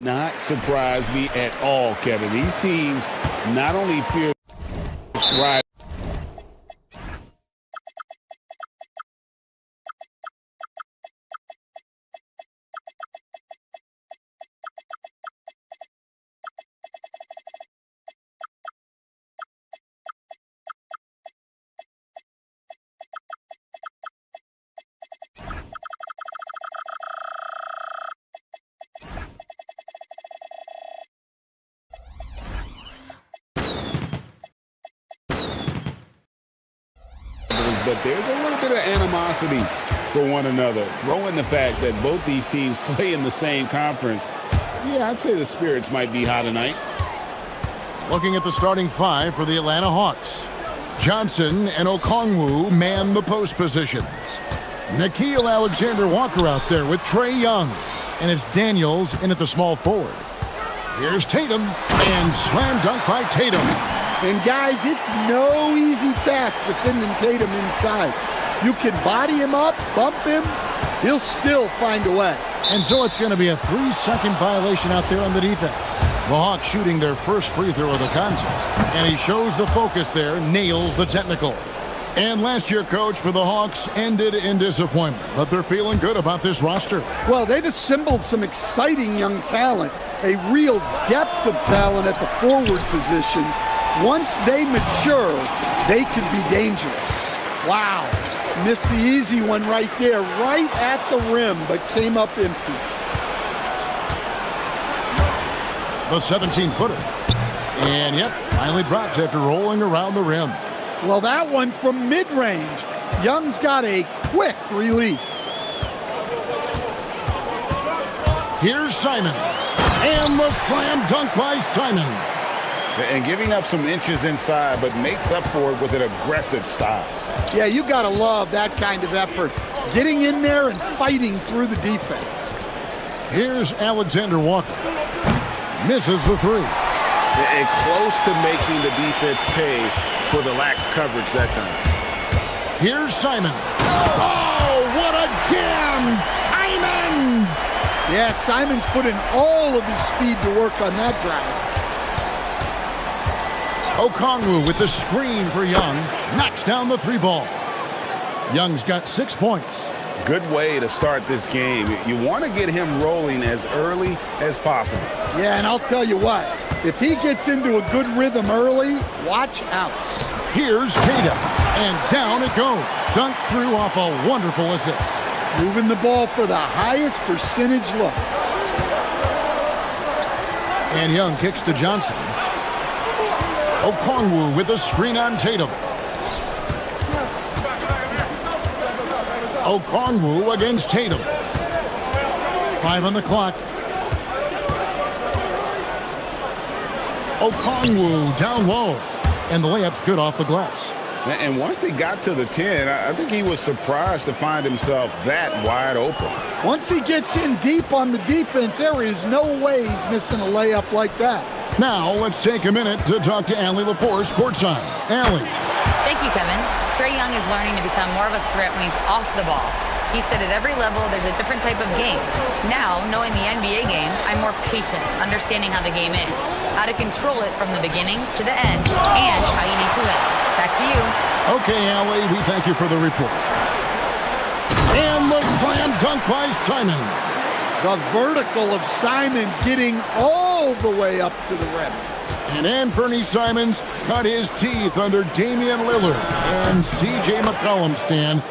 Not surprise me at all, Kevin. These teams not only feel right. But there's a little bit of animosity for one another. Throw in the fact that both these teams play in the same conference. Yeah, I'd say the spirits might be high tonight. Looking at the starting five for the Atlanta Hawks. Johnson and Okongwu man the post positions. Nickeil Alexander-Walker out there with Trae Young. And it's Daniels in at the small forward. Here's Tatum, and slam dunk by Tatum. And guys, it's no easy task defending Tatum inside. You can body him up, bump him, he'll still find a way. And so it's going to be a 3-second violation out there on the defense. The Hawks shooting their first free throw of the contest. And he shows the focus there, nails the technical. And last year, coach, for the Hawks ended in disappointment. But they're feeling good about this roster. Well, they've assembled some exciting young talent, a real depth of talent at the forward positions. Once they mature, they could be dangerous. Wow. Missed the easy one right there, right at the rim, but came up empty. The 17-footer. And, yep, finally drops after rolling around the rim. Well, that one from mid-range. Young's got a quick release. Here's Simons. And the slam dunk by Simons. And giving up some inches inside, but makes up for it with an aggressive style. Yeah, you got to love that kind of effort. Getting in there and fighting through the defense. Here's Alexander-Walker. Misses the three. And close to making the defense pay for the lax coverage that time. Here's Simon. Oh, what a jam! Simons! Yeah, Simons put in all of his speed to work on that drive. Okongwu with the screen for Young. Knocks down the three ball. Young's got 6 points. Good way to start this game. You want to get him rolling as early as possible. Yeah, and I'll tell you what. If he gets into a good rhythm early, watch out. Here's Tatum. And down it goes. Dunked through off a wonderful assist. Moving the ball for the highest percentage look. And Young kicks to Johnson. Okongwu with a screen on Tatum. Okongwu against Tatum. 5 on the clock. Okongwu down low. And the layup's good off the glass. And once he got to the 10, I think he was surprised to find himself that wide open. Once he gets in deep on the defense, there is no way he's missing a layup like that. Now, let's take a minute to talk to Allie LaForce courtside. Allie. Thank you, Kevin. Trae Young is learning to become more of a threat when he's off the ball. He said at every level there's a different type of game. Now, knowing the NBA game, I'm more patient, understanding how the game is, how to control it from the beginning to the end, and how you need to win. Back to you. Okay, Allie, we thank you for the report. And the slam dunk by Simon. The vertical of Simons getting all the way up to the rim. And Anthony Simons cut his teeth under Damian Lillard and C.J. McCollum, Stan.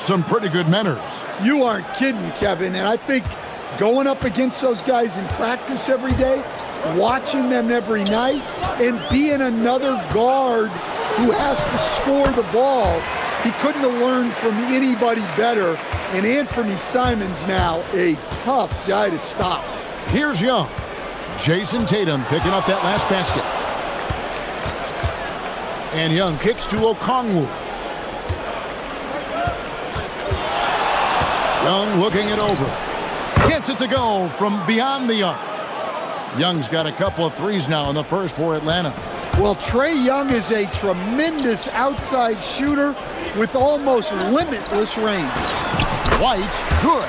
Some pretty good manners. You aren't kidding, Kevin. And I think going up against those guys in practice every day, watching them every night, and being another guard who has to score the ball, he couldn't have learned from anybody better. And Anthony Simons now a tough guy to stop. Here's Young. Jason Tatum picking up that last basket. And Young kicks to Okongwu. Young looking it over. Gets it to go from beyond the arc. Young's got a couple of threes now in the first for Atlanta. Well, Trae Young is a tremendous outside shooter with almost limitless range. White, good.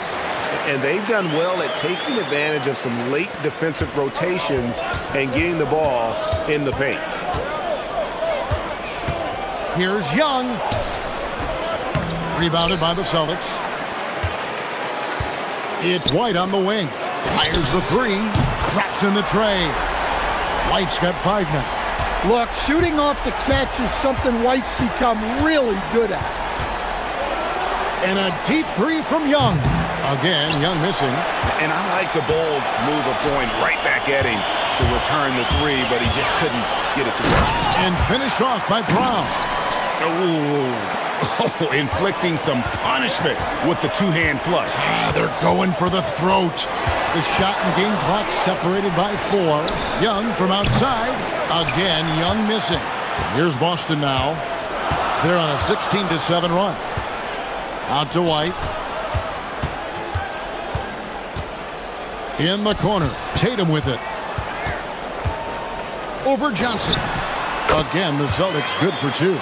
And they've done well at taking advantage of some late defensive rotations and getting the ball in the paint. Here's Young. Rebounded by the Celtics. It's White on the wing. Fires the three. Drops in the tray. White's got 5 now. Look, shooting off the catch is something White's become really good at. And a deep three from Young. Again, Young missing. And I like the bold move of going right back at him to return the three, but he just couldn't get it to go. And finished off by Brown. Oh, inflicting some punishment with the two-hand flush. They're going for the throat. The shot and game clock separated by 4. Young from outside. Again, Young missing. Here's Boston now. They're on a 16-7 run. Out to White. In the corner. Tatum with it. Over Johnson. Again, the Celtics good for 2.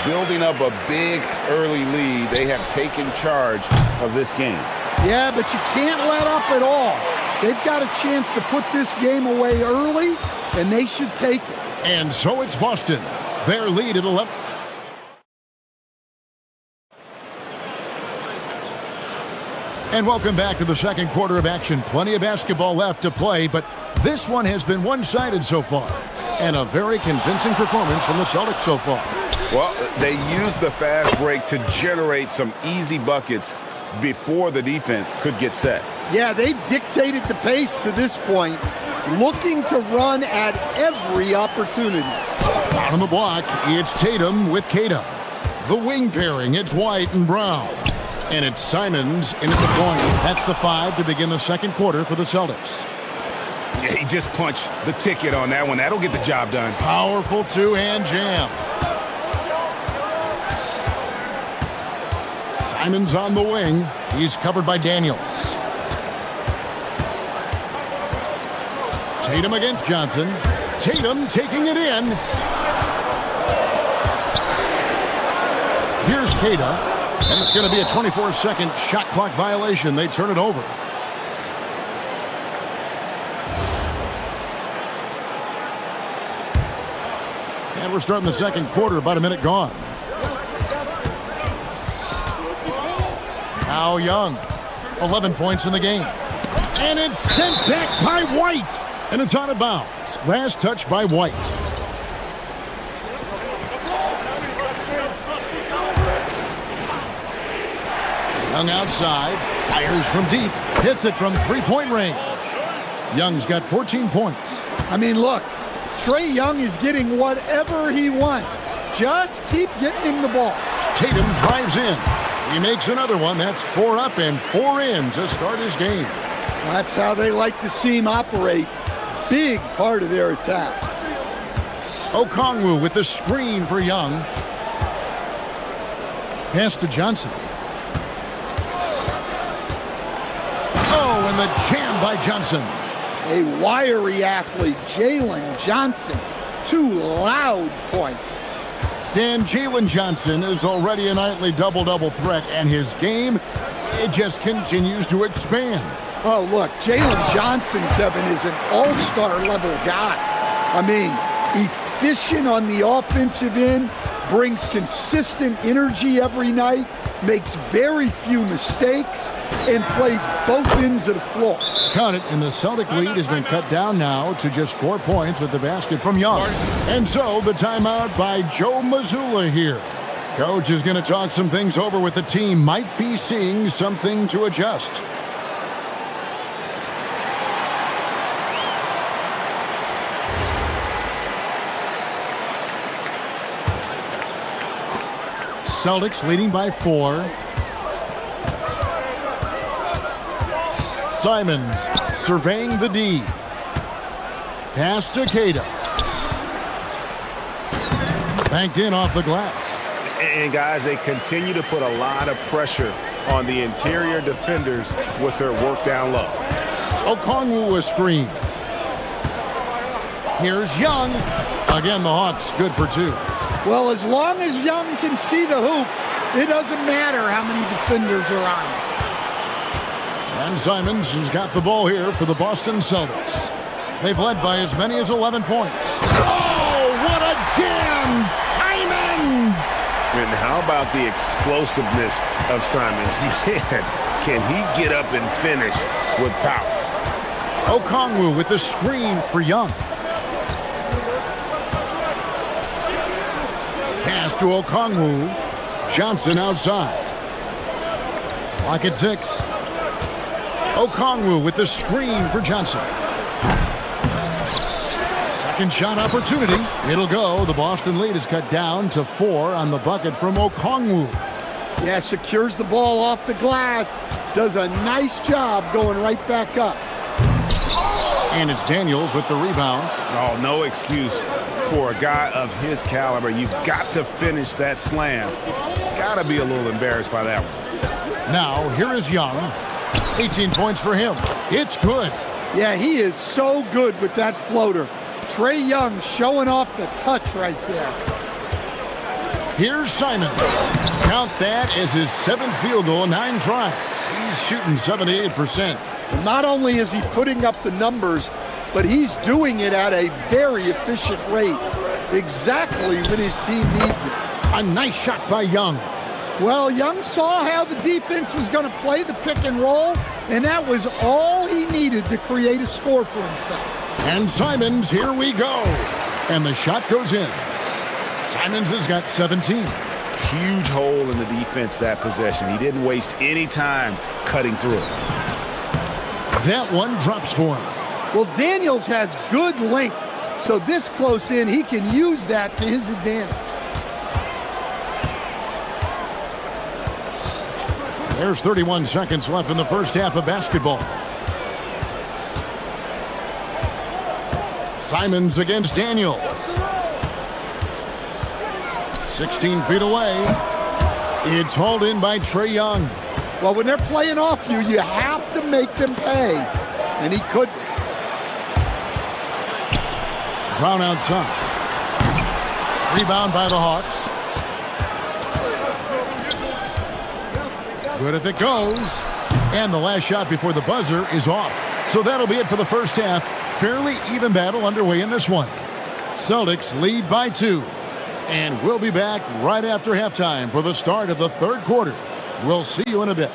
Building up a big early lead. They have taken charge of this game. Yeah, but you can't let up at all. They've got a chance to put this game away early, and they should take it. And so it's Boston. Their lead at 11. And welcome back to the second quarter of action. Plenty of basketball left to play, but this one has been one-sided so far. And a very convincing performance from the Celtics so far. Well, they used the fast break to generate some easy buckets before the defense could get set. Yeah, they've dictated the pace to this point, looking to run at every opportunity. Out on the block, it's Tatum with Keita. The wing pairing, it's White and Brown. And it's Simons in at the point. That's the 5 to begin the second quarter for the Celtics. Yeah, he just punched the ticket on that one. That'll get the job done. Powerful two-hand jam. Simons on the wing. He's covered by Daniels. Tatum against Johnson. Tatum taking it in. Here's Keita. And it's going to be a 24-second shot clock violation. They turn it over. And we're starting the second quarter, about a minute gone. Now Young, 11 points in the game. And it's sent back by White. And it's out of bounds. Last touch by White. Young outside, fires from deep, hits it from three-point range. Young's got 14 points. I mean, look, Trae Young is getting whatever he wants. Just keep getting him the ball. Tatum drives in. He makes another one. That's 4 up and 4 in to start his game. That's how they like to see him operate. Big part of their attack. Okongwu with the screen for Young. Pass to Johnson. Oh, and the jam by Johnson. A wiry athlete, Jalen Johnson. 2 loud points. Stan, Jalen Johnson is already a nightly double-double threat, and his game, it just continues to expand. Oh, look, Jalen Johnson, Kevin, is an all-star level guy. I mean, efficient on the offensive end, brings consistent energy every night, makes very few mistakes, and plays both ends of the floor. Count it, and the Celtic lead has been cut down now to just 4 points with the basket from Young. And so the timeout by Joe Mazzulla here. Coach is going to talk some things over with the team. Might be seeing something to adjust. Celtics leading by 4. Simons surveying the D. Pass to Keita. Banked in off the glass. And guys, they continue to put a lot of pressure on the interior defenders with their work down low. Okongwu a screen. Here's Young. Again, the Hawks good for 2. Well, as long as Young can see the hoop, it doesn't matter how many defenders are on him. And Simons has got the ball here for the Boston Celtics. They've led by as many as 11 points. Oh, what a jam! Simons! And how about the explosiveness of Simons? Man, can he get up and finish with power? Okongwu with the screen for Young. Pass to Okongwu. Johnson outside. Clock at 6. Okongwu with the screen for Johnson. Second shot opportunity. It'll go. The Boston lead is cut down to 4 on the bucket from Okongwu. Yeah, secures the ball off the glass. Does a nice job going right back up. And it's Daniels with the rebound. Oh, no excuse for a guy of his caliber. You've got to finish that slam. Got to be a little embarrassed by that one. Now, here is Young. 18 points for him. It's good. Yeah, he is so good with that floater. Trae Young showing off the touch right there. Here's Simons. Count that as his 7th field goal in 9 tries. He's shooting 78%. Not only is he putting up the numbers, but he's doing it at a very efficient rate. Exactly when his team needs it. A nice shot by Young. Well, Young saw how the defense was going to play the pick and roll, and that was all he needed to create a score for himself. And Simons, here we go. And the shot goes in. Simons has got 17. Huge hole in the defense that possession. He didn't waste any time cutting through. That one drops for him. Well, Daniels has good length, so this close in, he can use that to his advantage. There's 31 seconds left in the first half of basketball. Simons against Daniels. 16 feet away. It's hauled in by Trae Young. Well, when they're playing off you, you have to make them pay. And he could. Brown outside. Rebound by the Hawks. Good if it goes. And the last shot before the buzzer is off. So that'll be it for the first half. Fairly even battle underway in this one. Celtics lead by 2. And we'll be back right after halftime for the start of the third quarter. We'll see you in a bit.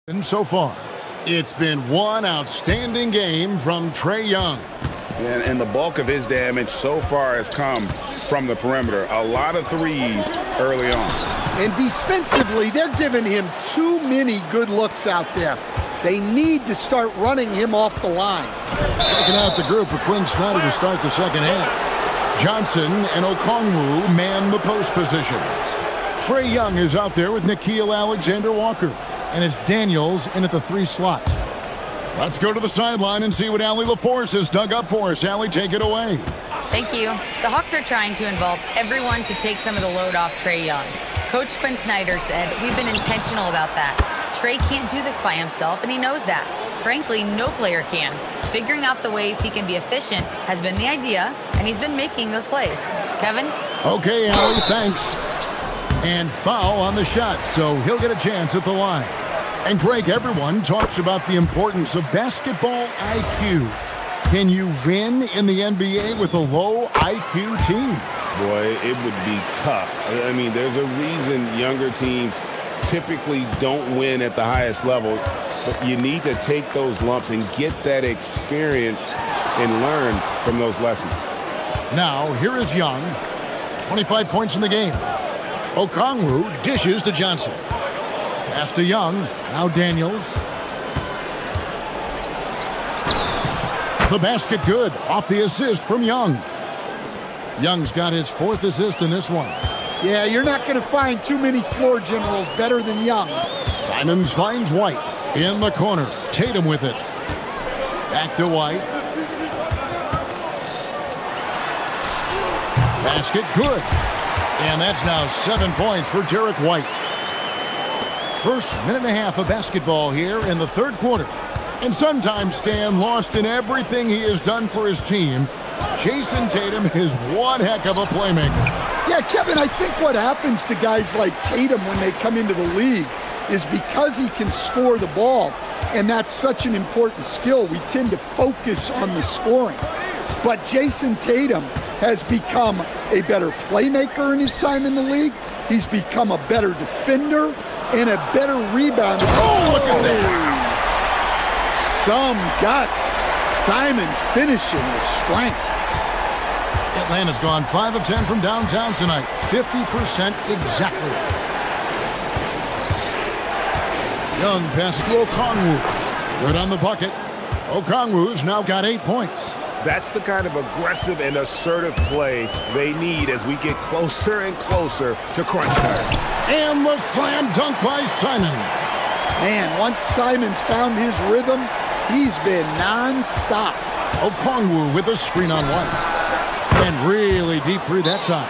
And so far, it's been one outstanding game from Trae Young. And the bulk of his damage so far has come from the perimeter. A lot of threes early on. And defensively, they're giving him too many good looks out there. They need to start running him off the line. Checking out the group for Quinn Snyder to start the second half. Johnson and Okongwu man the post positions. Trae Young is out there with Nickeil Alexander-Walker. And it's Daniels in at the 3 slot. Let's go to the sideline and see what Allie LaForce has dug up for us. Allie, take it away. Thank you. The Hawks are trying to involve everyone to take some of the load off Trae Young. Coach Quinn Snyder said, we've been intentional about that. Trae can't do this by himself, and he knows that. Frankly, no player can. Figuring out the ways he can be efficient has been the idea, and he's been making those plays. Kevin? Okay, Allie, thanks. And foul on the shot, so he'll get a chance at the line. And Greg, everyone talks about the importance of basketball IQ. Can you win in the NBA with a low IQ team? Boy, it would be tough. I mean, there's a reason younger teams typically don't win at the highest level. But you need to take those lumps and get that experience and learn from those lessons. Now, here is Young. 25 points in the game. Okongwu dishes to Johnson. Pass to Young. Now Daniels. The basket good. Off the assist from Young. Young's got his 4th assist in this one. Yeah, you're not going to find too many floor generals better than Young. Simons finds White in the corner. Tatum with it. Back to White. Basket good. And that's now 7 points for Derek White. First minute and a half of basketball here in the third quarter. And sometimes Stan, lost in everything he has done for his team, Jason Tatum is one heck of a playmaker. Yeah, Kevin, I think what happens to guys like Tatum when they come into the league is because he can score the ball, and that's such an important skill, we tend to focus on the scoring. But Jason Tatum has become a better playmaker in his time in the league. He's become a better defender and a better rebounder. Oh, look at that! Some guts. Simons finishing with strength. Atlanta's gone 5 of 10 from downtown tonight. 50% exactly. Young pass to Okongwu. Good on the bucket. Okongwu's now got 8 points. That's the kind of aggressive and assertive play they need as we get closer and closer to crunch time. And the slam dunk by Simons. Man, once Simons found his rhythm, he's been non-stop. Okongwu with a screen on White. And really deep three that time.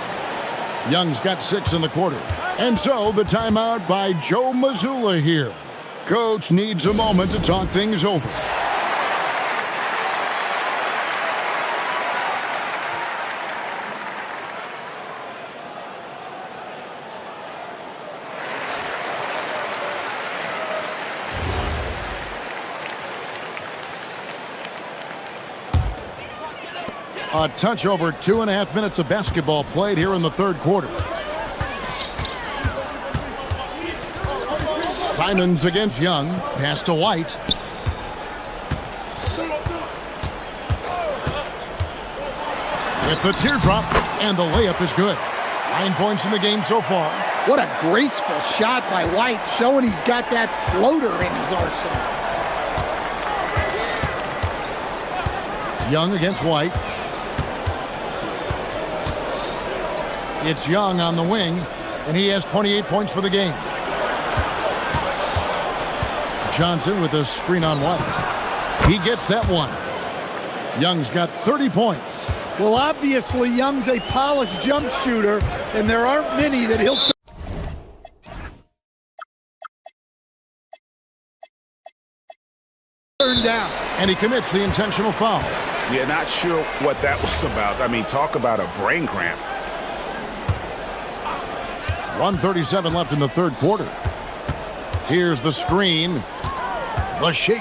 Young's got 6 in the quarter. And so the timeout by Joe Mazzulla here. Coach needs a moment to talk things over. A touch over 2.5 minutes of basketball played here in the third quarter. Simons against Young. Pass to White. With the teardrop, and the layup is good. 9 points in the game so far. What a graceful shot by White, showing he's got that floater in his arsenal. Young against White. It's Young on the wing, and he has 28 points for the game. Johnson with a screen on White. He gets that one. Young's got 30 points. Well, obviously, Young's a polished jump shooter, and there aren't many that he'll turn down. And he commits the intentional foul. Yeah, not sure what that was about. I mean, talk about a brain cramp. 1:37 left in the third quarter. Here's the screen. The shake.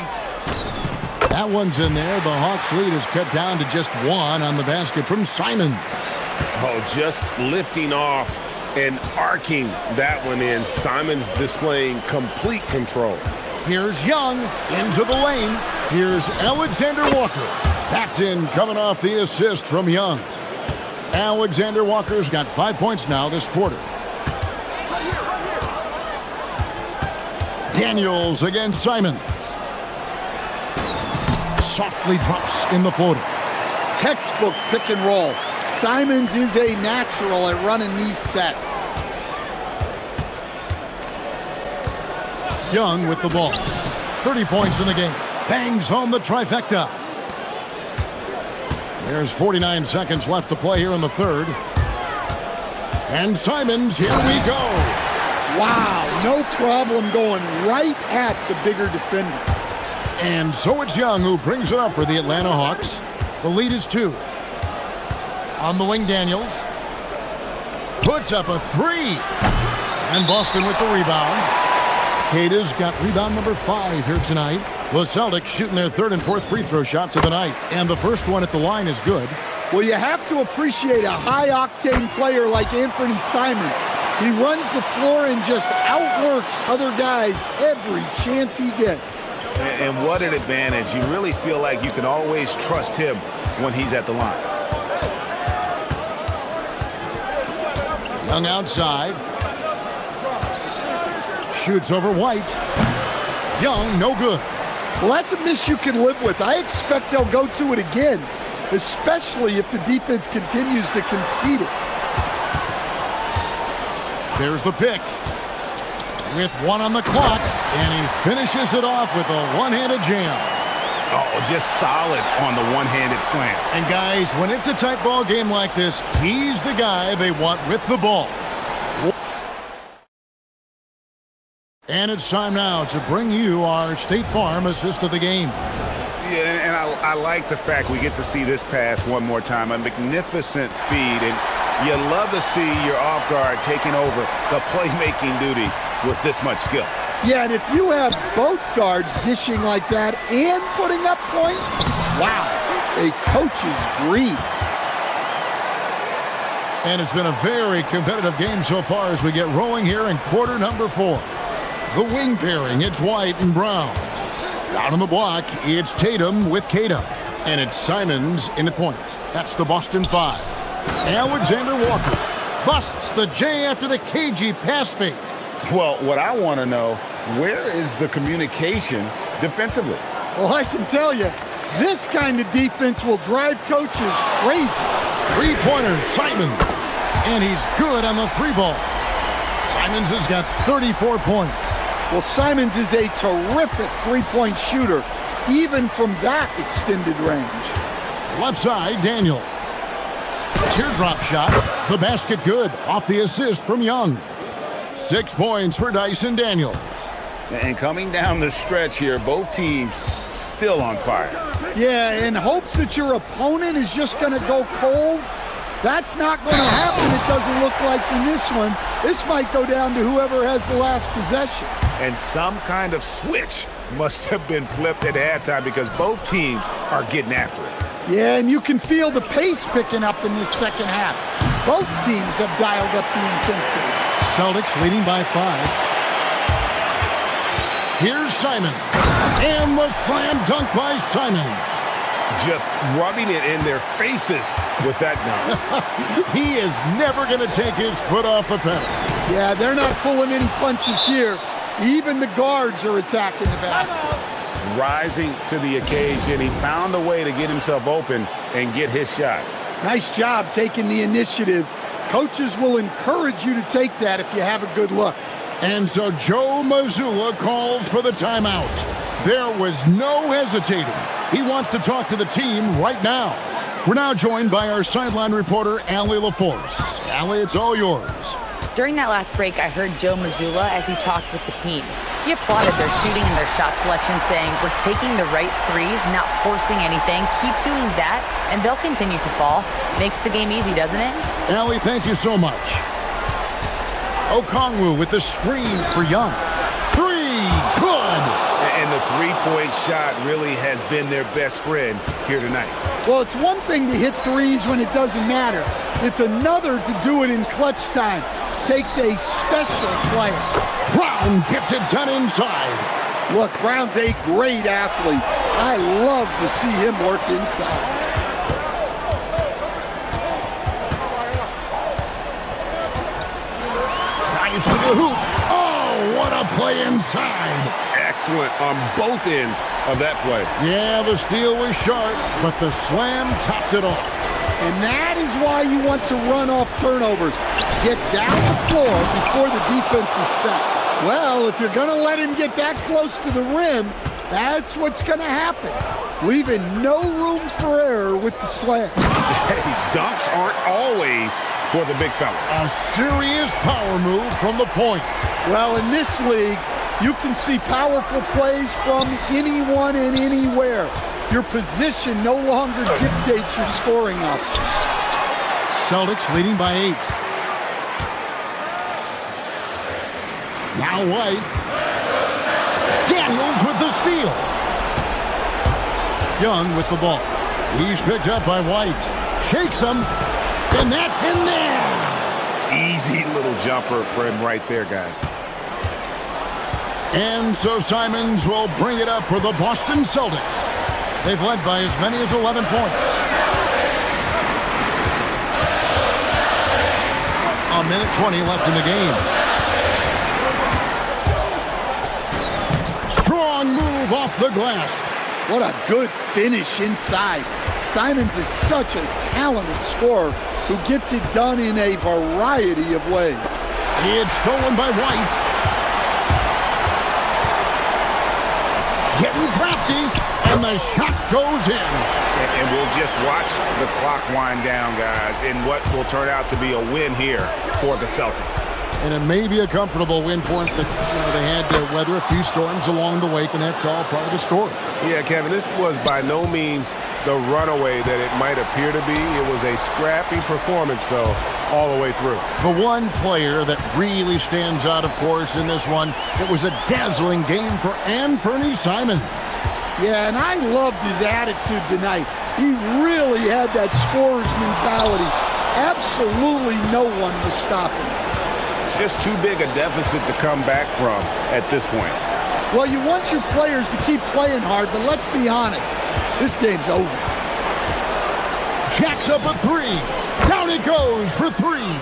That one's in there. The Hawks lead is cut down to just 1 on the basket from Simons. Oh, just lifting off and arcing that one in. Simons displaying complete control. Here's Young into the lane. Here's Alexander Walker. That's in, coming off the assist from Young. Alexander Walker's got 5 points now this quarter. Daniels against Simons. Softly drops in the floater. Textbook pick and roll. Simons is a natural at running these sets. Young with the ball. 30 points in the game. Bangs home the trifecta. There's 49 seconds left to play here in the third. And Simons, here we go. Wow, no problem going right at the bigger defender. And so it's Young who brings it up for the Atlanta Hawks. The lead is 2. On the wing, Daniels puts up a 3. And Boston with the rebound. Kata's got rebound number 5 here tonight. The Celtics shooting their 3rd and 4th free throw shots of the night. And the first one at the line is good. Well, you have to appreciate a high-octane player like Anthony Simons. He runs the floor and just outworks other guys every chance he gets. And what an advantage. You really feel like you can always trust him when he's at the line. Young outside. Shoots over White. Young, no good. Well, that's a miss you can live with. I expect they'll go to it again, especially if the defense continues to concede it. There's the pick. With 1 on the clock, and he finishes it off with a one-handed jam. Oh, just solid on the one-handed slam. And guys, when it's a tight ball game like this, he's the guy they want with the ball. And it's time now to bring you our State Farm assist of the game. Yeah, and I like the fact we get to see this pass one more time. A magnificent feed, and you love to see your off guard taking over the playmaking duties with this much skill. Yeah, and if you have both guards dishing like that and putting up points, wow, a coach's dream. And it's been a very competitive game so far as we get rolling here in quarter number 4. The wing pairing, it's White and Brown. Down on the block, it's Tatum with Kata. And it's Simons in the point. That's the Boston 5. Alexander Walker busts the J after the cagey pass fake. Well, what I want to know, where is the communication defensively? Well, I can tell you, this kind of defense will drive coaches crazy. Three-pointer, Simons. And he's good on the 3-ball. Simons has got 34 points. Well, Simons is a terrific three-point shooter, even from that extended range. Left side, Daniels. Teardrop shot. The basket good. Off the assist from Young. 6 points for Dyson Daniels. And coming down the stretch here, both teams still on fire. Yeah, in hopes that your opponent is just going to go cold. That's not going to happen, it doesn't look like, in this one. This might go down to whoever has the last possession. And some kind of switch must have been flipped at halftime because both teams are getting after it. Yeah, and you can feel the pace picking up in this second half. Both teams have dialed up the intensity. Celtics leading by 5. Here's Simon. And the slam dunk by Simon. Just rubbing it in their faces with that dunk. He is never going to take his foot off the pedal. Yeah, they're not pulling any punches here. Even the guards are attacking the basket. Rising to the occasion, he found a way to get himself open and get his shot. Nice job taking the initiative. Coaches will encourage you to take that if you have a good look. And so Joe Mazzulla calls for the timeout. There was no hesitating. He wants to talk to the team right now. We're now joined by our sideline reporter, Allie LaForce. Allie, it's all yours. During that last break, I heard Joe Mazzulla as he talked with the team. He applauded their shooting and their shot selection, saying, "We're taking the right threes, not forcing anything. Keep doing that, and they'll continue to fall." Makes the game easy, doesn't it? Allie, thank you so much. Okongwu with the screen for Young. 3, good! And the three-point shot really has been their best friend here tonight. Well, it's one thing to hit threes when it doesn't matter. It's another to do it in clutch time. Takes a special player. Brown gets it done inside. Look, Brown's a great athlete. I love to see him work inside. Nice to the hoop. Oh, what a play inside. Excellent on both ends of that play. Yeah, the steal was sharp, but the slam topped it off. And that is why you want to run off turnovers. Get down the floor before the defense is set. Well, if you're going to let him get that close to the rim, that's what's going to happen. Leaving no room for error with the slam. Hey, dunks aren't always for the big fella. A serious power move from the point. Well, in this league, you can see powerful plays from anyone and anywhere. Your position no longer dictates your scoring options. Now White. Daniels with the steal. Young with the ball. He's picked up by White. Shakes him. And that's in there. Easy little jumper for him right there, guys. And so Simons will bring it up for the Boston Celtics. They've led by as many as 11 points. A minute 20 left in the game. Strong move off the glass. What a good finish inside. Simons is such a talented scorer who gets it done in a variety of ways. It's stolen by White. Getting crafty, and the shot goes in. And we'll just watch the clock wind down, guys, in what will turn out to be a win here for the Celtics. And it may be a comfortable win for them, but they had to weather a few storms along the way, and that's all part of the story. Yeah, Kevin, this was by no means the runaway that it might appear to be. It was a scrappy performance, though, all the way through. The one player that really stands out, of course, in this one, it was a dazzling game for Anthony Simons. Yeah, and I loved his attitude tonight. He really had that scorer's mentality. Absolutely no one was stopping him. Just too big a deficit to come back from at this point. Well, you want your players to keep playing hard, but let's be honest. This game's over. Jacks up a three. Down it goes for three.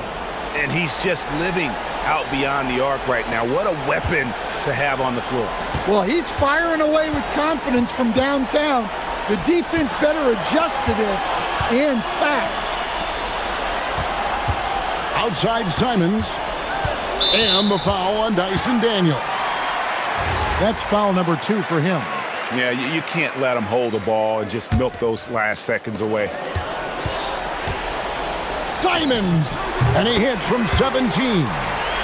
And he's just living out beyond the arc right now. What a weapon to have on the floor. Well, he's firing away with confidence from downtown. The defense better adjust to this, and fast. Outside Simons. And the foul on Dyson Daniels. That's foul number 2 for him. Yeah, you can't let him hold the ball and just milk those last seconds away. Simons, and he hits from 17.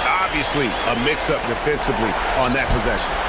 Obviously, a mix-up defensively on that possession.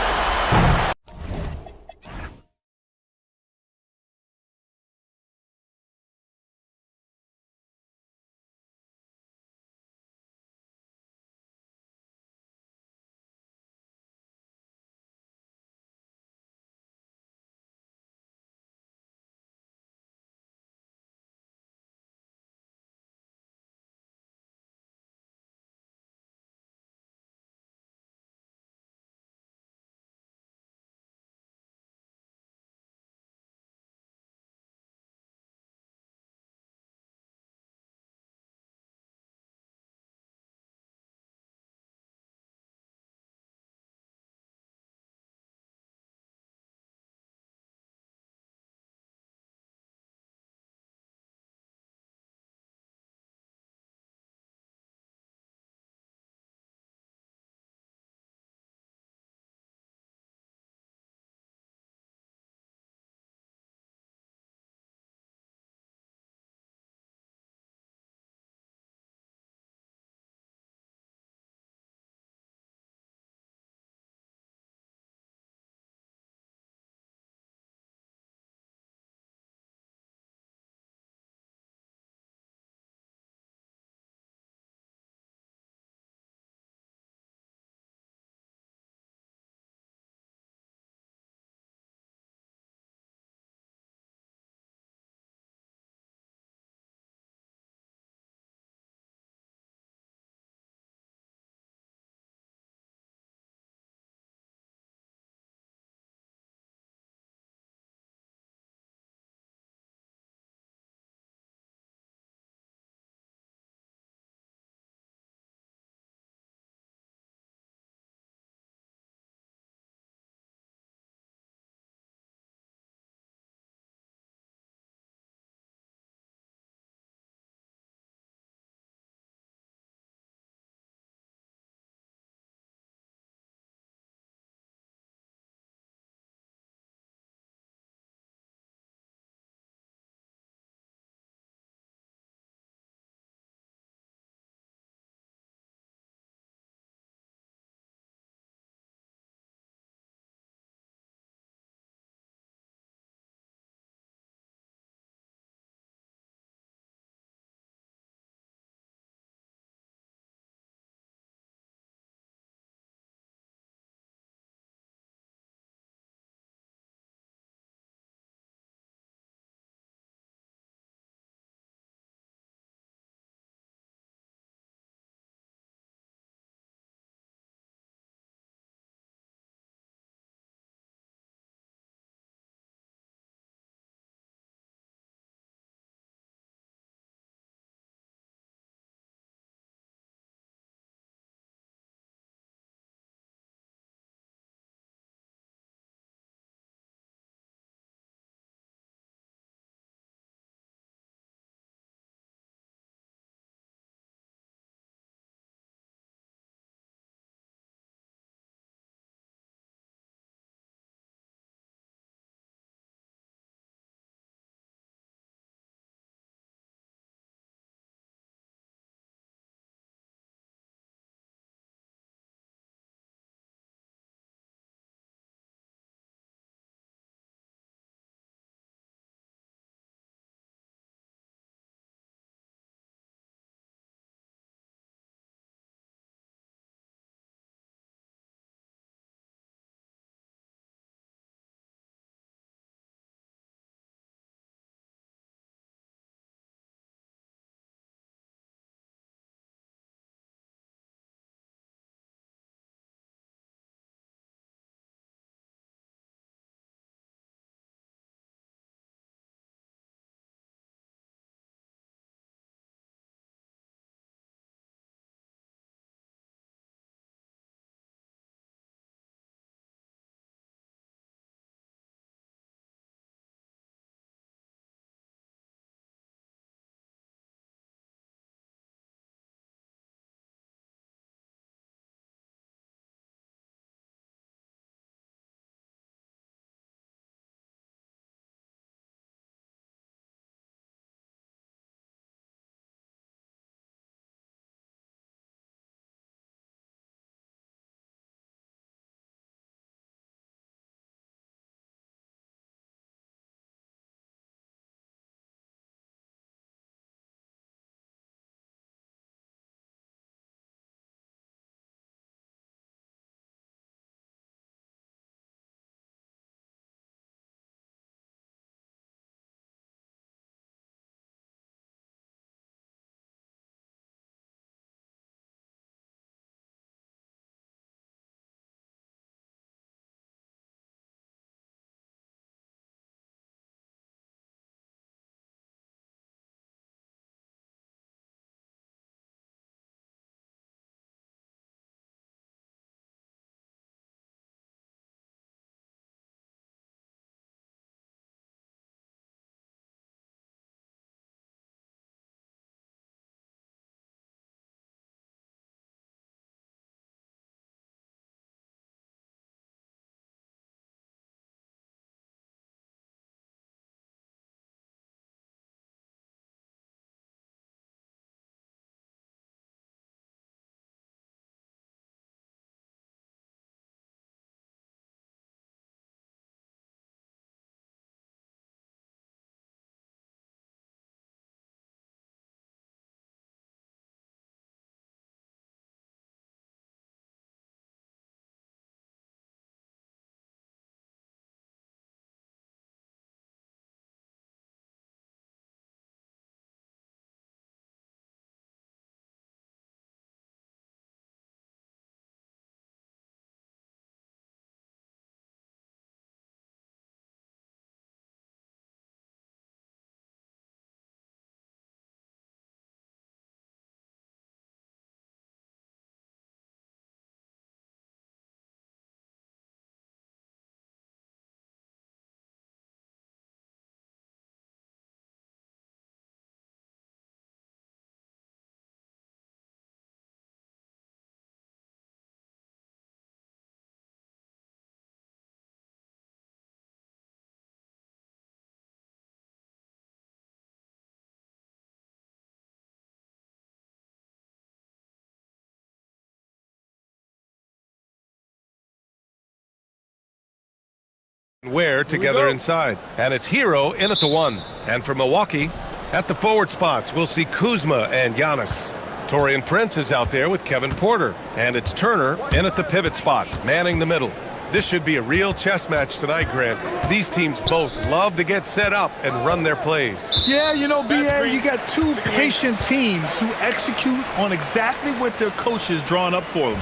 Ware together inside. And it's Hero in at the 1. And for Milwaukee, at the forward spots, we'll see Kuzma and Giannis. Torian Prince is out there with Kevin Porter. And it's Turner in at the pivot spot, manning the middle. This should be a real chess match tonight, Grant. These teams both love to get set up and run their plays. Yeah, you know, BA, you got two patient teams who execute on exactly what their coach has drawn up for them.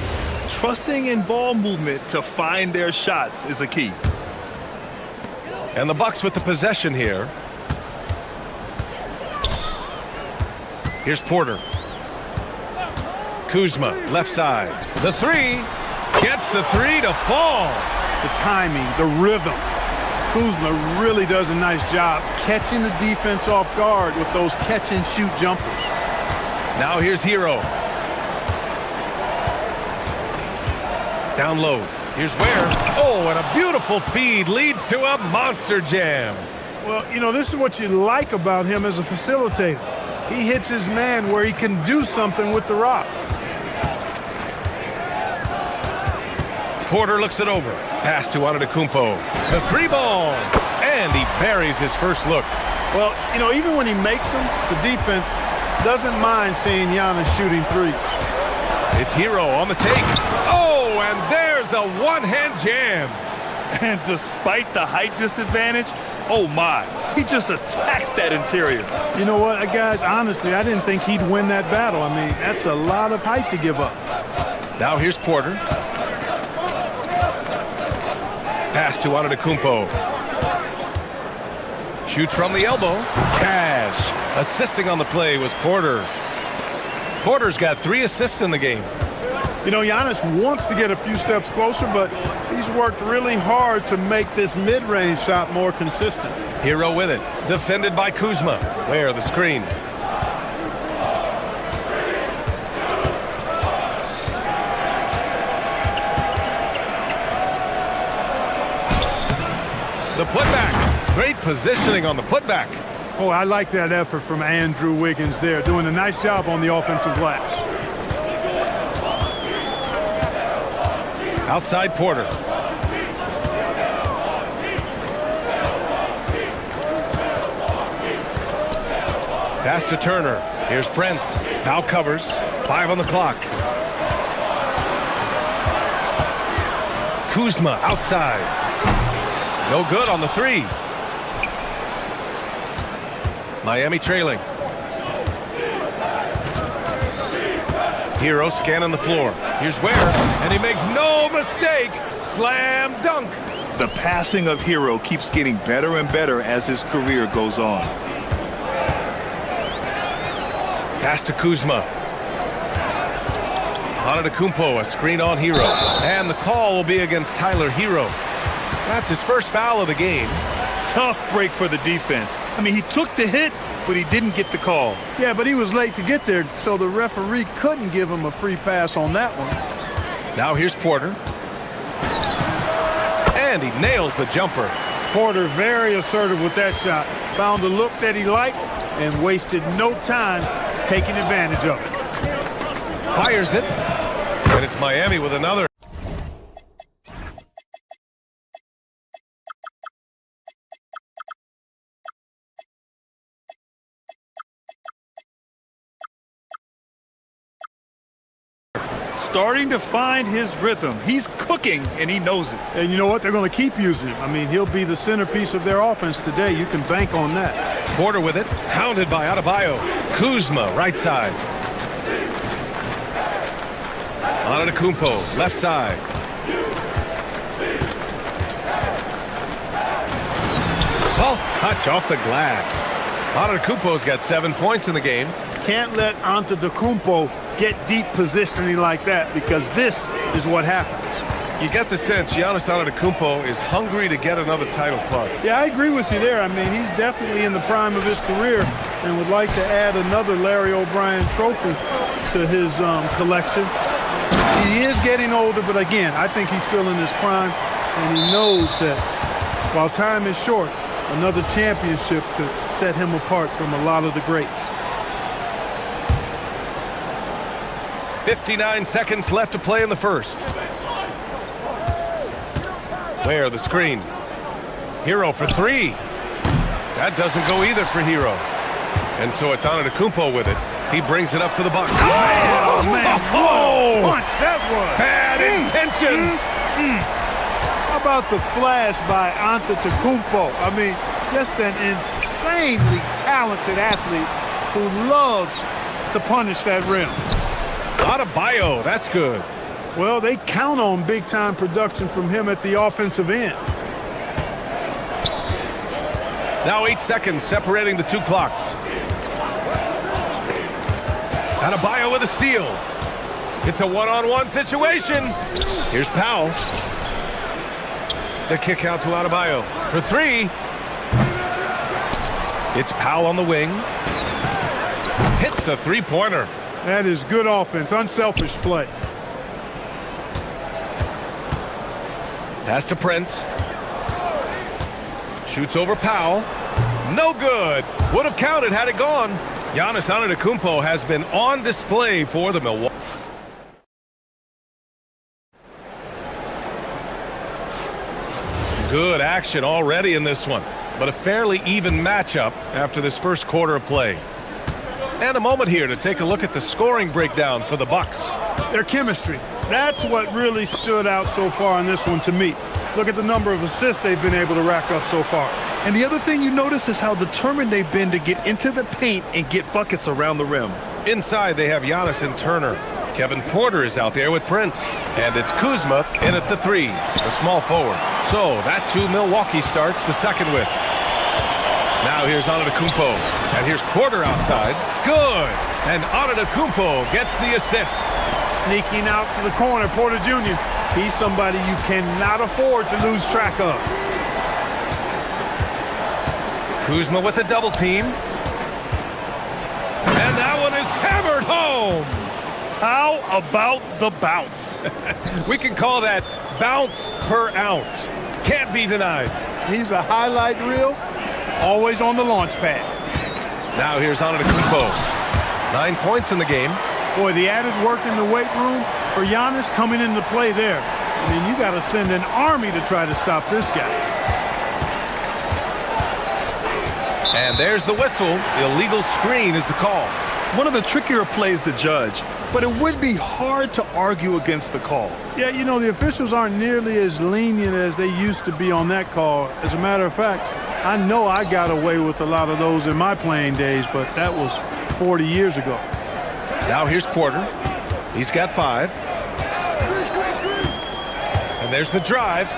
Trusting in ball movement to find their shots is a key. And the Bucks with the possession here. Here's Porter. Kuzma, left side. The 3. Gets the 3 to fall. The timing, the rhythm. Kuzma really does a nice job catching the defense off guard with those catch-and-shoot jumpers. Now here's Hero. Down low. Here's Ware. Oh, and a beautiful feed leads to a monster jam. Well, you know, this is what you like about him as a facilitator. He hits his man where he can do something with the rock. Porter looks it over. Pass to Antetokounmpo. The 3 ball. And he buries his first look. Well, you know, even when he makes them, the defense doesn't mind seeing Giannis shooting threes. It's Hero on the take. Oh, and there's a one-hand jam. And despite the height disadvantage, oh my, he just attacks that interior. You know what, guys, honestly, I didn't think he'd win that battle. I mean, that's a lot of height to give up. Now here's Porter. Pass to Antetokounmpo. Shoots from the elbow. Cash. Assisting on the play was Porter. Porter's got 3 assists in the game. You know, Giannis wants to get a few steps closer, but he's worked really hard to make this mid-range shot more consistent. Hero with it. Defended by Kuzma. Where the screen. The putback. Great positioning on the putback. Oh, I like that effort from Andrew Wiggins there, doing a nice job on the offensive glass. Outside Porter. Pass to Turner. Here's Prince. Now covers. 5 on the clock. Kuzma outside. No good on the 3. Miami trailing. Hero scanning the floor. Here's Ware, and he makes no mistake. Slam dunk. The passing of Hero keeps getting better and better as his career goes on. Pass to Kuzma. Antetokounmpo, a screen on Hero. And the call will be against Tyler Hero. That's his first foul of the game. Tough break for the defense. I mean, he took the hit, but he didn't get the call. Yeah, but he was late to get there, so the referee couldn't give him a free pass on that one. Now here's Porter. And he nails the jumper. Porter very assertive with that shot. Found the look that he liked and wasted no time taking advantage of it. Fires it. And it's Miami with another. Starting to find his rhythm. He's cooking, and he knows it. And you know what? They're going to keep using him. I mean, he'll be the centerpiece of their offense today. You can bank on that. Porter with it. Hounded by Adebayo. Kuzma, right side. Antetokounmpo, left side. Soft touch off the glass. Antetokounmpo's got 7 points in the game. Can't let Antetokounmpo get deep positioning like that, because this is what happens. You get the sense Giannis Antetokounmpo is hungry to get another title plug. Yeah, I agree with you there. I mean, he's definitely in the prime of his career and would like to add another Larry O'Brien trophy to his collection. He is getting older, but again, I think he's still in his prime, and he knows that while time is short, another championship could set him apart from a lot of the greats. 59 seconds left to play in the first. Where the screen. Hero for three. That doesn't go either for Hero. And so it's Antetokounmpo with it. He brings it up for the Bucks. Oh, man. Oh! Punch that was. Bad intentions. How about the flash by Antetokounmpo? I mean, just an insanely talented athlete who loves to punish that rim. Adebayo, that's good. Well, they count on big-time production from him at the offensive end. Now 8 seconds separating the two clocks. Adebayo with a steal. It's a one-on-one situation. Here's Powell. The kick out to Adebayo for three. It's Powell on the wing. Hits the three-pointer. That is good offense, unselfish play. Pass to Prince. Shoots over Powell. No good. Would have counted had it gone. Giannis Antetokounmpo has been on display for the Milwaukee. Good action already in this one, but a fairly even matchup after this first quarter of play. And a moment here to take a look at the scoring breakdown for the Bucks. Their chemistry. That's what really stood out so far in this one to me. Look at the number of assists they've been able to rack up so far. And the other thing you notice is how determined they've been to get into the paint and get buckets around the rim. Inside, they have Giannis and Turner. Kevin Porter is out there with Prince. And it's Kuzma in at the three, the small forward. So that's who Milwaukee starts the second with. Now here's Antetokounmpo. And here's Porter outside. Good. And Antetokounmpo gets the assist. Sneaking out to the corner, Porter Jr. He's somebody you cannot afford to lose track of. Kuzma with the double team. And that one is hammered home. How about the bounce? We can call that bounce per ounce. Can't be denied. He's a highlight reel, always on the launch pad. Now here's Antetokounmpo. 9 points in the game. Boy, the added work in the weight room for Giannis coming into play there. I mean, you got to send an army to try to stop this guy. And there's the whistle. Illegal screen is the call. One of the trickier plays to judge, but it would be hard to argue against the call. Yeah, you know, the officials aren't nearly as lenient as they used to be on that call. As a matter of fact, I know I got away with a lot of those in my playing days, but that was 40 years ago. Now here's Porter. He's got 5. And there's the drive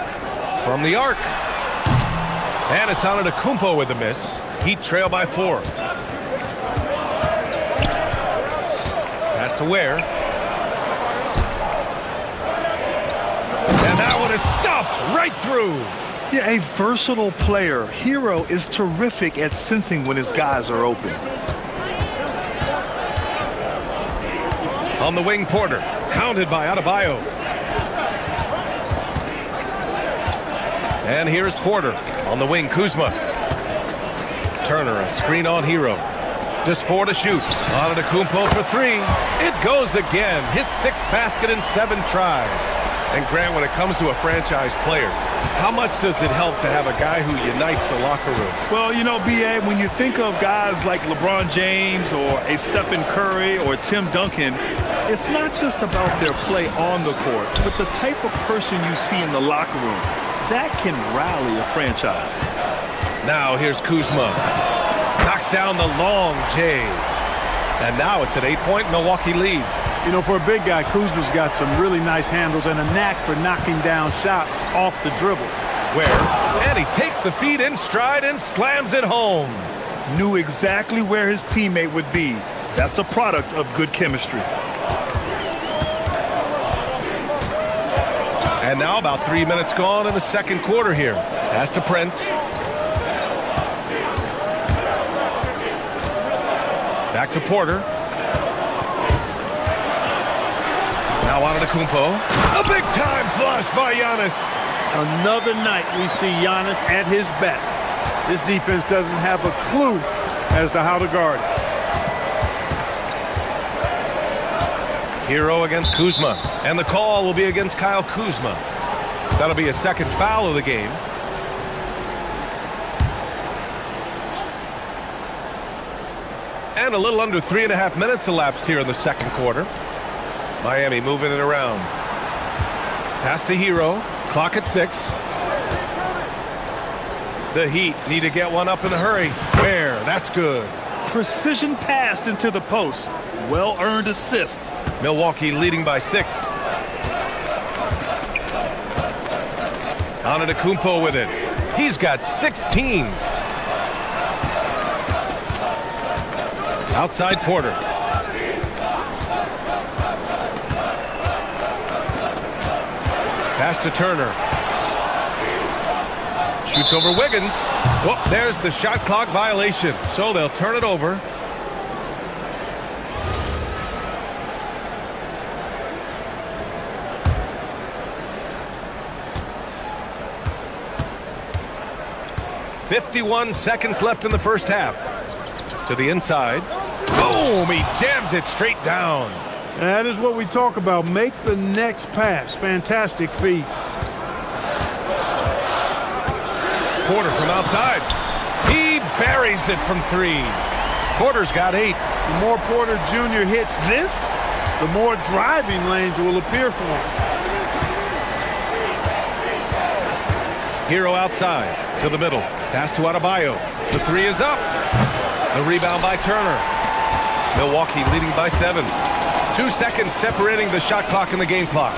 from the arc. And it's Antetokounmpo with the miss. Heat trail by 4. Pass to Ware. And that one is stuffed right through. Yeah, a versatile player. Hero is terrific at sensing when his guys are open. On the wing, Porter. Hounded by Adebayo. And here's Porter. On the wing, Kuzma. Turner, a screen on Hero. Just 4 to shoot. Antetokounmpo for 3. It goes again. His 6th basket in 7 tries. And Grant, when it comes to a franchise player, how much does it help to have a guy who unites the locker room? Well, you know, B.A., when you think of guys like LeBron James or a Stephen Curry or Tim Duncan, it's not just about their play on the court, but the type of person you see in the locker room. That can rally a franchise. Now here's Kuzma. Knocks down the long J. And now it's an 8-point Milwaukee lead. You know, for a big guy, Kuzma's got some really nice handles and a knack for knocking down shots off the dribble. And he takes the feed in stride and slams it home. Knew exactly where his teammate would be. That's a product of good chemistry. And now about 3 minutes gone in the second quarter here. Pass to Prince. Back to Porter. Now Antetokounmpo. A big-time flush by Giannis. Another night we see Giannis at his best. This defense doesn't have a clue as to how to guard it. Hero against Kuzma. And the call will be against Kyle Kuzma. That'll be a second foul of the game. And a little under 3.5 minutes elapsed here in the second quarter. Miami moving it around. Pass to Hero. Clock at 6. The Heat need to get one up in a hurry. Where? That's good. Precision pass into the post. Well-earned assist. Milwaukee leading by 6. Antetokounmpo with it. He's got 16. Outside Porter. Pass to Turner. Shoots over Wiggins. Oh, there's the shot clock violation. So they'll turn it over. .51 seconds left in the first half. To the inside. Boom! He jams it straight down. That is what we talk about. Make the next pass. Fantastic feed. Porter from outside. He buries it from 3. Porter's got 8. The more Porter Jr. hits this, the more driving lanes will appear for him. Hero outside to the middle. Pass to Adebayo. The 3 is up. The rebound by Turner. Milwaukee leading by 7. 2 seconds separating the shot clock and the game clock.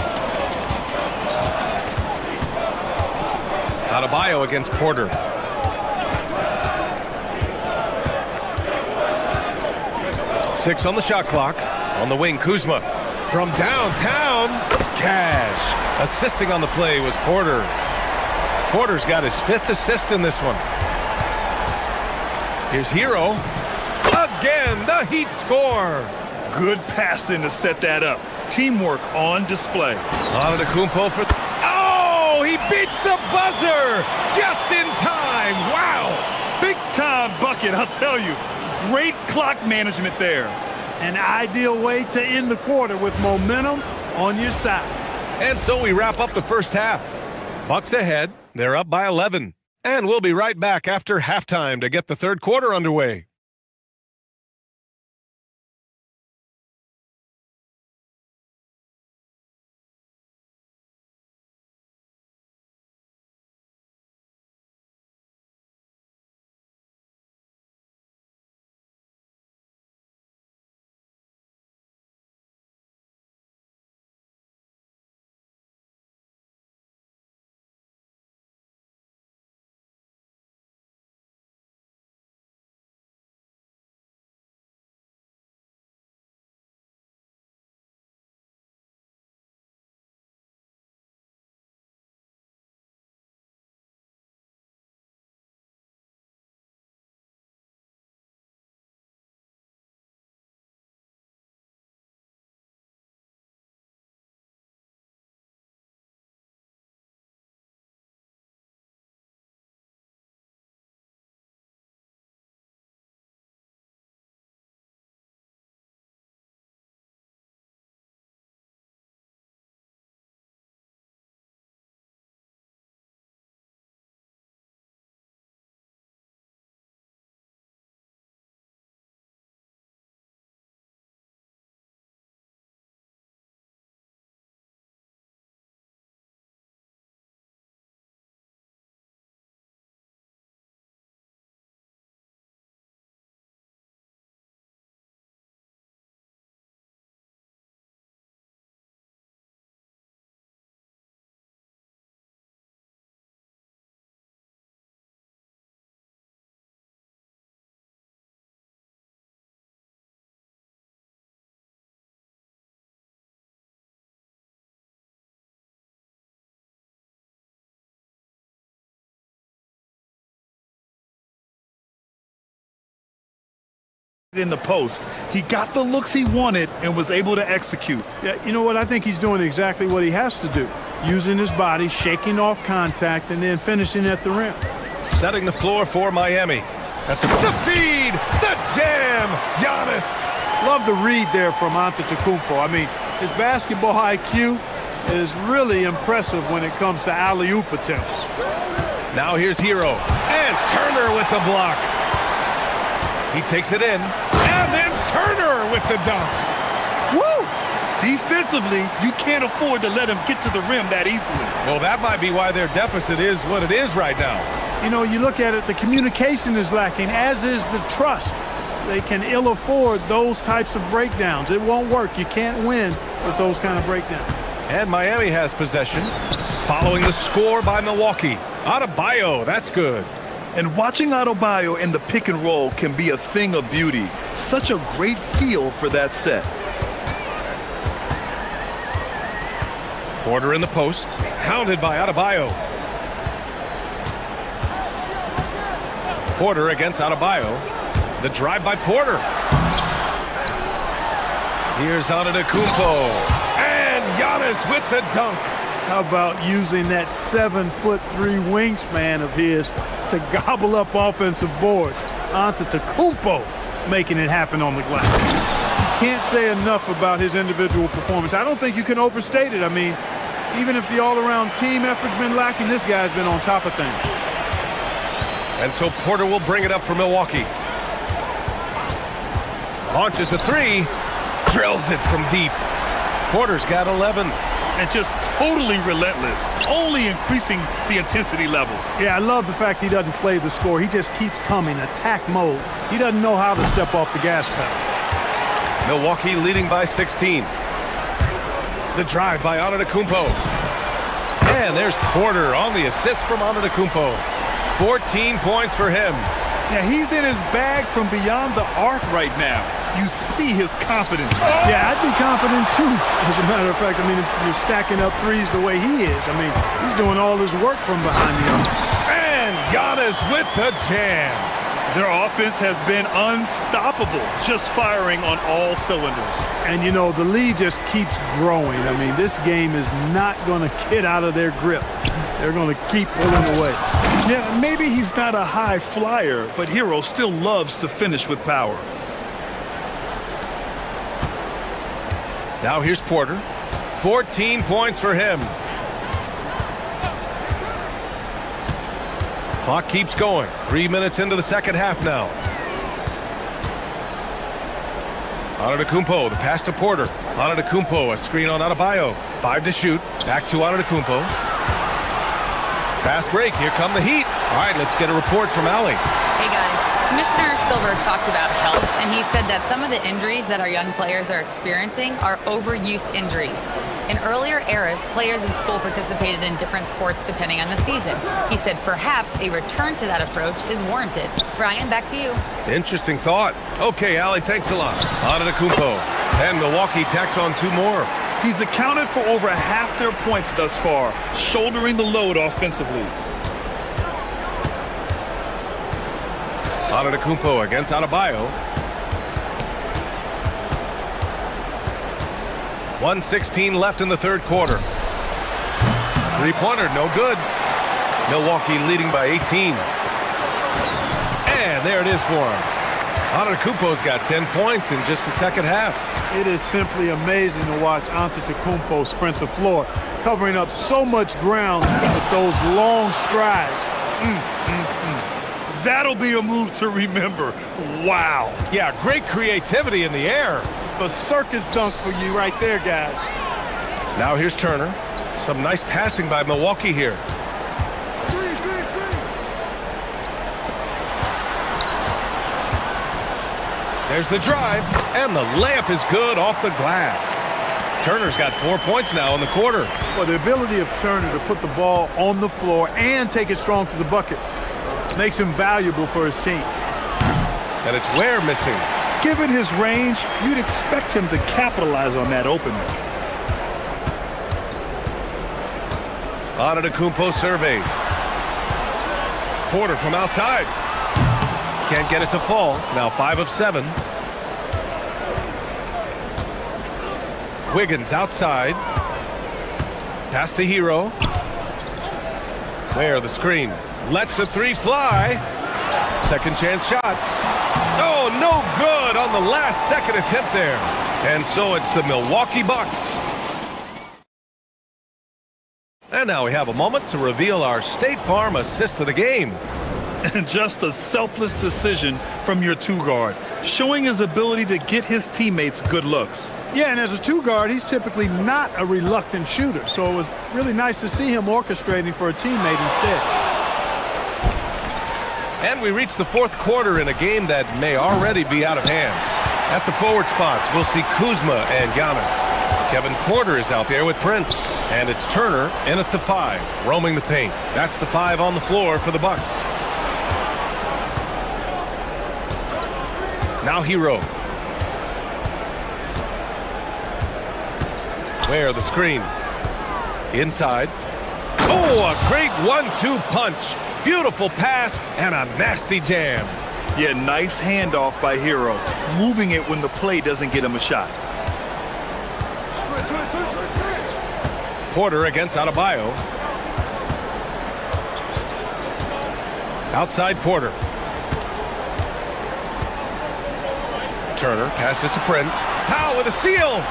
Adebayo against Porter. Six on the shot clock. On the wing, Kuzma. From downtown, Cash. Assisting on the play was Porter. Porter's got his 5th assist in this one. Here's Hero. Again, the Heat score. Good passing to set that up. Teamwork on display. Antetokounmpo for... Oh, he beats the buzzer just in time. Wow. Big time bucket, I'll tell you. Great clock management there. An ideal way to end the quarter with momentum on your side. And so we wrap up the first half. Bucks ahead. They're up by 11. And we'll be right back after halftime to get the third quarter underway. In the post, he got the looks he wanted and was able to execute. Yeah, you know what? I think he's doing exactly what he has to do. Using his body, shaking off contact, and then finishing at the rim. Setting the floor for Miami. At the feed, the jam, Giannis. Love the read there from Antetokounmpo. I mean, his basketball IQ is really impressive when it comes to alley-oop attempts. Now here's Hero. And Turner with the block. He takes it in. And Porter with the dunk. Woo! Defensively, you can't afford to let him get to the rim that easily. Well, that might be why their deficit is what it is right now. You know, you look at it, the communication is lacking, as is the trust. They can ill afford those types of breakdowns. It won't work. You can't win with those kind of breakdowns. And Miami has possession. Following the score by Milwaukee. Adebayo, that's good. And watching Adebayo in the pick and roll can be a thing of beauty. Such a great feel for that set. Porter in the post, hounded by Adebayo. Porter against Adebayo. The drive by Porter. Here's Antetokounmpo. And Giannis with the dunk. How about using that 7'3" wingspan of his to gobble up offensive boards? Antetokounmpo making it happen on the glass. You can't say enough about his individual performance. I don't think you can overstate it. I mean, even if the all-around team effort's been lacking, this guy's been on top of things. And so Porter will bring it up for Milwaukee. Launches a three, drills it from deep. Porter's got 11. And just totally relentless, only increasing the intensity level. Yeah, I love the fact he doesn't play the score. He just keeps coming, attack mode. He doesn't know how to step off the gas pedal. Milwaukee leading by 16. The drive by Antetokounmpo. And there's Porter on the assist from Antetokounmpo. 14 points for him. Yeah, he's in his bag from beyond the arc right now. You see his confidence. Yeah, I'd be confident too. As a matter of fact, I mean, if you're stacking up threes the way he is, I mean, he's doing all his work from behind the arc. And Giannis with the jam. Their offense has been unstoppable, just firing on all cylinders. And, you know, the lead just keeps growing. I mean, this game is not going to get out of their grip. They're going to keep pulling away. Yeah, maybe he's not a high flyer, but Hero still loves to finish with power. Now here's Porter. 14 points for him. Clock keeps going. 3 minutes into the second half now. Antetokounmpo, the pass to Porter. Antetokounmpo, a screen on Adebayo. 5 to shoot. Back to Antetokounmpo. Fast break. Here come the Heat. All right, let's get a report from Allie. Hey guys, Commissioner Silver talked about health, and he said that some of the injuries that our young players are experiencing are overuse injuries. In earlier eras, players in school participated in different sports depending on the season. He said perhaps a return to that approach is warranted. Brian, back to you. Interesting thought. Okay, Allie, thanks a lot. Antetokounmpo. And Milwaukee tacks on 2 more. He's accounted for over half their points thus far, shouldering the load offensively. Antetokounmpo against Adebayo. 1:16 left in the third quarter. Three-pointer, no good. Milwaukee leading by 18. And there it is for him. Antetokounmpo's got 10 points in just the second half. It is simply amazing to watch Antetokounmpo sprint the floor, covering up so much ground with those long strides. That'll be a move to remember. Wow. Yeah, great creativity in the air. The circus dunk for you right there, guys. Now here's Turner. Some nice passing by Milwaukee here. There's the drive, and the layup is good off the glass. Turner's got 4 points now in the quarter. Well, the ability of Turner to put the ball on the floor and take it strong to the bucket makes him valuable for his team. And it's Ware missing. Given his range, you'd expect him to capitalize on that opening. Antetokounmpo surveys. Porter from outside. Can't get it to fall. Now 5 of 7. Wiggins outside. Pass to Hero. Ware the screen. Lets the three fly. Second chance shot. Oh, no good on the last second attempt there. And so it's the Milwaukee Bucks. And now we have a moment to reveal our State Farm assist of the game. Just a selfless decision from your two-guard, showing his ability to get his teammates good looks. Yeah, and as a two-guard, he's typically not a reluctant shooter, so it was really nice to see him orchestrating for a teammate instead. And we reach the fourth quarter in a game that may already be out of hand. At the forward spots, we'll see Kuzma and Giannis. Kevin Porter is out there with Prince. And it's Turner in at the 5, roaming the paint. That's the 5 on the floor for the Bucks. Now Hero. Where the screen. Inside. Oh, a great 1-2 punch. Beautiful pass and a nasty jam. Yeah, nice handoff by Hero, moving it when the play doesn't get him a shot. Porter against Adebayo. Outside Porter. Turner passes to Prince. Powell with a steal.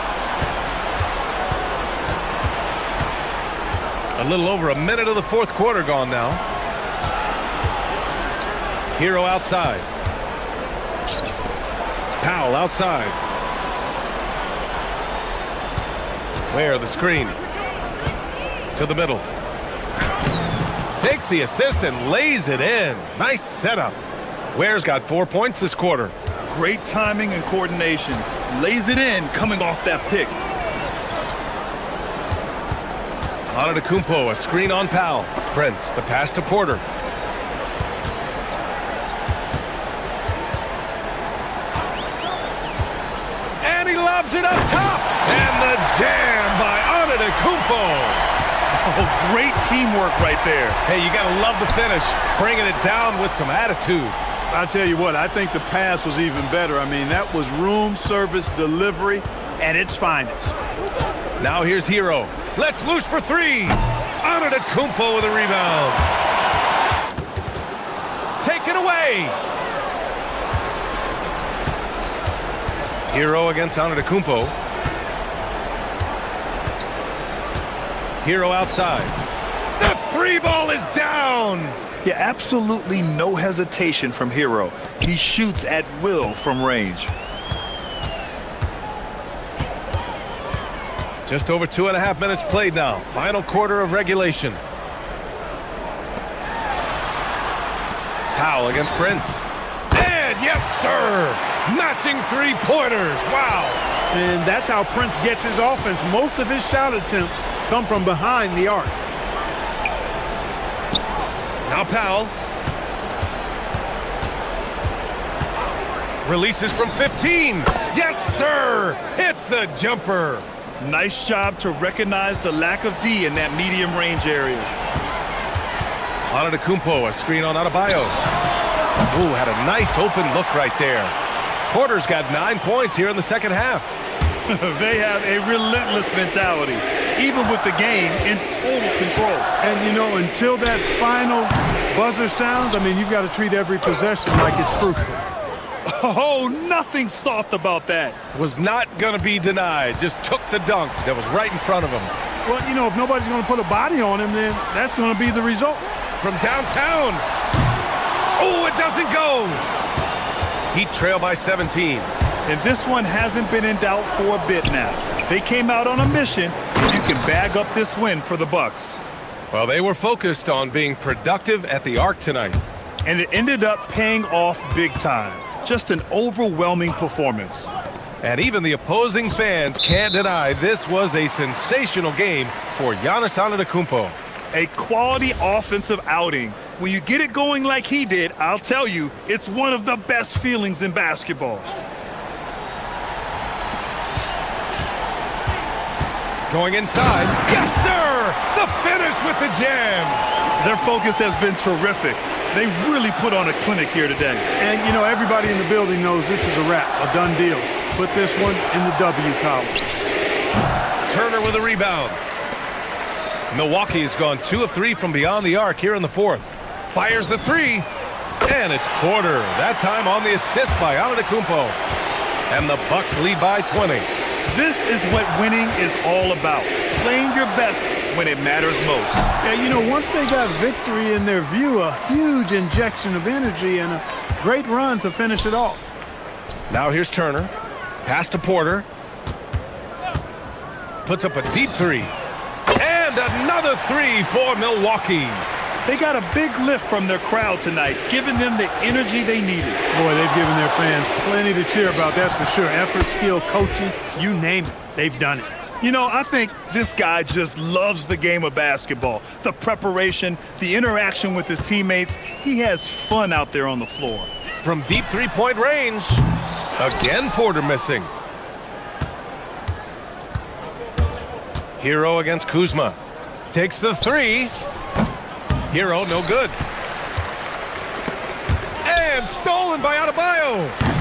A little over a minute of the fourth quarter gone now. Hero outside. Powell outside. Where the screen. To the middle. Takes the assist and lays it in. Nice setup. Ware's got 4 points this quarter. Great timing and coordination. Lays it in coming off that pick. Antetokounmpo, a screen on Powell. Prince, the pass to Porter. And he lobs it up top. And the jam by Antetokounmpo. Oh, great teamwork right there. Hey, you got to love the finish. Bringing it down with some attitude. I tell you what, I think the pass was even better. I mean, that was room service delivery at its finest. Now here's Hero. Let's loose for 3. Antetokounmpo with a rebound. Taken away. Hero against Antetokounmpo. Hero outside. The 3 ball is down. Yeah, absolutely no hesitation from Hero. He shoots at will from range. Just over 2.5 minutes played now. Final quarter of regulation. Powell against Prince. And yes, sir! Matching 3-pointers. Wow! And that's how Prince gets his offense. Most of his shot attempts come from behind the arc. Now Powell. Releases from 15. Yes, sir! Hits the jumper. Nice job to recognize the lack of D in that medium range area. Antetokounmpo, a screen on Adebayo. Ooh, had a nice open look right there. Porter's got 9 points here in the second half. They have a relentless mentality, even with the game in total control. And, you know, until that final buzzer sounds, I mean, you've got to treat every possession like it's crucial. Oh, nothing soft about that. Was not going to be denied. Just took the dunk that was right in front of him. Well, you know, if nobody's going to put a body on him, then that's going to be the result. From downtown. Oh, it doesn't go. Heat trail by 17. And this one hasn't been in doubt for a bit now. They came out on a mission, and you can bag up this win for the Bucks. Well, they were focused on being productive at the arc tonight. And it ended up paying off big time. Just an overwhelming performance. And even the opposing fans can't deny this was a sensational game for Giannis Antetokounmpo. A quality offensive outing. When you get it going like he did, I'll tell you, it's one of the best feelings in basketball. Going inside. Yes, sir! The finish with the jam. Their focus has been terrific. They really put on a clinic here today. And, you know, everybody in the building knows this is a wrap, a done deal. Put this one in the W column. Turner with a rebound. Milwaukee has gone 2 of 3 from beyond the arc here in the fourth. Fires the 3. And it's Porter. That time on the assist by Antetokounmpo. And the Bucks lead by 20. This is what winning is all about. playing your best when it matters most. Yeah, you know, once they got victory in their view, a huge injection of energy and a great run to finish it off. Now here's Turner. Pass to Porter. Puts up a deep three. And another three for Milwaukee. They got a big lift from their crowd tonight, giving them the energy they needed. Boy, they've given their fans plenty to cheer about, that's for sure. Effort, skill, coaching, you name it, they've done it. You know, I think this guy just loves the game of basketball. The preparation, the interaction with his teammates. He has fun out there on the floor. From deep three-point range. Again, Porter missing. Hero against Kuzma. Takes the three. Hero, no good. And stolen by Adebayo.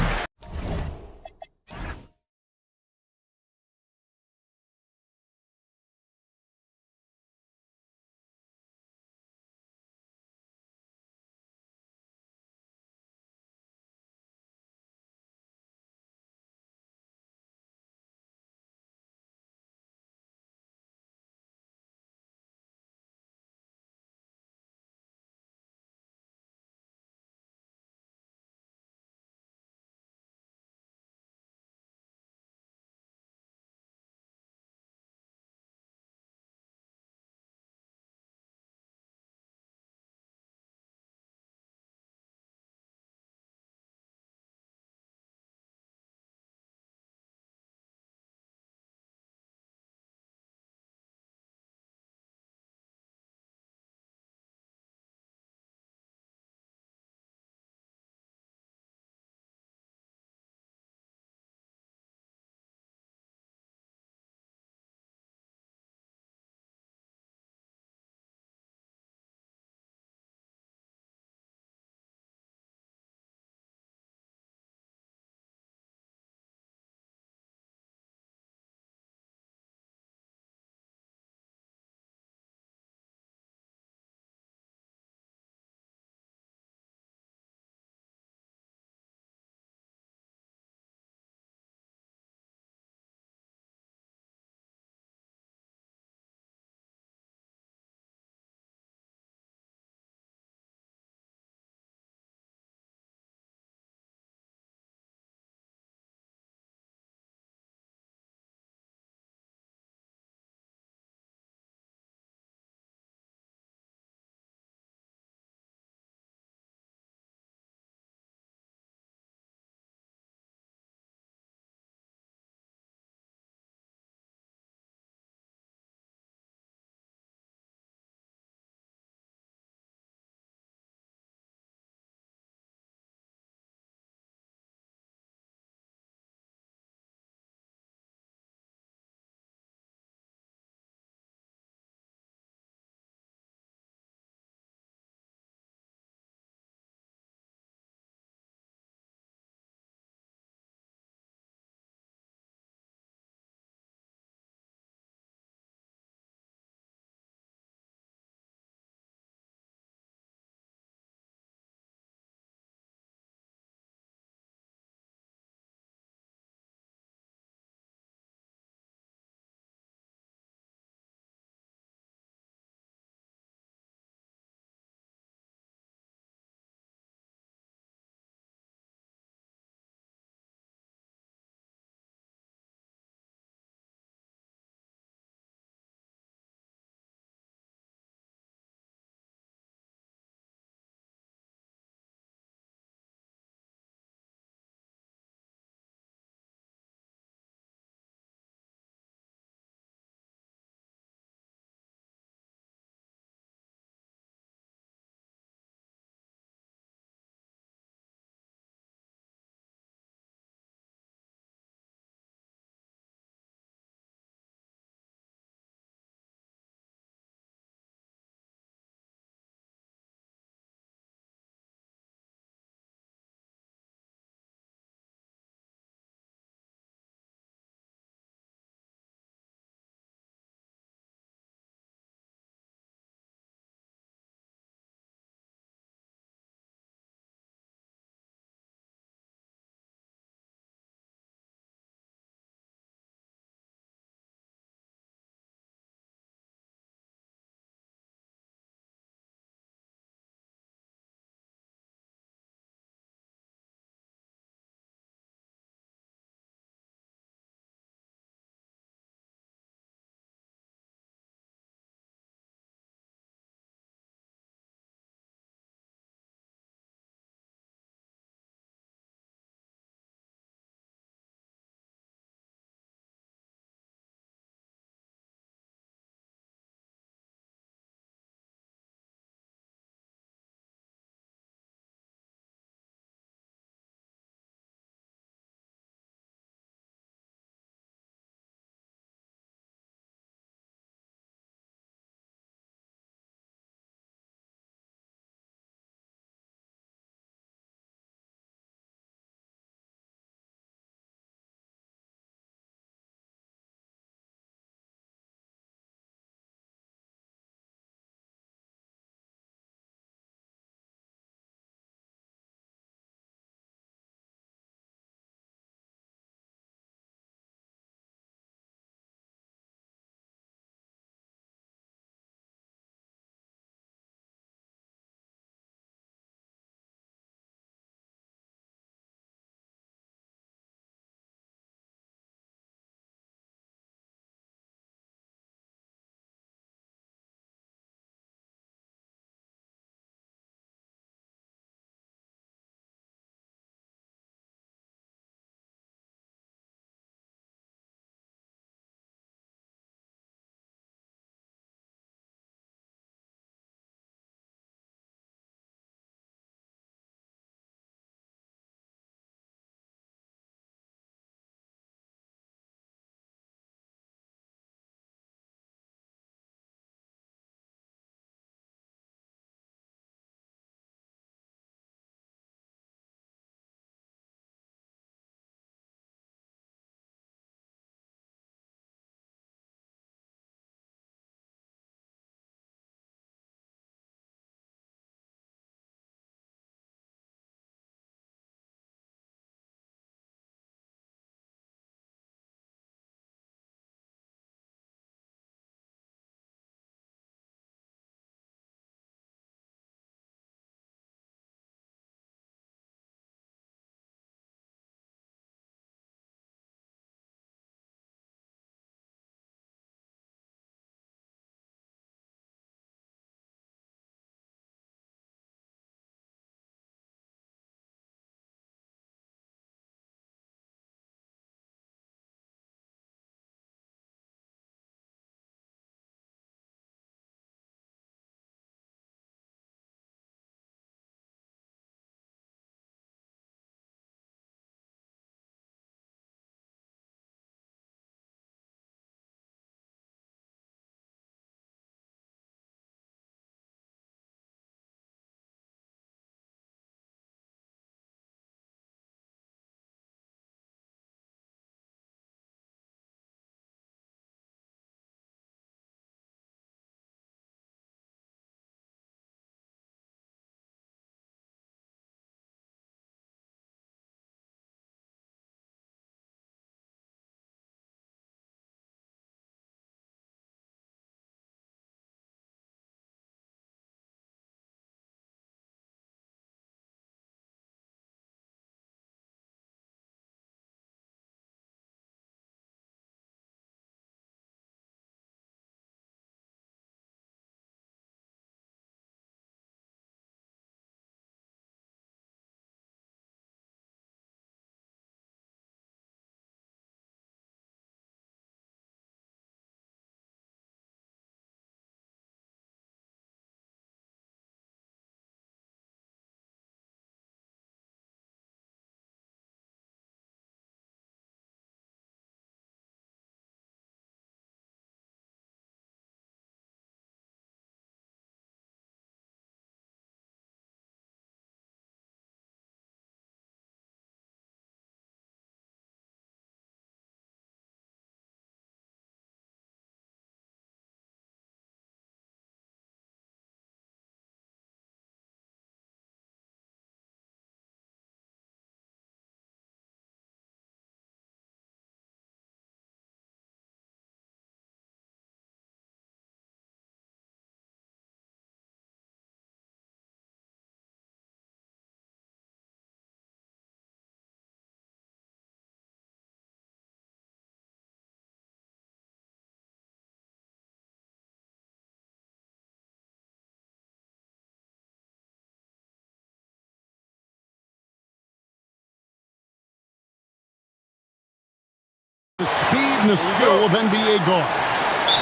and the skill of NBA guards.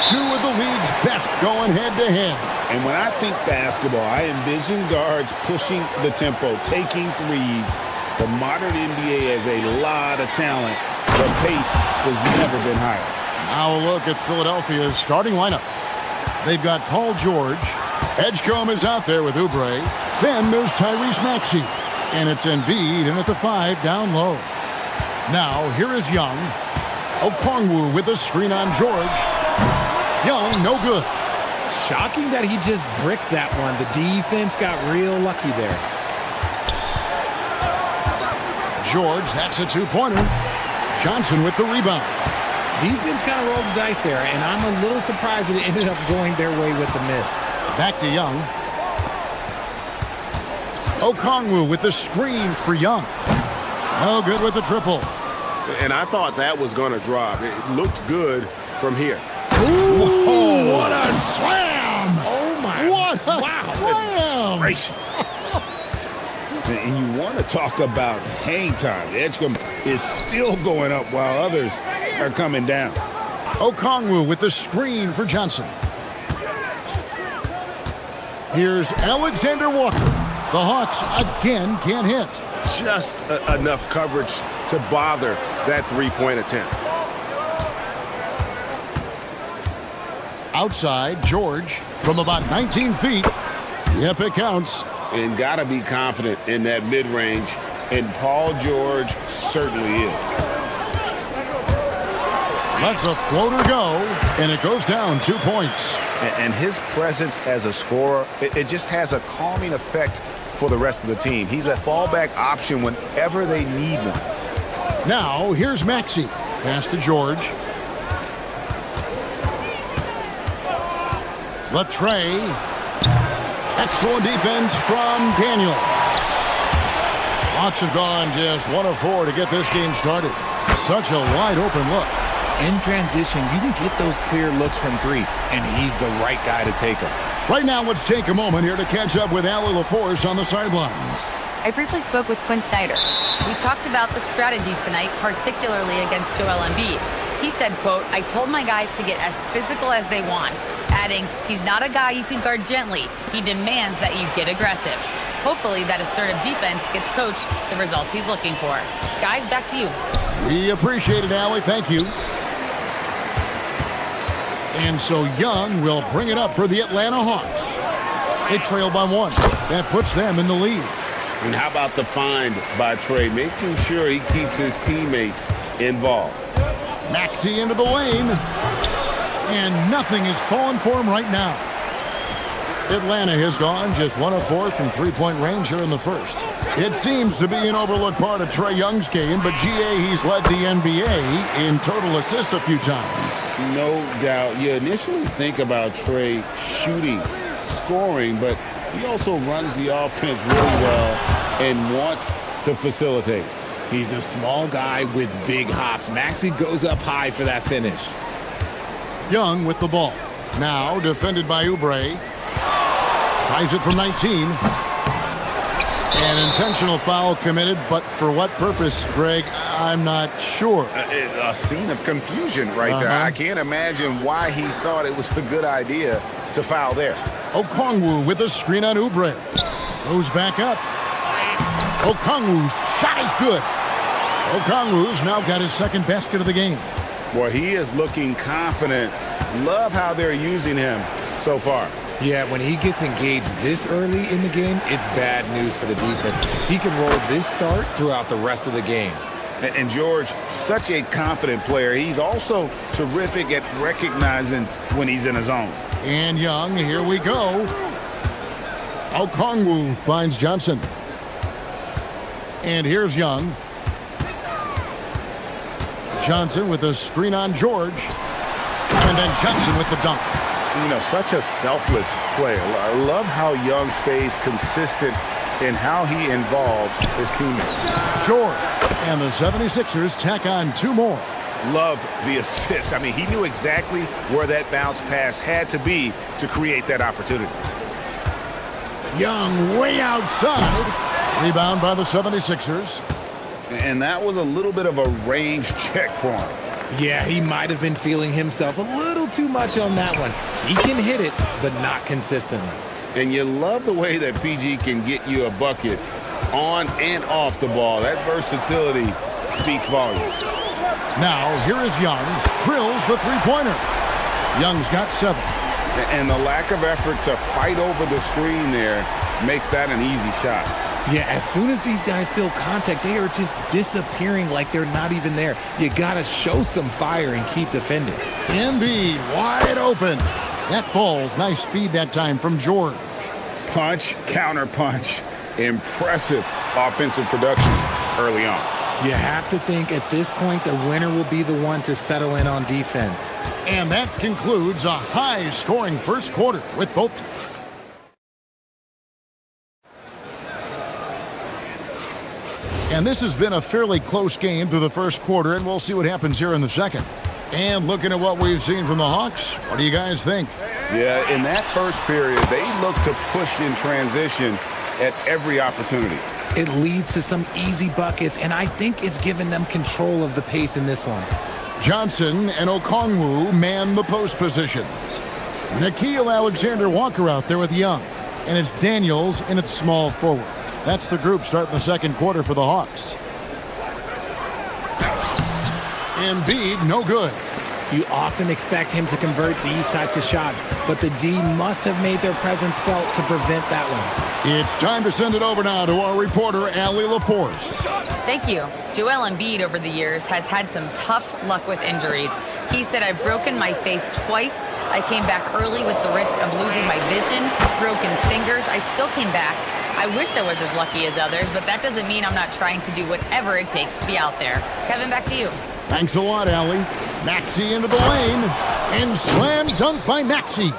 Two of the league's best going head-to-head. And when I think basketball, I envision guards pushing the tempo, taking threes. The modern NBA has a lot of talent. The pace has never been higher. Now a look at Philadelphia's starting lineup. They've got Paul George. Edgecombe is out there with Oubre. Then there's Tyrese Maxey. And it's Embiid in at the 5 down low. Now here is Young. Okongwu with a screen on George. Young, no good. Shocking that he just bricked that one. The defense got real lucky there. George, that's a two-pointer. Johnson with the rebound. Defense kind of rolled the dice there, and I'm a little surprised that it ended up going their way with the miss. Back to Young. Okongwu with the screen for Young. No good with the triple. And I thought that was going to drop. It looked good from here. Ooh, what a slam! Oh, my. What a slam! Gracious. And you want to talk about hang time. Edgecombe is still going up while others are coming down. Okongwu with the screen for Johnson. Here's Alexander Walker. The Hawks again can't hit. Just enough coverage to bother that three-point attempt. Outside, George from about 19 feet. Yep, it counts. And got to be confident in that mid-range. And Paul George certainly is. Lets a floater go, and it goes down 2 points. And his presence as a scorer, it just has a calming effect for the rest of the team. He's a fallback option whenever they need one. Now, here's Maxey. Pass to George. Latre. Excellent defense from Daniel. Hawks have gone just 1 of 4 to get this game started. Such a wide open look. In transition, you can get those clear looks from 3, and he's the right guy to take them. Right now, let's take a moment here to catch up with Allie LaForce on the sidelines. I briefly spoke with Quinn Snyder. We talked about the strategy tonight, particularly against Joel Embiid. He said, quote, "I told my guys to get as physical as they want," adding, "He's not a guy you can guard gently. He demands that you get aggressive." Hopefully that assertive defense gets Coach the results he's looking for. Guys, back to you. We appreciate it, Allie. Thank you. And so Young will bring it up for the Atlanta Hawks. They trail by 1. That puts them in the lead. And how about the find by Trey, making sure he keeps his teammates involved. Maxey into the lane. And nothing is falling for him right now. Atlanta has gone just 1 of 4 from three-point range here in the first. It seems to be an overlooked part of Trae Young's game, but GA, he's led the NBA in total assists a few times. No doubt. You initially think about Trae shooting, scoring, but he also runs the offense really well and wants to facilitate. He's a small guy with big hops. Maxey goes up high for that finish. Young with the ball. Now defended by Oubre. Tries it from 19. An intentional foul committed, but for what purpose, Greg? I'm not sure. A scene of confusion right there. I can't imagine why he thought it was a good idea to foul there. Okongwu with a screen on Oubre. Goes back up. Okongwu's shot is good. Okongwu's now got his second basket of the game. Boy, he is looking confident. Love how they're using him so far. Yeah, when he gets engaged this early in the game, it's bad news for the defense. He can roll this start throughout the rest of the game. And George, such a confident player. He's also terrific at recognizing when he's in his zone. And Young, here we go. Okongwu finds Johnson. And here's Young. Johnson with a screen on George. And then Johnson with the dunk. You know, such a selfless player. I love how Young stays consistent in how he involves his teammates. George and the 76ers tack on 2 more. Love the assist. I mean, he knew exactly where that bounce pass had to be to create that opportunity. Young way outside. Rebound by the 76ers. And that was a little bit of a range check for him. Yeah, he might have been feeling himself a little too much on that one. He can hit it, but not consistently. And you love the way that PG can get you a bucket on and off the ball. That versatility speaks volumes. Now, here is Young. Drills the three-pointer. Young's got 7. And the lack of effort to fight over the screen there makes that an easy shot. Yeah, as soon as these guys feel contact, they are just disappearing like they're not even there. You got to show some fire and keep defending. Embiid wide open. That falls. Nice feed that time from George. Punch, counter punch. Impressive offensive production early on. You have to think at this point the winner will be the one to settle in on defense. And that concludes a high-scoring first quarter with both. And this has been a fairly close game through the first quarter, and we'll see what happens here in the second. And looking at what we've seen from the Hawks, what do you guys think? Yeah, in that first period, they looked to push in transition at every opportunity. It leads to some easy buckets, and I think it's given them control of the pace in this one. Johnson and Okongwu man the post positions. Nickeil Alexander-Walker out there with Young. And it's Daniels in its small forward. That's the group starting the second quarter for the Hawks. Embiid, no good. You often expect him to convert these types of shots, but the D must have made their presence felt to prevent that one. It's time to send it over now to our reporter, Allie LaForce. Thank you. Joel Embiid over the years has had some tough luck with injuries. He said, "I've broken my face twice. I came back early with the risk of losing my vision, broken fingers. I still came back. I wish I was as lucky as others, but that doesn't mean I'm not trying to do whatever it takes to be out there." Kevin, back to you. Thanks a lot, Allie. Maxey into the lane. And slam dunk by Maxey.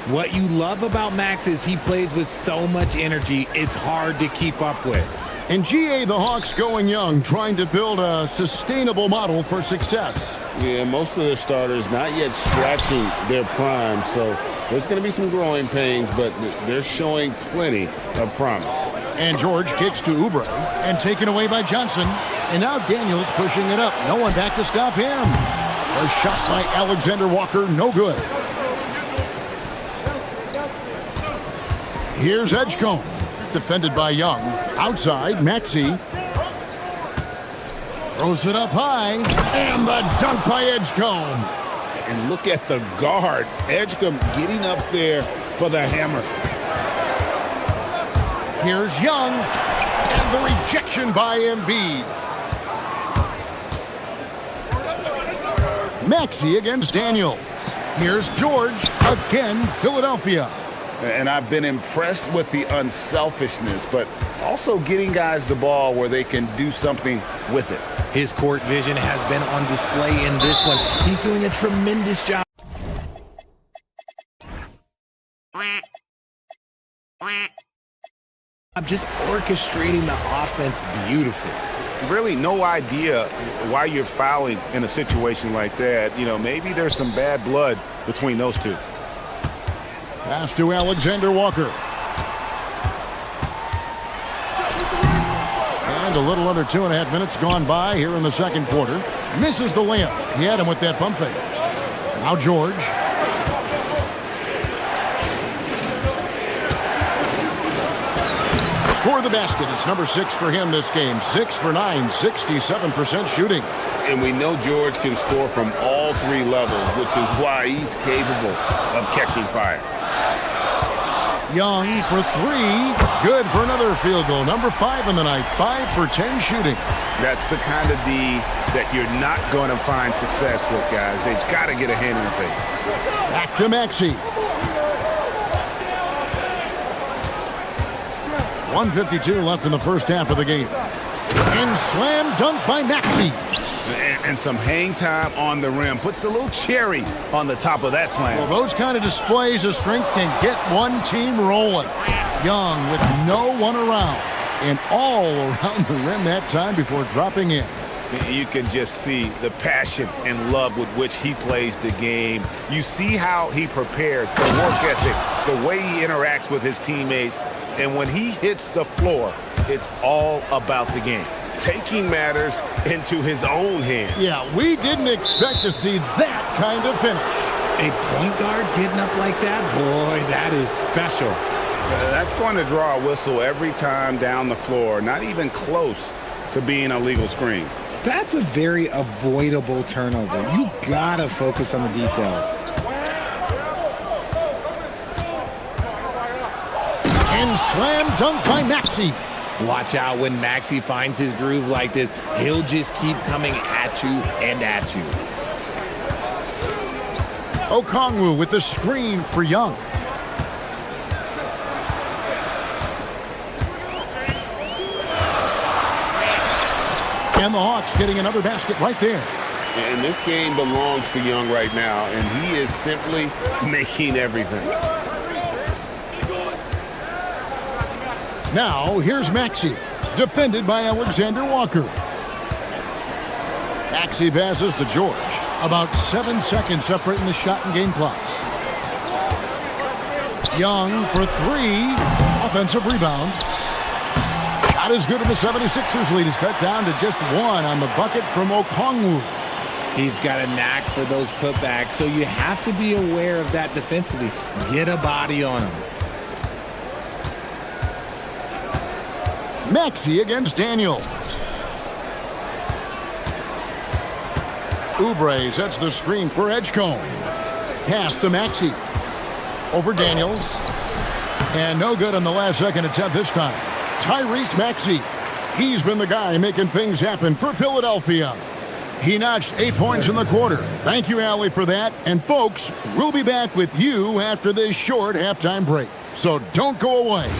What you love about Max is he plays with so much energy, it's hard to keep up with. In GA, the Hawks going young, trying to build a sustainable model for success. Yeah, most of the starters not yet scratching their prime, so there's going to be some growing pains, but they're showing plenty of promise. And George kicks to Oubre and taken away by Johnson. And now Daniels pushing it up. No one back to stop him. A shot by Alexander-Walker, no good. Here's Edgecombe, defended by Young. Outside, Maxey. Throws it up high, and the dunk by Edgecombe. And look at the guard. Edgecombe getting up there for the hammer. Here's Young, and the rejection by Embiid. Maxey against Daniels. Here's George, again Philadelphia. And I've been impressed with the unselfishness, but also getting guys the ball where they can do something with it. His court vision has been on display in this one. He's doing a tremendous job. I'm just orchestrating the offense beautifully. Really no idea why you're fouling in a situation like that. You know, maybe there's some bad blood between those two. Pass to Alexander-Walker. And a little under 2.5 minutes gone by here in the second quarter. Misses the layup. He had him with that pump fake. Now George. Score the basket. It's number 6 for him this game. 6 for 9, 67% shooting. And we know George can score from all 3 levels, which is why he's capable of catching fire. Young for 3. Good for another field goal. Number 5 in the night. 5 for 10 shooting. That's the kind of D that you're not going to find success with, guys. They've got to get a hand in the face. Back to Maxey. 1:52 left in the first half of the game. And slam dunk by Maxey. And some hang time on the rim. Puts a little cherry on the top of that slam. Well, those kind of displays of strength can get one team rolling. Young with no one around. And all around the rim that time before dropping in. You can just see the passion and love with which he plays the game. You see how he prepares, the work ethic, the way he interacts with his teammates. And when he hits the floor, it's all about the game. taking matters into his own hands. Yeah, we didn't expect to see that kind of finish. A point guard getting up like that, boy, that is special. That's going to draw a whistle every time down the floor, not even close to being a legal screen. That's a very avoidable turnover. You gotta focus on the details. And slam dunk by Maxey. Watch out when Maxey finds his groove like this. He'll just keep coming at you and at you. Okongwu with the screen for Young. And the Hawks getting another basket right there. And this game belongs to Young right now, and he is simply making everything. Now, here's Maxey, defended by Alexander Walker. Maxey passes to George. About 7 seconds separating the shot and game clocks. Young for three. Offensive rebound. Shot is good, and the 76ers lead is cut down to just one on the bucket from Okongwu. He's got a knack for those putbacks, so you have to be aware of that defensively. Get a body on him. Maxey against Daniels. Oubre sets the screen for Edgecombe. Pass to Maxey. Over Daniels. And no good on the last second attempt this time. Tyrese Maxey. He's been the guy making things happen for Philadelphia. He notched 8 points in the quarter. Thank you, Allie, for that. And folks, we'll be back with you after this short halftime break. So don't go away.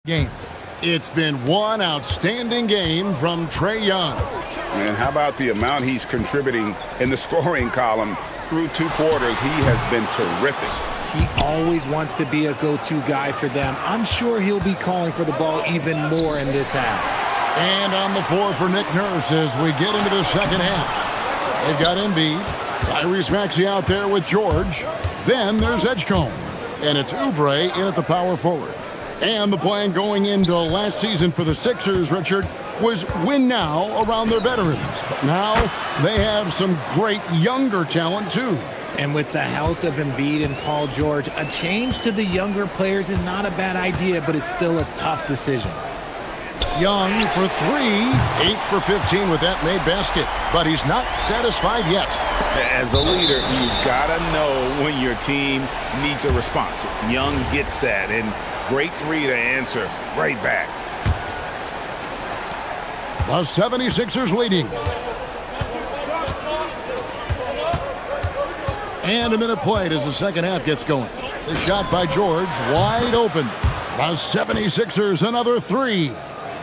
Game. It's been one outstanding game from Trae Young. And how about the amount he's contributing in the scoring column through 2 quarters? He has been terrific. He always wants to be a go-to guy for them. I'm sure he'll be calling for the ball even more in this half. And on the floor for Nick Nurse as we get into the second half. They've got Embiid, Tyrese Maxey out there with George. Then there's Edgecombe. And it's Oubre in at the power forward. And the plan going into last season for the Sixers, Richard, was win now around their veterans. But now they have some great younger talent, too. And with the health of Embiid and Paul George, a change to the younger players is not a bad idea, but it's still a tough decision. Young for three, 8 for 15 with that made basket. But he's not satisfied yet. As a leader, you've got to know when your team needs a response. Young gets that, and great three to answer right back. The 76ers leading. And a minute played as the second half gets going. The shot by George, wide open. The 76ers, another three.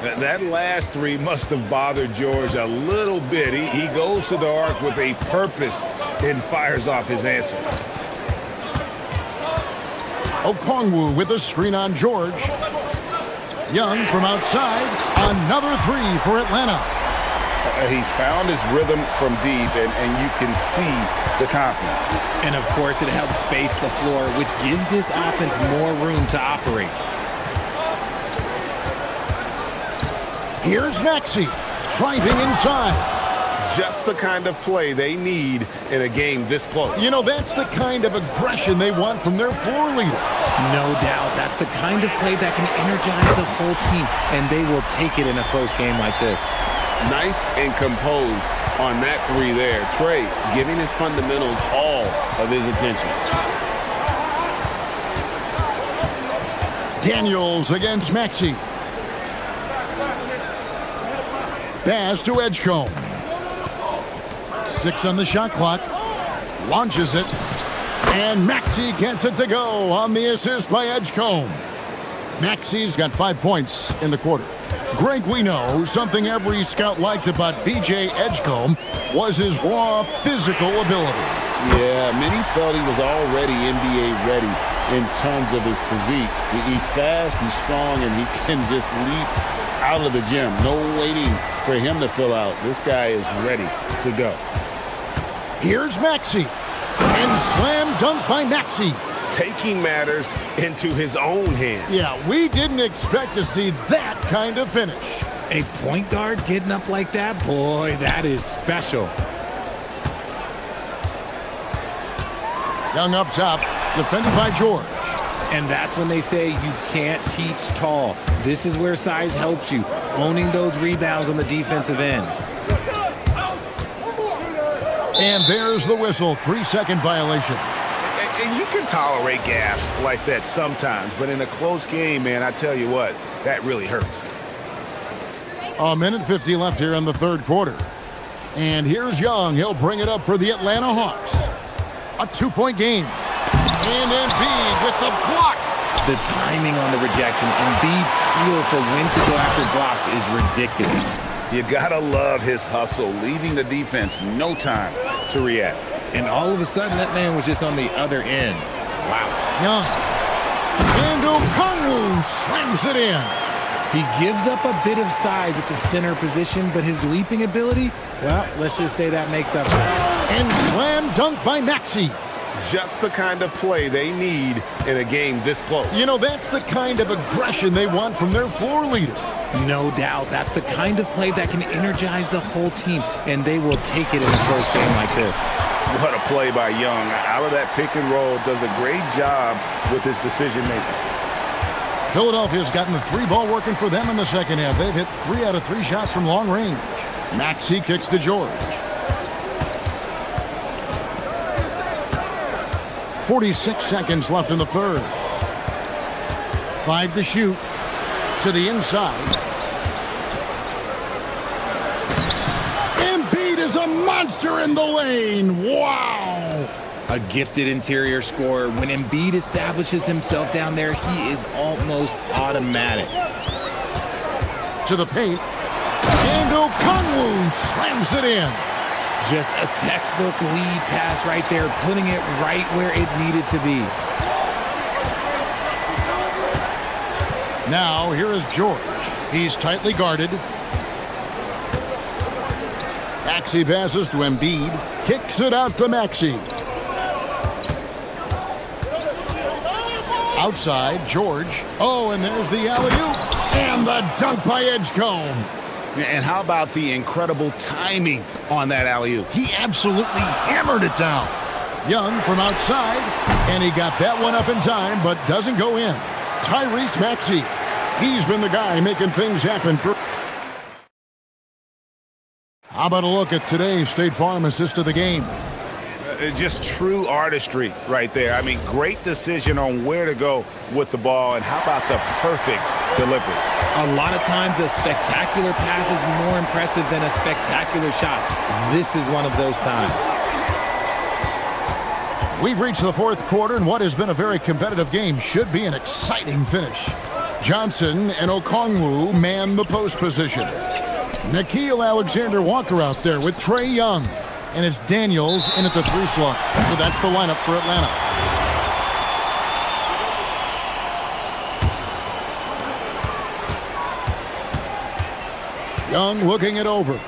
That last three must have bothered George a little bit. He goes to the arc with a purpose and fires off his answer. Okongwu with a screen on George. Young from outside, another three for Atlanta. He's found his rhythm from deep, and you can see the confidence. And of course, it helps space the floor, which gives this offense more room to operate. Here's Maxey, driving inside. Just the kind of play they need in a game this close. You know, that's the kind of aggression they want from their floor leader. No doubt, that's the kind of play that can energize the whole team, and they will take it in a close game like this. Nice and composed on that three there. Trey giving his fundamentals all of his attention. Daniels against Maxey. Pass to Edgecombe. 6 on the shot clock. Launches it. And Maxey gets it to go on the assist by Edgecombe. Maxey's got 5 points in the quarter. Greg, we know something every scout liked about VJ Edgecombe was his raw physical ability. Yeah, many felt he was already NBA ready in terms of his physique. He's fast, he's strong, and he can just leap out of the gym. No waiting for him to fill out. This guy is ready to go. Here's Maxey. And slam dunk by Maxey. Taking matters into his own hands. Yeah, we didn't expect to see that kind of finish. A point guard getting up like that? Boy, that is special. Young up top, defended by George. And that's when they say you can't teach tall. This is where size helps you, owning those rebounds on the defensive end. And there's the whistle, 3-second violation. And you can tolerate gaffes like that sometimes, but in a close game, man, I tell you what, that really hurts. A minute 50 left here in the third quarter. And here's Young. He'll bring it up for the Atlanta Hawks. A 2-point game. And Embiid with the block. The timing on the rejection, Embiid's feel for when to go after blocks is ridiculous. You gotta love his hustle, leaving the defense no time to react. And all of a sudden, that man was just on the other end. Wow. Young. And Okongwu slams it in. He gives up a bit of size at the center position, but his leaping ability, well, let's just say that makes up for it. And slam dunk by Maxey. Just the kind of play they need in a game this close. You know, that's the kind of aggression they want from their floor leader. No doubt, that's the kind of play that can energize the whole team, and they will take it in a close game like this. What a play by Young. Out of that pick and roll, does a great job with his decision making. Philadelphia's gotten the 3-ball working for them in the second half. They've hit 3 out of 3 shots from long range. Maxey kicks to George. 46 seconds left in the third. 5 to shoot. To the inside. Embiid is a monster in the lane. Wow. A gifted interior scorer. When Embiid establishes himself down there, he is almost automatic. To the paint. And Okongwu slams it in. Just a textbook lead pass right there, putting it right where it needed to be. Now, here is George. He's tightly guarded. Maxey passes to Embiid. Kicks it out to Maxey. Outside, George. Oh, and there's the alley-oop. And the dunk by Edgecombe. And how about the incredible timing on that alley-oop? He absolutely hammered it down. Young from outside. And he got that one up in time, but doesn't go in. Tyrese Maxey. He's been the guy making things happen for... How about a look at today's State Farm assist of the game? Just true artistry right there. I mean, great decision on where to go with the ball, and how about the perfect delivery? A lot of times a spectacular pass is more impressive than a spectacular shot. This is one of those times. We've reached the fourth quarter, and what has been a very competitive game should be an exciting finish. Johnson and Okongwu man the post position. Nickeil Alexander-Walker out there with Trey Young. And it's Daniels in at the 3 slot. So that's the lineup for Atlanta. Young looking it over.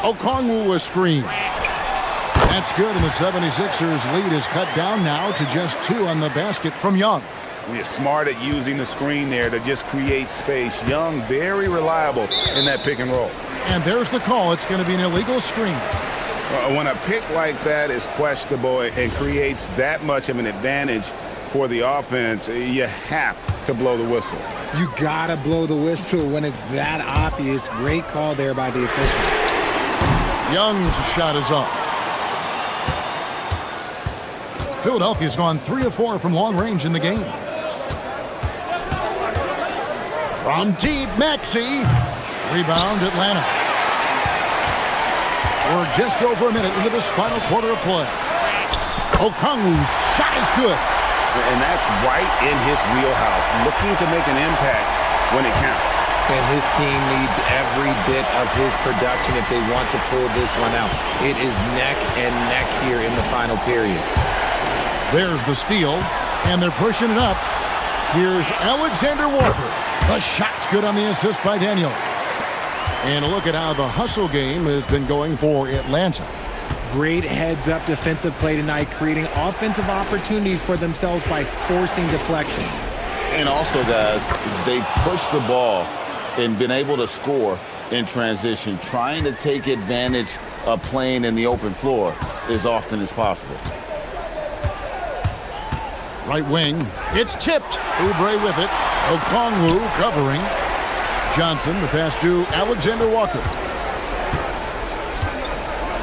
Okongwu a screen. That's good, and the 76ers lead is cut down now to just 2 on the basket from Young. We're smart at using the screen there to just create space. Young, very reliable in that pick and roll. And there's the call. It's going to be an illegal screen. When a pick like that is questionable and creates that much of an advantage for the offense, you have to blow the whistle. You gotta blow the whistle when it's that obvious. Great call there by the official. Young's shot is off. Philadelphia's gone 3 of 4 from long range in the game. From deep, Maxey. Rebound, Atlanta. We're just over a minute into this final quarter of play. Okongwu's shot is good. And that's right in his wheelhouse, looking to make an impact when it counts. And his team needs every bit of his production if they want to pull this one out. It is neck and neck here in the final period. There's the steal, and they're pushing it up. Here's Alexander Walker. The shot's good on the assist by Daniels. And look at how the hustle game has been going for Atlanta. Great heads-up defensive play tonight, creating offensive opportunities for themselves by forcing deflections. And also, guys, they push the ball and been able to score in transition, trying to take advantage of playing in the open floor as often as possible. Right wing, it's tipped. Oubre with it. Okongwu covering. Johnson, the pass to Alexander Walker.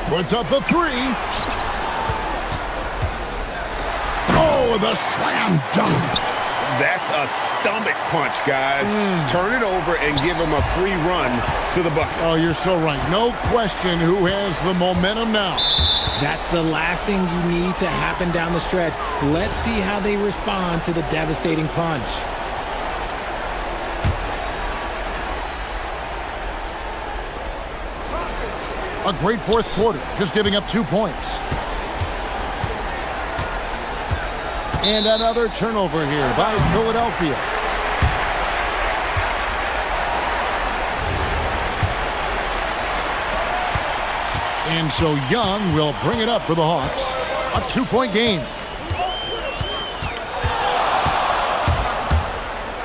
Puts up the 3. Oh, the slam dunk. That's a stomach punch, guys. Turn it over and give him a free run to the bucket. Oh, you're so right. No question who has the momentum now. That's the last thing you need to happen down the stretch. Let's see how they respond to the devastating punch. A great fourth quarter, just giving up 2 points. And another turnover here by Philadelphia. And so Young will bring it up for the Hawks. A 2-point game.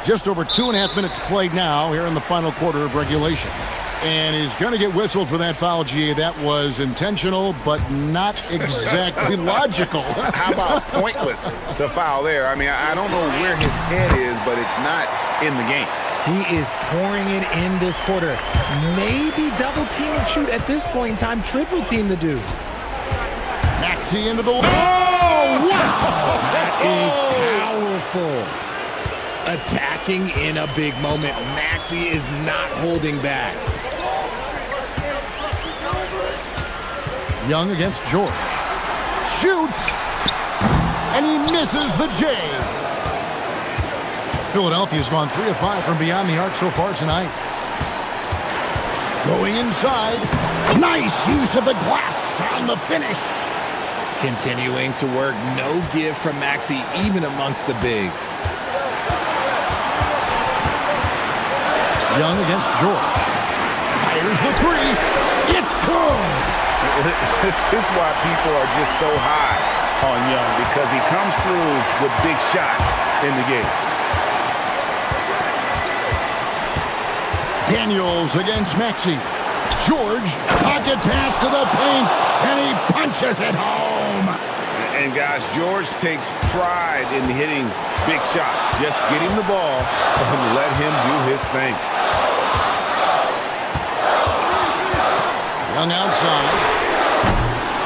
Just over 2.5 minutes played now here in the final quarter of regulation. And he's going to get whistled for that foul, GA. That was intentional, but not exactly logical. How about pointless to foul there? I mean, I don't know where his head is, but it's not in the game. He is pouring it in this quarter. Maybe double team and shoot at this point in time, triple team the dude. Maxey into the... Oh, wow! That is powerful. Attacking in a big moment. Maxey is not holding back. Young against George. Shoots! And he misses the J. Philadelphia's gone 3 of 5 from beyond the arc so far tonight. Going inside. Nice use of the glass on the finish. Continuing to work. No give from Maxey, even amongst the bigs. Young against George. Fires the 3. It's good. This is why people are just so high on Young, because he comes through with big shots in the game. Daniels against Maxey. George, pocket pass to the paint, and he punches it home. And guys, George takes pride in hitting big shots. Just get him the ball and let him do his thing. Young outside.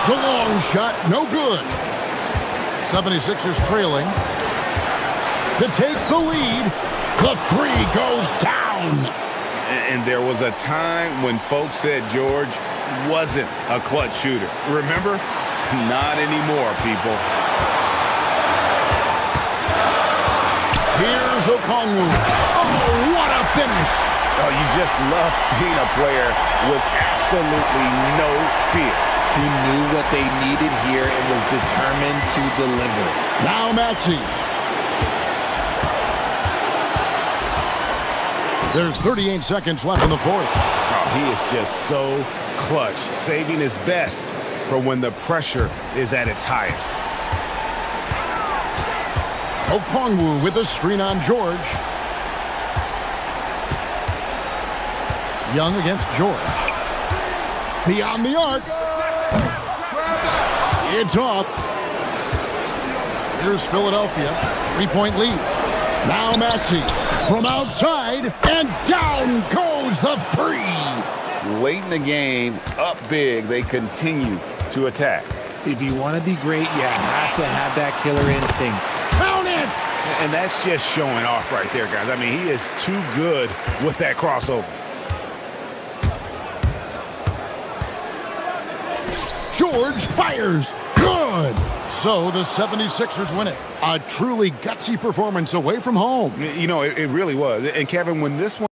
The long shot, no good. 76ers trailing. To take the lead, the 3 goes down. And there was a time when folks said George wasn't a clutch shooter. Remember? Not anymore, people. Here's Okongwu. Oh, what a finish. Oh, you just love seeing a player with absolutely no fear. He knew what they needed here and was determined to deliver. Now Maxey. There's 38 seconds left in the fourth. Oh, he is just so clutch, saving his best for when the pressure is at its highest. Okongwu with a screen on George. Young against George. Beyond the arc. It's off. Here's Philadelphia. 3-point lead. Now Maxey from outside, and down goes the three. Late in the game, up big, they continue to attack. If you want to be great, you have to have that killer instinct. Count it! And that's just showing off right there, guys. I mean, he is too good with that crossover. George fires. Good. So the 76ers win it. A truly gutsy performance away from home. You know, it really was. And Kevin, when this one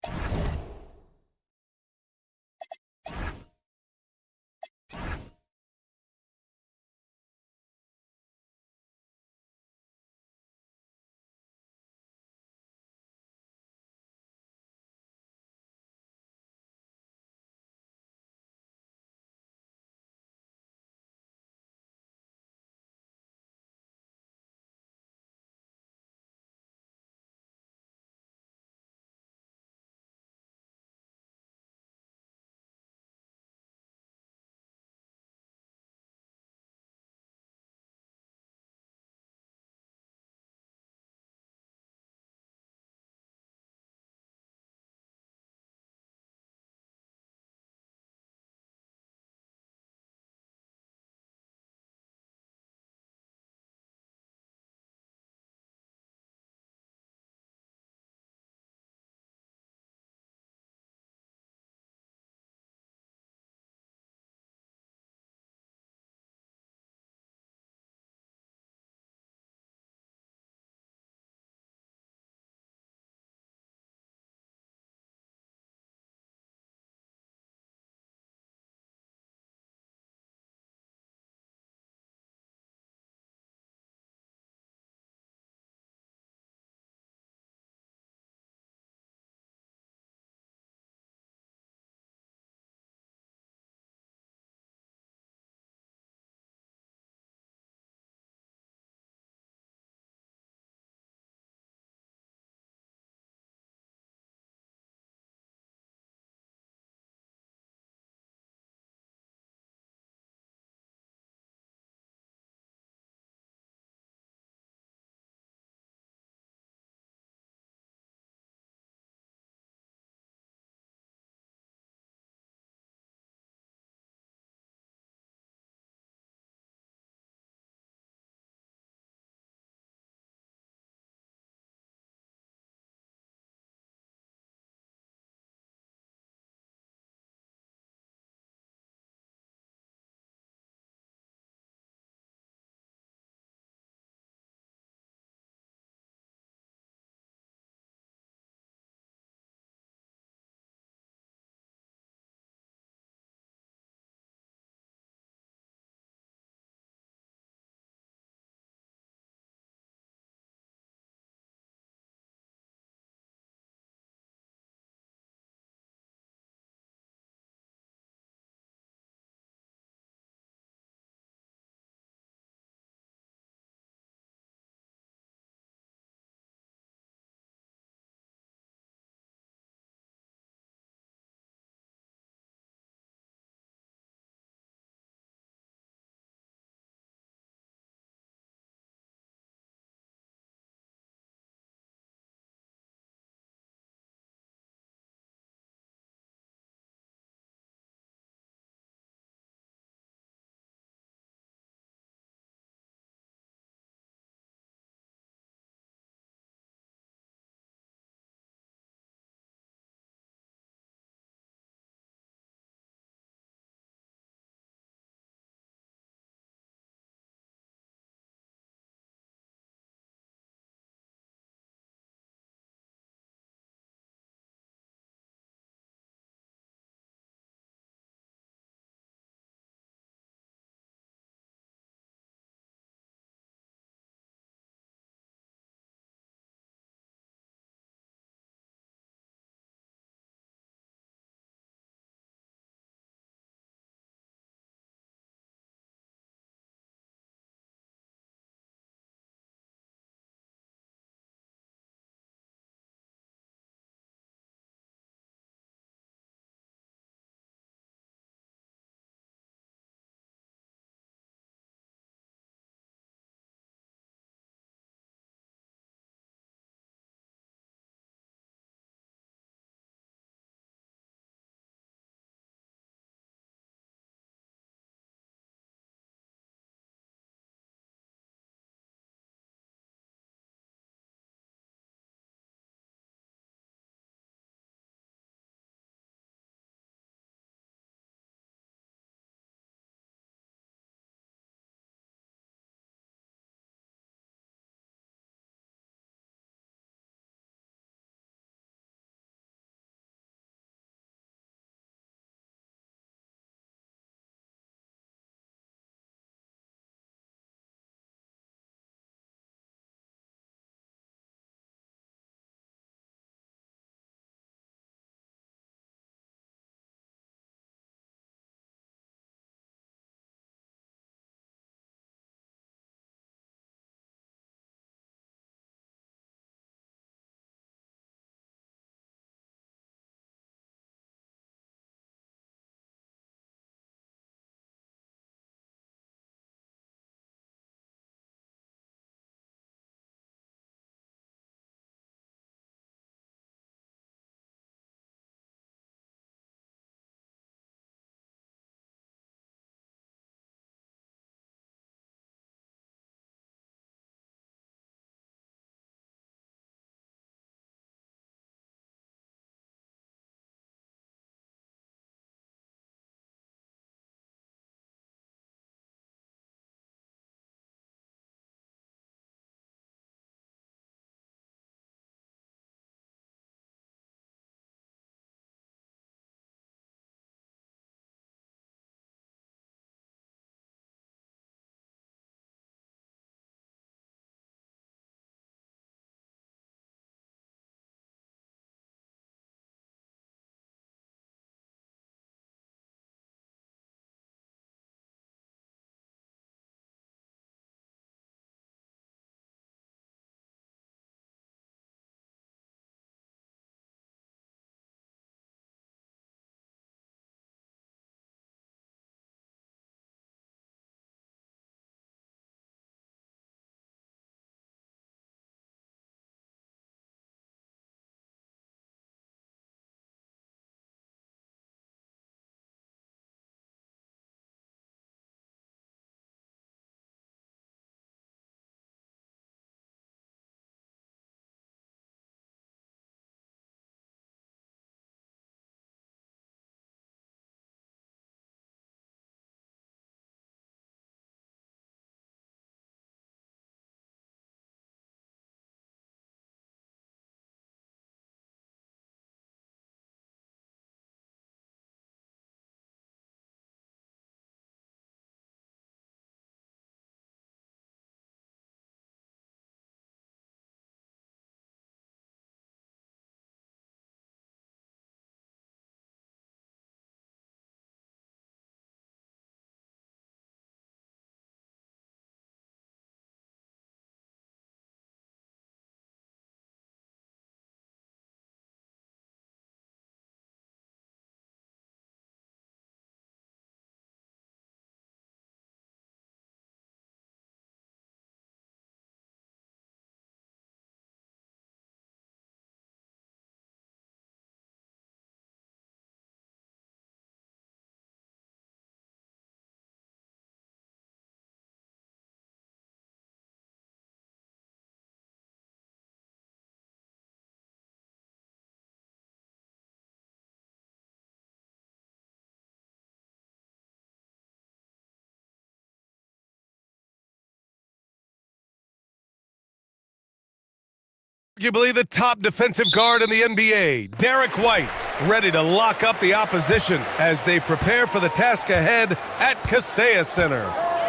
Arguably the top defensive guard in the NBA, Derek White, ready to lock up the opposition as they prepare for the task ahead at Kaseya Center.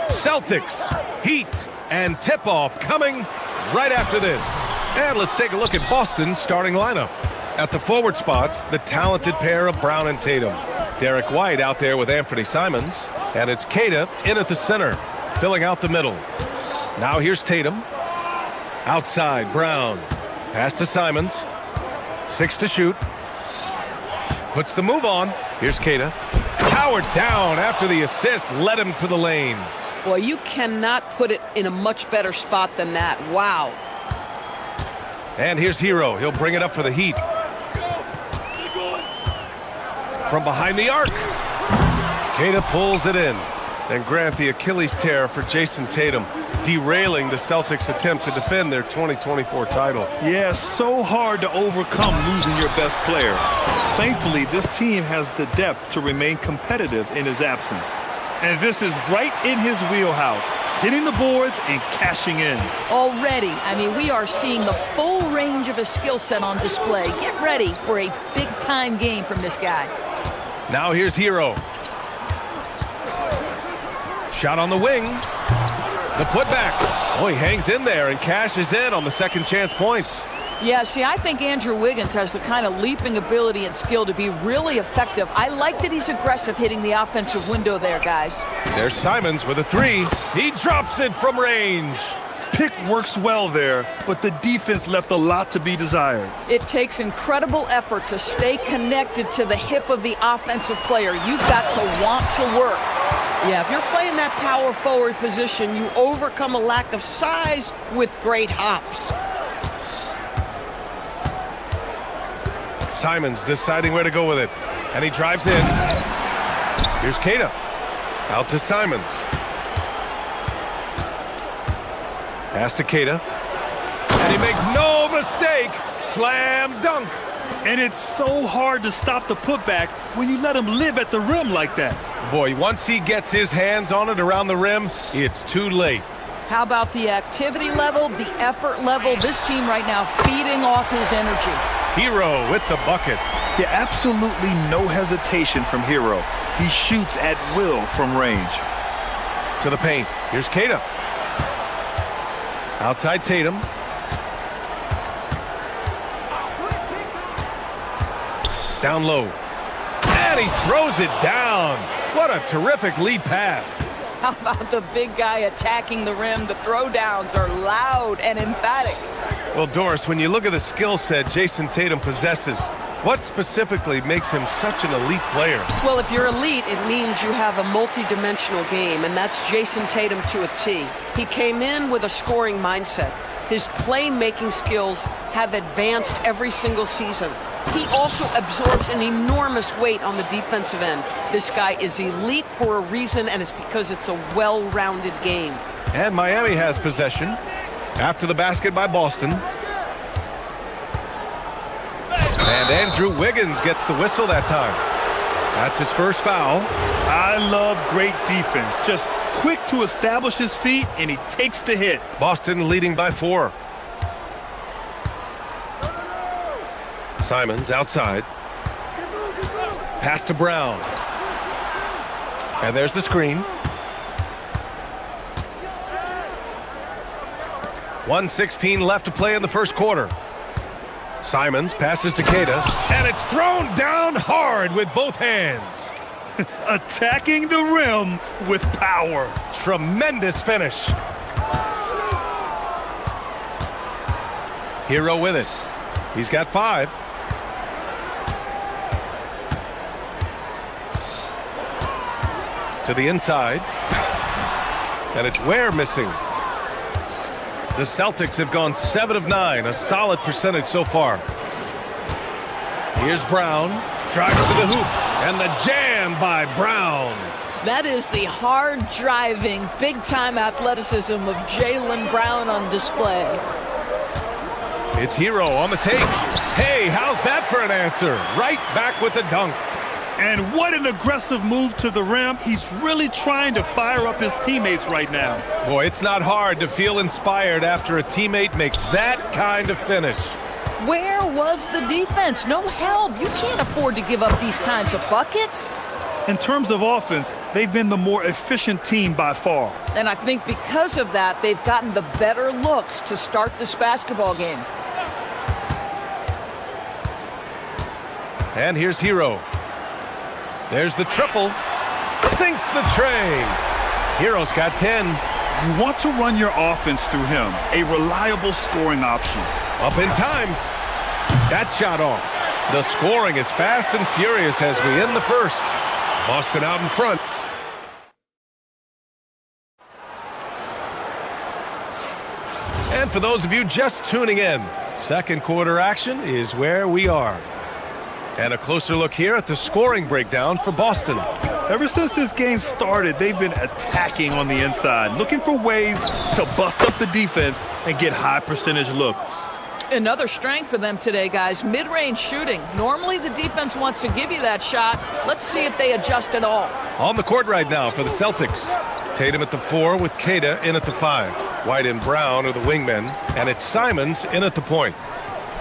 Celtics, Heat, and tip-off coming right after this. And let's take a look at Boston's starting lineup. At the forward spots, the talented pair of Brown and Tatum. Derek White out there with Anthony Simons, and it's Keita in at the center, filling out the middle. Now here's Tatum. Outside, Brown. Pass to Simons. 6 to shoot. Puts the move on. Here's Keita. Powered down after the assist led him to the lane. Boy, you cannot put it in a much better spot than that. Wow. And here's Hero. He'll bring it up for the Heat. From behind the arc. Keita pulls it in. And grant the Achilles tear for Jason Tatum, derailing the Celtics' attempt to defend their 2024 title. Yeah, so hard to overcome losing your best player. Thankfully, this team has the depth to remain competitive in his absence. And this is right in his wheelhouse, hitting the boards and cashing in. Already, I mean, we are seeing the full range of his skill set on display. Get ready for a big-time game from this guy. Now here's Hero. Shot on the wing. The putback. Oh, he hangs in there and cashes in on the second chance points. Yeah, see, I think Andrew Wiggins has the kind of leaping ability and skill to be really effective. I like that he's aggressive hitting the offensive window there, guys. There's Simons with a 3. He drops it from range. Pick works well there, but the defense left a lot to be desired. It takes incredible effort to stay connected to the hip of the offensive player. You've got to want to work. Yeah, if you're playing that power forward position, you overcome a lack of size with great hops. Simons deciding where to go with it. And he drives in. Here's Keita. Out to Simons. Pass to Keita. And he makes no mistake. Slam dunk. And it's so hard to stop the putback when you let him live at the rim like that. Boy, once he gets his hands on it around the rim, it's too late. How about the activity level, the effort level? This team right now feeding off his energy. Hero with the bucket. Yeah, absolutely no hesitation from Hero. He shoots at will from range. To the paint. Here's Keita. Outside Tatum. Down low. And he throws it down. What a terrific lead pass. How about the big guy attacking the rim? The throwdowns are loud and emphatic. Well, Doris, when you look at the skill set Jason Tatum possesses, what specifically makes him such an elite player? Well, if you're elite, it means you have a multi-dimensional game, and that's Jason Tatum to a T. He came in with a scoring mindset. His playmaking skills have advanced every single season. He also absorbs an enormous weight on the defensive end. This guy is elite for a reason, and it's because it's a well-rounded game. And Miami has possession after the basket by Boston. And Andrew Wiggins gets the whistle that time. That's his first foul. I love great defense. Just quick to establish his feet, and he takes the hit. Boston leading by 4. Simons outside. Pass to Brown. And there's the screen. 1:16 left to play in the first quarter. Simons passes to Keita, and it's thrown down hard with both hands. Attacking the rim with power. Tremendous finish. Hero with it. He's got 5. To the inside. And it's Ware missing. The Celtics have gone 7 of 9, a solid percentage so far. Here's Brown, drives to the hoop, and the jam by Brown. That is the hard-driving, big-time athleticism of Jaylen Brown on display. It's Hero on the take. Hey, how's that for an answer? Right back with the dunk. And what an aggressive move to the rim. He's really trying to fire up his teammates right now. Boy, it's not hard to feel inspired after a teammate makes that kind of finish. Where was the defense? No help. You can't afford to give up these kinds of buckets. In terms of offense, they've been the more efficient team by far. And I think because of that, they've gotten the better looks to start this basketball game. And here's Hero. There's the triple. Sinks the tray. Hero's got 10. You want to run your offense through him, a reliable scoring option. Up in time. That shot off. The scoring is fast and furious as we end the first. Boston out in front. And for those of you just tuning in, second quarter action is where we are. And a closer look here at the scoring breakdown for Boston. Ever since this game started, they've been attacking on the inside, looking for ways to bust up the defense and get high percentage looks. Another strength for them today, guys, mid-range shooting. Normally the defense wants to give you that shot. Let's see if they adjust at all. On the court right now for the Celtics. Tatum at the 4 with Queta in at the 5. White and Brown are the wingmen, and it's Simons in at the point.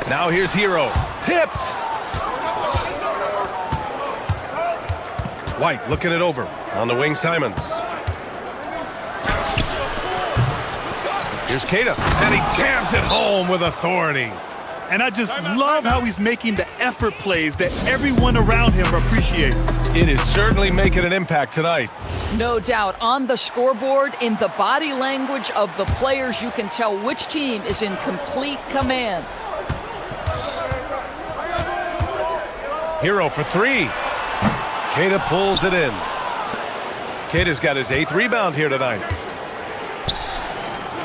Now here's Hero. Tipped! White looking it over. On the wing, Simons. Here's Queta, and he jams it home with authority. And I just love how he's making the effort plays that everyone around him appreciates. It is certainly making an impact tonight. No doubt. On the scoreboard, in the body language of the players, you can tell which team is in complete command. Hero for 3. Queta pulls it in. Queta's got his 8th rebound here tonight.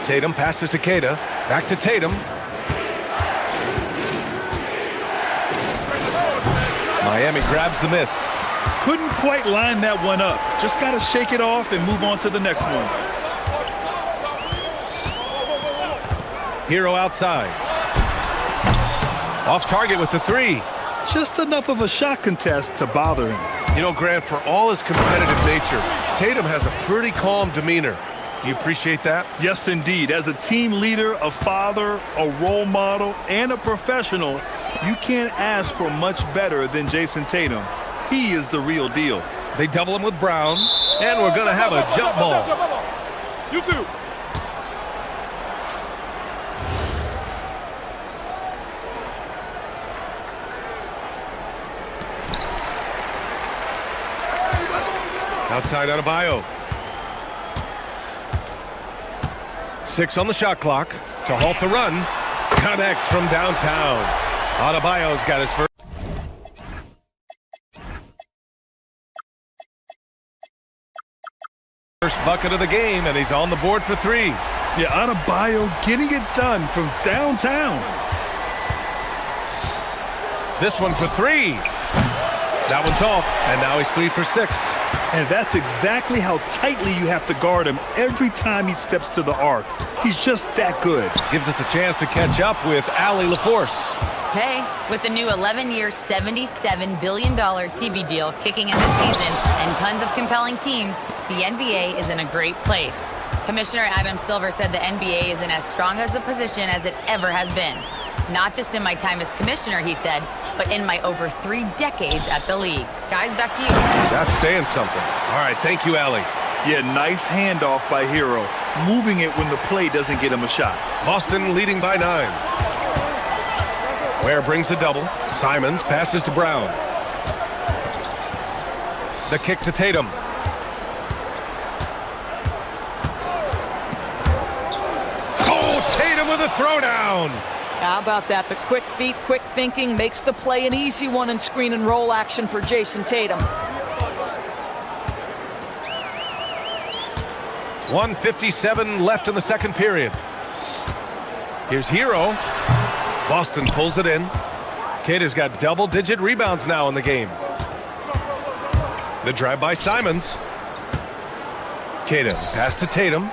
Tatum passes to Queta. Back to Tatum. Miami grabs the miss. Couldn't quite line that one up. Just got to shake it off and move on to the next one. Hero outside. Off target with the 3. Just enough of a shot contest to bother him. You know, Grant, for all his competitive nature, Tatum has a pretty calm demeanor. You appreciate that? Yes, indeed. As a team leader, a father, a role model, and a professional, you can't ask for much better than Jason Tatum. He is the real deal. They double him with Brown, and we're going to have a jump ball. You too. Outside Adebayo. 6 on the shot clock to halt the run. Connects from downtown. Adebayo's got his first bucket of the game, and he's on the board for 3. Yeah, Adebayo getting it done from downtown. This one for 3. That one's off, and now he's 3 for 6. And that's exactly how tightly you have to guard him every time he steps to the arc. He's just that good. Gives us a chance to catch up with Allie LaForce. Hey, with the new 11-year, $77 billion TV deal kicking in this season and tons of compelling teams, the NBA is in a great place. Commissioner Adam Silver said the NBA is in as strong as a position as it ever has been. Not just in my time as commissioner, he said, but in my over 3 decades at the league. Guys, back to you. That's saying something. All right, thank you, Allie. Yeah, nice handoff by Hero, moving it when the play doesn't get him a shot. Boston leading by 9. Ware brings a double. Simons passes to Brown. The kick to Tatum. Oh, Tatum with a throwdown. How about that? The quick feet, quick thinking makes the play an easy one in screen and roll action for Jason Tatum. 1:57 left in the second period. Here's Hero. Boston pulls it in. Queta's got double-digit rebounds now in the game. The drive by Simons. Queta pass to Tatum.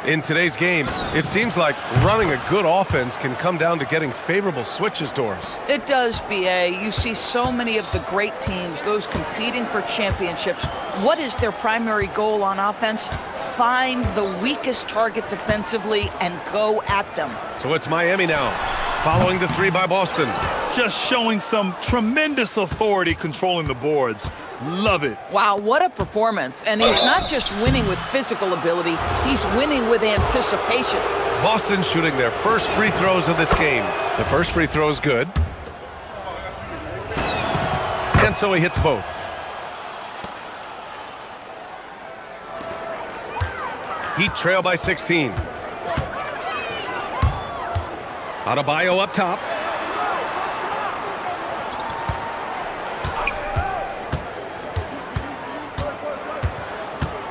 In today's game, it seems like running a good offense can come down to getting favorable switches, Doris. It does, BA. You see so many of the great teams, those competing for championships. What is their primary goal on offense? Find the weakest target defensively and go at them. So it's Miami now, following the three by Boston. Just showing some tremendous authority controlling the boards. Love it. Wow, what a performance. And he's not just winning with physical ability, he's winning with anticipation. Boston shooting their first free throws of this game. The first free throw is good. And so he hits both. Heat trail by 16. Adebayo up top.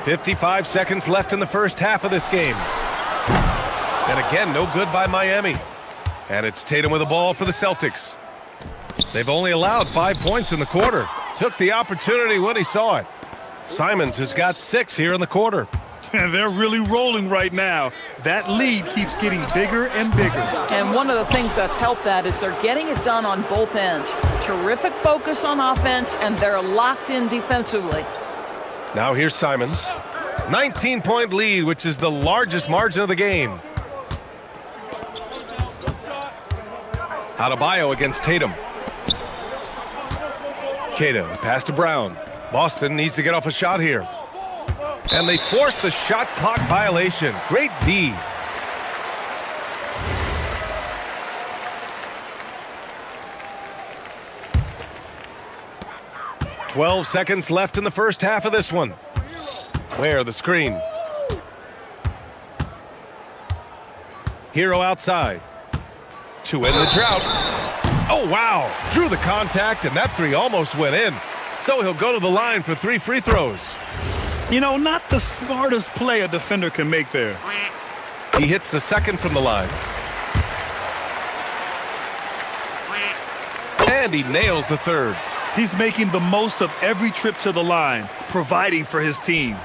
"55 seconds left in the first half of this game." And again, no good by Miami. And it's Tatum with the ball for the Celtics. They've only allowed 5 points in the quarter. Took the opportunity when he saw it. Simons has got 6 here in the quarter. And they're really rolling right now. That lead keeps getting bigger and bigger. And one of the things that's helped that is they're getting it done on both ends. Terrific focus on offense, and they're locked in defensively. Now here's Simons. 19-point lead, which is the largest margin of the game. Adebayo against Tatum. Cato, pass to Brown. Boston needs to get off a shot here. And they force the shot clock violation. Great D. "12 seconds left in the first half of this one." Where the screen. Hero outside. To end the drought. Oh, wow. Drew the contact, and that three almost went in. So he'll go to the line for 3 free throws. You know, not the smartest play a defender can make there. He hits the second from the line. And he nails the third. He's making the most of every trip to the line, providing for his team.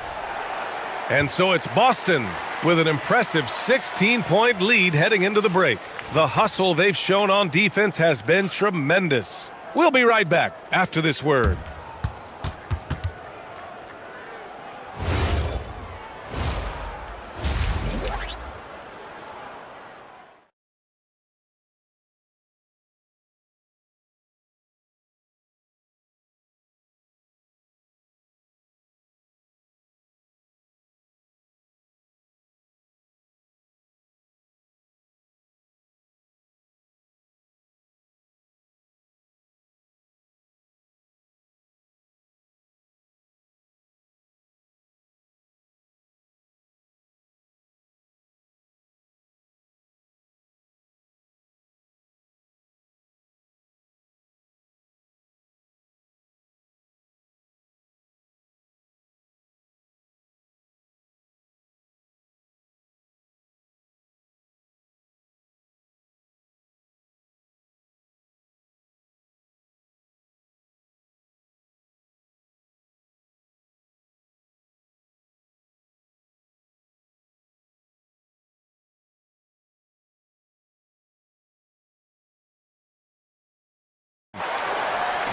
And so it's Boston with an impressive 16-point lead heading into the break. The hustle they've shown on defense has been tremendous. We'll be right back after this word.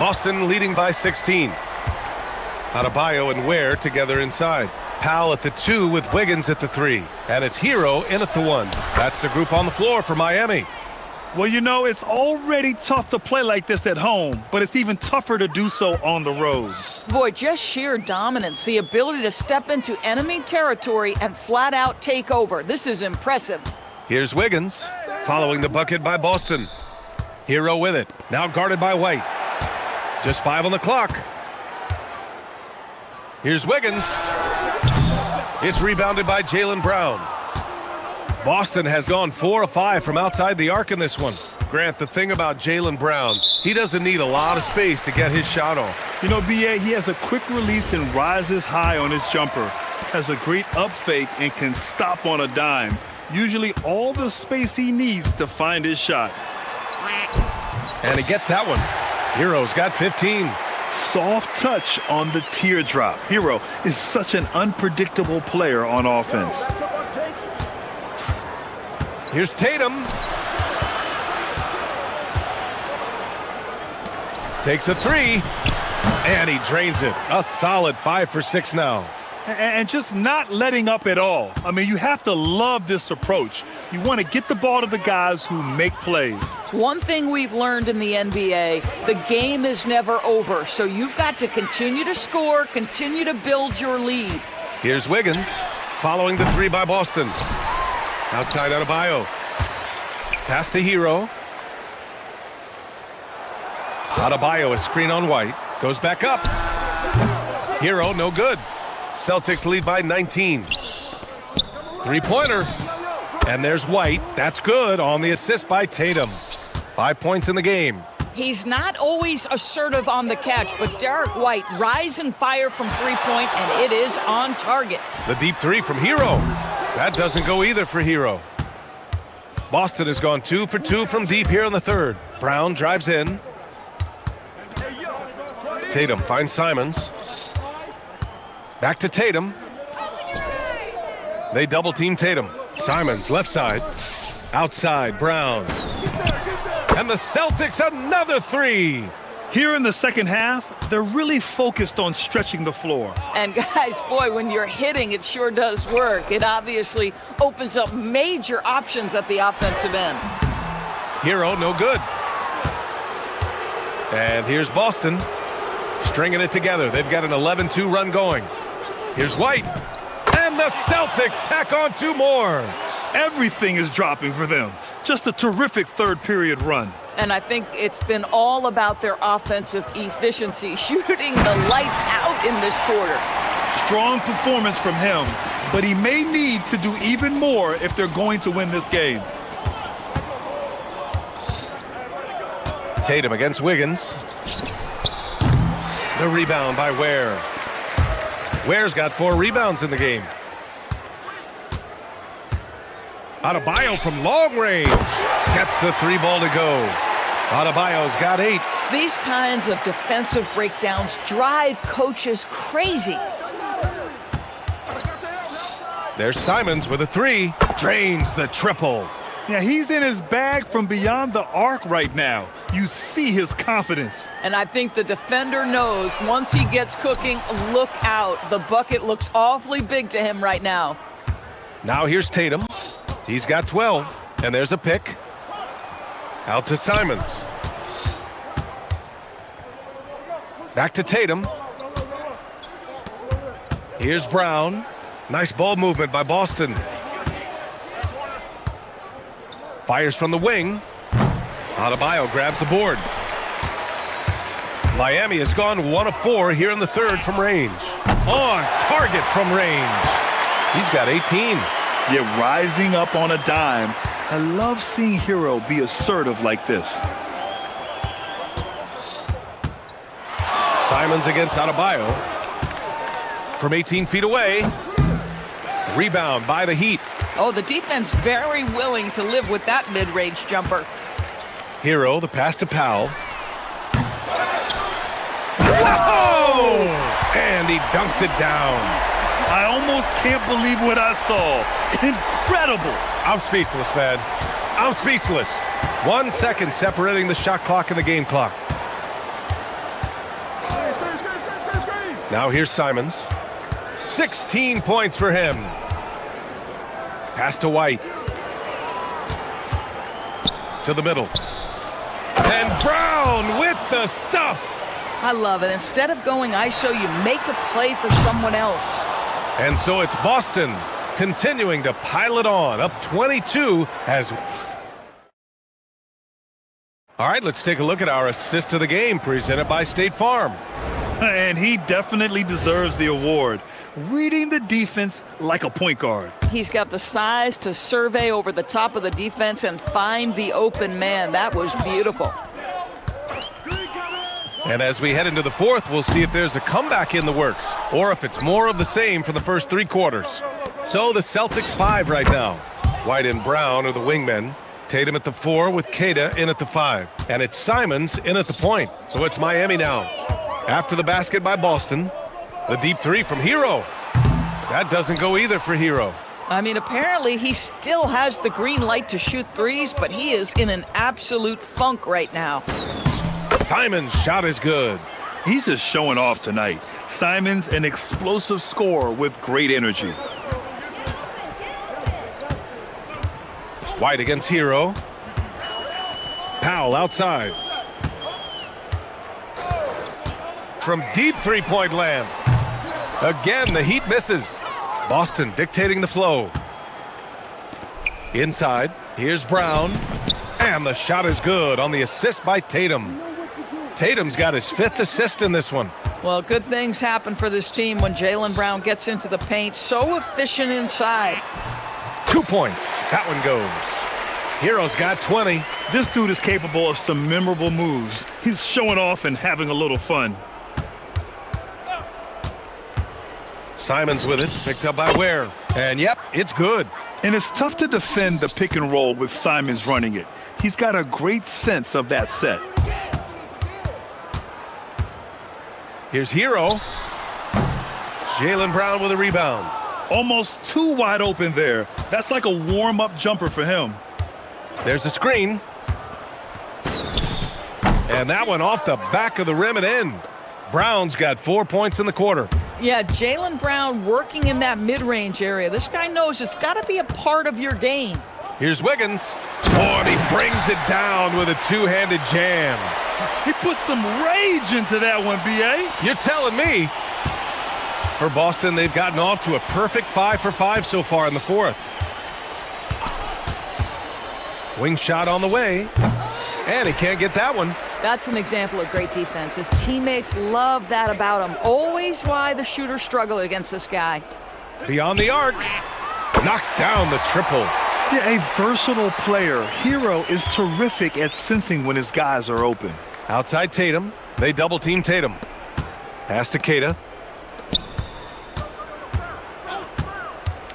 Boston leading by 16. Adebayo and Ware together inside. Powell at the 2 with Wiggins at the 3. And it's Hero in at the 1. That's the group on the floor for Miami. Well, you know, it's already tough to play like this at home, but it's even tougher to do so on the road. Boy, just sheer dominance, the ability to step into enemy territory and flat out take over. This is impressive. Here's Wiggins, following the bucket by Boston. Hero with it, now guarded by White. Just 5 on the clock. Here's Wiggins. It's rebounded by Jaylen Brown. Boston has gone 4 of 5 from outside the arc in this one. Grant, the thing about Jaylen Brown, he doesn't need a lot of space to get his shot off. You know, BA, he has a quick release and rises high on his jumper. Has a great up fake and can stop on a dime. Usually all the space he needs to find his shot. And he gets that one. Hero's got 15. Soft touch on the teardrop. Hero is such an unpredictable player on offense. Here's Tatum. Takes a three, and he drains it. A solid 5 for 6 now. And just not letting up at all. I mean, you have to love this approach. You want to get the ball to the guys who make plays. One thing we've learned in the NBA, the game is never over. So you've got to continue to score, continue to build your lead. Here's Wiggins, following the three by Boston. Outside Adebayo. Pass to Hero. Adebayo, a screen on White. Goes back up. Hero, no good. Celtics lead by 19. Three-pointer. And there's White. That's good on the assist by Tatum. 5 points in the game. He's not always assertive on the catch, but Derek White rise and fire from three-point, and it is on target. The deep three from Hero. That doesn't go either for Hero. Boston has gone 2 for 2 from deep here in the third. Brown drives in. Tatum finds Simons. Back to Tatum. They double-team Tatum. Simons, left side. Outside, Brown. And the Celtics, another three. Here in the second half, they're really focused on stretching the floor. And guys, boy, when you're hitting, it sure does work. It obviously opens up major options at the offensive end. Hero, no good. And here's Boston, stringing it together. They've got an 11-2 run going. Here's White. And the Celtics tack on 2 more. Everything is dropping for them. Just a terrific third period run. And I think it's been all about their offensive efficiency, shooting the lights out in this quarter. Strong performance from him, but he may need to do even more if they're going to win this game. Tatum against Wiggins. The rebound by Ware. Ware's got 4 rebounds in the game. Adebayo from long range gets the 3 ball to go. Adebayo's got 8. These kinds of defensive breakdowns drive coaches crazy. There's Simons with a 3. Drains the triple. Yeah, he's in his bag from beyond the arc right now. You see his confidence. And I think the defender knows once he gets cooking, look out. The bucket looks awfully big to him right now. Now here's Tatum. He's got 12, and there's a pick. Out to Simons. Back to Tatum. Here's Brown. Nice ball movement by Boston. Fires from the wing. Adebayo grabs the board. Miami has gone 1 of 4 here in the third from range. On target from range. He's got 18. Yeah, rising up on a dime. I love seeing Hero be assertive like this. Simons against Adebayo. From 18 feet away. Rebound by the Heat. Oh, the defense very willing to live with that mid-range jumper. Hero, the pass to Powell. Whoa! And he dunks it down. I almost can't believe what I saw. Incredible. I'm speechless, man. I'm speechless. 1 second separating the shot clock and the game clock. Now here's Simons. 16 points for him. Pass to White. To the middle. And Brown with the stuff. I love it. Instead of going ISO, you make a play for someone else. And so it's Boston continuing to pile it on, up 22 as... All right, let's take a look at our assist of the game presented by State Farm. And he definitely deserves the award. Reading the defense like a point guard. He's got the size to survey over the top of the defense and find the open man. That was beautiful. And as we head into the fourth, we'll see if there's a comeback in the works or if it's more of the same for the first 3 quarters. So the Celtics 5 right now. White and Brown are the wingmen. Tatum at the 4 with Queta in at the 5. And it's Simons in at the point. So it's Miami now. After the basket by Boston. The deep 3 from Hero. That doesn't go either for Hero. I mean, apparently he still has the green light to shoot threes, but he is in an absolute funk right now. Simon's shot is good. He's just showing off tonight. Simon's an explosive scorer with great energy. White against Hero. Powell outside. From deep three-point land. Again, the Heat misses. Boston dictating the flow. Inside, here's Brown. And the shot is good on the assist by Tatum. Tatum's got his 5th assist in this one. Well, good things happen for this team when Jaylen Brown gets into the paint. So efficient inside. 2 points. That one goes. Hero's got 20. This dude is capable of some memorable moves. He's showing off and having a little fun. Simons with it, picked up by Ware. And yep, it's good. And it's tough to defend the pick and roll with Simons running it. He's got a great sense of that set. Here's Hero. Jaylen Brown with a rebound. Almost too wide open there. That's like a warm-up jumper for him. There's a screen. And that one off the back of the rim and in. Brown's got 4 points in the quarter. Yeah, Jaylen Brown working in that mid-range area. This guy knows it's got to be a part of your game. Here's Wiggins. Oh, and he brings it down with a two-handed jam. He put some rage into that one, B.A. You're telling me. For Boston, they've gotten off to a perfect 5 for 5 so far in the 4th. Wing shot on the way. And he can't get that one. That's an example of great defense. His teammates love that about him. Always why the shooters struggle against this guy. Beyond the arc. Knocks down the triple. Yeah, a versatile player. Hero is terrific at sensing when his guys are open. Outside Tatum. They double team Tatum. Pass to Keita.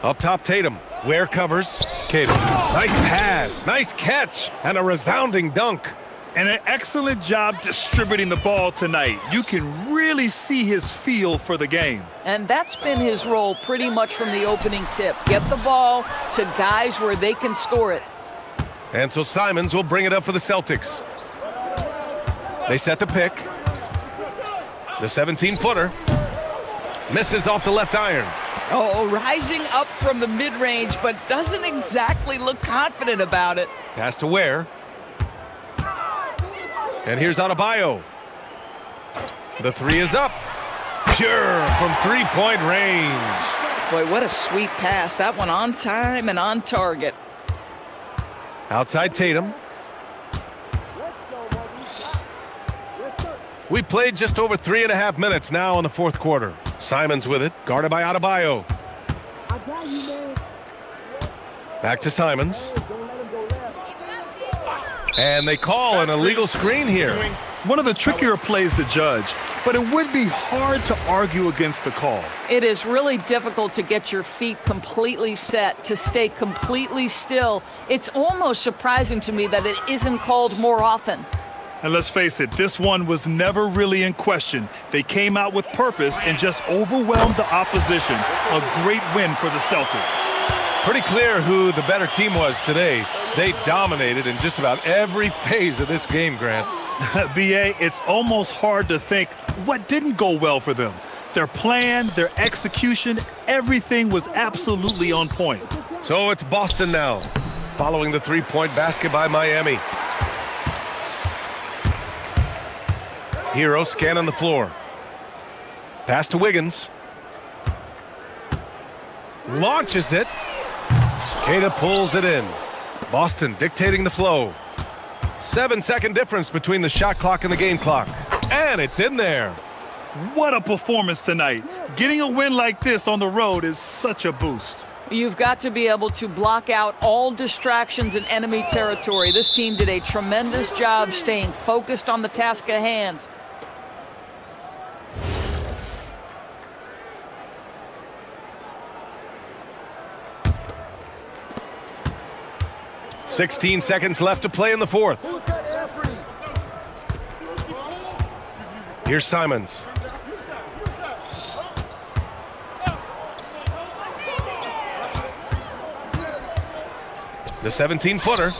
Up top Tatum. Ware covers. Keita. Nice pass. Nice catch. And a resounding dunk. And an excellent job distributing the ball tonight. You can really see his feel for the game. And that's been his role pretty much from the opening tip. Get the ball to guys where they can score it. And so Simons will bring it up for the Celtics. They set the pick. The 17-footer. Misses off the left iron. Oh, rising up from the mid-range, but doesn't exactly look confident about it. Pass to Ware. And here's Adebayo. The three is up. Pure from three-point range. Boy, what a sweet pass. That one on time and on target. Outside Tatum. We played just over 3.5 minutes now in the 4th quarter. Simons with it, guarded by Adebayo. Back to Simons. And they call an illegal screen here. One of the trickier plays to judge, but it would be hard to argue against the call. It is really difficult to get your feet completely set, to stay completely still. It's almost surprising to me that it isn't called more often. And let's face it, this one was never really in question. They came out with purpose and just overwhelmed the opposition. A great win for the Celtics. Pretty clear who the better team was today. They dominated in just about every phase of this game, Grant. B.A., it's almost hard to think what didn't go well for them. Their plan, their execution, everything was absolutely on point. So it's Boston now, following the three-point basket by Miami. Hero scanning the floor. Pass to Wiggins. Launches it. Keita pulls it in. Boston dictating the flow. 7-second difference between the shot clock and the game clock. And it's in there. What a performance tonight. Getting a win like this on the road is such a boost. You've got to be able to block out all distractions in enemy territory. This team did a tremendous job staying focused on the task at hand. "16 seconds left to play in the 4th. Here's Simons. the 17-footer.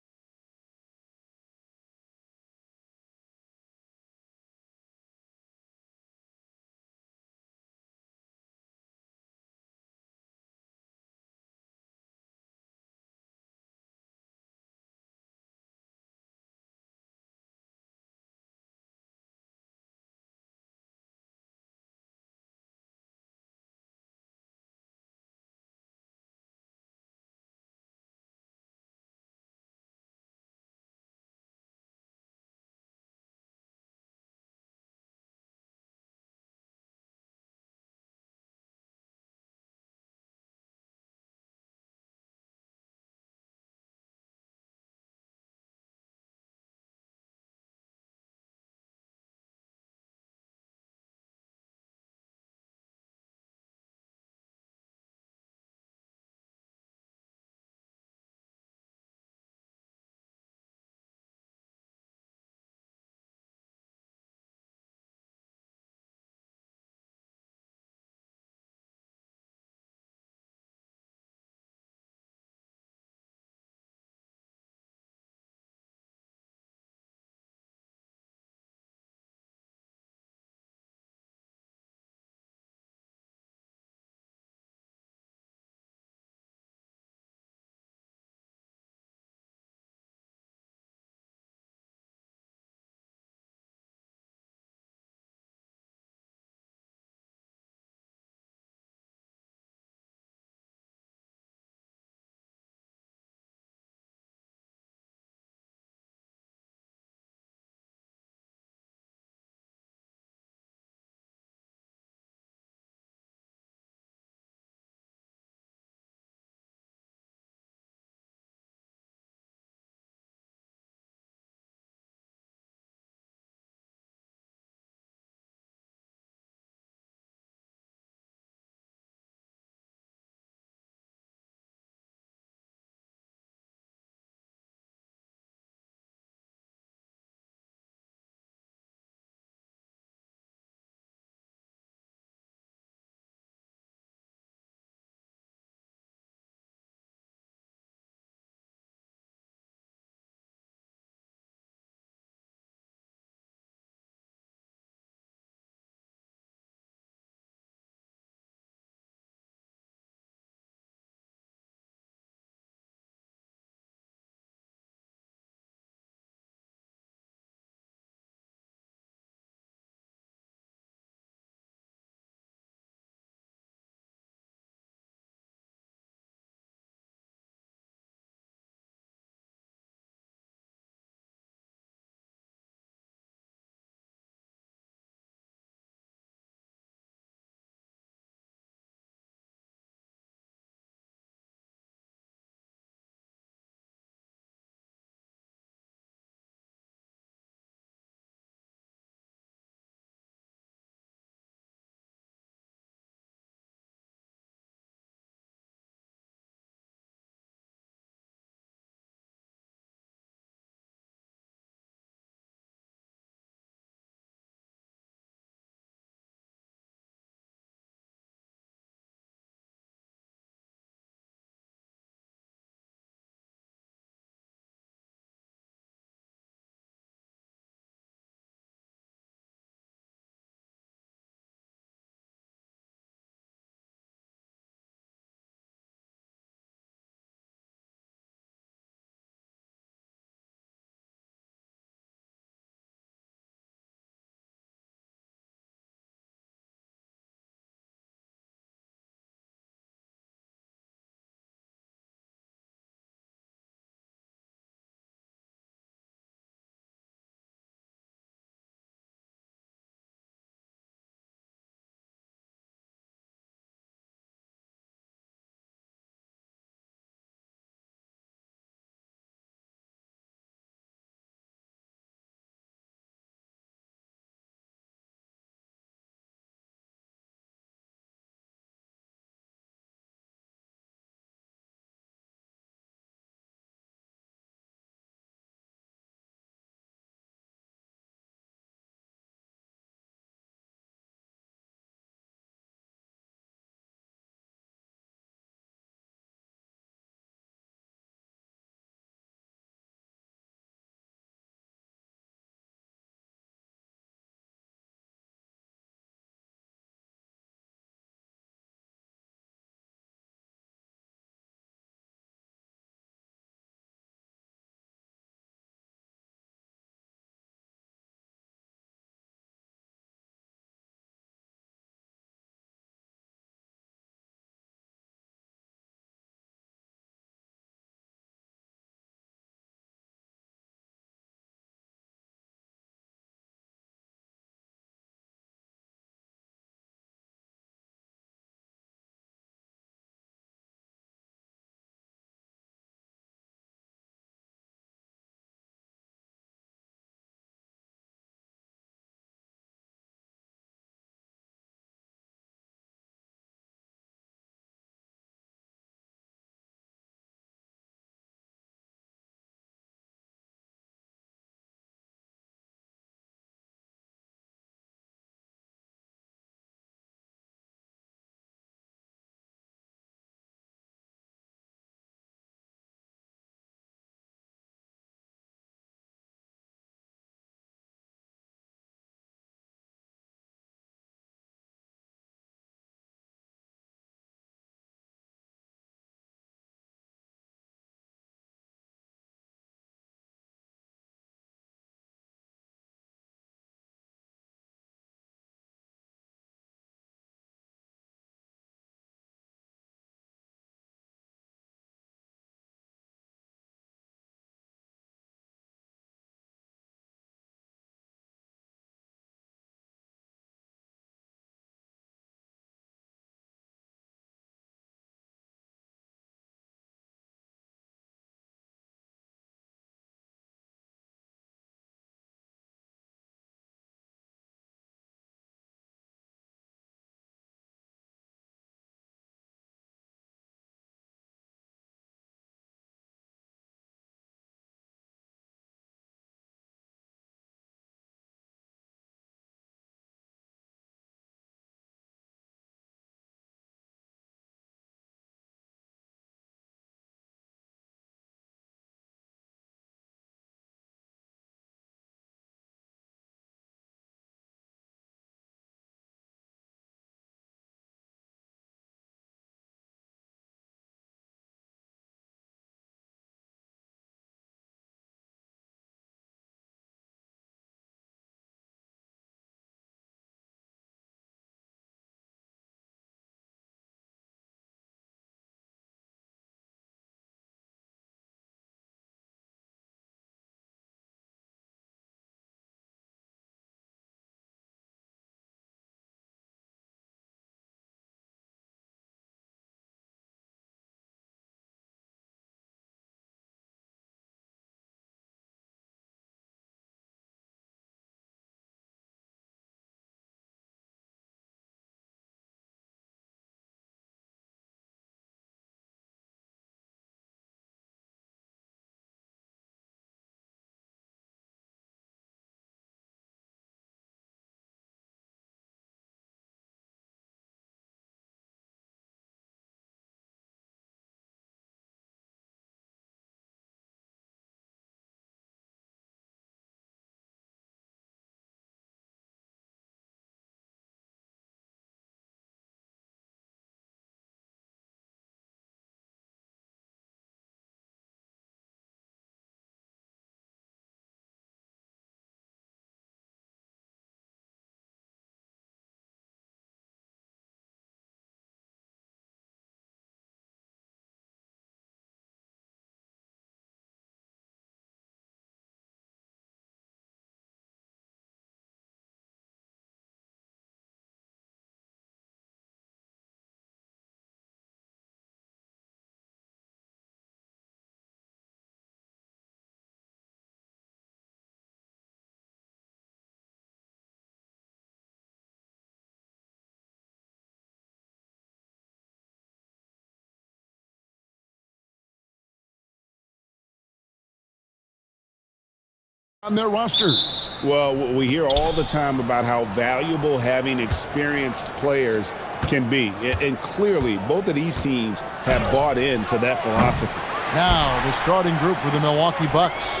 on their rosters. Well, we hear all the time about how valuable having experienced players can be. And clearly, both of these teams have bought into that philosophy. Now, the starting group for the Milwaukee Bucks.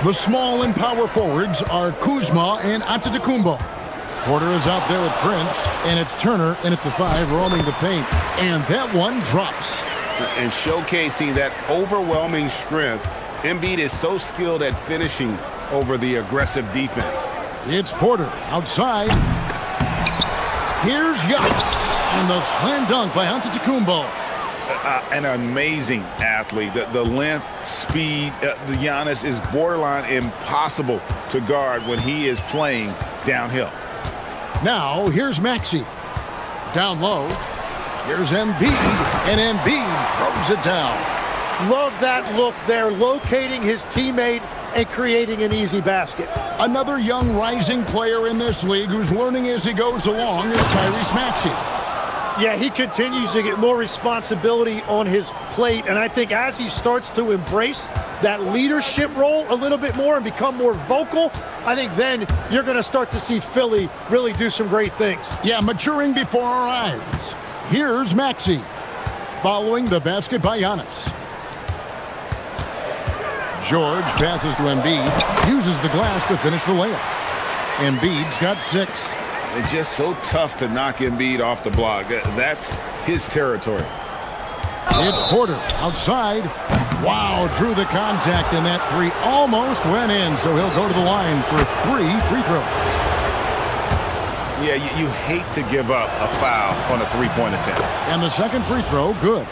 The small and power forwards are Kuzma and Antetokounmpo. Porter is out there with Prince, and it's Turner in at the 5, roaming the paint. And that one drops. And showcasing that overwhelming strength, Embiid is so skilled at finishing over the aggressive defense. It's Porter outside. Here's Giannis. And the slam dunk by Antetokounmpo. An amazing athlete. The length, speed, the Giannis is borderline impossible to guard when he is playing downhill. Now, here's Maxey. Down low. Here's Embiid, and Embiid throws it down. Love that look there, locating his teammate and creating an easy basket. Another young rising player in this league who's learning as he goes along is Tyrese Maxey. Yeah, he continues to get more responsibility on his plate, and I think as he starts to embrace that leadership role a little bit more and become more vocal, I think then you're going to start to see Philly really do some great things. Yeah, maturing before our eyes. Here's Maxey, following the basket by Giannis. George passes to Embiid, uses the glass to finish the layup. Embiid's got 6. It's just so tough to knock Embiid off the block. That's his territory. It's Porter outside. Wow, through the contact, and that 3 almost went in, so he'll go to the line for 3 free throws. Yeah, you hate to give up a foul on a 3-point attempt. And the second free throw, good.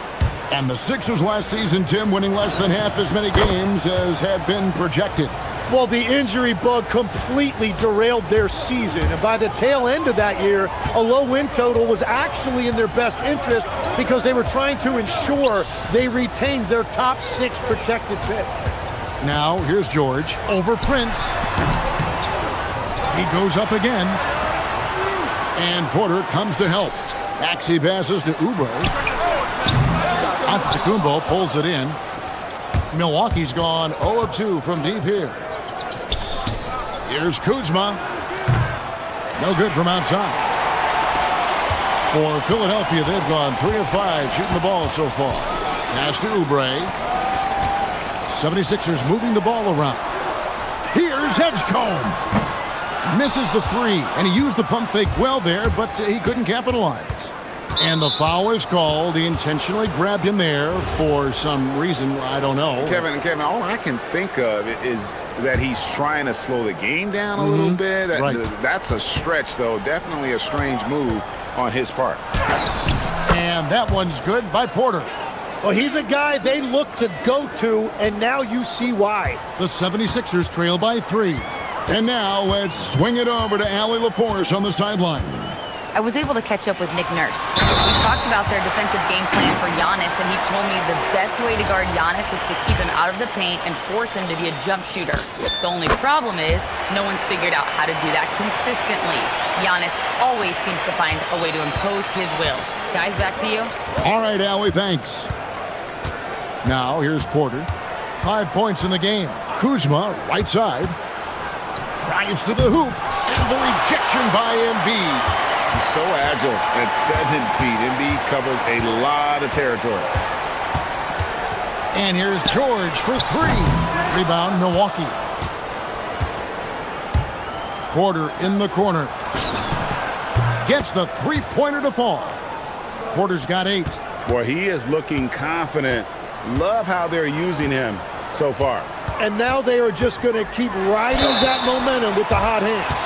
And the Sixers last season, Tim, winning less than half as many games as had been projected. Well, the injury bug completely derailed their season. And by the tail end of that year, a low win total was actually in their best interest because they were trying to ensure they retained their top 6 protected pick. Now, here's George over Prince. He goes up again. And Porter comes to help. Maxey passes to Oubre. Antetokounmpo pulls it in. Milwaukee's gone 0 of 2 from deep here. Here's Kuzma. No good from outside. For Philadelphia, they've gone 3 of 5 shooting the ball so far. Pass to Oubre. 76ers moving the ball around. Here's Edgecombe. Misses the 3, and he used the pump fake well there, but he couldn't capitalize. And the foul is called. He intentionally grabbed him there for some reason, I don't know. Kevin, all I can think of is that he's trying to slow the game down a little bit. Right. That's a stretch, though. Definitely a strange move on his part. And that one's good by Porter. Well, he's a guy they look to go to, and now you see why. The 76ers trail by 3. And now let's swing it over to Allie LaForce on the sideline. I was able to catch up with Nick Nurse. We talked about their defensive game plan for Giannis, and he told me the best way to guard Giannis is to keep him out of the paint and force him to be a jump shooter. The only problem is no one's figured out how to do that consistently. Giannis always seems to find a way to impose his will. Guys, back to you. All right, Allie, thanks. Now here's Porter. 5 points in the game. Kuzma, right side. Drives to the hoop, and the rejection by Embiid. He's so agile at 7 feet. Embiid covers a lot of territory. And here's George for 3. Rebound, Milwaukee. Porter in the corner. Gets the 3-pointer to fall. Porter's got 8. Boy, he is looking confident. Love how they're using him so far. And now they are just going to keep riding that momentum with the hot hand.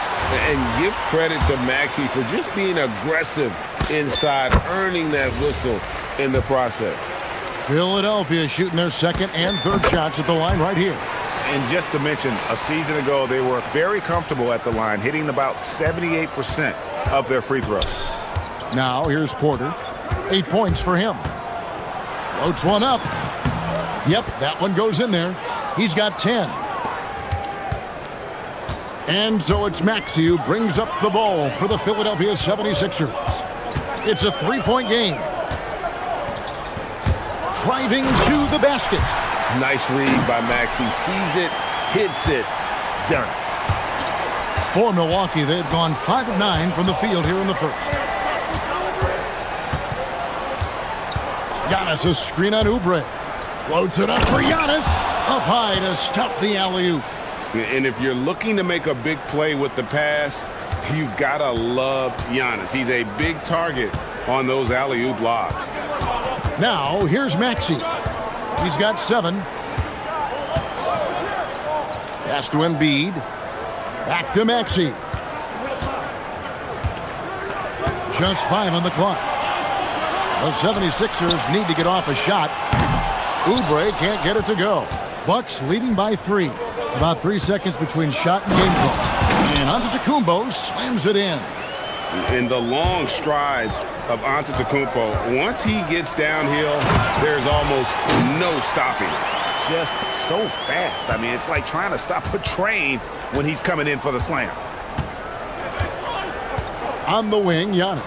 And give credit to Maxey for just being aggressive inside, earning that whistle in the process. Philadelphia shooting their second and third shots at the line right here. And just to mention, a season ago, they were very comfortable at the line, hitting about 78% of their free throws. Now here's Porter. 8 points for him. Floats one up. Yep, that one goes in there. He's got 10. And so it's Maxey who brings up the ball for the Philadelphia 76ers. It's a 3-point game. Driving to the basket. Nice read by Maxey. Sees it, hits it, Done. For Milwaukee, they've gone 5 of 9 from the field here in the first. Giannis, a screen on Oubre. Floats it up for Giannis. Up high to stuff the alley-oop. And if you're looking to make a big play with the pass, you've got to love Giannis. He's a big target on those alley-oop lobs. Now, here's Maxey. He's got 7. Pass to Embiid. Back to Maxey. Just 5 on the clock. The 76ers need to get off a shot. Oubre can't get it to go. Bucks leading by 3. About 3 seconds between shot and game clock. And Antetokounmpo slams it in. In the long strides of Antetokounmpo, once he gets downhill, there's almost no stopping. Just so fast. I mean, it's like trying to stop a train when he's coming in for the slam. On the wing, Giannis.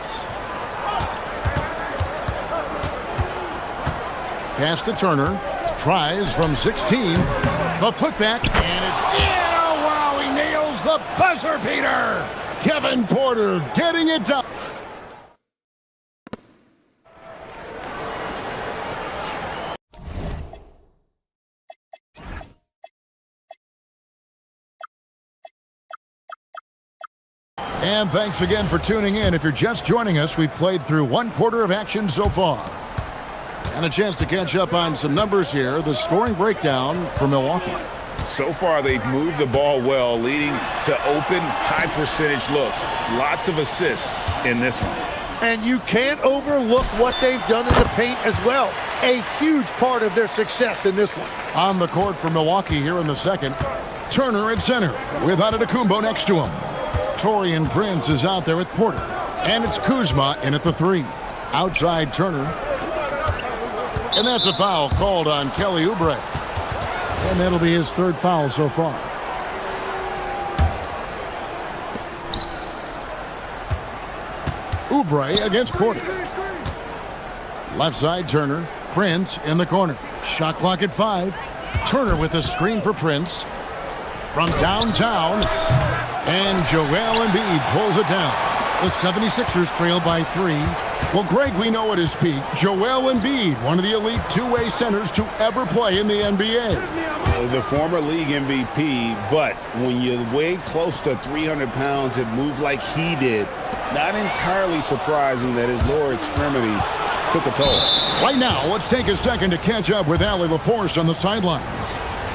Pass to Turner. Tries from 16. The putback, and it's in. Wow, he nails the buzzer beater. Kevin Porter getting it done. And thanks again for tuning in. If you're just joining us, we've played through 1/4 of action so far. And a chance to catch up on some numbers here. The scoring breakdown for Milwaukee. So far, they've moved the ball well, leading to open, high-percentage looks. Lots of assists in this one. And you can't overlook what they've done in the paint as well. A huge part of their success in this one. On the court for Milwaukee here in the second. Turner at center with Antetokounmpo next to him. Taurean Prince is out there with Porter. And it's Kuzma in at the 3. Outside Turner. And that's a foul called on Kelly Oubre. And that'll be his 3rd foul so far. Oubre against Porter. Left side Turner. Prince in the corner. Shot clock at 5. Turner with a screen for Prince. From downtown. And Joel Embiid pulls it down. The 76ers trail by 3. Well, Greg, we know at his peak, Joel Embiid, one of the elite two-way centers to ever play in the NBA. The former league MVP, but when you weigh close to 300 pounds and move like he did, not entirely surprising that his lower extremities took a toll. Right now, let's take a second to catch up with Allie LaForce on the sidelines.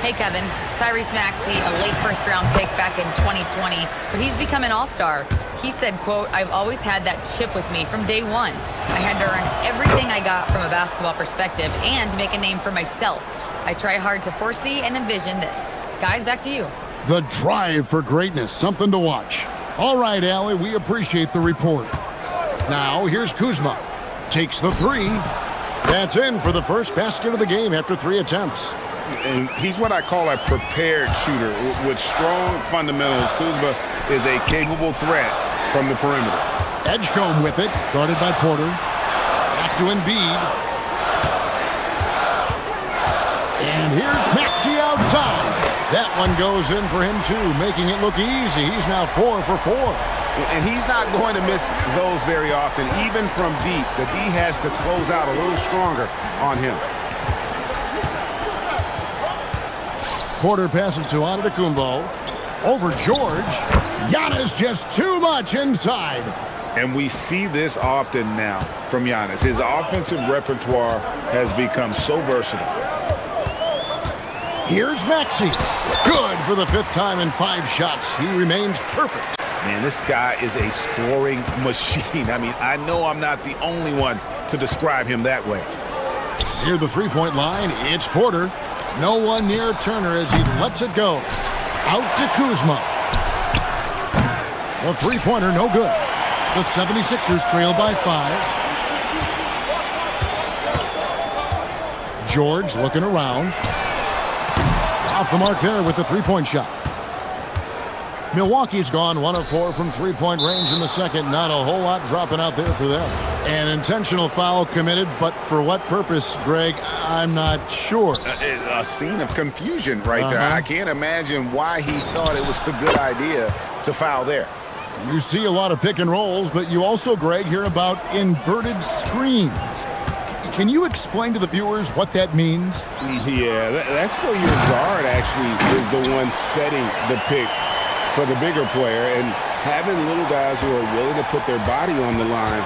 Hey, Kevin. Tyrese Maxey, a late first-round pick back in 2020, but he's become an all-star. He said, quote, "I've always had that chip with me from day one. I had to earn everything I got from a basketball perspective and make a name for myself. I try hard to foresee and envision this." Guys, back to you. The drive for greatness, something to watch. All right, Allie, we appreciate the report. Now, here's Kuzma. Takes the 3. That's in for the first basket of the game after 3 attempts. And he's what I call a prepared shooter. With strong fundamentals, Kuzma is a capable threat from the perimeter. Edgecombe with it, guarded by Porter. Back to Embiid. And here's Maxey outside. That one goes in for him, too, making it look easy. He's now 4 for 4. And he's not going to miss those very often, even from deep. The D has to close out a little stronger on him. Porter passes to Antetokounmpo. Over George. Giannis just too much inside. And we see this often now from Giannis. His offensive repertoire has become so versatile. Here's Maxey. Good for the 5th time in 5 shots. He remains perfect. Man, this guy is a scoring machine. I mean, I know I'm not the only one to describe him that way. Near the 3-point line, it's Porter. No one near Turner as he lets it go. Out to Kuzma. The 3-pointer, no good. The 76ers trail by 5. George looking around. Off the mark there with the 3-point shot. Milwaukee's gone 1 of 4 from three-point range in the second. Not a whole lot dropping out there for them. An intentional foul committed, but for what purpose, Greg? I'm not sure. A scene of confusion right there. I can't imagine why he thought it was a good idea to foul there. You see a lot of pick and rolls, but you also, Greg, hear about inverted screens. Can you explain to the viewers what that means? Yeah, that's where your guard actually is the one setting the pick for the bigger player, and having little guys who are willing to put their body on the line.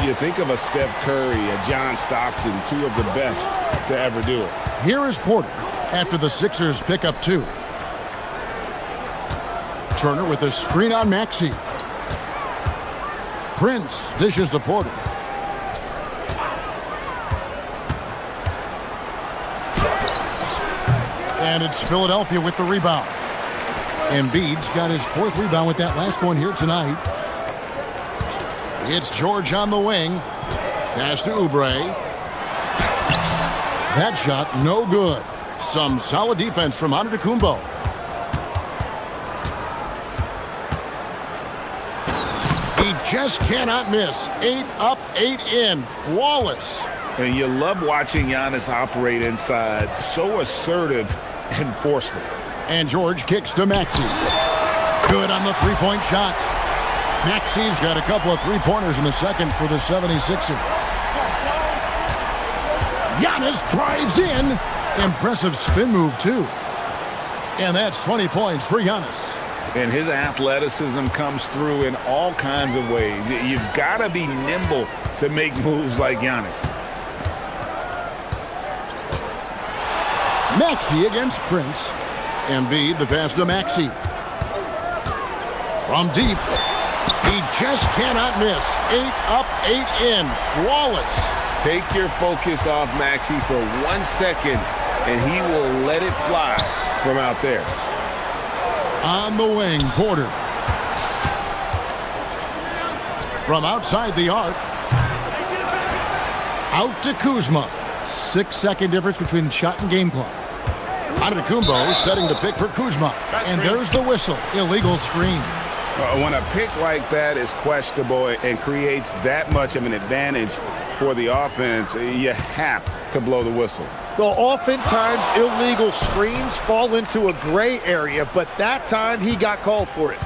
You think of a Steph Curry, a John Stockton, two of the best to ever do it. Here is Porter after the Sixers pick up 2. Turner with a screen on Maxey. Prince dishes to Porter. And it's Philadelphia with the rebound. Embiid's got his 4th rebound with that last one here tonight. It's George on the wing. Pass to Oubre. That shot no good. Some solid defense from Antetokounmpo. He just cannot miss. 8 up, 8 in. Flawless. And you love watching Giannis operate inside. So assertive and forceful. And George kicks to Maxey. Good on the three-point shot. Maxey's got a couple of three-pointers in the second for the 76ers. Giannis drives in. Impressive spin move, too. And that's 20 points for Giannis. And his athleticism comes through in all kinds of ways. You've got to be nimble to make moves like Giannis. Maxey against Prince. Embiid, the pass to Maxey. From deep. He just cannot miss. 8 up, 8 in. Flawless. Take your focus off Maxey for 1 second, and he will let it fly from out there. On the wing, Porter. From outside the arc. Out to Kuzma. 6-second difference between the shot and game clock. Antetokounmpo setting the pick for Kuzma. And there's the whistle. Illegal screen. When a pick like that is questionable and creates that much of an advantage for the offense, you have to blow the whistle. Well, oftentimes illegal screens fall into a gray area, but that time he got called for it.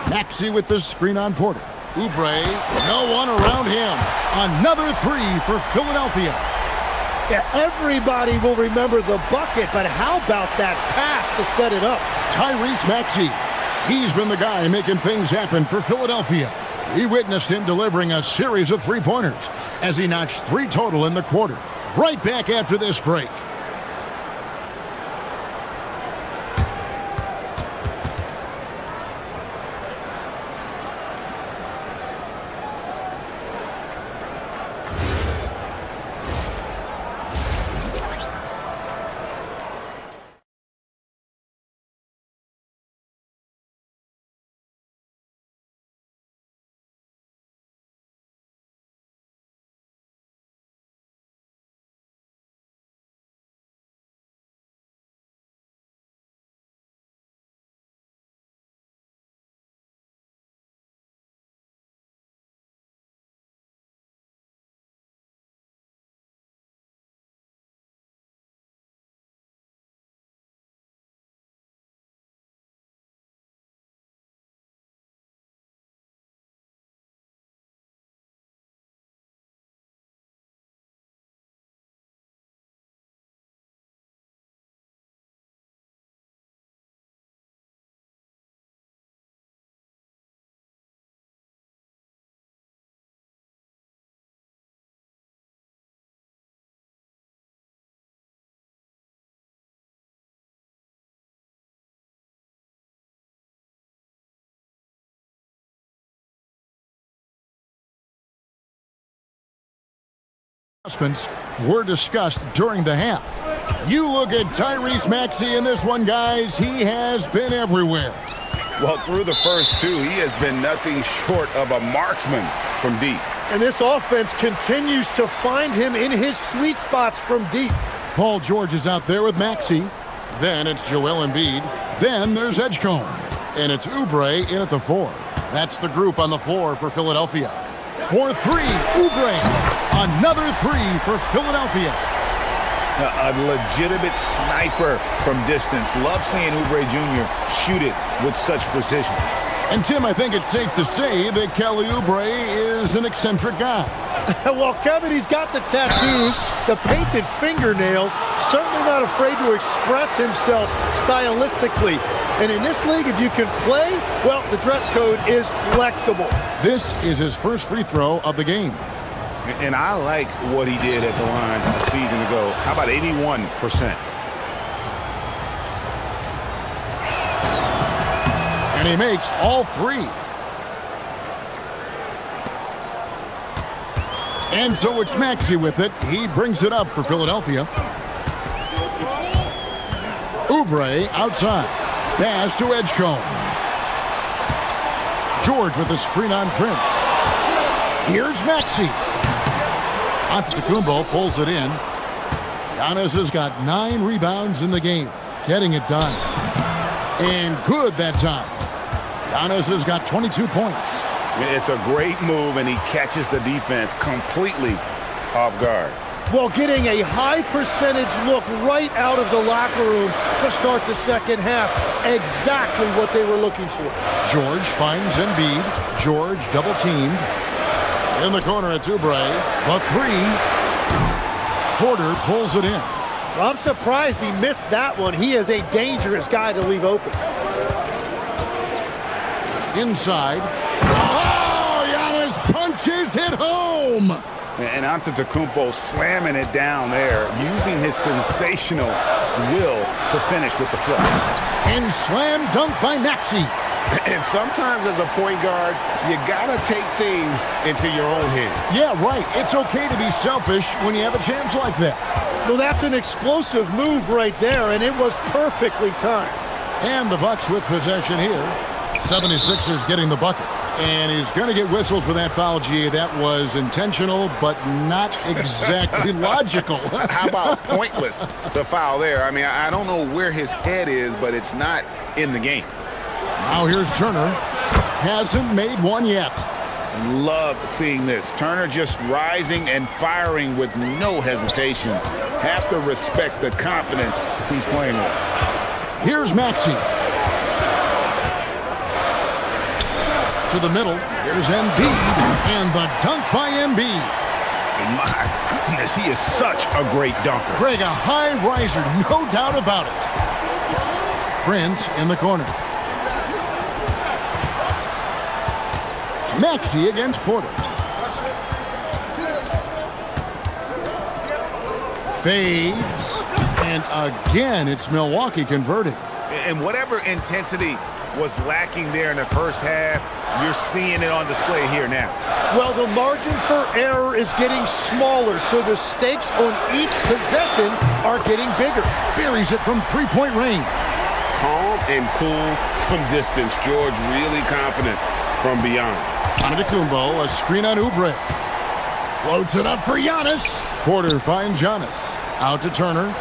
Maxey with the screen on Porter. Oubre, no one around him. Another 3 for Philadelphia. Yeah, everybody will remember the bucket, but how about that pass to set it up? Tyrese Maxey. He's been the guy making things happen for Philadelphia. We witnessed him delivering a series of three-pointers as he notched 3 total in the quarter. Right back after this break. Adjustments were discussed during the half. You look at Tyrese Maxey in this one, guys. He has been everywhere. Well, through the first 2, he has been nothing short of a marksman from deep. And this offense continues to find him in his sweet spots from deep. Paul George is out there with Maxey. Then it's Joel Embiid. Then there's Edgecombe. And it's Oubre in at the 4. That's the group on the floor for Philadelphia. For 3, Oubre. Another 3 for Philadelphia. A legitimate sniper from distance. Love seeing Oubre Jr. shoot it with such precision. And Tim, I think it's safe to say that Kelly Oubre is an eccentric guy. Well, Kevin, he's got the tattoos, the painted fingernails, certainly not afraid to express himself stylistically. And in this league, if you can play, well, the dress code is flexible. This is his first free throw of the game. And I like what he did at the line a season ago. How about 81%? And he makes all 3. And so it's Maxey with it. He brings it up for Philadelphia. Oubre outside. Pass to Edgecombe. George with the screen on Prince. Here's Maxey. Antetokounmpo pulls it in. Giannis has got 9 rebounds in the game. Getting it done. And good that time. Giannis has got 22 points. It's a great move, and he catches the defense completely off guard. Well, getting a high percentage look right out of the locker room to start the second half. Exactly what they were looking for. George finds Embiid. George double teamed. In the corner, it's Oubre. The 3. Porter pulls it in. Well, I'm surprised he missed that one. He is a dangerous guy to leave open. Inside. Oh, Giannis punches it home. And Antetokounmpo slamming it down there, using his sensational will to finish with the flip. And slam dunk by Maxey. And sometimes as a point guard, you gotta take things into your own hands. Yeah, right. It's okay to be selfish when you have a chance like that. Well, that's an explosive move right there, and it was perfectly timed. And the Bucks with possession here. 76ers getting the bucket. And he's going to get whistled for that foul, G. That was intentional, but not exactly logical. How about pointless to foul there? I mean, I don't know where his head is, but it's not in the game. Now here's Turner. Hasn't made one yet. Love seeing this. Turner just rising and firing with no hesitation. Have to respect the confidence he's playing with. Here's Maxey. To the middle. Here's Embiid. And the dunk by Embiid. My goodness, he is such a great dunker. Greg, a high riser, no doubt about it. Prince in the corner. Maxey against Porter. Fades. And again, it's Milwaukee converting. And whatever intensity was lacking there in the first half, you're seeing it on display here now. Well, the margin for error is getting smaller, so the stakes on each possession are getting bigger. Buries it from three-point range. Calm and cool from distance. George really confident from beyond. Antetokounmpo, a screen on Oubre. Floats it up for Giannis. Porter finds Giannis. Out to Turner.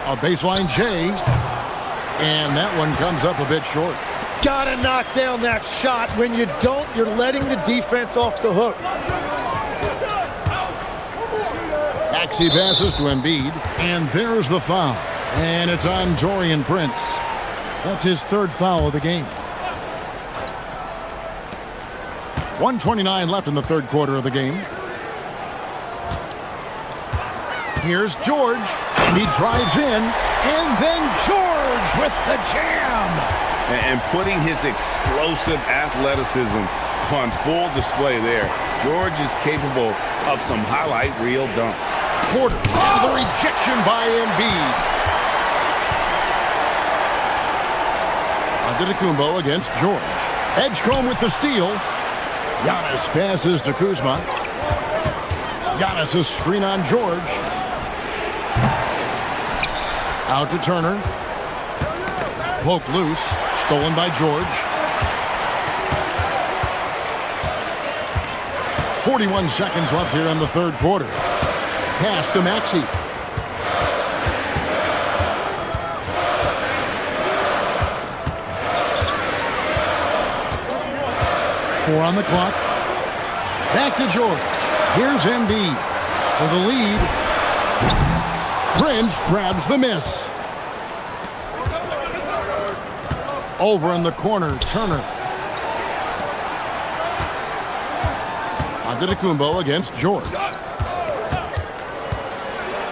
A baseline J. And that one comes up a bit short. Gotta knock down that shot. When you don't, you're letting the defense off the hook. Maxey passes to Embiid. And there's the foul. And it's on Taurean Prince. That's his third foul of the game. 1:29 left in the third quarter of the game. Here's George. And he drives in. And then George with the jam. And putting his explosive athleticism on full display there. George is capable of some highlight reel dunks. Porter. The rejection by Embiid. Antetokounmpo against George. Edgecombe with the steal. Giannis passes to Kuzma. Giannis a screen on George. Out to Turner. Poke loose. Stolen by George. 41 seconds left here in the third quarter. Pass to Maxey. 4 on the clock. Back to George. Here's Embiid for the lead. Prince grabs the miss. Over in the corner, Turner. Antetokounmpo against George.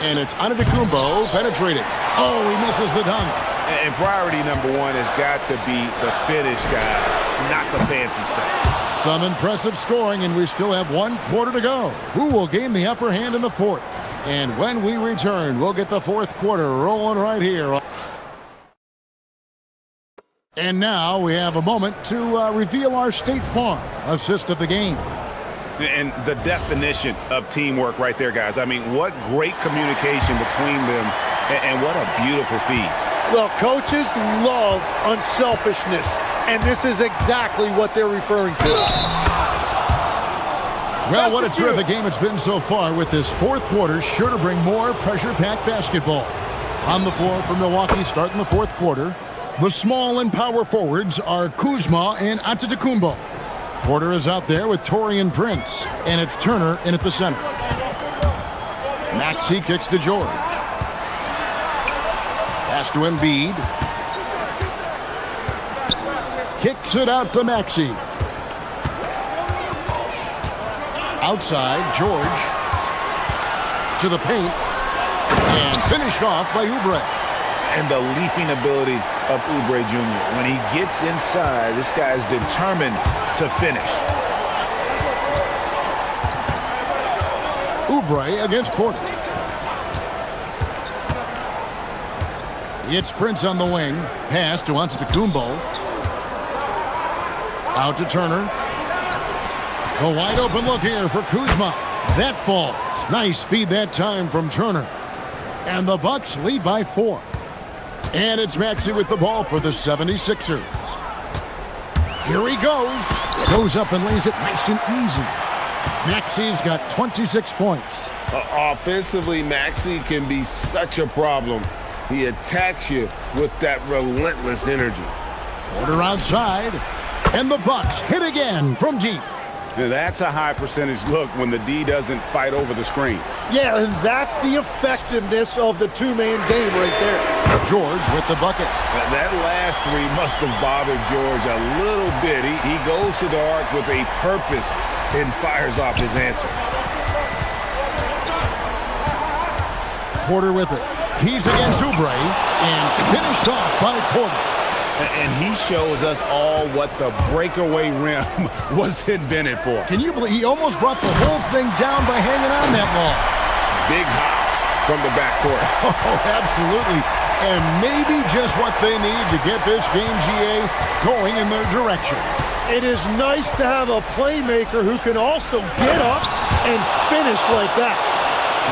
And it's Antetokounmpo penetrating. Oh, he misses the dunk. And priority number one has got to be the finish, guys, not the fancy stuff. Some impressive scoring, and we still have 1 quarter to go. Who will gain the upper hand in the fourth? And when we return, we'll get the fourth quarter rolling right here. And now we have a moment to reveal our State Farm assist of the game. And the definition of teamwork right there, guys. I mean, what great communication between them, and what a beautiful feed. Well, coaches love unselfishness, and this is exactly what they're referring to. Well, what a terrific game it's been so far, with this fourth quarter sure to bring more pressure-packed basketball. On the floor for Milwaukee starting the fourth quarter, the small and power forwards are Kuzma and Antetokounmpo. Porter is out there with Taurean Prince, and it's Turner in at the center. Maxey kicks to George. Pass to Embiid. Kicks it out to Maxey. Outside, George. To the paint. And finished off by Oubre. And the leaping ability of Oubre Jr. When he gets inside, this guy's determined to finish. Oubre against Porter. It's Prince on the wing. Pass to Antetokounmpo. Out to Turner. The wide open look here for Kuzma. That falls. Nice feed that time from Turner. And the Bucks lead by 4. And it's Maxey with the ball for the 76ers. Here he goes. Goes up and lays it nice and easy. Maxey's got 26 points. Offensively, Maxey can be such a problem. He attacks you with that relentless energy. Porter outside. And the Bucks hit again from deep. Now that's a high percentage look when the D doesn't fight over the screen. Yeah, and that's the effectiveness of the two-man game right there. George with the bucket. That last three must have bothered George a little bit. He goes to the arc with a purpose and fires off his answer. Porter with it. He's against Oubre and finished off by Porter. And he shows us all what the breakaway rim was invented for. Can you believe he almost brought the whole thing down by hanging on that long? Big hops from the backcourt. Oh, absolutely. And maybe just what they need to get this game, GA, going in their direction. It is nice to have a playmaker who can also get up and finish like that.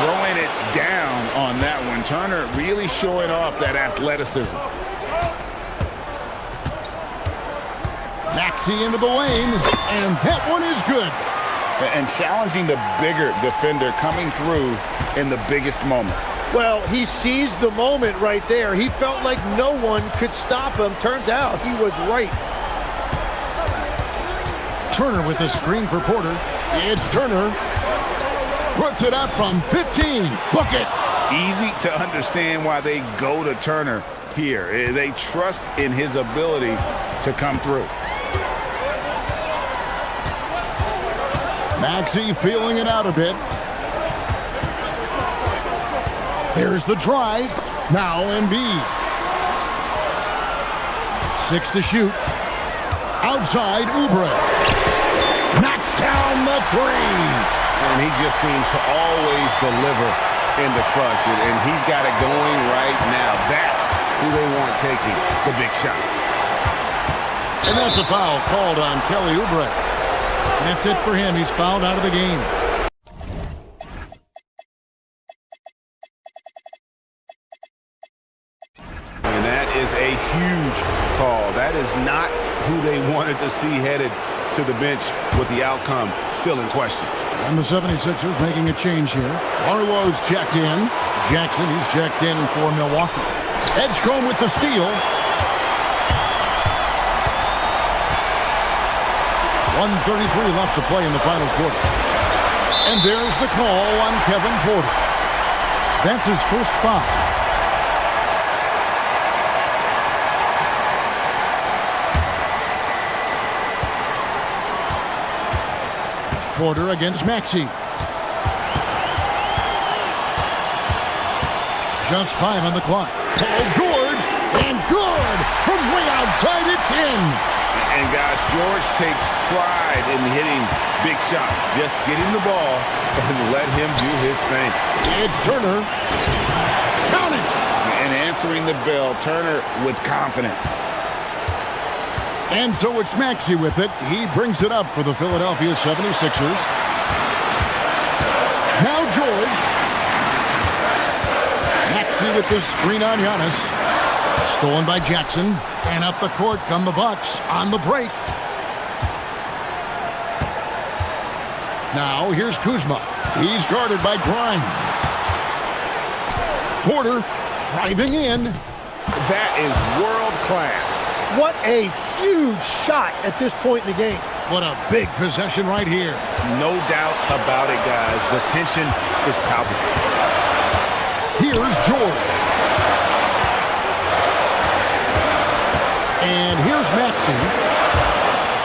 Throwing it down on that one. Turner really showing off that athleticism. Maxey into the lane, and that one is good. And challenging the bigger defender coming through in the biggest moment. Well, he seized the moment right there. He felt like no one could stop him. Turns out he was right. Turner with a screen for Porter. It's Turner. Puts it up from 15. Book it. Easy to understand why they go to Turner here. They trust in his ability to come through. Maxey feeling it out a bit. There's the drive. Now Embiid. 6 to shoot. Outside Oubre. Knocks down the 3. And he just seems to always deliver in the clutch. And he's got it going right now. That's who they want taking the big shot. And that's a foul called on Kelly Oubre. That's it for him. He's fouled out of the game. And that is a huge call. That is not who they wanted to see headed to the bench with the outcome still in question. And the 76ers making a change here. Arlo's checked in. Jackson, he's checked in for Milwaukee. Edgecombe with the steal. 1:33 left to play in the final quarter. And there's the call on Kevin Porter. That's his first foul. Porter against Maxey. Just 5 on the clock. Paul George, and good! From way outside, it's in! And guys, George takes pride in hitting big shots. Just get him the ball and let him do his thing. It's Turner. Count it! And answering the bell, Turner with confidence. And so it's Maxey with it. He brings it up for the Philadelphia 76ers. Now George. Maxey with the screen on Giannis. Stolen by Jackson. And up the court come the Bucks on the break. Now here's Kuzma. He's guarded by Grimes. Porter driving in. That is world class. What a huge shot at this point in the game. What a big possession right here. No doubt about it, guys. The tension is palpable. Here's George. And here's Maxey.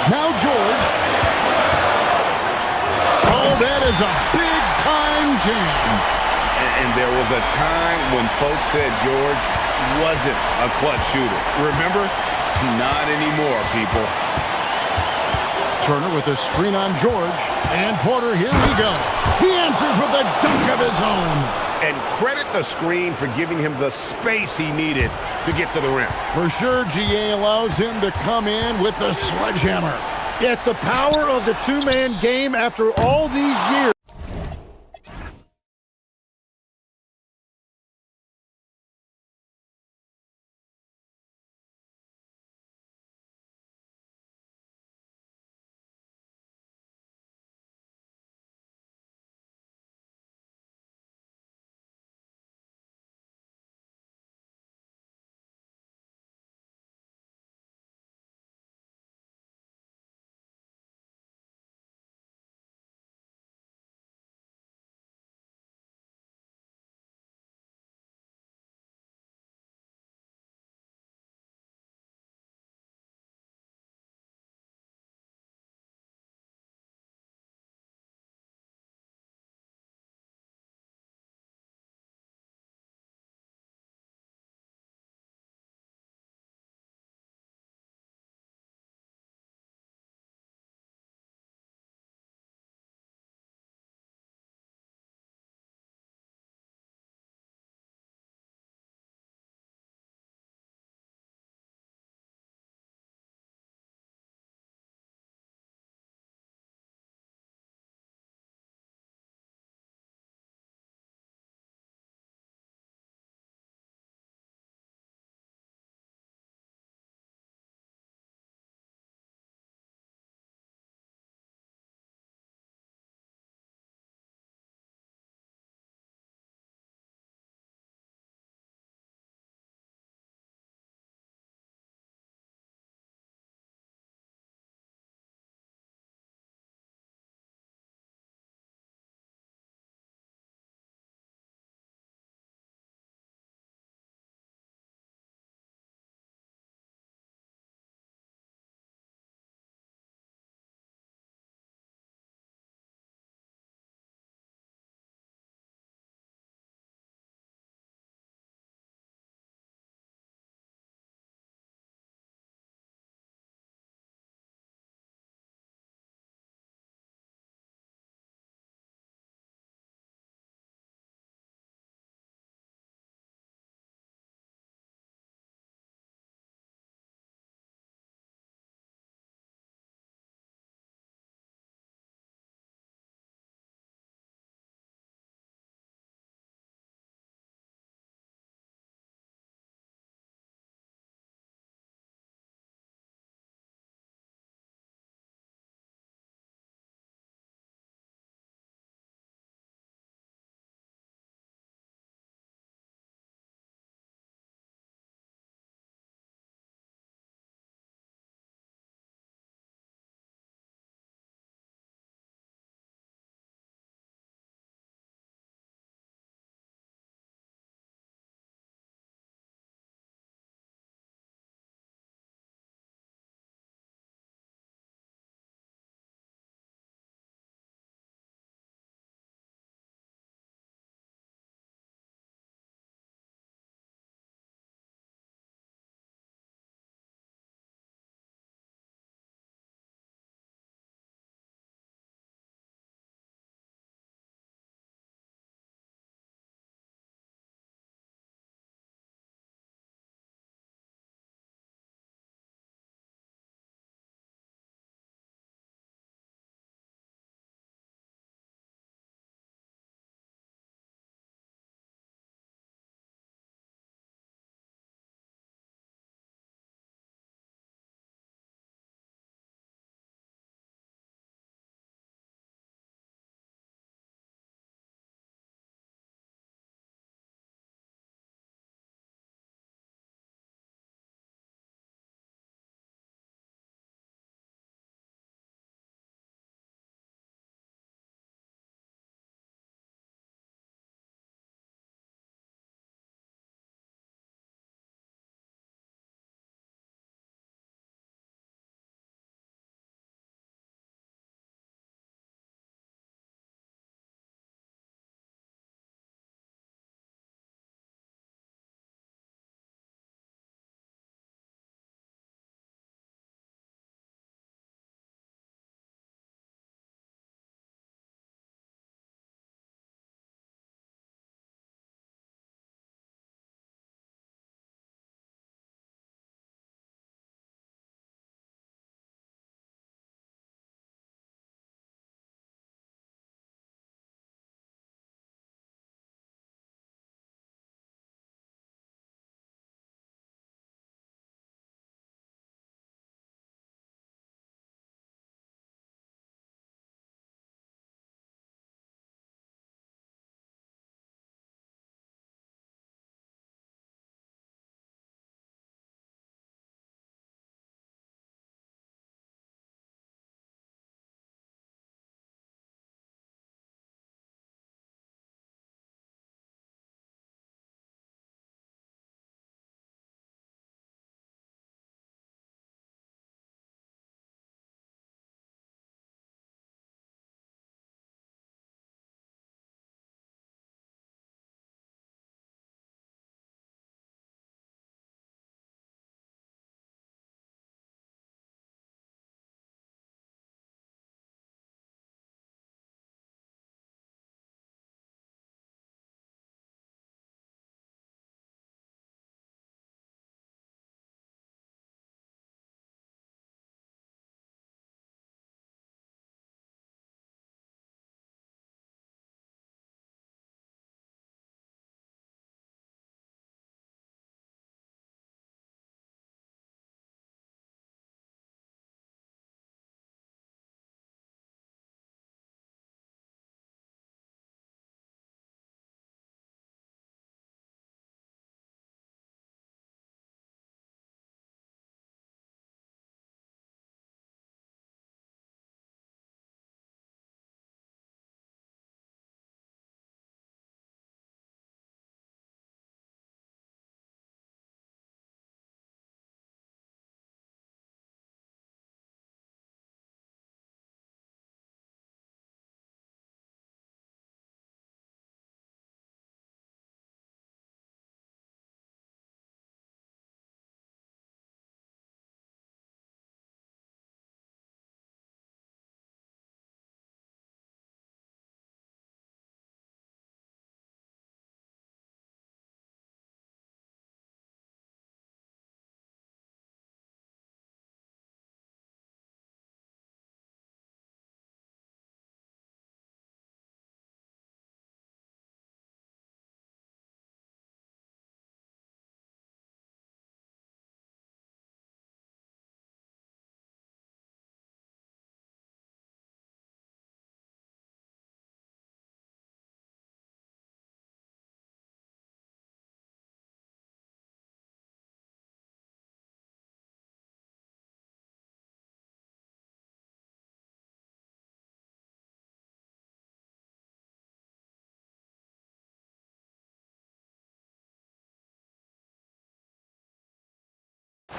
Now George. Oh, that is a big-time jam. And there was a time when folks said George wasn't a clutch shooter. Remember? Not anymore, people. Turner with a screen on George. And Porter, here we go. He answers with a dunk of his own. And credit the screen for giving him the space he needed to get to the rim. For sure, GA allows him to come in with the sledgehammer. Yeah, it's the power of the two-man game after all these years.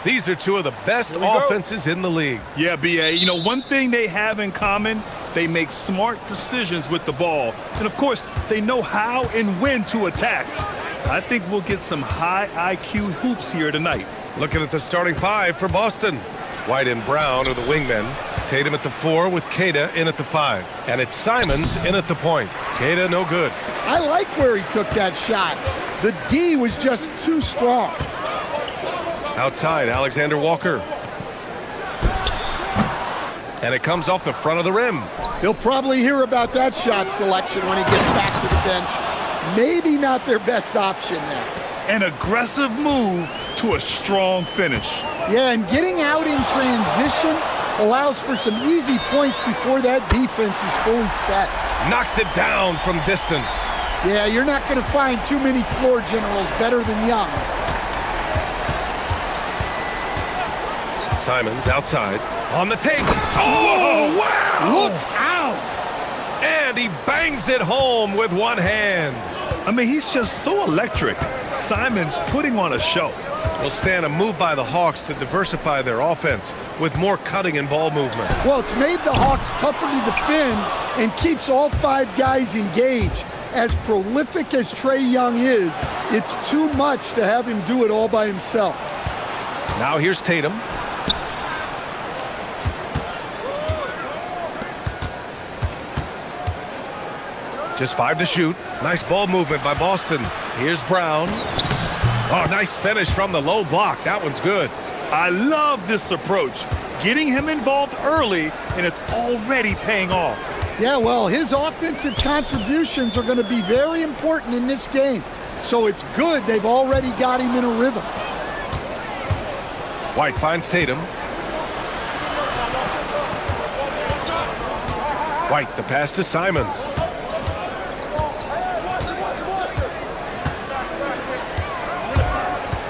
These are two of the best offenses in the league. Yeah, B.A. You know, one thing they have in common, they make smart decisions with the ball. And, of course, they know how and when to attack. I think we'll get some high IQ hoops here tonight. Looking at the starting five for Boston. White and Brown are the wingmen. Tatum at the 4 with Queta in at the 5. And it's Simons in at the point. Queta no good. I like where he took that shot. The D was just too strong. Outside, Alexander Walker. And it comes off the front of the rim. He'll probably hear about that shot selection when he gets back to the bench. Maybe not their best option there. An aggressive move to a strong finish. Yeah, and getting out in transition allows for some easy points before that defense is fully set. Knocks it down from distance. Yeah, you're not going to find too many floor generals better than Young. Simons outside on the tape. Oh, wow! Look out! And he bangs it home with one hand. I mean, he's just so electric. Simons putting on a show. Will stand a move by the Hawks to diversify their offense with more cutting and ball movement. Well, it's made the Hawks tougher to defend and keeps all 5 guys engaged. As prolific as Trae Young is, it's too much to have him do it all by himself. Now here's Tatum. Just 5 to shoot. Nice ball movement by Boston. Here's Brown. Oh, nice finish from the low block. That one's good. I love this approach. Getting him involved early, and it's already paying off. Yeah, well, his offensive contributions are going to be very important in this game. So it's good they've already got him in a rhythm. White finds Tatum. White, the pass to Simons.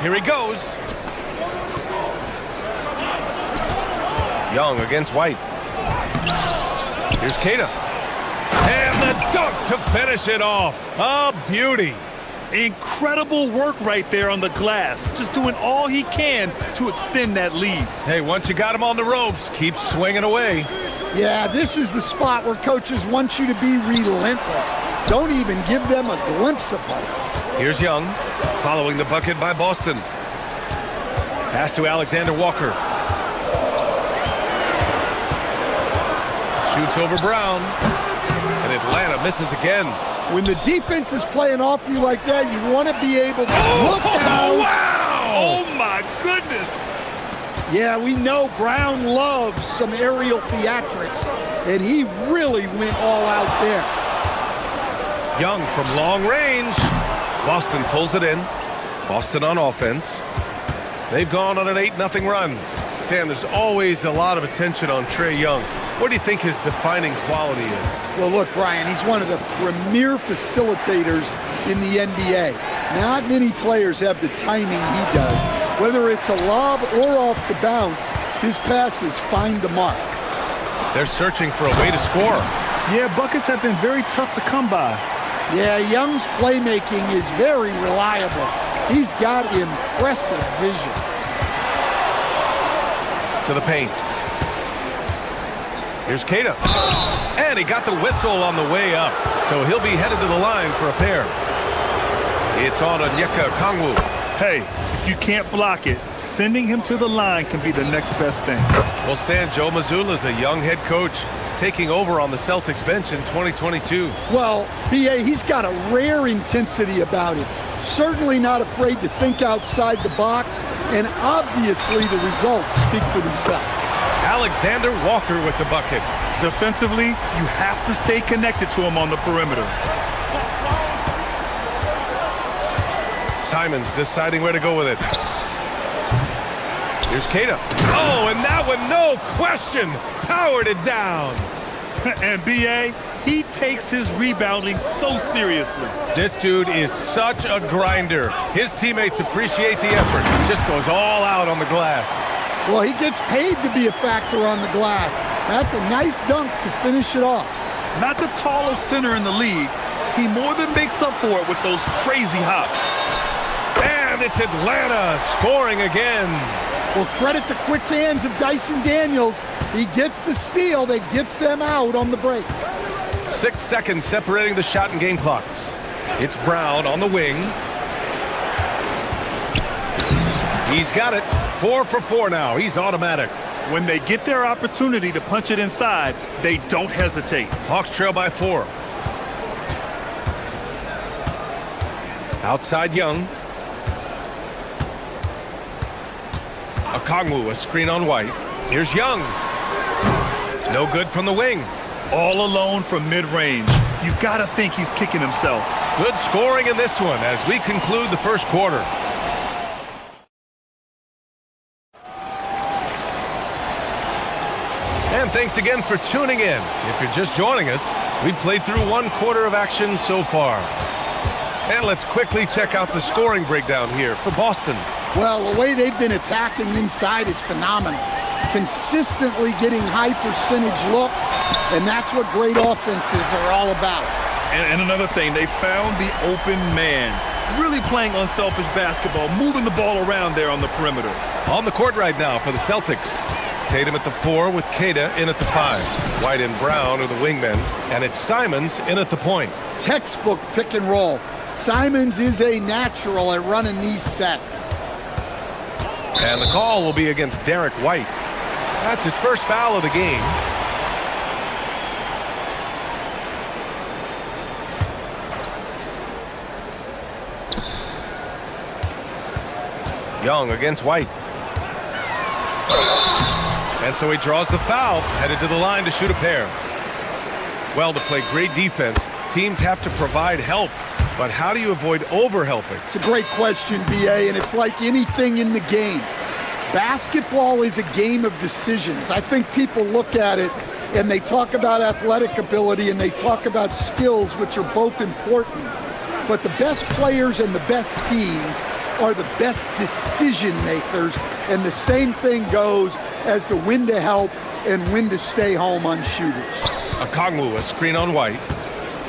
Here he goes. Young against White. Here's Queta. And the dunk to finish it off. A beauty. Incredible work right there on the glass. Just doing all he can to extend that lead. Hey, once you got him on the ropes, keep swinging away. Yeah, this is the spot where coaches want you to be relentless. Don't even give them a glimpse of hope. Here's Young, following the bucket by Boston. Pass to Alexander Walker. Shoots over Brown. And Atlanta misses again. When the defense is playing off you like that, you want to be able to look out. Wow! Oh, my goodness. Yeah, we know Brown loves some aerial theatrics, and he really went all out there. Young from long range. Boston pulls it in. Boston on offense. They've gone on an 8-0 run. Stan, there's always a lot of attention on Trae Young. What do you think his defining quality is? Well, look, Brian, he's one of the premier facilitators in the NBA. Not many players have the timing he does. Whether it's a lob or off the bounce, his passes find the mark. They're searching for a way to score. Yeah, buckets have been very tough to come by. Yeah, Young's playmaking is very reliable. He's got impressive vision. To the paint. Here's Queta. And he got the whistle on the way up. So he'll be headed to the line for a pair. It's on Onyeka Okongwu. Hey, if you can't block it, sending him to the line can be the next best thing. Well, Stan, Joe Mazzulla is a young head coach taking over on the Celtics bench in 2022. Well, B.A., he's got a rare intensity about him. Certainly not afraid to think outside the box, and obviously the results speak for themselves. Alexander Walker with the bucket. Defensively, you have to stay connected to him on the perimeter. Simons deciding where to go with it. Here's Queta. Oh, and that one, no question, powered it down. And B.A., he takes his rebounding so seriously. This dude is such a grinder. His teammates appreciate the effort. Just goes all out on the glass. Well, he gets paid to be a factor on the glass. That's a nice dunk to finish it off. Not the tallest center in the league. He more than makes up for it with those crazy hops. And it's Atlanta scoring again. Well, credit the quick hands of Dyson Daniels. He gets the steal that gets them out on the break. 6 seconds separating the shot and game clocks. It's Brown on the wing. He's got it. 4 for 4 now. He's automatic. When they get their opportunity to punch it inside, they don't hesitate. Hawks trail by 4. Outside Young. Okongwu, a screen on White. Here's Young. No good from the wing. All alone from mid-range. You gotta think he's kicking himself. Good scoring in this one as we conclude the first quarter. And thanks again for tuning in. If you're just joining us, we've played through 1 quarter of action so far. And let's quickly check out the scoring breakdown here for Boston. Well, the way they've been attacking inside is phenomenal. Consistently getting high percentage looks, and that's what great offenses are all about. And another thing, they found the open man. Really playing unselfish basketball, moving the ball around there on the perimeter. On the court right now for the Celtics. Tatum at the 4 with Queta in at the 5. White and Brown are the wingmen, and it's Simons in at the point. Textbook pick and roll. Simons is a natural at running these sets. And the call will be against Derek White. That's his first foul of the game. Young against White. And so he draws the foul, headed to the line to shoot a pair. Well, to play great defense, teams have to provide help. But how do you avoid over-helping? It's a great question, B.A., and it's like anything in the game. Basketball is a game of decisions. I think people look at it and they talk about athletic ability and they talk about skills, which are both important. But the best players and the best teams are the best decision makers, and the same thing goes as to when to help and when to stay home on shooters. Okongwu, a screen on White.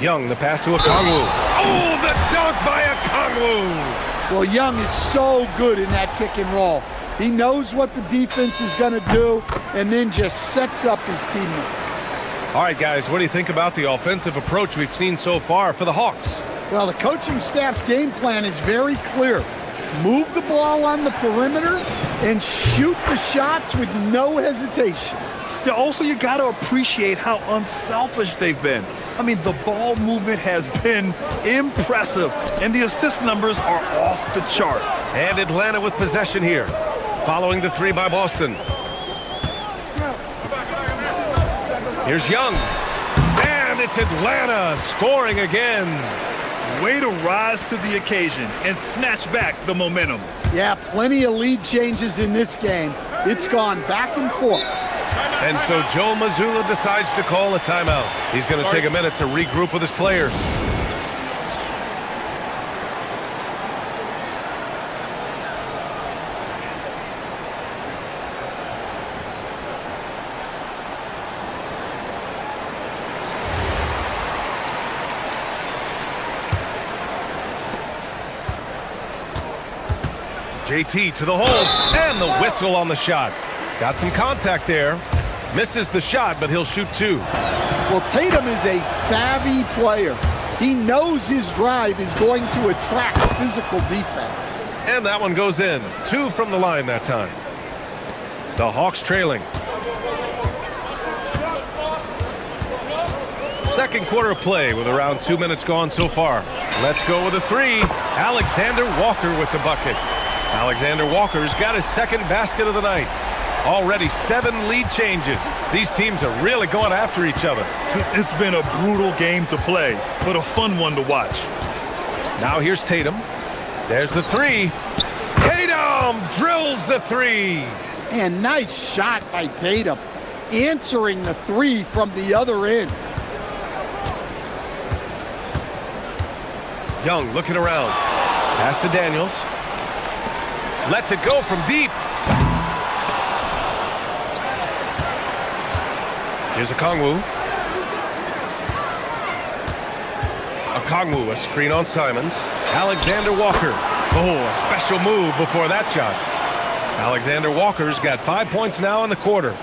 Young, the pass to Okongwu. Oh, the dunk by Okongwu! Well, Young is so good in that pick and roll. He knows what the defense is going to do and then just sets up his teammate. All right, guys, what do you think about the offensive approach we've seen so far for the Hawks? Well, the coaching staff's game plan is very clear. Move the ball on the perimeter and shoot the shots with no hesitation. Also, you got to appreciate how unselfish they've been. I mean, the ball movement has been impressive, and the assist numbers are off the chart. And Atlanta with possession here, following the 3 by Boston. Here's Young, and it's Atlanta scoring again. Way to rise to the occasion and snatch back the momentum. Yeah, plenty of lead changes in this game. It's gone back and forth. And so Joe Mazzulla decides to call a timeout. He's going to take a minute to regroup with his players. JT to the hole, and the whistle on the shot. Got some contact there. Misses the shot, but he'll shoot 2. Well, Tatum is a savvy player. He knows his drive is going to attract physical defense. And that one goes in. 2 from the line that time. The Hawks trailing. Second quarter of play with around 2 minutes gone so far. Let's go with a 3. Alexander Walker with the bucket. Alexander Walker's got his second basket of the night. Already 7 lead changes. These teams are really going after each other. It's been a brutal game to play, but a fun one to watch. Now here's Tatum. There's the 3. Tatum drills the 3. And nice shot by Tatum, answering the 3 from the other end. Young looking around. Pass to Daniels. Lets it go from deep. Here's Okongwu. Okongwu, a screen on Simons. Alexander Walker. Oh, a special move before that shot. Alexander Walker's got 5 points now in the quarter.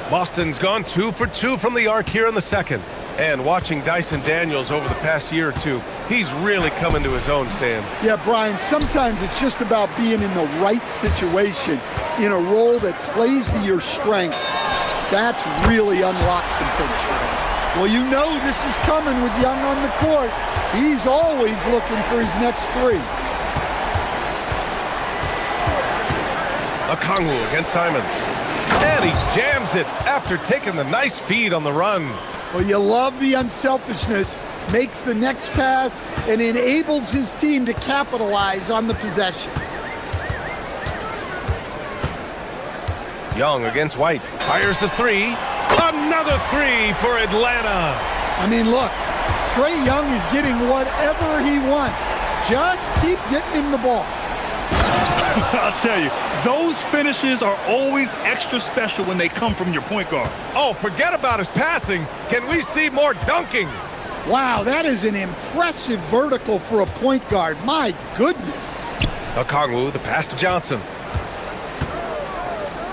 Boston's gone 2 for 2 from the arc here in the second. And watching Dyson Daniels over the past year or two, he's really come into his own, Stan. Yeah, Brian, sometimes it's just about being in the right situation, in a role that plays to your strength. That's really unlocked some things for him. Well, you know this is coming with Young on the court. He's always looking for his next three. Okongwu against Simons. And he jams it after taking the nice feed on the run. Well, you love the unselfishness, makes the next pass, and enables his team to capitalize on the possession. Young against White. Fires the three. Another three for Atlanta. I mean, look, Trae Young is getting whatever he wants. Just keep getting him the ball. I'll tell you, those finishes are always extra special when they come from your point guard. Oh, forget about his passing. Can we see more dunking? Wow, that is an impressive vertical for a point guard. My goodness. Okongwu, the pass to Johnson.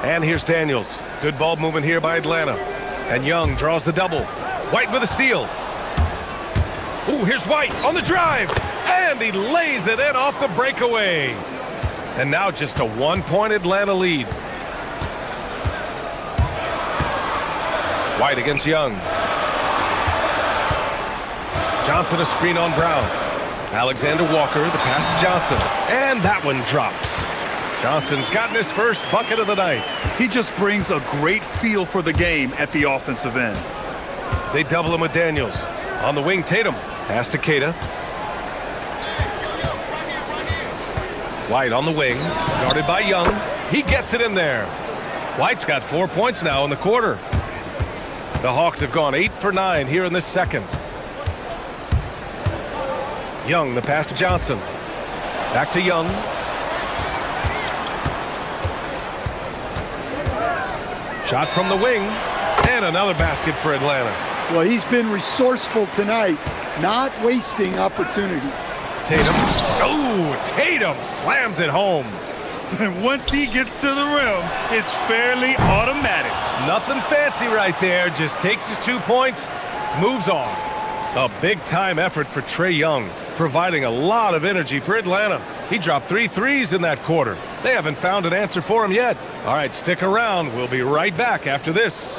And here's Daniels. Good ball movement here by Atlanta. And Young draws the double. White with a steal. Ooh, here's White on the drive. And he lays it in off the breakaway. And now just a 1-point Atlanta lead. White against Young. Johnson a screen on Brown. Alexander Walker, the pass to Johnson. And that one drops. Johnson's gotten his first bucket of the night. He just brings a great feel for the game at the offensive end. They double him with Daniels. On the wing, Tatum. Pass to Keita. White on the wing, guarded by Young. He gets it in there. White's got 4 points now in the quarter. The Hawks have gone 8 for 9 here in this second. Young, the pass to Johnson. Back to Young. Shot from the wing, and another basket for Atlanta. Well, he's been resourceful tonight, not wasting opportunities. Tatum. Oh, Tatum slams it home. And once he gets to the rim, it's fairly automatic. Nothing fancy right there. Just takes his 2 points, moves on. A big-time effort for Trae Young, providing a lot of energy for Atlanta. He dropped 3 threes in that quarter. They haven't found an answer for him yet. All right, stick around. We'll be right back after this.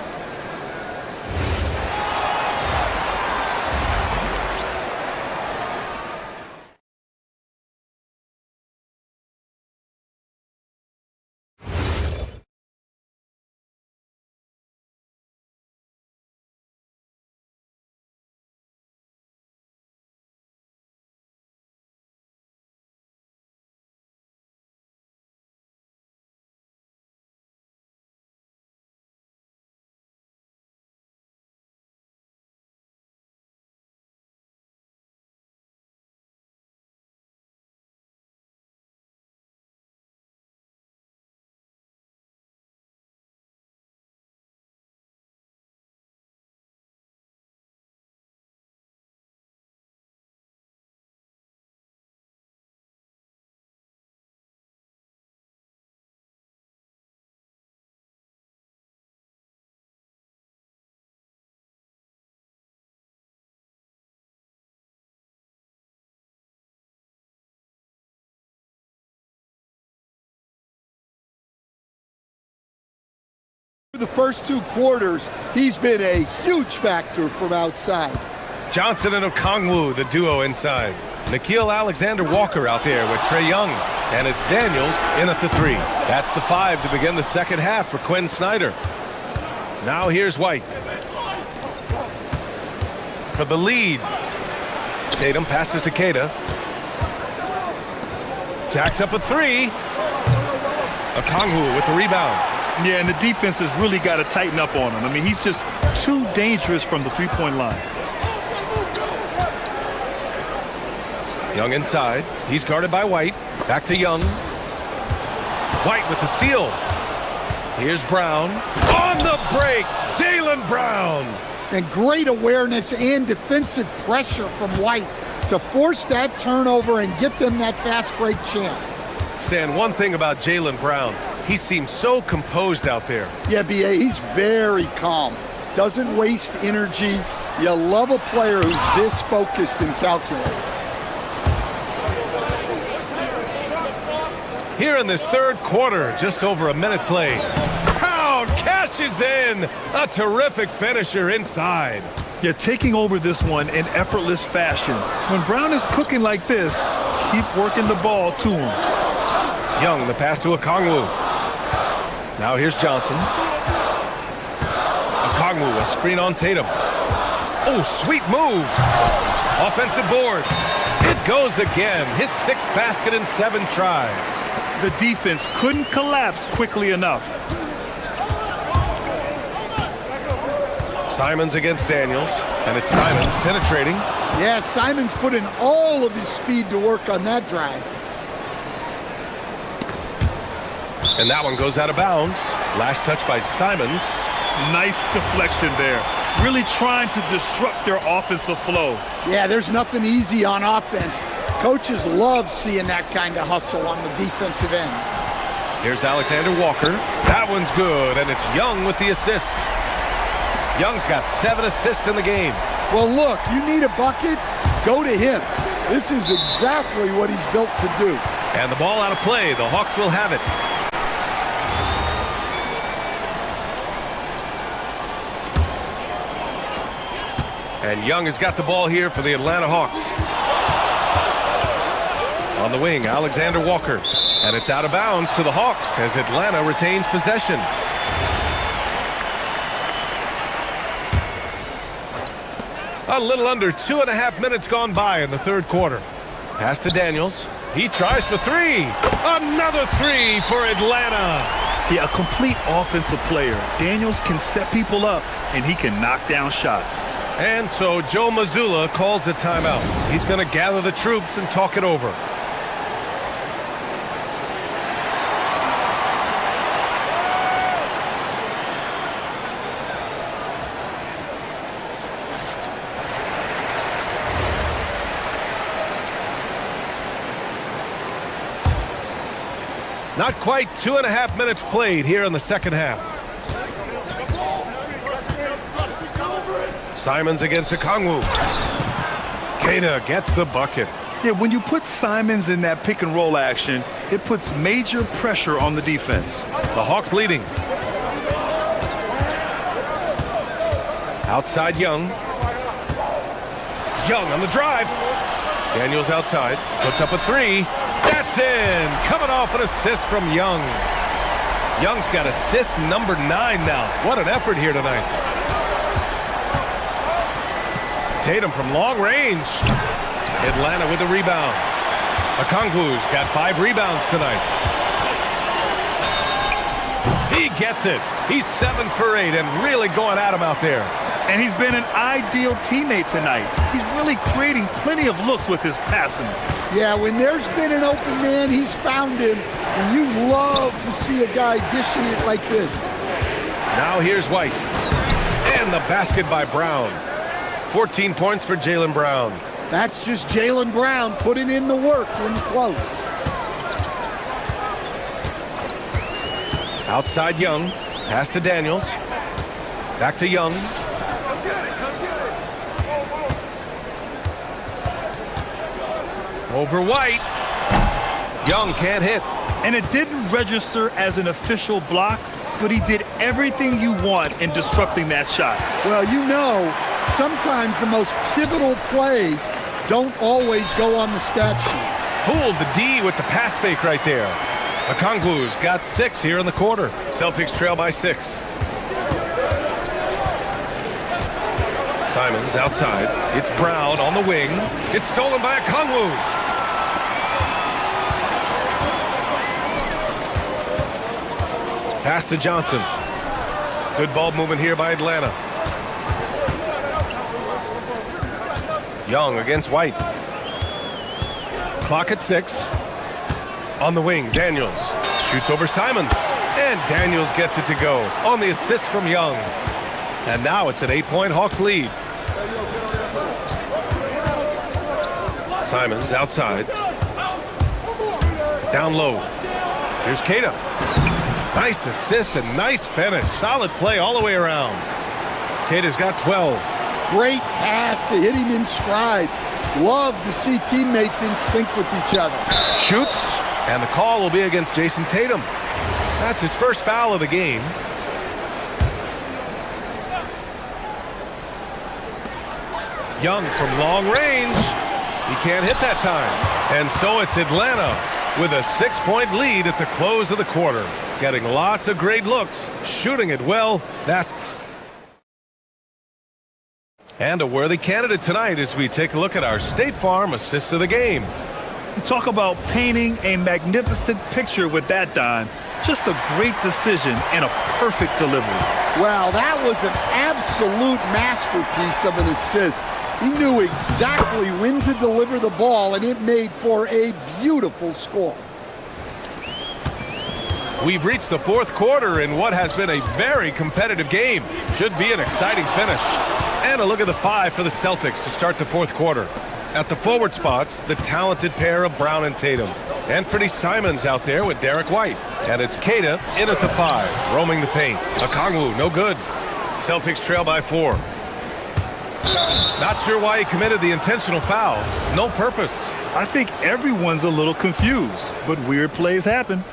The first 2 quarters, he's been a huge factor from outside. Johnson and Okongwu, the duo inside. Nickeil Alexander-Walker out there with Trae Young. And it's Daniels in at the 3. That's the 5 to begin the second half for Quinn Snyder. Now here's White. For the lead. Tatum passes to Keita. Jacks up a 3. Okongwu with the rebound. Yeah, and the defense has really got to tighten up on him. I mean, he's just too dangerous from the three-point line. Young inside. He's guarded by White. Back to Young. White with the steal. Here's Brown. On the break, Jaylen Brown. And great awareness and defensive pressure from White to force that turnover and get them that fast break chance. Stan, one thing about Jaylen Brown, He seems so composed out there. Yeah, B.A., he's very calm. Doesn't waste energy. You love a player who's this focused and calculated. Here in this third quarter, just over a minute played. Brown cashes in. A terrific finisher inside. Yeah, taking over this one in effortless fashion. When Brown is cooking like this, keep working the ball to him. Young, the pass to Okongwu. Now here's Johnson. Okongwu, a screen on Tatum. Oh, sweet move. Offensive board. It goes again. His 6th basket in 7 tries. The defense couldn't collapse quickly enough. Simons against Daniels, and it's Simons penetrating. Yeah, Simons put in all of his speed to work on that drive. And that one goes out of bounds. Last touch by Simons. Nice deflection there. Really trying to disrupt their offensive flow. Yeah, there's nothing easy on offense. Coaches love seeing that kind of hustle on the defensive end. Here's Alexander Walker. That one's good, and it's Young with the assist. Young's got 7 assists in the game. Well, look, you need a bucket, go to him. This is exactly what he's built to do. And the ball out of play. The Hawks will have it. And Young has got the ball here for the Atlanta Hawks. On the wing, Alexander Walker. And it's out of bounds to the Hawks as Atlanta retains possession. A little under 2.5 minutes gone by in the third quarter. Pass to Daniels. He tries for 3. Another 3 for Atlanta. Yeah, a complete offensive player. Daniels can set people up, and he can knock down shots. And so Joe Mazzulla calls the timeout. He's going to gather the troops and talk it over. Not quite 2.5 minutes played here in the second half. Simons against Okongwu. Keita gets the bucket. Yeah, when you put Simons in that pick and roll action, it puts major pressure on the defense. The Hawks leading. Outside Young. Young on the drive. Daniels outside. Puts up a 3. That's in. Coming off an assist from Young. Young's got assist number 9 now. What an effort here tonight. Tatum from long range. Atlanta with a rebound. Okongwu's got 5 rebounds tonight. He gets it. He's 7 for 8 and really going at him out there. And he's been an ideal teammate tonight. He's really creating plenty of looks with his passing. Yeah, when there's been an open man, he's found him. And you love to see a guy dishing it like this. Now here's White. And the basket by Brown. 14 points for Jaylen Brown. That's just Jaylen Brown putting in the work in close. Outside Young. Pass to Daniels. Back to Young. Over White. Young can't hit. And it didn't register as an official block, but he did everything you want in disrupting that shot. Well, you know, sometimes the most pivotal plays don't always go on the stat sheet. Fooled the D with the pass fake right there. Okongwu's got 6 here in the quarter. Celtics trail by 6. Simons outside. It's Brown on the wing. It's stolen by Okongwu. Pass to Johnson. Good ball movement here by Atlanta. Young against White. Clock at 6. On the wing, Daniels. Shoots over Simons. And Daniels gets it to go on the assist from Young. And now it's an 8-point Hawks lead. Simons outside. Down low. Here's Keita. Nice assist and nice finish. Solid play all the way around. Keita's got 12. Great pass to hit him in stride. Love to see teammates in sync with each other. Shoots, and the call will be against Jason Tatum. That's his first foul of the game. Young from long range. He can't hit that time. And so it's Atlanta with a 6-point lead at the close of the quarter. Getting lots of great looks, shooting it well. And a worthy candidate tonight as we take a look at our State Farm assists of the game. You talk about painting a magnificent picture with that dime. Just a great decision and a perfect delivery. Wow, that was an absolute masterpiece of an assist. He knew exactly when to deliver the ball, and it made for a beautiful score. We've reached the fourth quarter in what has been a very competitive game. Should be an exciting finish. And a look at the 5 for the Celtics to start the fourth quarter. At the forward spots, the talented pair of Brown and Tatum. Anthony Simons out there with Derek White. And it's Keita in at the 5, roaming the paint. Okongwu, no good. Celtics trail by 4. Not sure why he committed the intentional foul. No purpose. I think everyone's a little confused, but weird plays happen.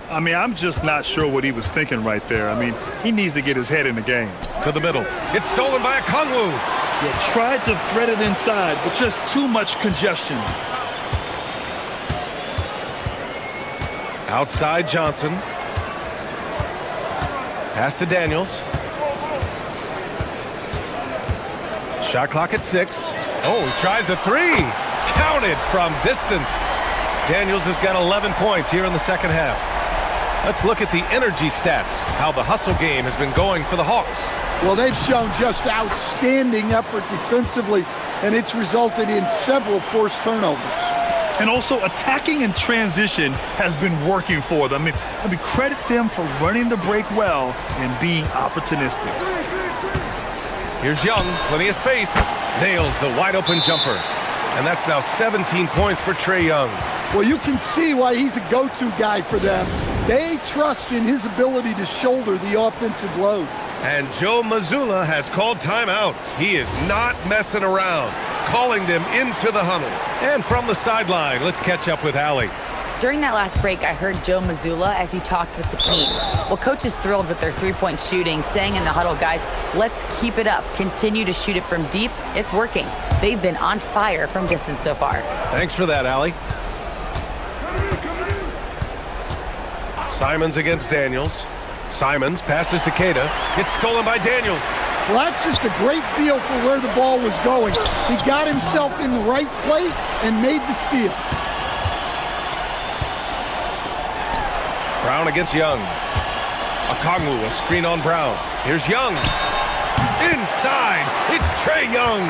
I mean, I'm just not sure what he was thinking right there. I mean, he needs to get his head in the game. To the middle. It's stolen by Okongwu. Yeah, tried to thread it inside, but just too much congestion. Outside Johnson. Pass to Daniels. Shot clock at 6. Oh, he tries a 3. Counted from distance. Daniels has got 11 points here in the second half. Let's look at the energy stats, how the hustle game has been going for the Hawks. Well, they've shown just outstanding effort defensively, and it's resulted in several forced turnovers. And also, attacking in transition has been working for them. I mean, credit them for running the break well and being opportunistic. Here's Young, plenty of space. Nails the wide-open jumper. And that's now 17 points for Trae Young. Well, you can see why he's a go-to guy for them. They trust in his ability to shoulder the offensive load. And Joe Mazzulla has called timeout. He is not messing around, calling them into the huddle. And from the sideline, let's catch up with Allie. During that last break, I heard Joe Mazzulla as he talked with the team. Well, coach is thrilled with their three-point shooting, saying in the huddle, guys, let's keep it up. Continue to shoot it from deep. It's working. They've been on fire from distance so far. Thanks for that, Allie. Simons against Daniels. Simons passes to Keita. It's stolen by Daniels. Well, that's just a great feel for where the ball was going. He got himself in the right place and made the steal. Brown against Young. Okongwu, a screen on Brown. Here's Young. Inside, it's Trae Young.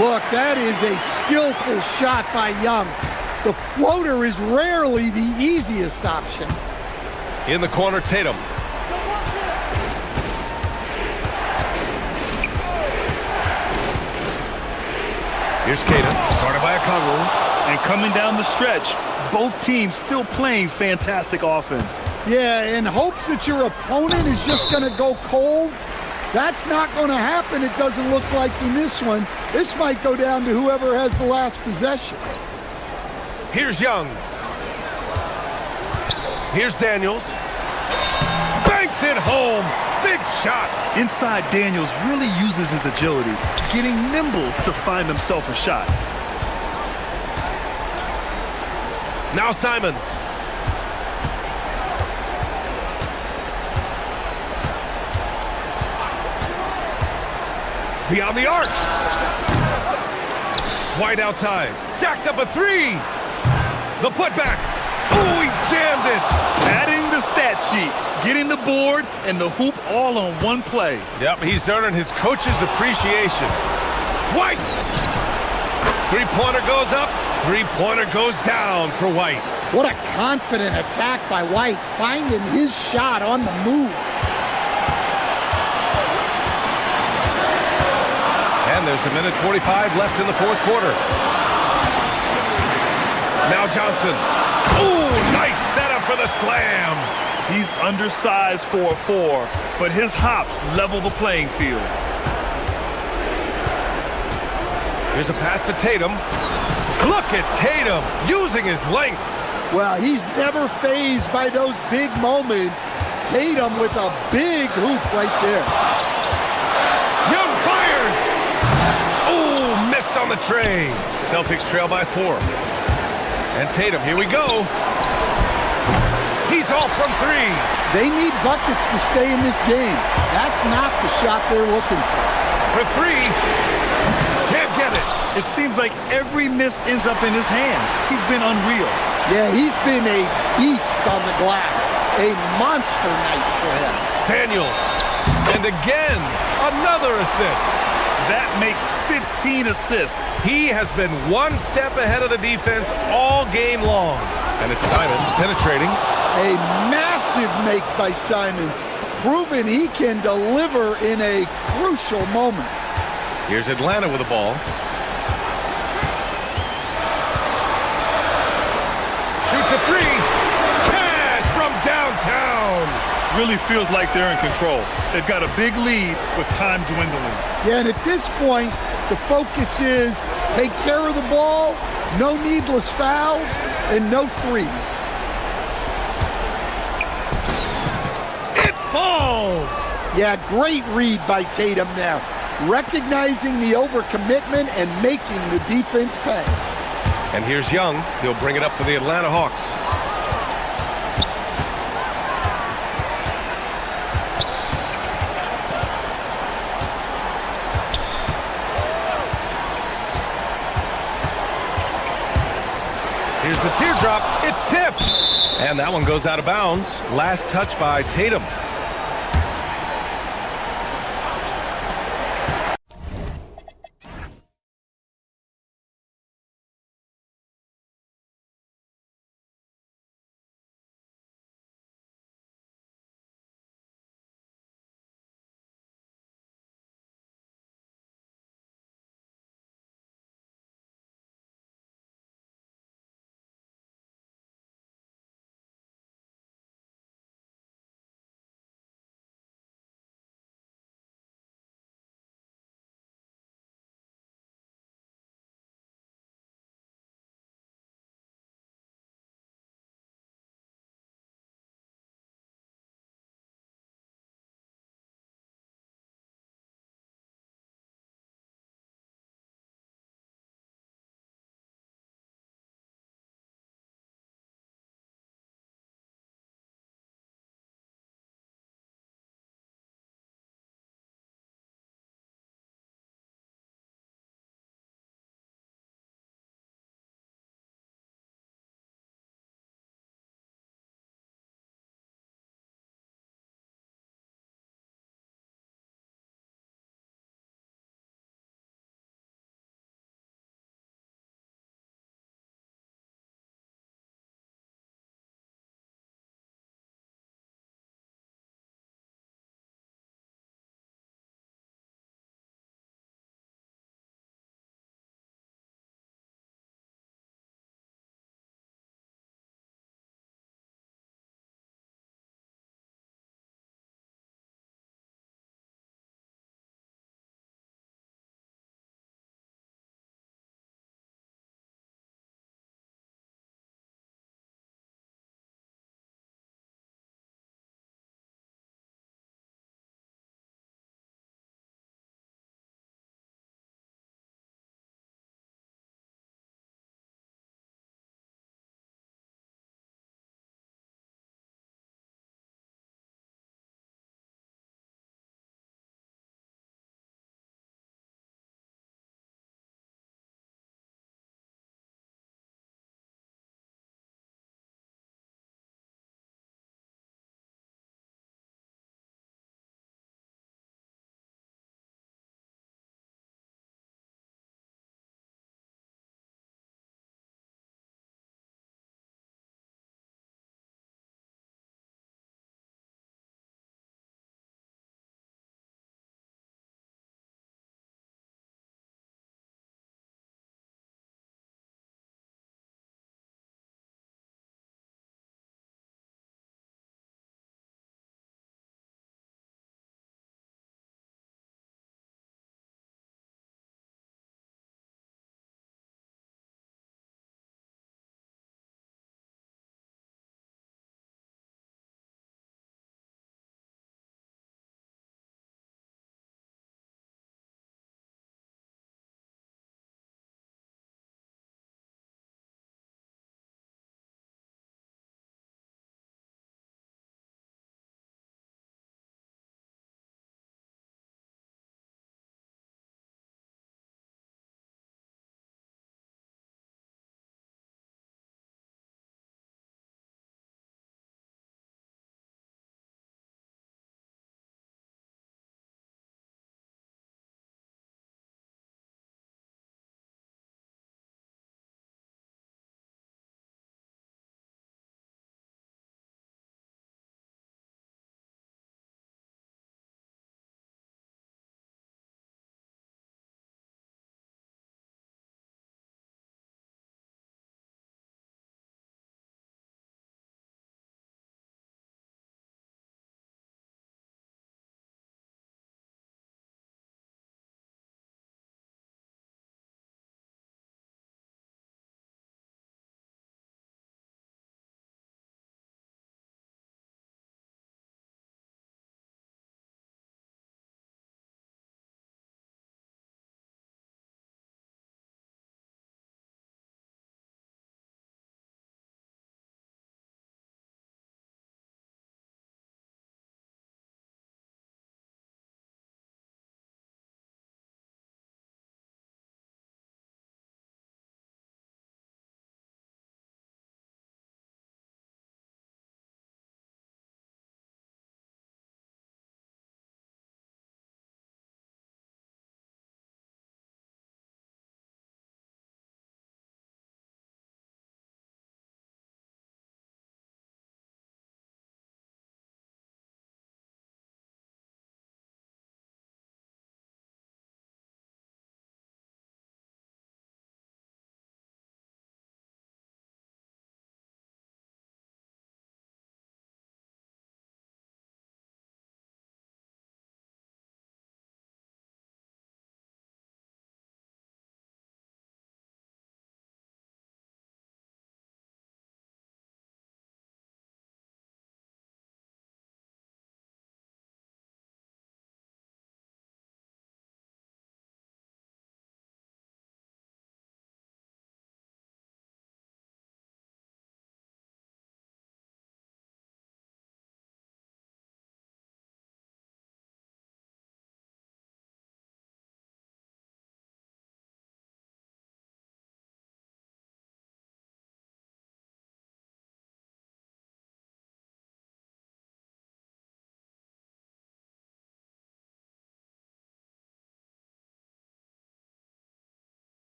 Look, that is a skillful shot by Young. The floater is rarely the easiest option. In the corner, Tatum. Here's Keita, guarded by Okongwu. And coming down the stretch, both teams still playing fantastic offense. Yeah, in hopes that your opponent is just going to go cold. That's not going to happen, it doesn't look like in this one. This might go down to whoever has the last possession. Here's Young. Here's Daniels. Banks it home. Big shot. Inside, Daniels really uses his agility, getting nimble to find himself a shot. Now Simons. Beyond the arc. White outside. Jacks up a 3. The putback. Oh, he jammed it. Adding the stat sheet, getting the board and the hoop all on one play. Yep, he's earning his coach's appreciation. White. Three-pointer goes up. Three-pointer goes down for White. What a confident attack by White, finding his shot on the move. And there's a minute 45 left in the fourth quarter. Now Johnson. Ooh, nice setup for the slam. He's undersized for a 4, but his hops level the playing field. Here's a pass to Tatum. Look at Tatum using his length. Well, he's never fazed by those big moments. Tatum with a big hoop right there. Young fires! Oh, missed on the tray. Celtics trail by 4. And Tatum, here we go. He's off from 3. They need buckets to stay in this game. That's not the shot they're looking for. For 3. Can't get it. It seems like every miss ends up in his hands. He's been unreal. Yeah, he's been a beast on the glass. A monster night for him. Daniels. And again, another assist. That makes 15 assists. He has been one step ahead of the defense all game long. And it's Simons penetrating. A massive make by Simons, proving he can deliver in a crucial moment. Here's Atlanta with the ball. Shoots a 3. Cash from downtown. Really feels like they're in control. They've got a big lead with time dwindling. Yeah, and at this point, the focus is take care of the ball, no needless fouls, and no threes. It falls! Yeah, great read by Tatum there. Recognizing the overcommitment and making the defense pay. And here's Young. He'll bring it up for the Atlanta Hawks. Here's the teardrop. It's tipped. And that one goes out of bounds. Last touch by Tatum.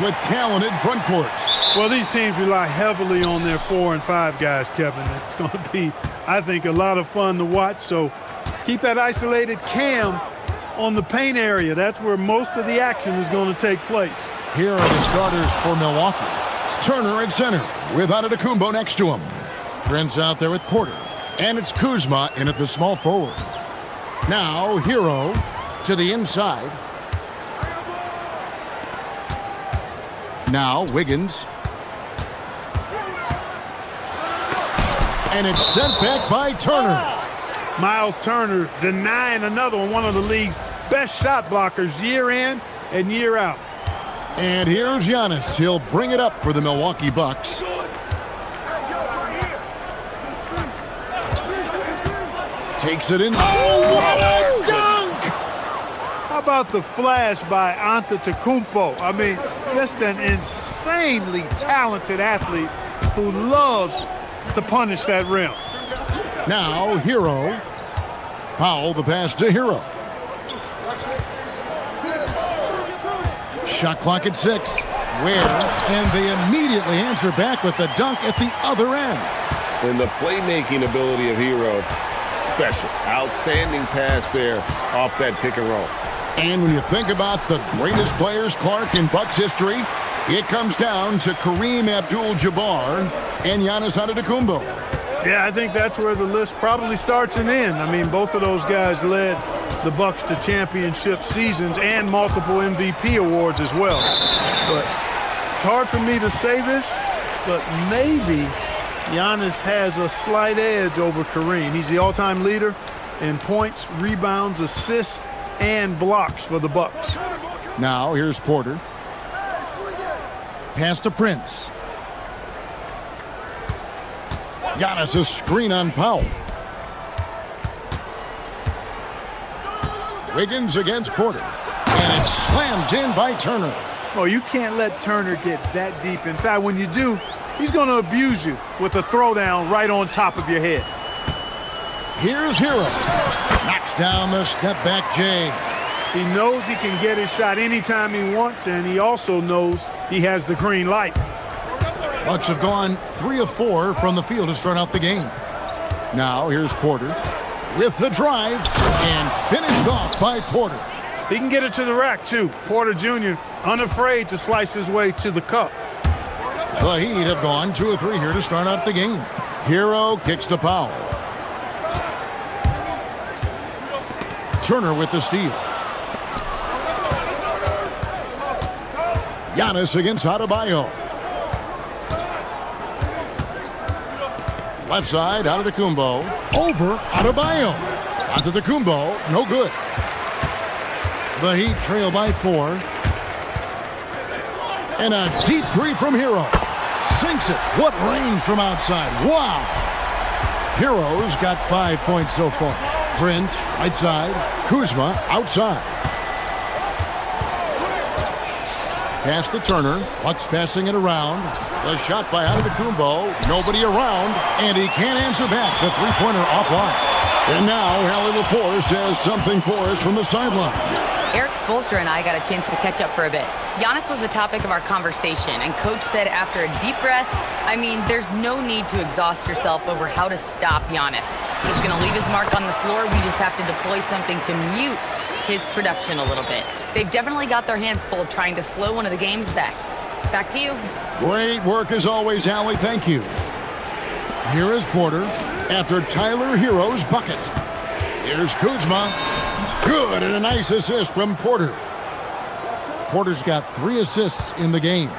with talented front courts. Well, these teams rely heavily on their 4 and 5 guys, Kevin. It's going to be, I think, a lot of fun to watch. So keep that isolated cam on the paint area. That's where most of the action is going to take place. Here are the starters for Milwaukee. Turner at center with Antetokounmpo next to him. Prince out there with Porter. And it's Kuzma in at the small forward. Now, Hero to the inside. Now, Wiggins. And it's sent back by Turner. Miles Turner denying another one of the league's best shot blockers year in and year out. And here's Giannis. He'll bring it up for the Milwaukee Bucks. Takes it in. Oh, what a dunk! How about the flash by Antetokounmpo? I mean, just an insanely talented athlete who loves to punish that rim. Now, Hero. Powell, the pass to Hero. Shot clock at 6. Where? And they immediately answer back with the dunk at the other end. And the playmaking ability of Hero, special. Outstanding pass there off that pick and roll. And when you think about the greatest players, Clark, in Bucks history, it comes down to Kareem Abdul-Jabbar and Giannis Antetokounmpo. Yeah, I think that's where the list probably starts and ends. I mean, both of those guys led the Bucks to championship seasons and multiple MVP awards as well. But it's hard for me to say this, but maybe Giannis has a slight edge over Kareem. He's the all-time leader in points, rebounds, assists, and blocks for the Bucks. Now, here's Porter. Pass to Prince. Giannis, a screen on Powell. Wiggins against Porter. And it's slammed in by Turner. Oh, you can't let Turner get that deep inside. When you do, he's going to abuse you with a throwdown right on top of your head. Here's Hero. Knocks down the step-back J. He knows he can get his shot anytime he wants, and he also knows he has the green light. Bucks have gone 3 of 4 from the field to start out the game. Now, here's Porter with the drive and finished off by Porter. He can get it to the rack, too. Porter Jr. unafraid to slice his way to the cup. The Heat have gone 2 of 3 here to start out the game. Hero kicks to Powell. Turner with the steal. Giannis against Adebayo. Left side, Antetokounmpo. Over Adebayo. Antetokounmpo, no good. The Heat trail by 4. And a deep three from Hero. Sinks it. What range from outside. Wow. Hero's got 5 points so far. Prince, right side. Kuzma, outside. Pass to Turner. Bucks passing it around. The shot by Antetokounmpo. Nobody around. And he can't answer back. The three-pointer offline. And now Hallie LaForce has something for us from the sideline. Eric Spoelstra and I got a chance to catch up for a bit. Giannis was the topic of our conversation, and Coach said after a deep breath, I mean, there's no need to exhaust yourself over how to stop Giannis. He's going to leave his mark on the floor. We just have to deploy something to mute his production a little bit. They've definitely got their hands full trying to slow one of the game's best. Back to you. Great work as always, Hallie. Thank you. Here is Porter after Tyler Hero's bucket. Here's Kuzma. Good, and a nice assist from Porter. Porter's got 3 assists in the game.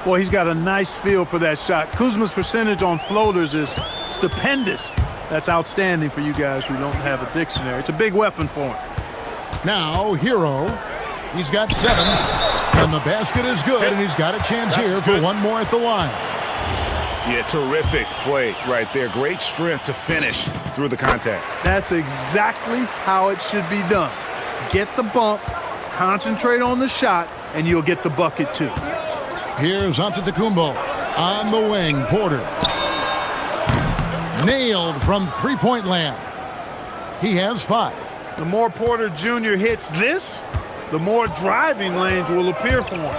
Boy, he's got a nice feel for that shot. Kuzma's percentage on floaters is stupendous. That's outstanding for you guys who don't have a dictionary. It's a big weapon for him. Now, Hero. He's got 7. And the basket is good, and he's got a chance here for one more at the line. Yeah, terrific play right there. Great strength to finish through the contact. That's exactly how it should be done. Get the bump, concentrate on the shot, and you'll get the bucket too. Here's Antetokounmpo on the wing. Porter. Nailed from three-point land. He has 5. The more Porter Jr. hits this, the more driving lanes will appear for him.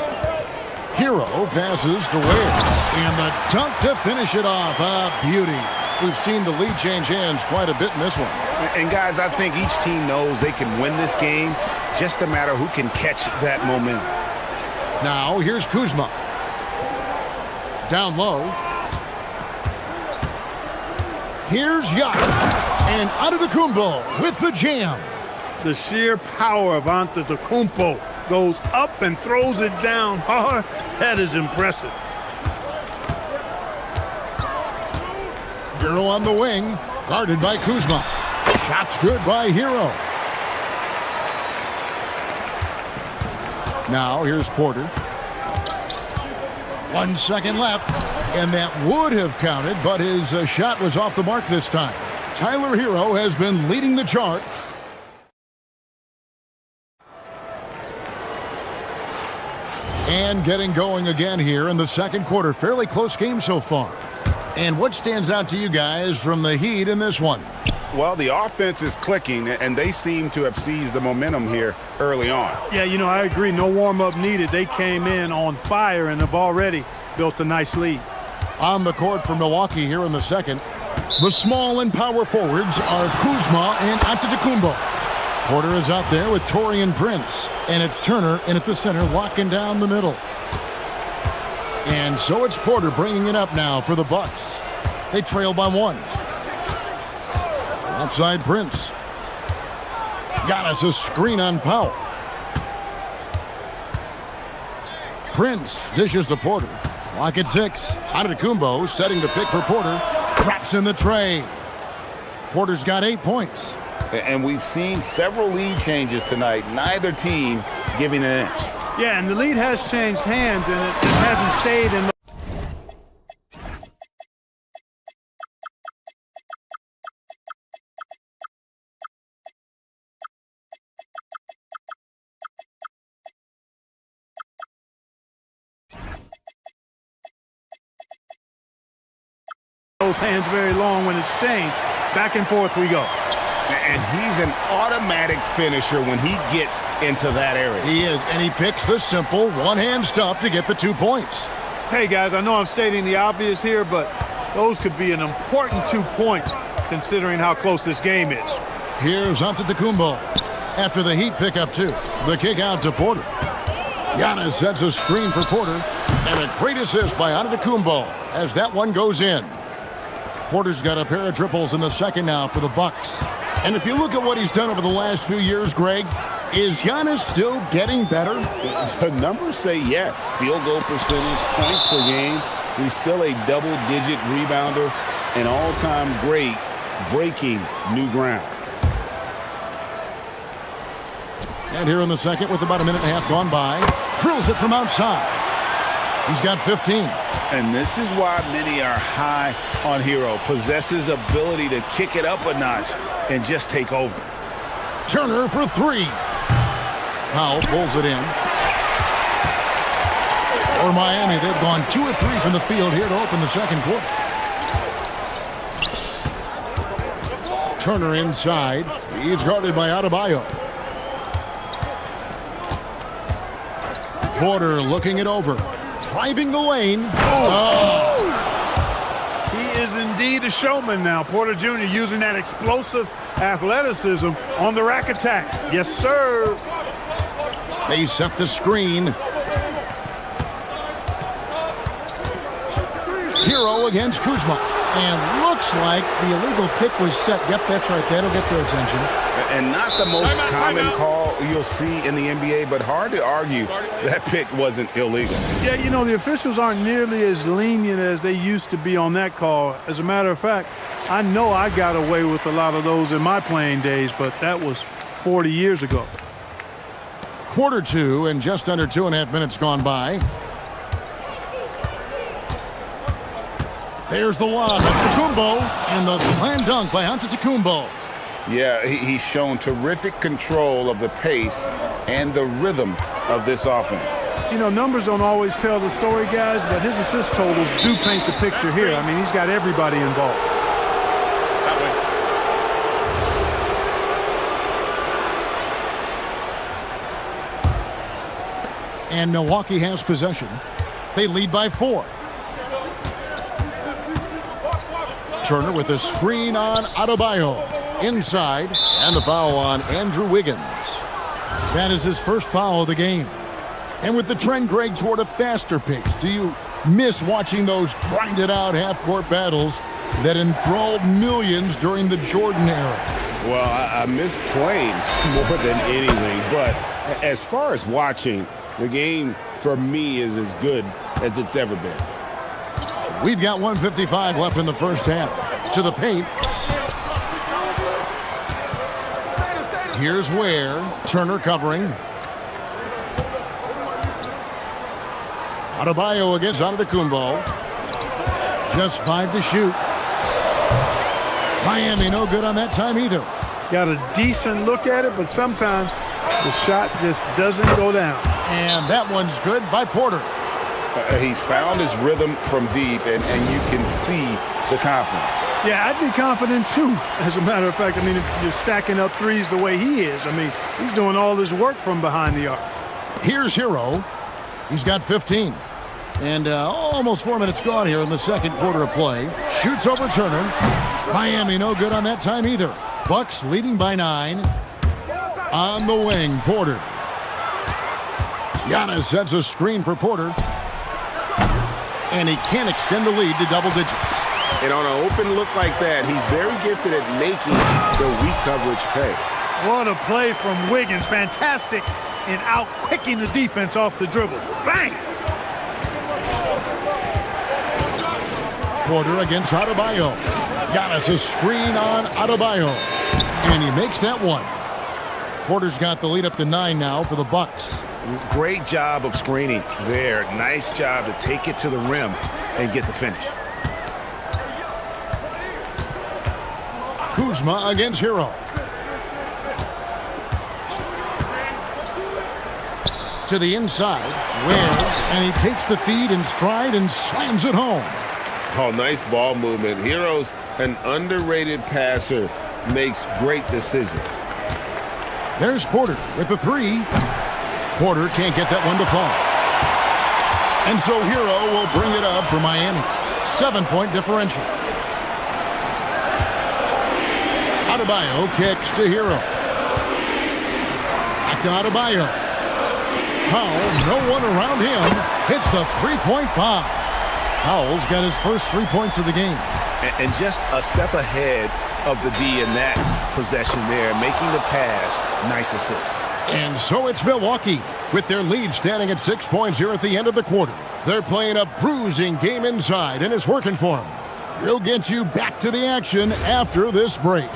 Hero passes to Wade. And the dunk to finish it off. A beauty. We've seen the lead change hands quite a bit in this one. And guys, I think each team knows they can win this game. Just a matter who can catch that momentum. Now here's Kuzma. Down low. Here's Giannis. And Antetokounmpo with the jam. The sheer power of Antetokounmpo goes up and throws it down hard. That is impressive. Hero on the wing, guarded by Kuzma. Shot's good by Hero. Now here's Porter. 1 second left, and that would have counted, but his shot was off the mark this time. Tyler Hero has been leading the charge. And getting going again here in the second quarter. Fairly close game so far. And what stands out to you guys from the Heat in this one? Well, the offense is clicking, and they seem to have seized the momentum here early on. Yeah, you know, I agree. No warm-up needed. They came in on fire and have already built a nice lead. On the court for Milwaukee here in the second, the small and power forwards are Kuzma and Antetokounmpo. Porter is out there with Taurean Prince, and it's Turner in at the center, locking down the middle. And so it's Porter bringing it up now for the Bucks. They trail by 1. Outside Prince. Giannis a screen on Powell. Prince dishes to Porter. Clock at 6. Antetokounmpo setting the pick for Porter. Drops in the tray. Porter's got 8 points. And we've seen several lead changes tonight. Neither team giving an inch. Yeah, and the lead has changed hands, and it just hasn't stayed in the... those hands very long when it's changed. Back and forth we go. And he's an automatic finisher when he gets into that area. He is, and he picks the simple one-hand stuff to get the 2 points. Hey, guys, I know I'm stating the obvious here, but those could be an important 2 points considering how close this game is. Here's Antetokounmpo. After the Heat pick up 2, the kick out to Porter. Giannis sets a screen for Porter, and a great assist by Antetokounmpo as that one goes in. Porter's got a pair of triples in the second now for the Bucks. And if you look at what he's done over the last few years, Greg, is Giannis still getting better? The numbers say yes. Field goal percentage, points per game. He's still a double-digit rebounder, an all-time great, breaking new ground. And here in the second, with about a minute and a half gone by, drills it from outside. He's got 15. And this is why many are high on Hero. Possesses ability to kick it up a notch and just take over. Turner for 3. Powell pulls it in. For Miami, they've gone 2 of 3 from the field here to open the second quarter. Turner inside. He's guarded by Adebayo. Porter looking it over. Driving the lane. Oh. He is indeed a showman now. Porter Jr. using that explosive athleticism on the rack attack. Yes, sir. They set the screen. Hero against Kuzma. And looks like the illegal pick was set. Yep, that's right. That'll get their attention. And not the most common call you'll see in the NBA, but hard to argue that pick wasn't illegal. Yeah, you know, the officials aren't nearly as lenient as they used to be on that call. As a matter of fact, I know I got away with a lot of those in my playing days, but that was 40 years ago. Quarter 2 and just under 2.5 minutes gone by. There's the lob. Antetokounmpo and the slam dunk by Antetokounmpo. Yeah, he's shown terrific control of the pace and the rhythm of this offense. You know, numbers don't always tell the story, guys, but his assist totals do paint the picture here. I mean, he's got everybody involved. And Milwaukee has possession. They lead by 4. Turner with a screen on Adebayo. Inside, and the foul on Andrew Wiggins. That is his first foul of the game. And with the trend, Greg, toward a faster pace, do you miss watching those grinded-out half-court battles that enthralled millions during the Jordan era? Well, I miss playing more than anything, but as far as watching, the game for me is as good as it's ever been. We've got 1:55 left in the first half. To the paint. Here's Ware. Turner covering. Adebayo against Antetokounmpo. Just 5 to shoot. Miami no good on that time either. Got a decent look at it, but sometimes the shot just doesn't go down. And that one's good by Porter. He's found his rhythm from deep, and you can see the confidence. Yeah, I'd be confident too. As a matter of fact, I mean, if you're stacking up threes the way he is, I mean, he's doing all his work from behind the arc. Here's Hero. He's got 15. And almost 4 minutes gone here in the second quarter of play. Shoots over Turner. Miami no good on that time either. Bucks leading by 9. On the wing, Porter. Giannis sets a screen for Porter. And he can't extend the lead to double digits. And on an open look like that, he's very gifted at making the weak coverage pay. What a play from Wiggins. Fantastic in out-quicking the defense off the dribble. Bang! Porter against Adebayo. Giannis a screen on Adebayo. And he makes that one. Porter's got the lead up to 9 now for the Bucks. Great job of screening there. Nice job to take it to the rim and get the finish. Kuzma against Hero. To the inside, Ware, and he takes the feed in stride and slams it home. Oh, nice ball movement. Hero's an underrated passer, makes great decisions. There's Porter with the 3. Porter can't get that one to fall. And so Hero will bring it up for Miami. 7-point differential. Adebayo kicks to Hero. Back to Adebayo. Powell, no one around him, hits the 3-point bomb. Powell's got his first 3 points of the game. And just a step ahead of the D in that possession there, making the pass. Nice assist. And so it's Milwaukee with their lead standing at 6 points here at the end of the quarter. They're playing a bruising game inside, and it's working for them. We'll get you back to the action after this break.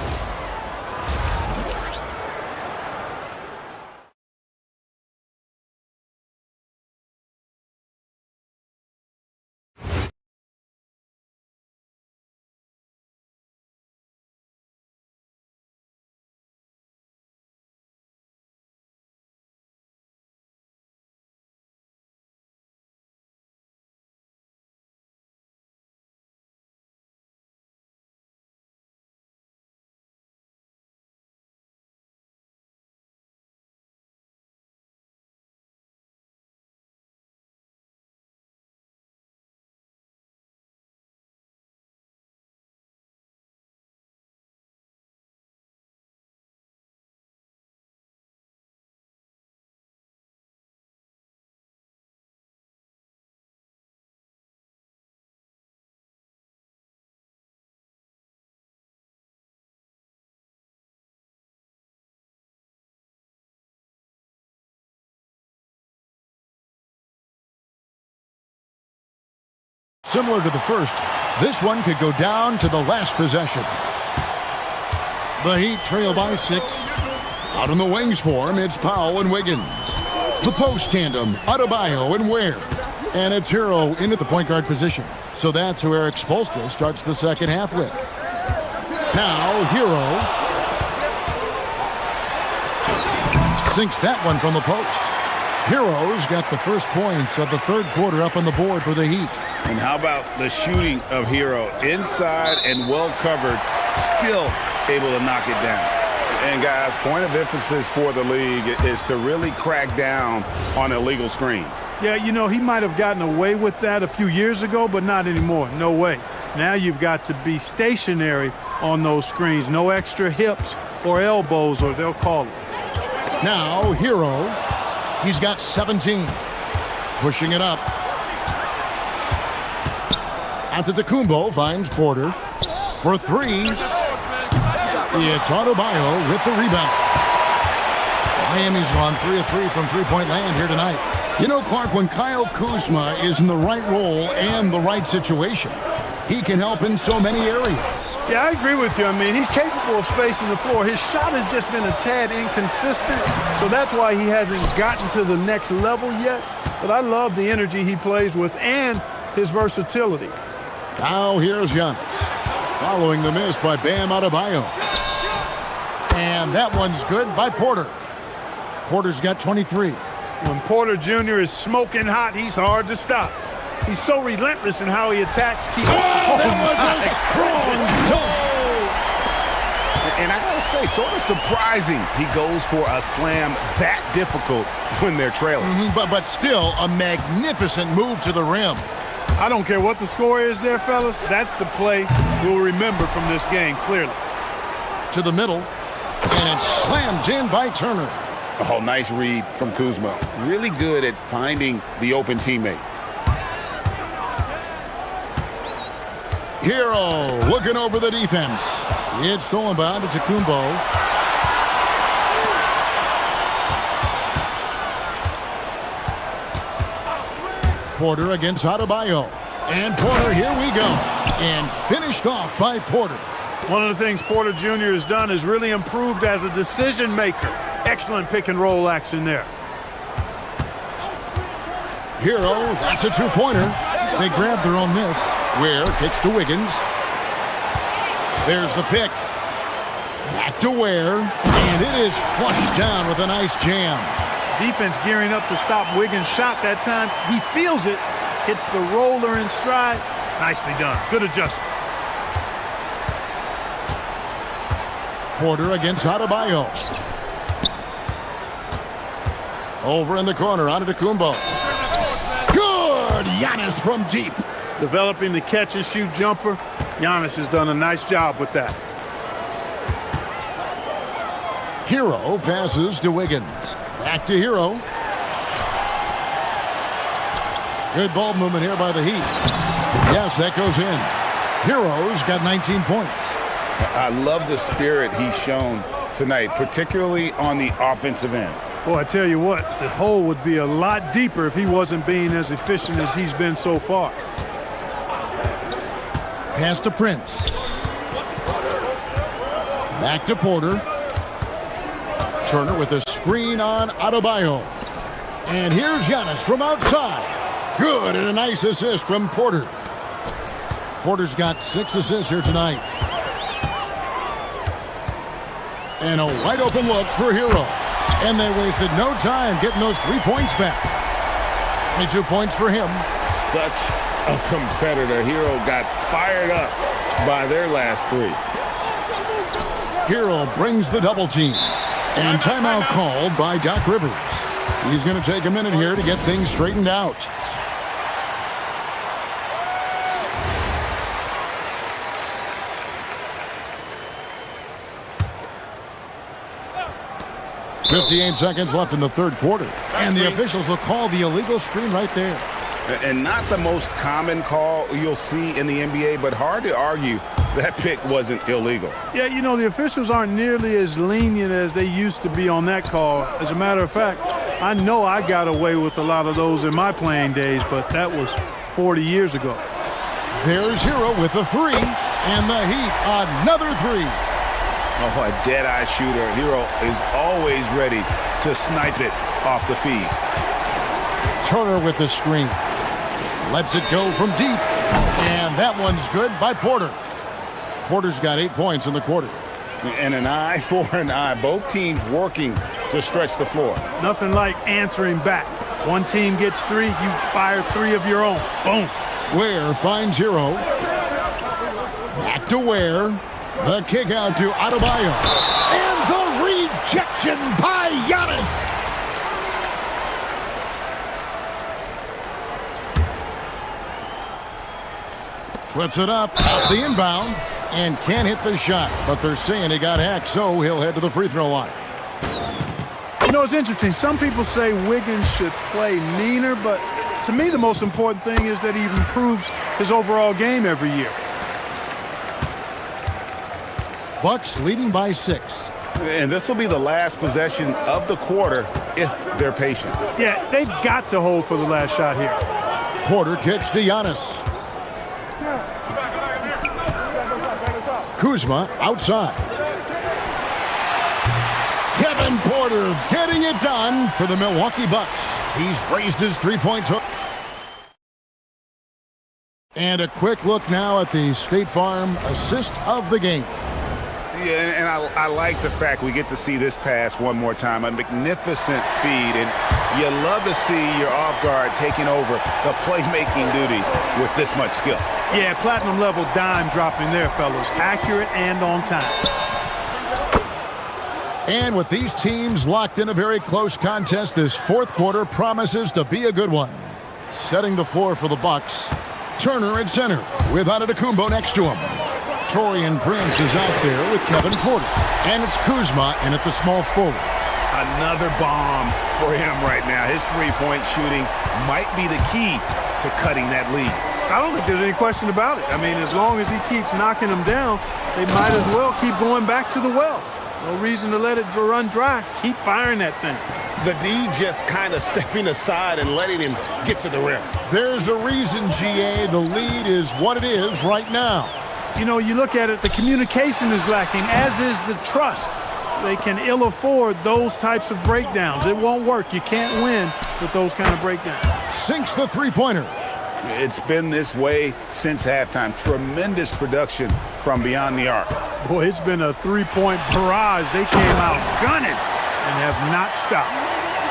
Similar to the first, this one could go down to the last possession. The Heat trail by 6. Out on the wings for him, it's Powell and Wiggins. The post tandem, Adebayo and Ware. And it's Hero in at the point guard position. So that's who Eric Spoelstra starts the second half with. Now, Hero sinks that one from the post. Hero's got the first points of the third quarter up on the board for the Heat. And how about the shooting of Hero? Inside and well covered, still able to knock it down. And guys, point of emphasis for the league is to really crack down on illegal screens. Yeah, you know, he might have gotten away with that a few years ago, but not anymore. No way. Now you've got to be stationary on those screens. No extra hips or elbows, or they'll call it. Now, Hero. He's got 17. Pushing it up. Antetokounmpo finds Porter for three. It's Adebayo with the rebound. Miami's gone 3 of 3 from three-point land here tonight. You know, Clark, when Kyle Kuzma is in the right role and the right situation, he can help in so many areas. Yeah, I agree with you. I mean, he's capable of spacing the floor. His shot has just been a tad inconsistent, so that's why he hasn't gotten to the next level yet. But I love the energy he plays with and his versatility. Now here's Giannis, following the miss by Bam Adebayo. And that one's good by Porter. Porter's got 23. When Porter Jr. is smoking hot, he's hard to stop. He's so relentless in how he attacks. That was a strong dunk. And I gotta say, sort of surprising he goes for a slam that difficult when they're trailing. But still a magnificent move to the rim. I don't care what the score is there, fellas. That's the play we'll remember from this game, clearly. To the middle, and it's slammed in by Turner. Oh, nice read from Kuzma. Really good at finding the open teammate. Hero looking over the defense. It's stolen by Antetokounmpo. Porter against Adebayo. And Porter, here we go. And finished off by Porter. One of the things Porter Jr. has done is really improved as a decision maker. Excellent pick and roll action there. Hero, that's a two-pointer. They grab their own miss. Ware kicks to Wiggins. There's the pick. Back to Ware. And it is flushed down with a nice jam. Defense gearing up to stop Wiggins' shot that time. He feels it. Hits the roller in stride. Nicely done. Good adjustment. Porter against Adebayo. Over in the corner, Antetokounmpo. Good! Giannis from deep. Developing the catch-and-shoot jumper. Giannis has done a nice job with that. Hero passes to Wiggins. Back to Hero. Good ball movement here by the Heat. Yes, that goes in. Hero's got 19 points. I love the spirit he's shown tonight, particularly on the offensive end. Boy, I tell you what, the hole would be a lot deeper if he wasn't being as efficient as he's been so far. Pass to Prince. Back to Porter. Turner with a screen on Adebayo. And here's Giannis from outside. Good, and a nice assist from Porter. Porter's got 6 assists here tonight. And a wide open look for Hero. And they wasted no time getting those 3 points back. 22 points for him. Such a competitor. Hero got fired up by their last 3. Hero brings the double team. And timeout called by Doc Rivers. He's going to take a minute here to get things straightened out. .58 seconds left in the third quarter. And the officials will call the illegal screen right there. And not the most common call you'll see in the NBA, but hard to argue that pick wasn't illegal. Yeah, you know, the officials aren't nearly as lenient as they used to be on that call. As a matter of fact, I know I got away with a lot of those in my playing days, but that was 40 years ago. There's Hero with the 3, and the Heat another 3. Oh, a dead-eye shooter. Hero is always ready to snipe it off the feed. Turner with the screen. Lets it go from deep. And that one's good by Porter. Porter's got 8 points in the quarter. And an eye for an eye. Both teams working to stretch the floor. Nothing like answering back. One team gets 3, you fire 3 of your own. Boom. Ware finds Hero. Back to Ware. The kick out to Adebayo. And the Rejection by Giannis. Puts it up off the inbound and can't hit the shot. But they're saying he got hacked, so he'll head to the free throw line. You know, it's interesting. Some people say Wiggins should play meaner, but to me the most important thing is that he improves his overall game every year. Bucks leading by 6. And this will be the last possession of the quarter if they're patient. Yeah, they've got to hold for the last shot here. Porter kicks to Giannis. Kuzma outside. Kevin Porter getting it done for the Milwaukee Bucks. He's raised his three-point total. And a quick look now at the State Farm assist of the game. Yeah, and I like the fact we get to see this pass one more time. A magnificent feed, and you love to see your off guard taking over the playmaking duties with this much skill. Yeah, platinum level dime dropping there, fellas. Accurate and on time. And with these teams locked in a very close contest, this fourth quarter promises to be a good one. Setting the floor for the Bucks, Turner at center with Antetokounmpo next to him. Taurean Prince is out there with Kevin Porter. And it's Kuzma in at the small forward. Another bomb for him right now. His three-point shooting might be the key to cutting that lead. I don't think there's any question about it. I mean, as long as he keeps knocking them down, they might as well keep going back to the well. No reason to let it run dry. Keep firing that thing. The D just kind of stepping aside and letting him get to the rim. There's a reason, GA, the lead is what it is right now. You know, you look at it, the communication is lacking, as is the trust. They can ill afford those types of breakdowns. It won't work. You can't win with those kind of breakdowns. Sinks the three-pointer. It's been this way since halftime. Tremendous production from beyond the arc. Boy, it's been a three-point barrage. They came out gunning and have not stopped.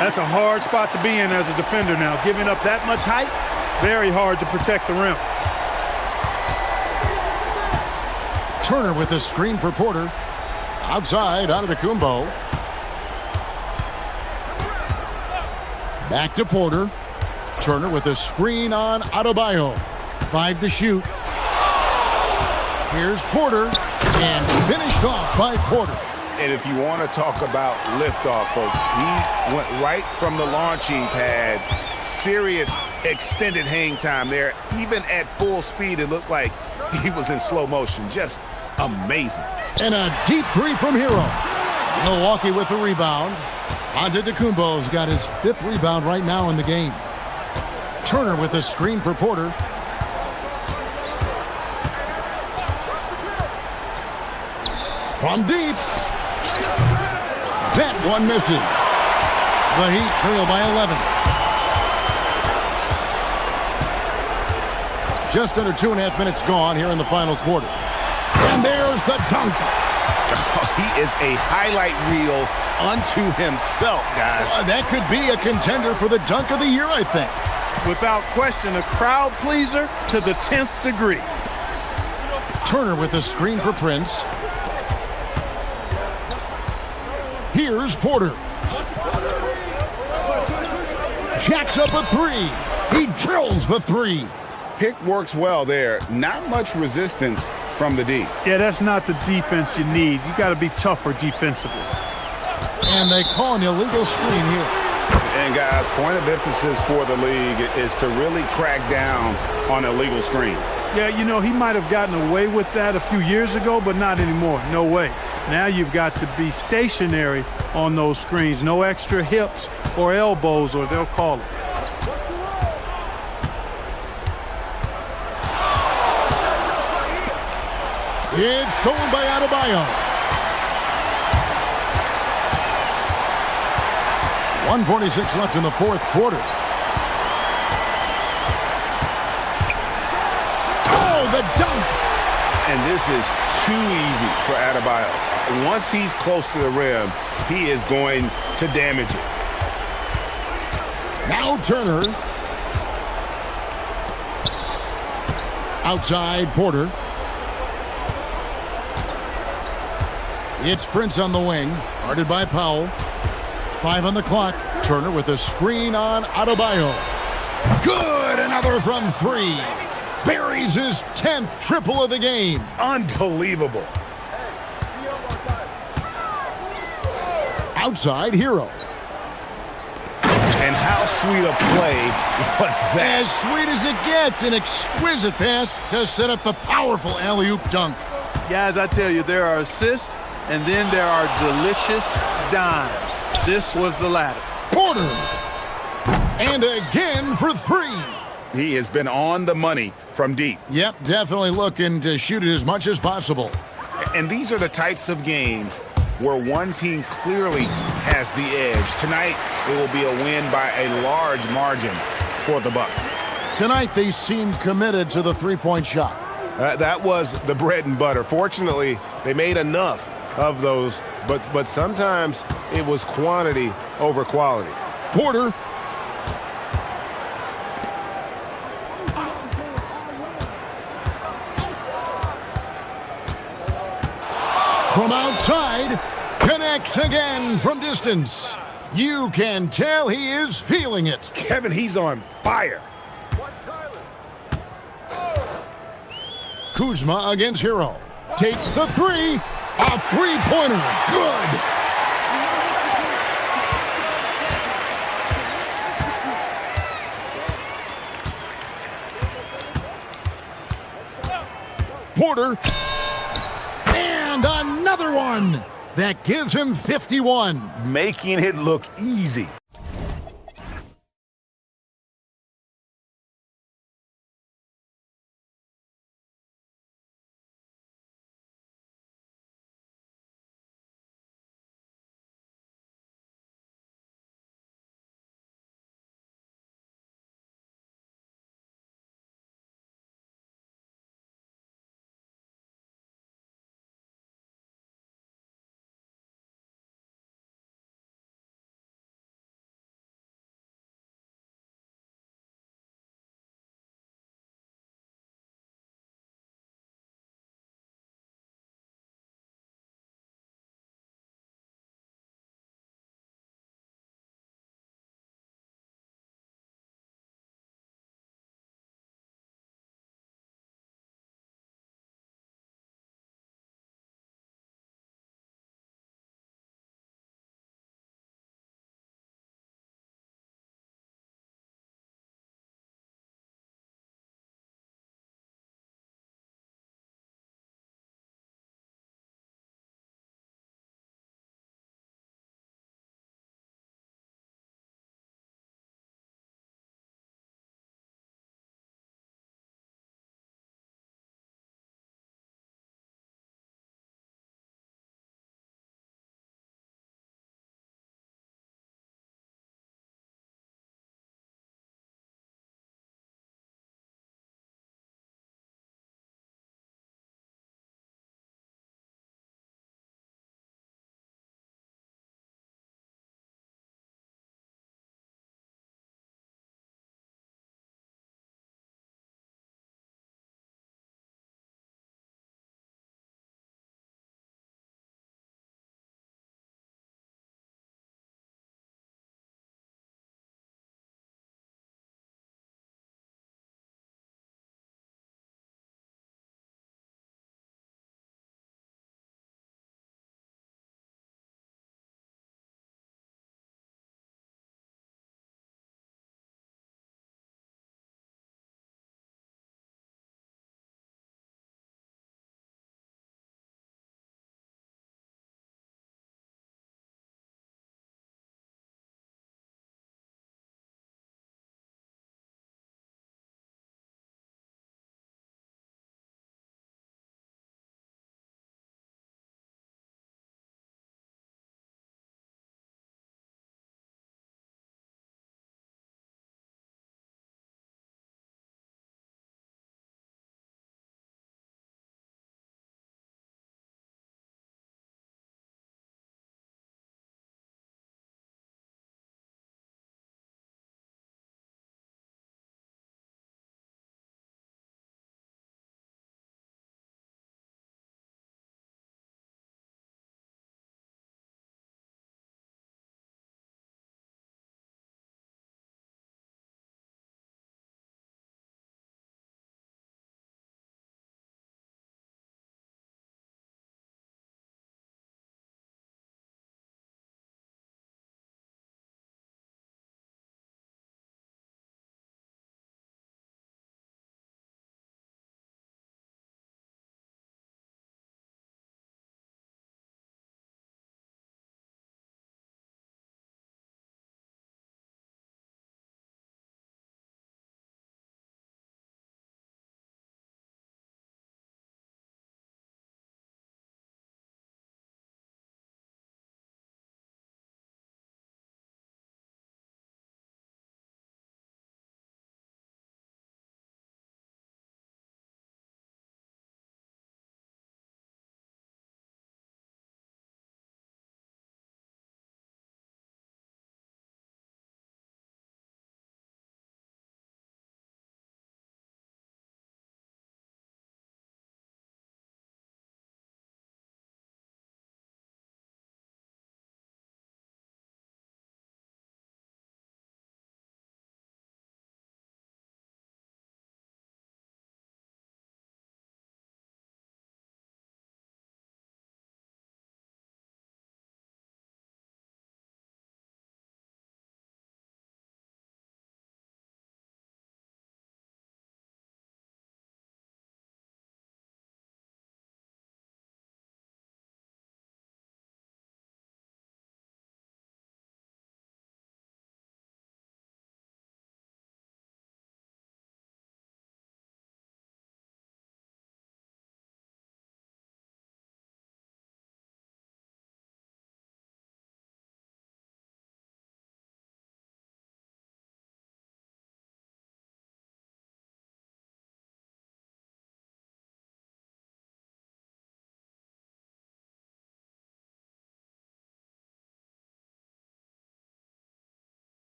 That's a hard spot to be in as a defender now. Giving up that much height, very hard to protect the rim. Turner with a screen for Porter. Outside, Antetokounmpo. Back to Porter. Turner with a screen on Adebayo. 5 to shoot. Here's Porter, and finished off by Porter. And if you want to talk about liftoff, folks, he went right from the launching pad. Serious extended hang time there. Even at full speed, it looked like he was in slow motion. Just amazing. And a deep three from Hero. Milwaukee with the rebound. Antetokounmpo's got his 5th rebound right now in the game. Turner with a screen for Porter. From deep. That one misses. The Heat trail by 11. Just under 2.5 minutes gone here in the final quarter. And there's the dunk. He is a highlight reel unto himself, guys. That could be a contender for the dunk of the year, I think. Without question, a crowd pleaser to the 10th degree. Turner with a screen for Prince. Here's Porter. Jacks up a three. He drills the three. Pick works well there. Not much resistance from the D. Yeah, that's not the defense you need. You got to be tougher defensively. And they call an illegal screen here. And guys, point of emphasis for the league is to really crack down on illegal screens. Yeah, you know, he might have gotten away with that a few years ago, but not anymore. No way. Now you've got to be stationary on those screens. No extra hips or elbows, or they'll call it. It's stolen by Adebayo. 1:46 left in the fourth quarter. Oh, the dunk! And this is too easy for Adebayo. Once he's close to the rim, he is going to damage it. Now Turner. Outside Porter. It's Prince on the wing, guarded by Powell. 5 on the clock. Turner with a screen on Adebayo. Good, another from 3. Buries his 10th triple of the game. Unbelievable. Outside Hero. And how sweet a play was that? As sweet as it gets, an exquisite pass to set up the powerful alley-oop dunk. Guys, I tell you, there are assists, and then there are delicious dimes. This was the latter. Porter. And again for 3. He has been on the money from deep. Yep, definitely looking to shoot it as much as possible. And these are the types of games where one team clearly has the edge. Tonight, it will be a win by a large margin for the Bucks. Tonight, they seem committed to the three-point shot. That was the bread and butter. Fortunately, they made enough of those, but sometimes it was quantity over quality. Porter. From outside, connects again from distance. You can tell he is feeling it. Kevin, he's on fire. Kuzma against Hero. Takes the 3. A three-pointer. Good. Porter. And another one. That gives him 51. Making it look easy.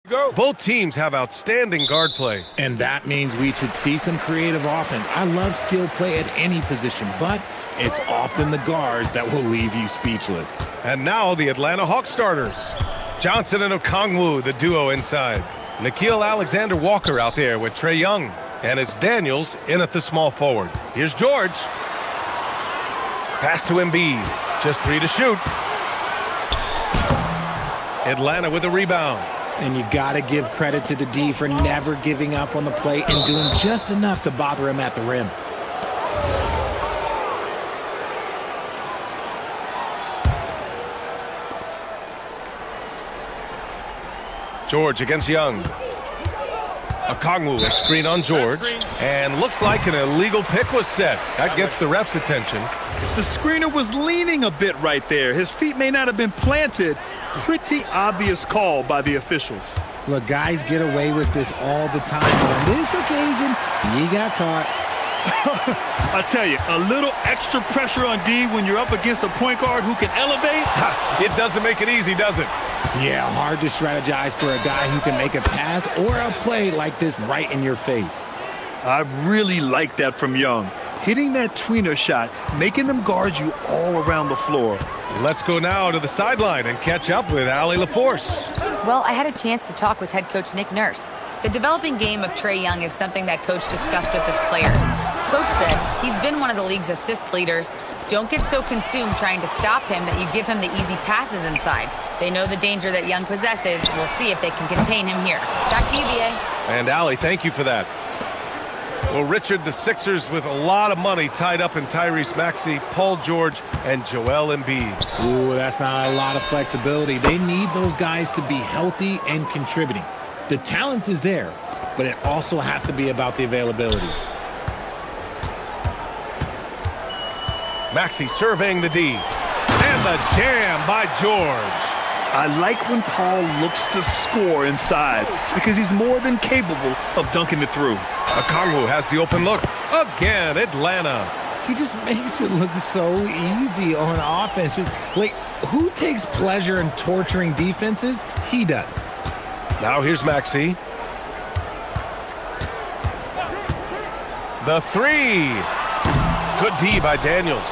Go. Both teams have outstanding guard play. And that means we should see some creative offense. I love skill play at any position, but it's often the guards that will leave you speechless. And now the Atlanta Hawks starters. Johnson and Okongwu, the duo inside. Nickeil Alexander-Walker out there with Trae Young. And it's Daniels in at the small forward. Here's George. Pass to Embiid. Just 3 to shoot. Atlanta with a rebound. And you got to give credit to the D for never giving up on the play and doing just enough to bother him at the rim. George against Young. Okongwu, a screen on George. And looks like an illegal pick was set. That gets the ref's attention. The screener was leaning a bit right there. His feet may not have been planted. Pretty obvious call by the officials. Look, guys get away with this all the time, but on this occasion, he got caught. I tell you, a little extra pressure on D when you're up against a point guard who can elevate. It doesn't make it easy, does it? Yeah, hard to strategize for a guy who can make a pass or a play like this right in your face. I really like that from Young. Hitting that tweener shot, making them guard you all around the floor. Let's go now to the sideline and catch up with Allie LaForce. Well, I had a chance to talk with head coach Nick Nurse. The developing game of Trae Young is something that coach discussed with his players. Coach said he's been one of the league's assist leaders. Don't get so consumed trying to stop him that you give him the easy passes inside. They know the danger that Young possesses. We'll see if they can contain him here. Back to you, BA. And Allie, thank you for that. Well, Richard, the Sixers with a lot of money tied up in Tyrese Maxey, Paul George, and Joel Embiid. Ooh, that's not a lot of flexibility. They need those guys to be healthy and contributing. The talent is there, but it also has to be about the availability. Maxey surveying the D. And the jam by George. I like when Paul looks to score inside because he's more than capable of dunking it through. Okongwu has the open look. Again, Atlanta. He just makes it look so easy on offense. Like, who takes pleasure in torturing defenses? He does. Now here's Maxey. The three. Good D by Daniels.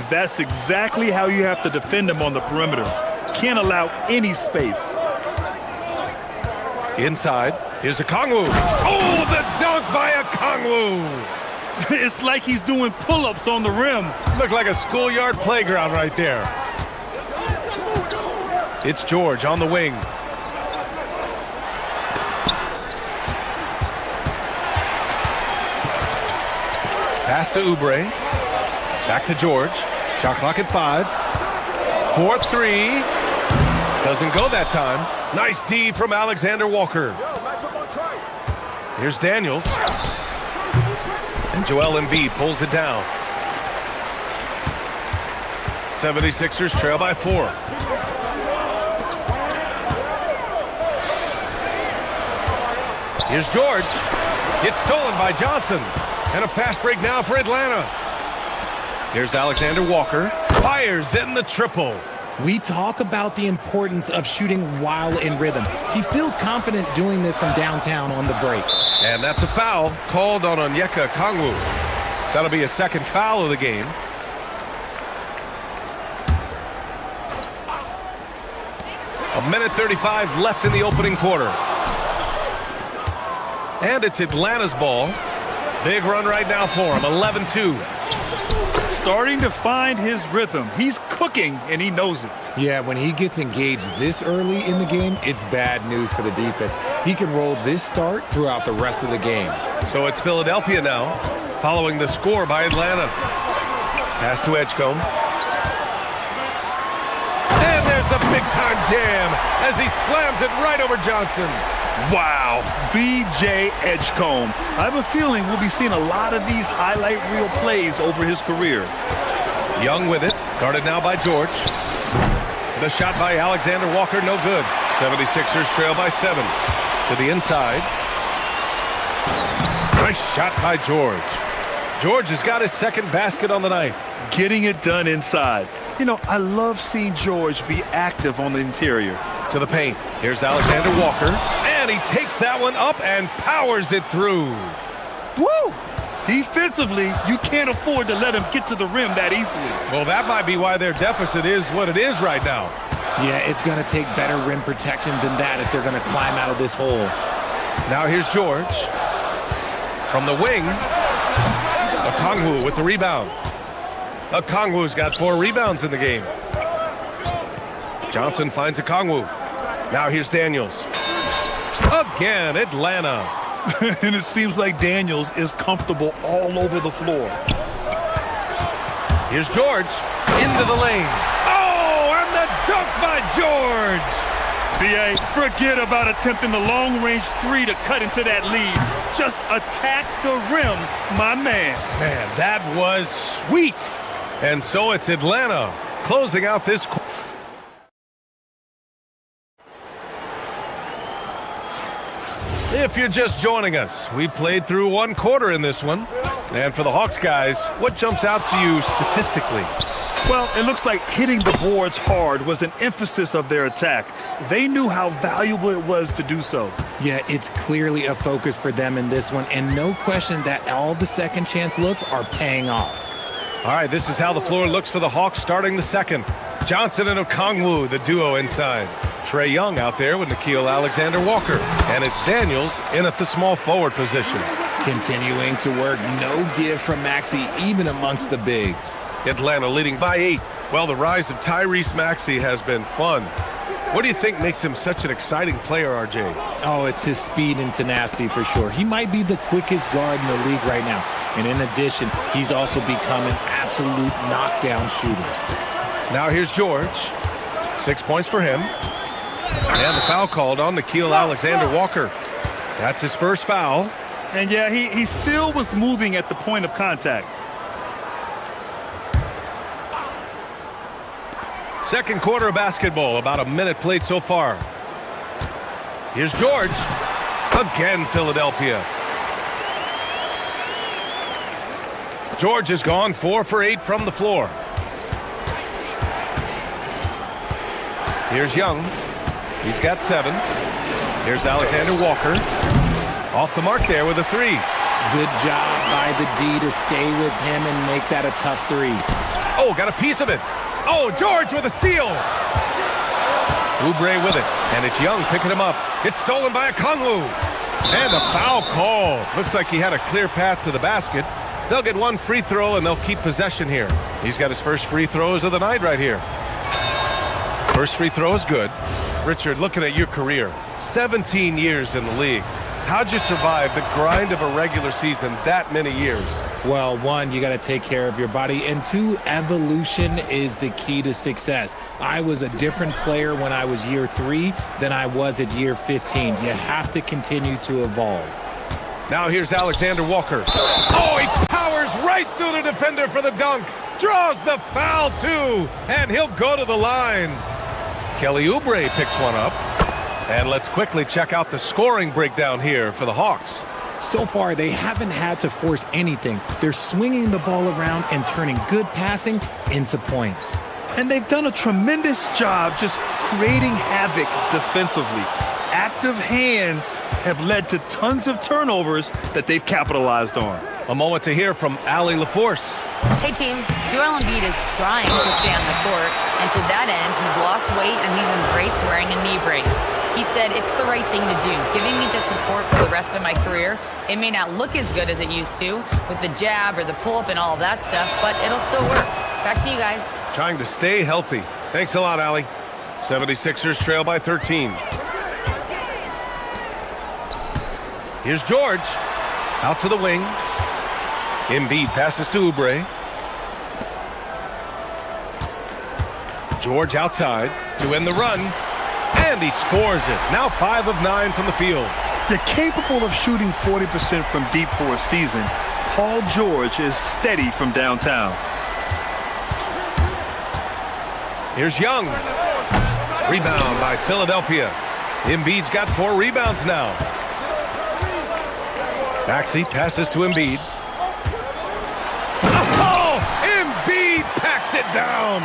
That's exactly how you have to defend him on the perimeter. Can't allow any space. Inside, here's Okongwu. Oh, the dunk by Okongwu! It's like he's doing pull-ups on the rim. Looked like a schoolyard playground right there. It's George on the wing. Pass to Oubre. Back to George. Shot clock at 5. 4-3. Doesn't go that time. Nice D from Alexander Walker. Here's Daniels. And Joel Embiid pulls it down. 76ers trail by 4. Here's George. Gets stolen by Johnson. And a fast break now for Atlanta. Here's Alexander Walker. Fires in the triple. We talk about the importance of shooting while in rhythm. He feels confident doing this from downtown on the break. And that's a foul called on Onyeka Okongwu. That'll be a second foul of the game. A minute 35 left in the opening quarter. And it's Atlanta's ball. Big run right now for him, 11-2. Starting to find his rhythm. He's cooking, and he knows it. Yeah, when he gets engaged this early in the game, it's bad news for the defense. He can roll this start throughout the rest of the game. So it's Philadelphia now, following the score by Atlanta. Pass to Edgecombe. And there's the big-time jam as he slams it right over Johnson. Wow, V.J. Edgecombe. I have a feeling we'll be seeing a lot of these highlight reel plays over his career. Young with it, guarded now by George. The shot by Alexander Walker, no good. 76ers trail by 7. To the inside. Nice shot by George. George has got his second basket on the night. Getting it done inside. You know, I love seeing George be active on the interior. To the paint. Here's Alexander Walker. And he takes that one up and powers it through. Woo! Defensively, you can't afford to let him get to the rim that easily. Well, that might be why their deficit is what it is right now. Yeah, it's going to take better rim protection than that if they're going to climb out of this hole. Now here's George. From the wing, Okongwu with the rebound. Okongwu's got 4 rebounds in the game. Johnson finds Okongwu. Now here's Daniels. Again, Atlanta. And it seems like Daniels is comfortable all over the floor. Here's George into the lane. Oh, and the dunk by George. B.A., forget about attempting the long-range 3 to cut into that lead. Just attack the rim, my man. Man, that was sweet. And so it's Atlanta closing out this. If you're just joining us, we played through 1 quarter in this one. And for the Hawks guys, what jumps out to you statistically? Well, it looks like hitting the boards hard was an emphasis of their attack. They knew how valuable it was to do so. Yeah, it's clearly a focus for them in this one, and no question that all the second chance looks are paying off. All right, this is how the floor looks for the Hawks starting the second. Johnson and Okongwu, the duo inside. Trae Young out there with Nickeil Alexander-Walker. And it's Daniels in at the small forward position. Continuing to work, no give from Maxey, even amongst the bigs. Atlanta leading by 8. Well, the rise of Tyrese Maxey has been fun. What do you think makes him such an exciting player, RJ? Oh, it's his speed and tenacity for sure. He might be the quickest guard in the league right now. And in addition, he's also become an absolute knockdown shooter. Now here's George. 6 points for him. And the foul called on Nickeil Alexander-Walker. That's his first foul. And yeah, he still was moving at the point of contact. Second quarter of basketball, about a minute played so far. Here's George. Again, Philadelphia. George has gone 4 for 8 from the floor. Here's Young. He's got 7. Here's Alexander-Walker. Off the mark there with a 3. Good job by the D to stay with him and make that a tough 3. Oh, got a piece of it. Oh, George with a steal. Oubre with it. And it's Young picking him up. It's stolen by Okongwu. And a foul call. Looks like he had a clear path to the basket. They'll get 1 free throw and they'll keep possession here. He's got his first free throws of the night right here. First free throw is good. Richard, looking at your career, 17 years in the league. How'd you survive the grind of a regular season that many years? Well, 1, you got to take care of your body, and 2, evolution is the key to success. I was a different player when I was year 3 than I was at year 15. You have to continue to evolve. Now here's Alexander-Walker. Oh, he powers right through the defender for the dunk. Draws the foul, too, and he'll go to the line. Kelly Oubre picks one up. And let's quickly check out the scoring breakdown here for the Hawks. So far, they haven't had to force anything. They're swinging the ball around and turning good passing into points. And they've done a tremendous job just creating havoc defensively. Active hands have led to tons of turnovers that they've capitalized on. A moment to hear from Allie LaForce. Hey team, Joel Embiid is trying to stay on the court, and to that end, he's lost weight and he's embraced wearing a knee brace. He said it's the right thing to do, giving me the support for the rest of my career. It may not look as good as it used to, with the jab or the pull-up and all of that stuff, but it'll still work. Back to you guys. Trying to stay healthy. Thanks a lot, Allie. 76ers trail by 13. Here's George. Out to the wing. Embiid passes to Oubre. George outside to end the run. And he scores it. Now 5 of 9 from the field. They're capable of shooting 40% from deep for a season. Paul George is steady from downtown. Here's Young. Rebound by Philadelphia. Embiid's got 4 rebounds now. Maxey passes to Embiid. Oh! Embiid packs knocks it down.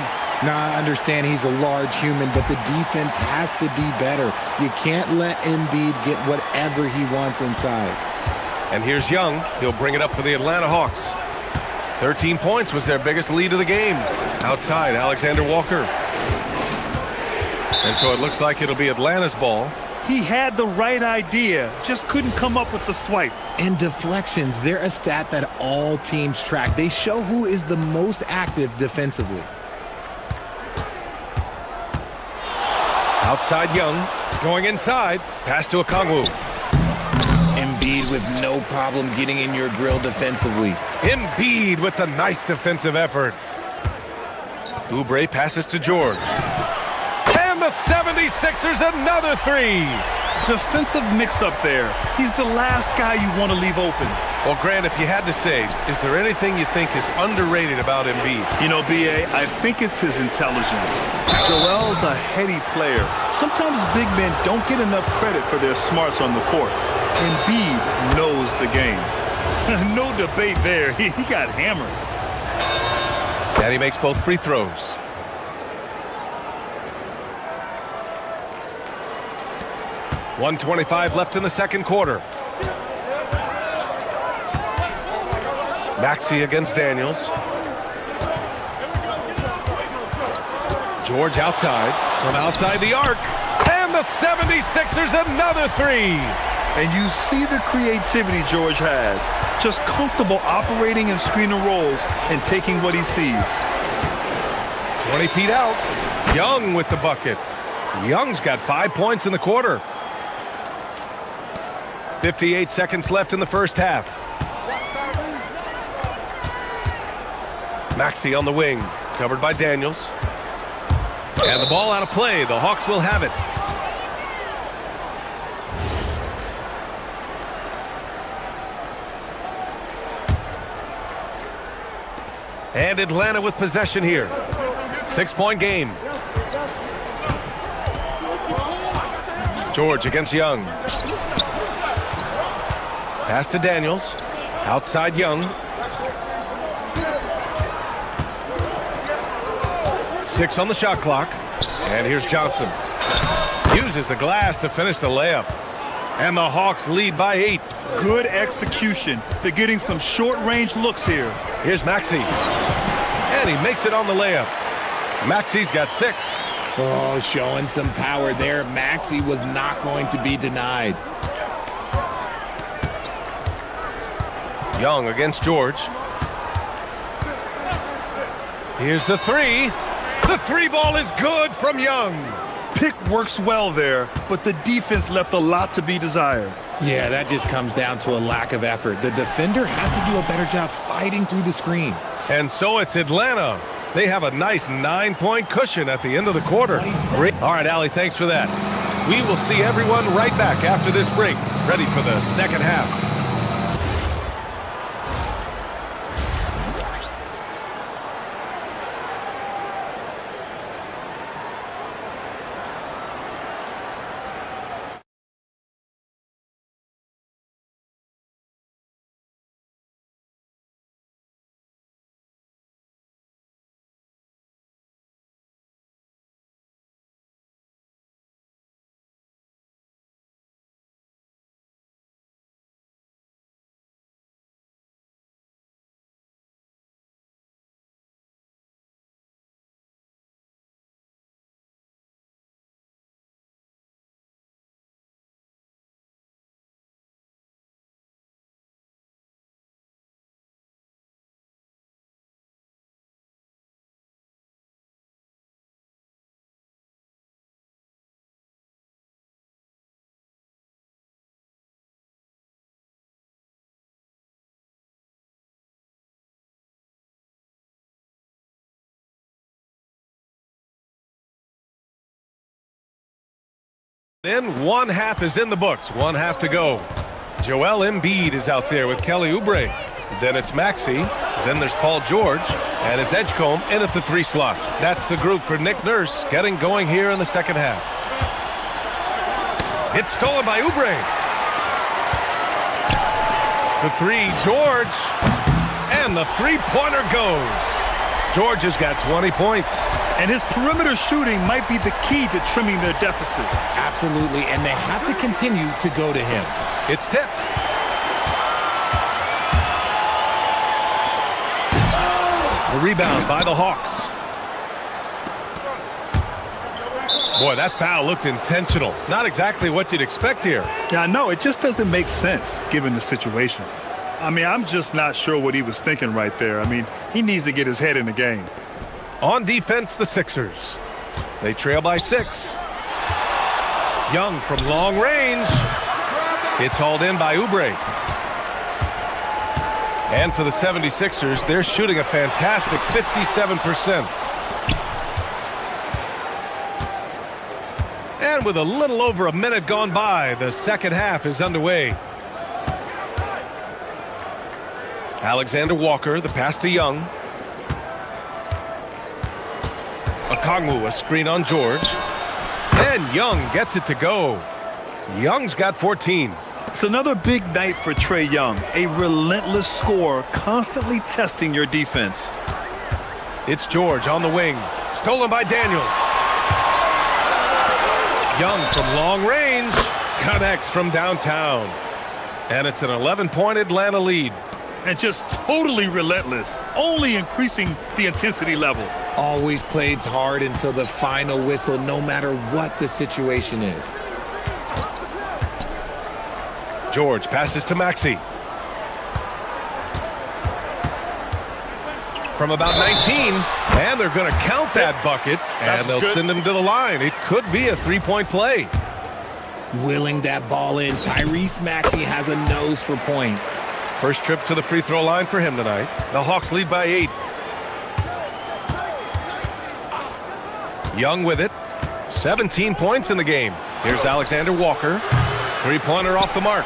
Now, I understand he's a large human, but the defense has to be better. You can't let Embiid get whatever he wants inside. And here's Young. He'll bring it up for the Atlanta Hawks. 13 points was their biggest lead of the game. Outside, Alexander Walker. And so it looks like it'll be Atlanta's ball. He had the right idea, just couldn't come up with the swipe. And deflections, they're a stat that all teams track. They show who is the most active defensively. Outside Young, going inside, pass to Okongwu. Embiid with no problem getting in your grill defensively. Embiid with the nice defensive effort. Oubre passes to George. And the 76ers another three. Defensive mix-up there. He's the last guy you want to leave open. Well, Grant, if you had to say, is there anything you think is underrated about Embiid? You know, B.A., I think it's his intelligence. Joel's a heady player. Sometimes big men don't get enough credit for their smarts on the court. Embiid knows the game. No debate there. He got hammered. Daddy makes both free throws. .125 left in the second quarter. Maxey against Daniels. George outside, from outside the arc. And the 76ers another three. And you see the creativity George has. Just comfortable operating in screen and rolls and taking what he sees. 20 feet out. Young with the bucket. Young's got 5 points in the quarter. 58 seconds left in the first half. Maxey on the wing, covered by Daniels. And the ball out of play. The Hawks will have it. And Atlanta with possession here. 6-point game. George against Young. Pass to Daniels. Outside Young. 6 on the shot clock. And here's Johnson. Uses the glass to finish the layup. And the Hawks lead by 8. Good execution. They're getting some short-range looks here. Here's Maxey. And he makes it on the layup. Maxey's got 6. Oh, showing some power there. Maxey was not going to be denied. Young against George. Here's the three. The three ball is good from Young. Pick works well there, but the defense left a lot to be desired. Yeah, that just comes down to a lack of effort. The defender has to do a better job fighting through the screen. And so it's Atlanta. They have a nice 9-point cushion at the end of the quarter. All right, Allie, thanks for that. We will see everyone right back after this break, ready for the second half. Then one half is in the books. One half to go. Joel Embiid is out there with Kelly Oubre. Then it's Maxey. Then there's Paul George. And it's Edgecombe in at the 3 slot. That's the group for Nick Nurse getting going here in the second half. It's stolen by Oubre. For 3, George. And the three-pointer goes. George has got 20 points. And his perimeter shooting might be the key to trimming their deficit. Absolutely, and they have to continue to go to him. It's tipped. The rebound by the Hawks. Boy, that foul looked intentional. Not exactly what you'd expect here. Yeah, I know. It just doesn't make sense given the situation. I mean, I'm just not sure what he was thinking right there. I mean, he needs to get his head in the game. On defense, the Sixers. They trail by 6. Young from long range. It's hauled in by Oubre. And for the 76ers, they're shooting a fantastic 57%. And with a little over a minute gone by, the second half is underway. Alexander Walker, the pass to Young. Okongwu, a screen on George. And Young gets it to go. Young's got 14. It's another big night for Trae Young, a relentless scorer, constantly testing your defense. It's George on the wing, stolen by Daniels. Young from long range, connects from downtown. And it's an 11-point Atlanta lead. And just totally relentless, only increasing the intensity level. Always plays hard until the final whistle, no matter what the situation is. George passes to Maxey. From about 19, and they're going to count that bucket, and they'll send him to the line. It could be a three-point play. Willing that ball in, Tyrese Maxey has a nose for points. First trip to the free throw line for him tonight. The Hawks lead by 8. Young with it. 17 points in the game. Here's Alexander Walker. Three-pointer off the mark.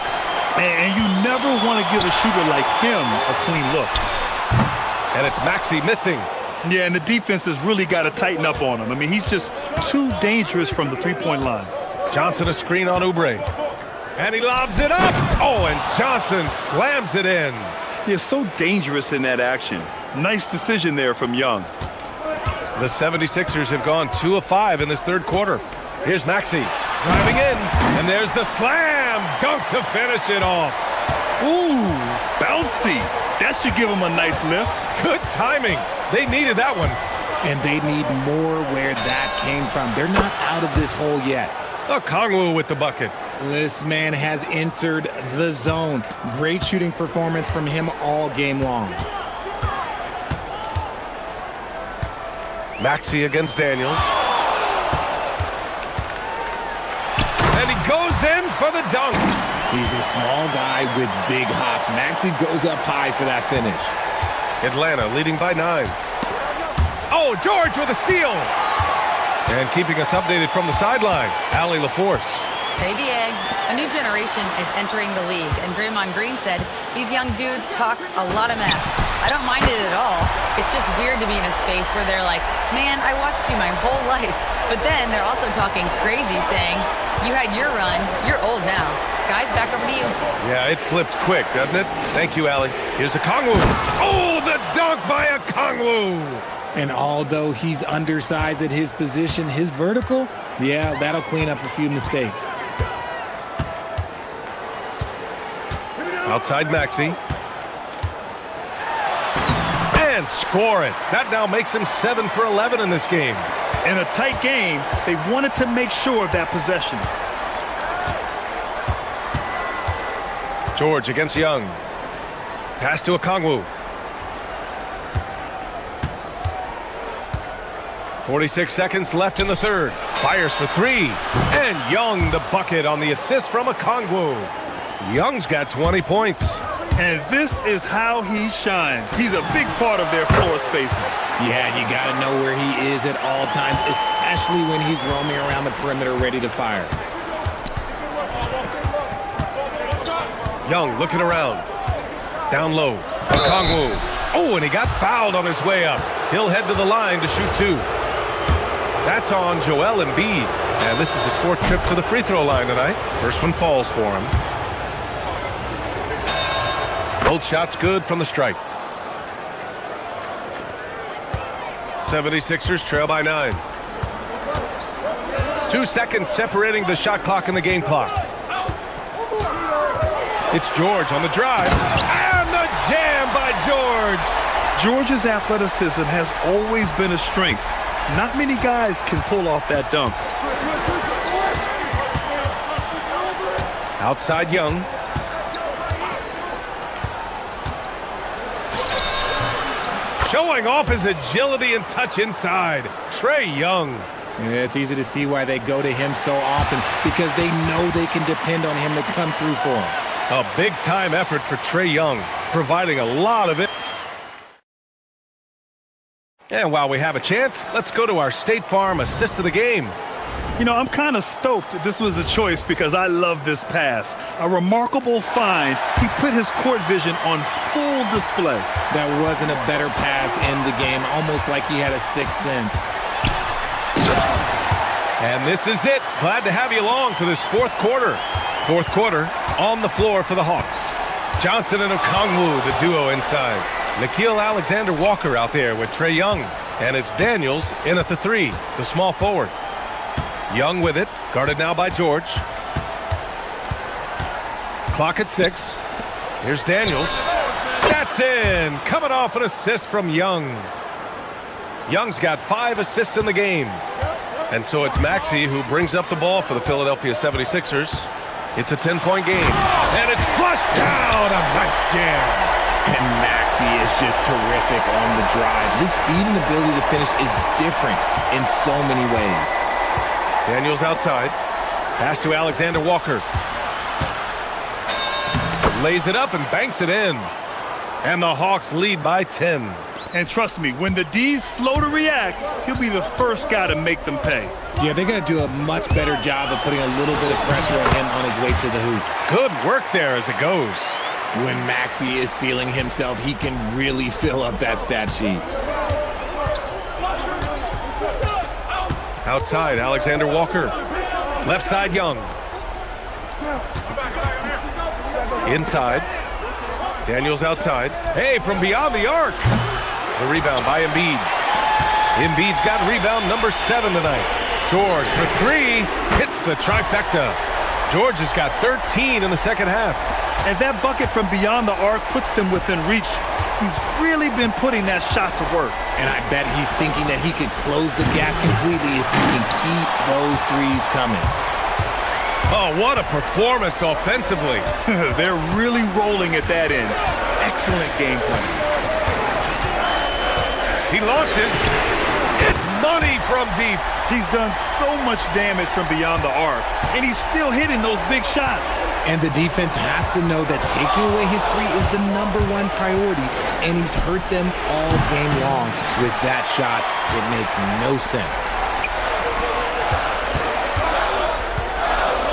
And you never want to give a shooter like him a clean look. And it's Maxey missing. Yeah, and the defense has really got to tighten up on him. I mean, he's just too dangerous from the three-point line. Johnson a screen on Oubre. And he lobs it up. Oh, and Johnson slams it in. He is so dangerous in that action. Nice decision there from Young. The 76ers have gone 2 of 5 in this third quarter. Here's Maxey driving in. And there's the slam dunk to finish it off. Ooh, bouncy. That should give him a nice lift. Good timing. They needed that one. And they need more where that came from. They're not out of this hole yet. Okongwu with the bucket. This man has entered the zone. Great shooting performance from him all game long. Maxey against Daniels. And he goes in for the dunk. He's a small guy with big hops. Maxey goes up high for that finish. Atlanta leading by 9. Oh, George with a steal. And keeping us updated from the sideline, Allie LaForce. Baby egg. A new generation is entering the league, and Draymond Green said these young dudes talk a lot of mess. I don't mind it at all. It's just weird to be in a space where they're like, man, I watched you my whole life. But then they're also talking crazy, saying, you had your run, you're old now. Guys, back over to you. Yeah, it flipped quick, doesn't it? Thank you, Allie. Here's Okongwu. Oh, the dunk by Okongwu. And although he's undersized at his position, his vertical, yeah, that'll clean up a few mistakes. Outside Maxey. And score it. That now makes him 7 for 11 in this game. In a tight game, they wanted to make sure of that possession. George against Young. Pass to Okongwu. 46 seconds left in the third. Fires for 3. And Young the bucket on the assist from Okongwu. Young's got 20 points. And this is how he shines. He's a big part of their floor spacing. Yeah, and you got to know where he is at all times, especially when he's roaming around the perimeter ready to fire. Young looking around. Down low. Okongwu. Oh, and he got fouled on his way up. He'll head to the line to shoot 2. That's on Joel Embiid. And this is his 4th trip to the free throw line tonight. First one falls for him. Both shots good from the strike. 76ers trail by 9. 2 seconds separating the shot clock and the game clock. It's George on the drive. And the jam by George. George's athleticism has always been a strength. Not many guys can pull off that dunk. Outside Young. Showing off his agility and touch inside. Trae Young. Yeah, it's easy to see why they go to him so often, because they know they can depend on him to come through for them. A big-time effort for Trae Young, providing a lot of it. And while we have a chance, let's go to our State Farm assist of the game. You know, I'm kind of stoked that this was a choice because I love this pass. A remarkable find. He put his court vision on full display. That wasn't a better pass in the game, almost like he had a sixth sense. And this is it. Glad to have you along for this fourth quarter. Fourth quarter on the floor for the Hawks. Johnson and Okongwu, the duo inside. Nickeil Alexander-Walker out there with Trae Young. And it's Daniels in at the 3, the small forward. Young with it, guarded now by George. Clock at 6. Here's Daniels. That's in! Coming off an assist from Young. Young's got 5 assists in the game. And so it's Maxey who brings up the ball for the Philadelphia 76ers. It's a 10-point game. And it's flushed down! A nice jam. And Maxey is just terrific on the drive. His speed and ability to finish is different in so many ways. Daniels outside. Pass to Alexander-Walker. Lays it up and banks it in. And the Hawks lead by 10. And trust me, when the D's slow to react, he'll be the first guy to make them pay. Yeah, they're going to do a much better job of putting a little bit of pressure on him on his way to the hoop. Good work there as it goes. When Maxey is feeling himself, he can really fill up that stat sheet. Outside, Alexander-Walker. Left side, Young. Inside. Daniels outside. Hey, from beyond the arc. The rebound by Embiid. Embiid's got rebound number 7 tonight. George for 3. Hits the trifecta. George has got 13 in the second half. And that bucket from beyond the arc puts them within reach. He's really been putting that shot to work. And I bet he's thinking that he could close the gap completely if he can keep those threes coming. Oh, what a performance offensively. They're really rolling at that end. Excellent game plan. He launches. It's money from deep. He's done so much damage from beyond the arc, and he's still hitting those big shots. And the defense has to know that taking away his 3 is the #1 priority, and he's hurt them all game long with that shot. It makes no sense.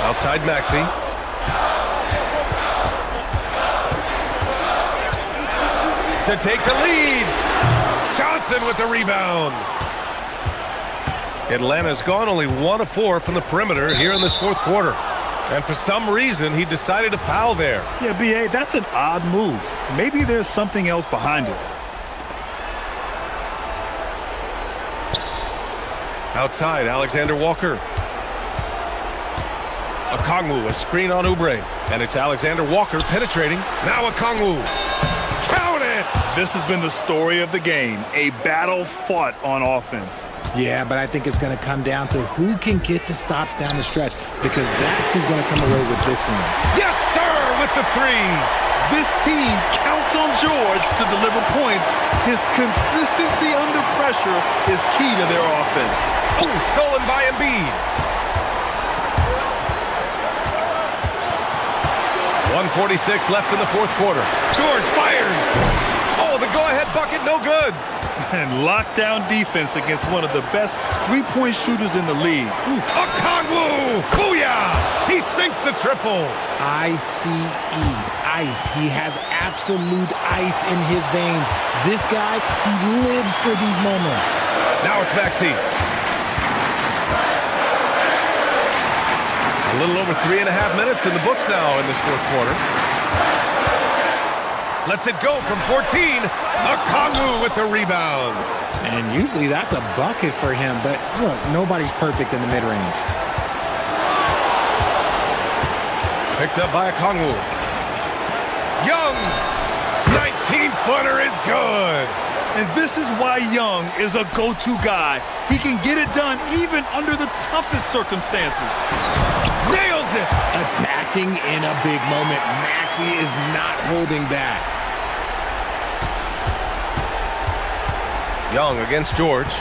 Outside Maxey. To take the lead. Johnson with the rebound. Atlanta's gone only 1 of 4 from the perimeter here in this fourth quarter. And for some reason, he decided to foul there. Yeah, B.A., that's an odd move. Maybe there's something else behind it. Outside, Alexander-Walker. Okongwu, a screen on Oubre. And it's Alexander-Walker penetrating. Now Okongwu. Count it! This has been the story of the game. A battle fought on offense. Yeah, but I think it's going to come down to who can get the stops down the stretch, because that's who's going to come away with this one. Yes, sir, with the 3. This team counts on George to deliver points. His consistency under pressure is key to their offense. Oh, stolen by Embiid. 1:46 left in the fourth quarter. George fires. Oh, the go-ahead bucket, no good. And lockdown defense against one of the best three-point shooters in the league. Okongwu! Booyah! He sinks the triple. ICE. Ice. He has absolute ice in his veins. This guy, he lives for these moments. Now it's Maxey. A little over 3.5 minutes in the books now in this fourth quarter. Lets it go from 14. Okongwu with the rebound. And usually that's a bucket for him, but look, nobody's perfect in the mid-range. Picked up by Okongwu. Young! 19-footer is good! And this is why Young is a go-to guy. He can get it done even under the toughest circumstances. Nails it! Attacking in a big moment. Maxey is not holding back. Young against George.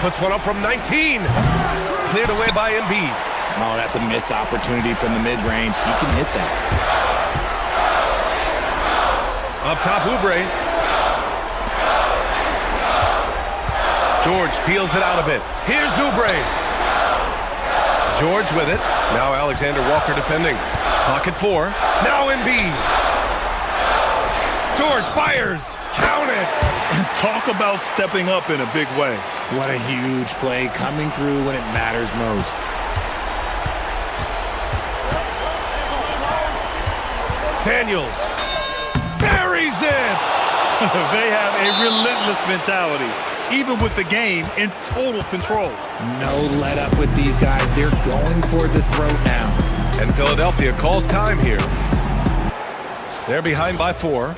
Puts one up from 19. Cleared away by Embiid. Oh, that's a missed opportunity from the mid-range. He can hit that. Up top, Oubre. George peels it out a bit. Here's Oubre. George with it. Now Alexander Walker defending. Pocket 4. Now Embiid. George fires. Count it. Talk about stepping up in a big way. What a huge play coming through when it matters most. Daniels buries it. They have a relentless mentality, even with the game in total control. No let up with these guys. They're going for the throat now. And Philadelphia calls time here. They're behind by 4.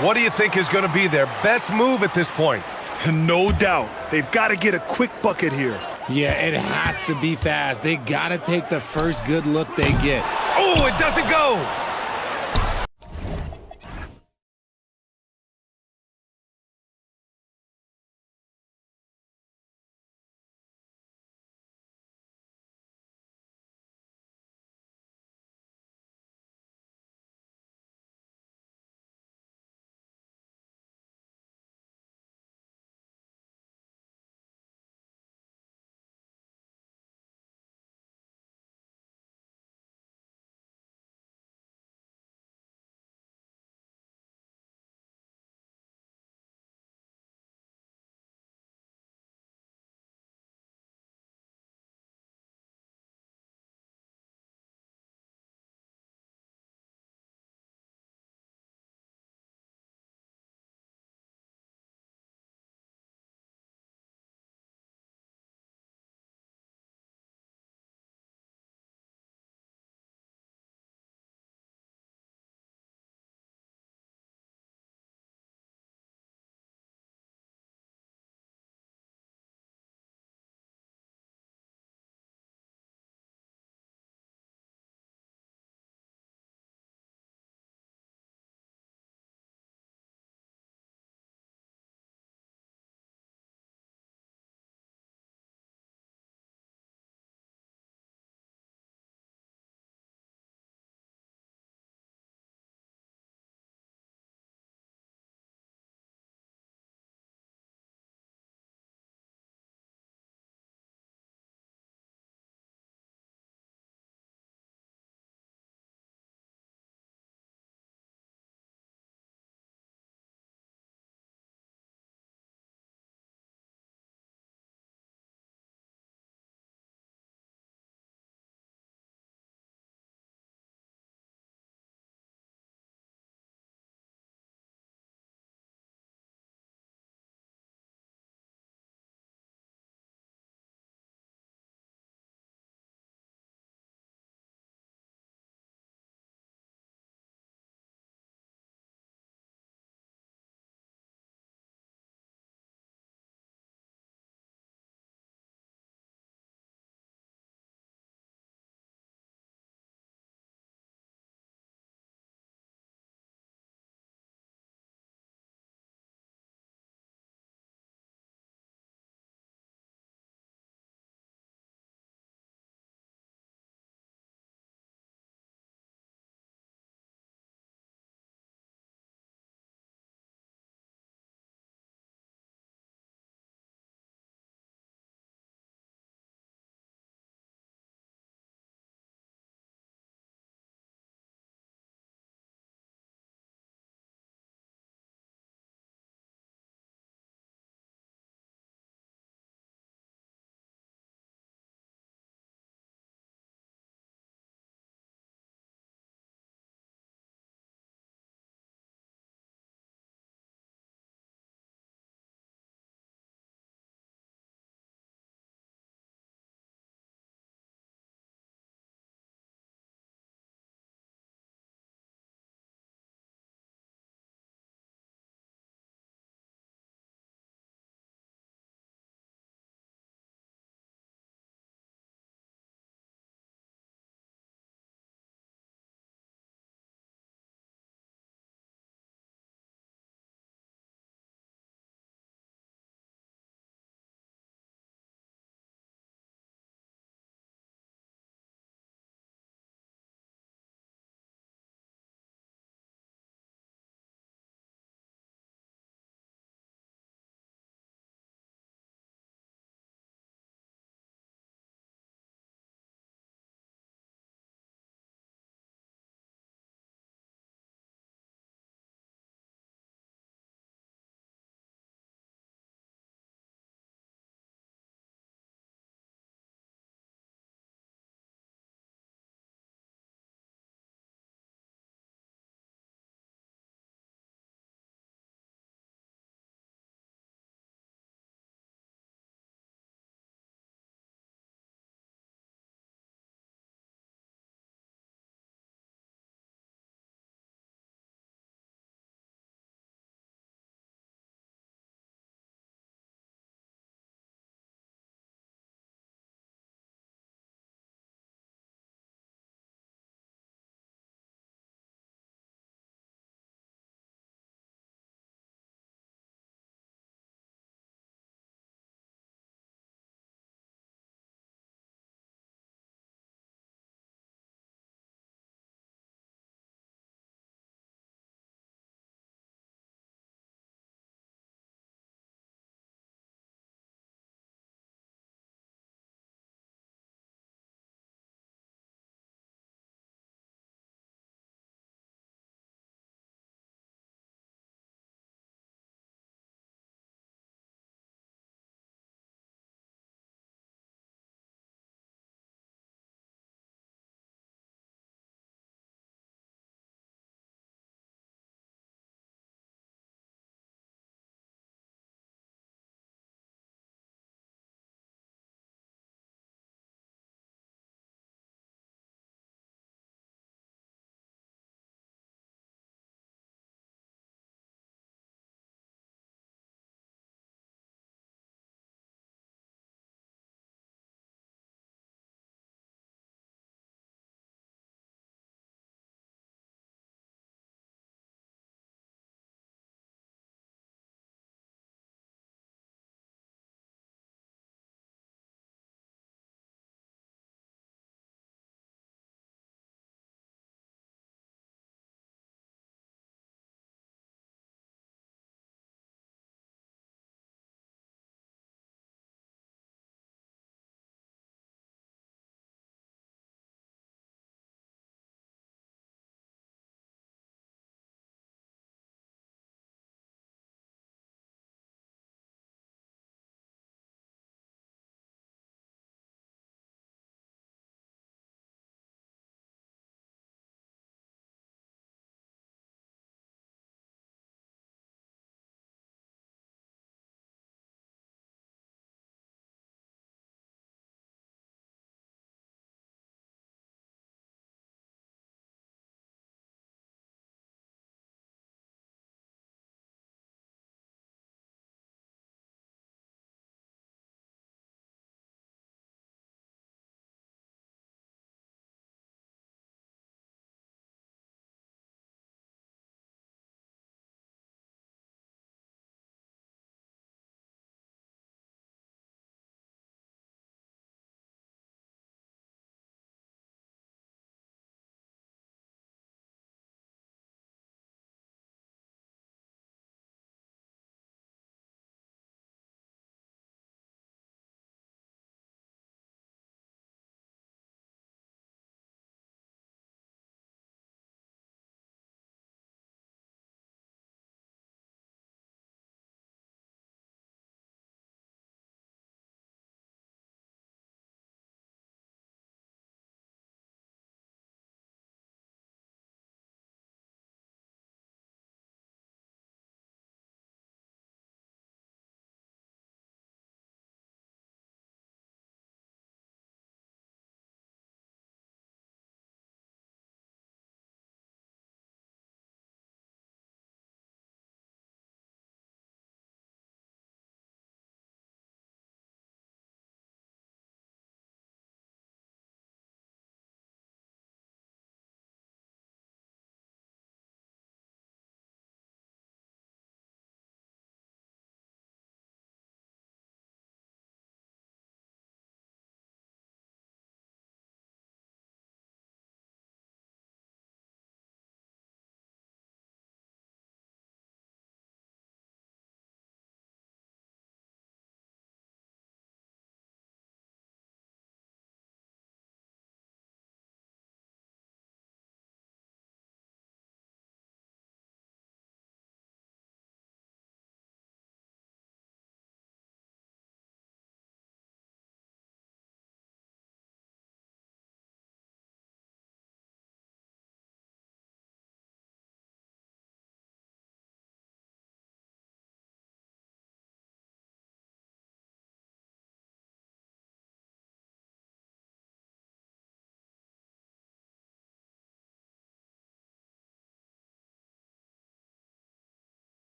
What do you think is going to be their best move at this point? No doubt. They've got to get a quick bucket here. Yeah, it has to be fast. They got to take the first good look they get. Oh, it doesn't go.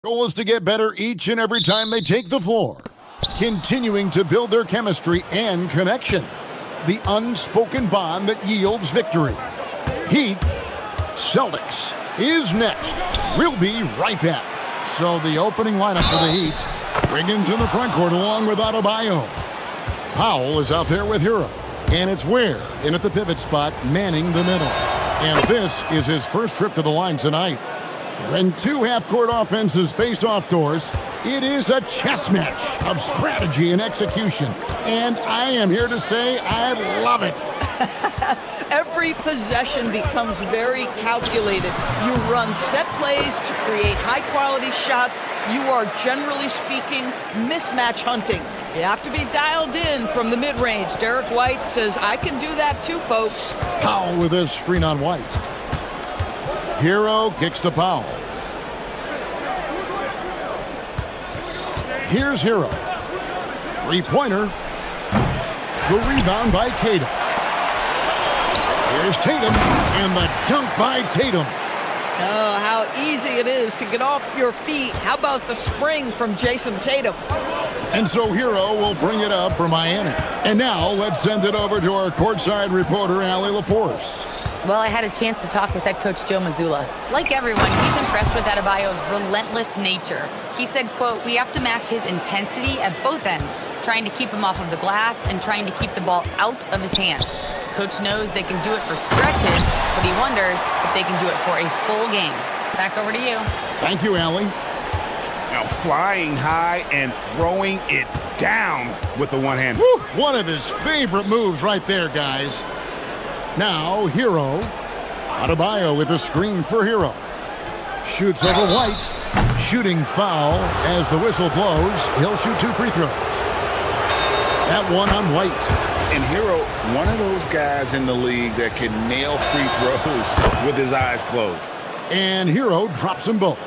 Goal is to get better each and every time they take the floor, continuing to build their chemistry and connection, the unspoken bond that yields victory. Heat Celtics is next. We'll be right back. So the opening lineup for the Heat, Wiggins in the front court along with Adebayo. Powell is out there with Hero, and it's Ware in at the pivot spot, manning the middle. And this is his first trip to the line tonight. When two half-court offenses face off doors, it is a chess match of strategy and execution. And I am here to say I love it. Every possession becomes very calculated. You run set plays to create high-quality shots. You are, generally speaking, mismatch hunting. You have to be dialed in from the mid-range. Derek White says, I can do that too, folks. Powell with his screen on White. Hero kicks to Powell. Here's Hero. Three-pointer. The rebound by Tatum. Here's Tatum, and the dunk by Tatum. Oh, how easy it is to get off your feet. How about the spring from Jason Tatum? And so Hero will bring it up for Miami. And now let's send it over to our courtside reporter, Allie LaForce. Well, I had a chance to talk with head coach Joe Mazzulla. Like everyone, he's impressed with Adebayo's relentless nature. He said, quote, we have to match his intensity at both ends, trying to keep him off of the glass and trying to keep the ball out of his hands. Coach knows they can do it for stretches, but he wonders if they can do it for a full game. Back over to you. Thank you, Allie. Now flying high and throwing it down with the one hand. One of his favorite moves right there, guys. Now, Hero. Adebayo with a screen for Hero. Shoots over White. Shooting foul as the whistle blows. He'll shoot 2 free throws. That one on White. And Hero, one of those guys in the league that can nail free throws with his eyes closed. And Hero drops them both.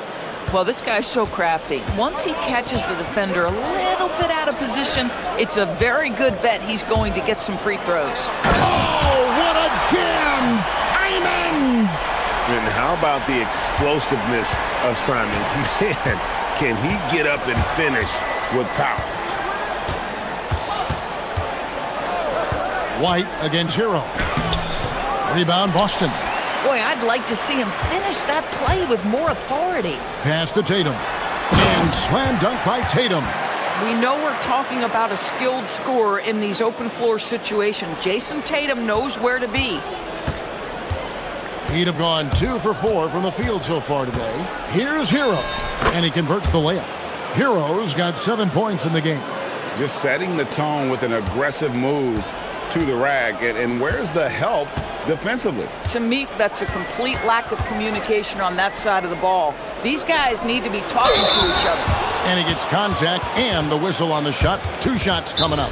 Well, this guy's so crafty. Once he catches the defender a little bit out of position, it's a very good bet he's going to get some free throws. Oh, what a jam! Simons! And how about the explosiveness of Simons? Man, can he get up and finish with power? White against Hero. Rebound, Boston. Boy, I'd like to see him finish that play with more authority. Pass to Tatum. And slam dunk by Tatum. We know we're talking about a skilled scorer in these open floor situations. Jason Tatum knows where to be. He'd have gone 2 for 4 from the field so far today. Here's Hero. And he converts the layup. Hero's got 7 points in the game. Just setting the tone with an aggressive move to the rack. And where's the help defensively? To me, that's a complete lack of communication on that side of the ball. These guys need to be talking to each other. And he gets contact and the whistle on the shot. 2 shots coming up.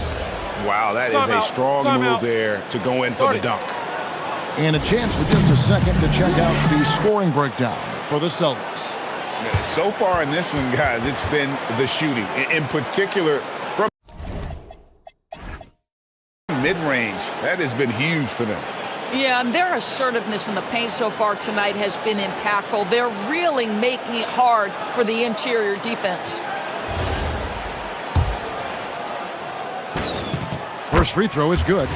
Wow, that is a strong move there to go in for the dunk. And a chance for just a second to check out the scoring breakdown for the Celtics. So far in this one, guys, it's been the shooting. In particular, from mid-range, that has been huge for them. Yeah, and their assertiveness in the paint so far tonight has been impactful. They're really making it hard for the interior defense. First free throw is good.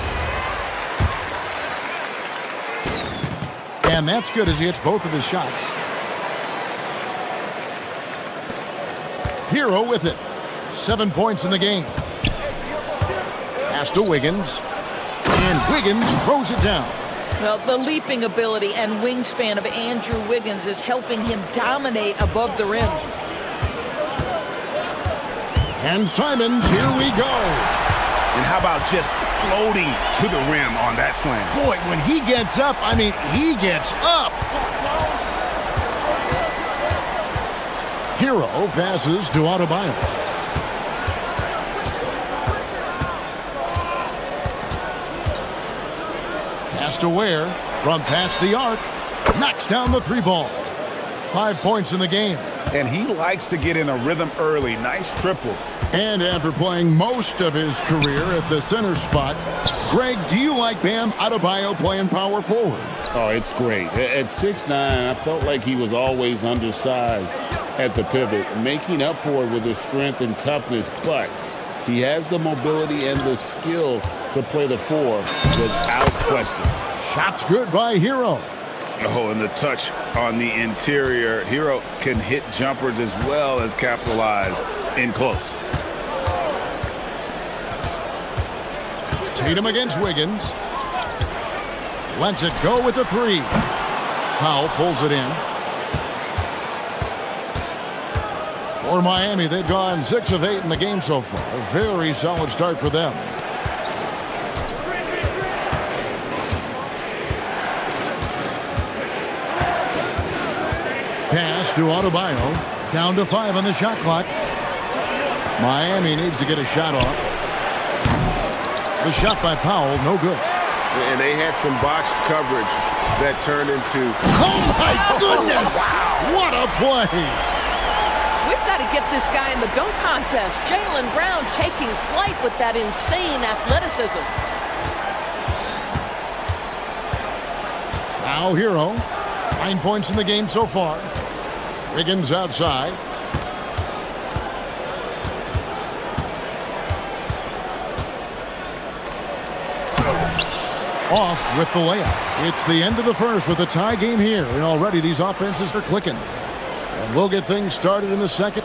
And that's good as he hits both of his shots. Hero with it. 7 points in the game. Pass to Wiggins. And Wiggins throws it down. Well, the leaping ability and wingspan of Andrew Wiggins is helping him dominate above the rim. And Simons, here we go. And how about just floating to the rim on that slam? Boy, when he gets up, I mean, he gets up. Hero passes to Adebayo. Pass to Ware from past the arc. Knocks down the 3 ball. 5 points in the game. and he likes to get in a rhythm early. Nice triple. And after playing most of his career at the center spot, Greg, do you like Bam Adebayo playing power forward? Oh, it's great. At 6'9", I felt like he was always undersized at the pivot, making up for it with his strength and toughness, but he has the mobility and the skill to play the four without question. Shot's good by Hero. Oh, and the touch on the interior. Hero can hit jumpers as well as capitalize in close. Tatum against Wiggins. Lets it go with the three. Powell pulls it in. For Miami, they've gone 6 of 8 in the game so far. A very solid start for them. Pass to Adebayo. Down to 5 on the shot clock. Miami needs to get a shot off. The shot by Powell, no good. And they had some botched coverage that turned into... Oh, my goodness! Wow. What a play! We've got to get this guy in the dunk contest. Jaylen Brown taking flight with that insane athleticism. Now Hero. 9 points in the game so far. Wiggins outside. Off with the layup. It's the end of the first with a tie game here, and already these offenses are clicking. And we'll get things started in the second.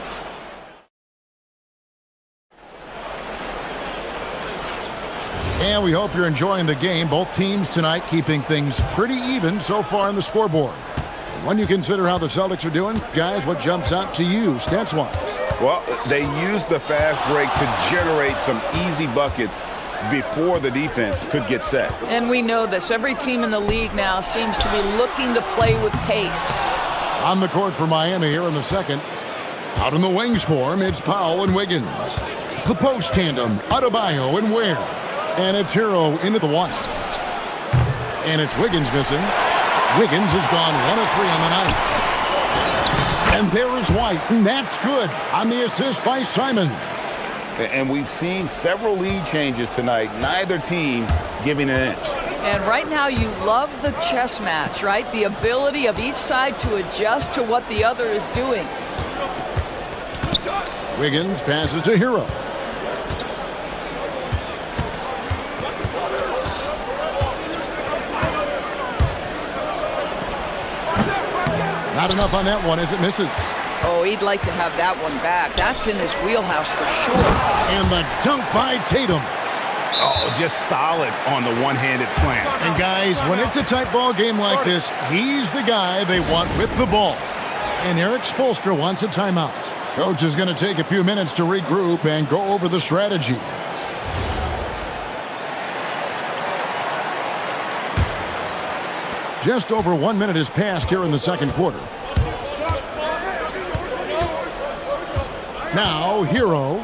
And we hope you're enjoying the game. Both teams tonight keeping things pretty even so far on the scoreboard. And when you consider how the Celtics are doing, guys, what jumps out to you stats-wise? Well, they used the fast break to generate some easy buckets before the defense could get set. And we know this. Every team in the league now seems to be looking to play with pace. On the court for Miami here in the second. Out in the wings for him, it's Powell and Wiggins. The post tandem, Adebayo and Ware. And it's Hero into the one. And it's Wiggins missing. Wiggins has gone 1 of 3 on the night. And there is White, and that's good on the assist by Simon. And we've seen several lead changes tonight. Neither team giving an inch. And right now you love the chess match, right? The ability of each side to adjust to what the other is doing. Wiggins passes to Hero. Not enough on that one as it misses. Oh, he'd like to have that one back. That's in his wheelhouse for sure. And the dunk by Tatum. Oh, just solid on the one-handed slam. And guys, when it's a tight ball game like this, he's the guy they want with the ball. And Eric Spoelstra wants a timeout. Coach is going to take a few minutes to regroup and go over the strategy. Just over 1 minute has passed here in the second quarter. Now, Hero.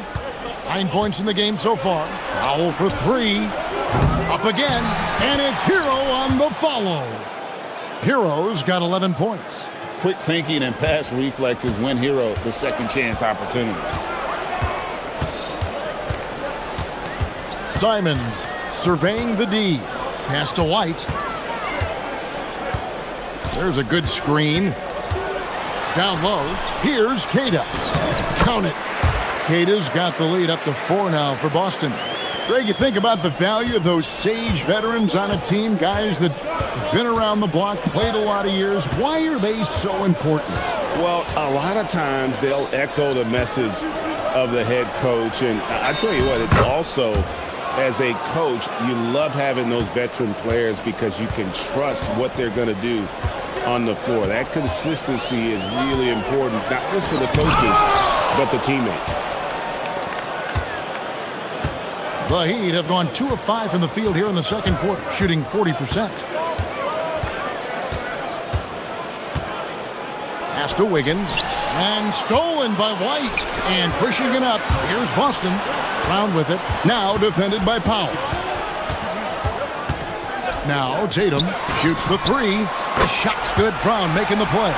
9 points in the game so far. Powell for 3. Up again. And it's Hero on the follow. Hero's got 11 points. Quick thinking and fast reflexes win Hero the second chance opportunity. Simons surveying the D. Pass to White. There's a good screen. Down low. Here's Queta. Count it. Queta's got the lead up to 4 now for Boston. Greg, you think about the value of those sage veterans on a team, guys that have been around the block, played a lot of years. Why are they so important? Well, a lot of times they'll echo the message of the head coach. And I tell you what, it's also, as a coach, you love having those veteran players because you can trust what they're going to do on the floor. That consistency is really important, not just for the coaches, but the teammates. The Heat have gone 2 of 5 from the field here in the second quarter, shooting 40%. Pass to Wiggins, and stolen by White, and pushing it up. Here's Boston, Brown with it, now defended by Powell. Now Tatum shoots the 3. The shot's good. Brown making the play.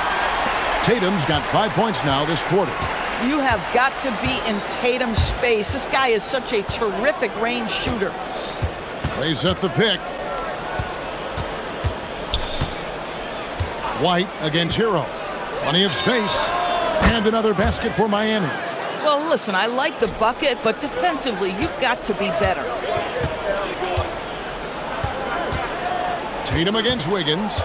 Tatum's got 5 points now this quarter. You have got to be in Tatum's space. This guy is such a terrific range shooter. They set the pick. White against Hero. Plenty of space. And another basket for Miami. Well, listen, I like the bucket, but defensively, you've got to be better. Tatum against Wiggins.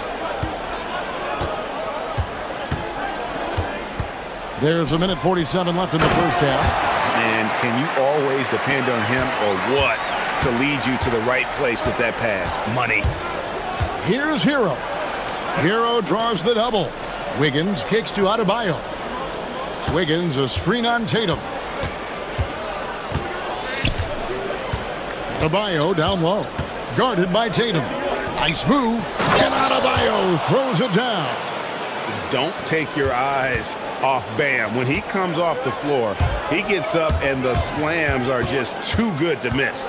There's 1:47 left in the first half. And can you always depend on him or what to lead you to the right place with that pass? Money. Here's Hero. Hero draws the double. Wiggins kicks to Adebayo. Wiggins a screen on Tatum. Adebayo down low. Guarded by Tatum. Nice move. And Adebayo throws it down. Don't take your eyes off Bam. When he comes off the floor, he gets up and the slams are just too good to miss.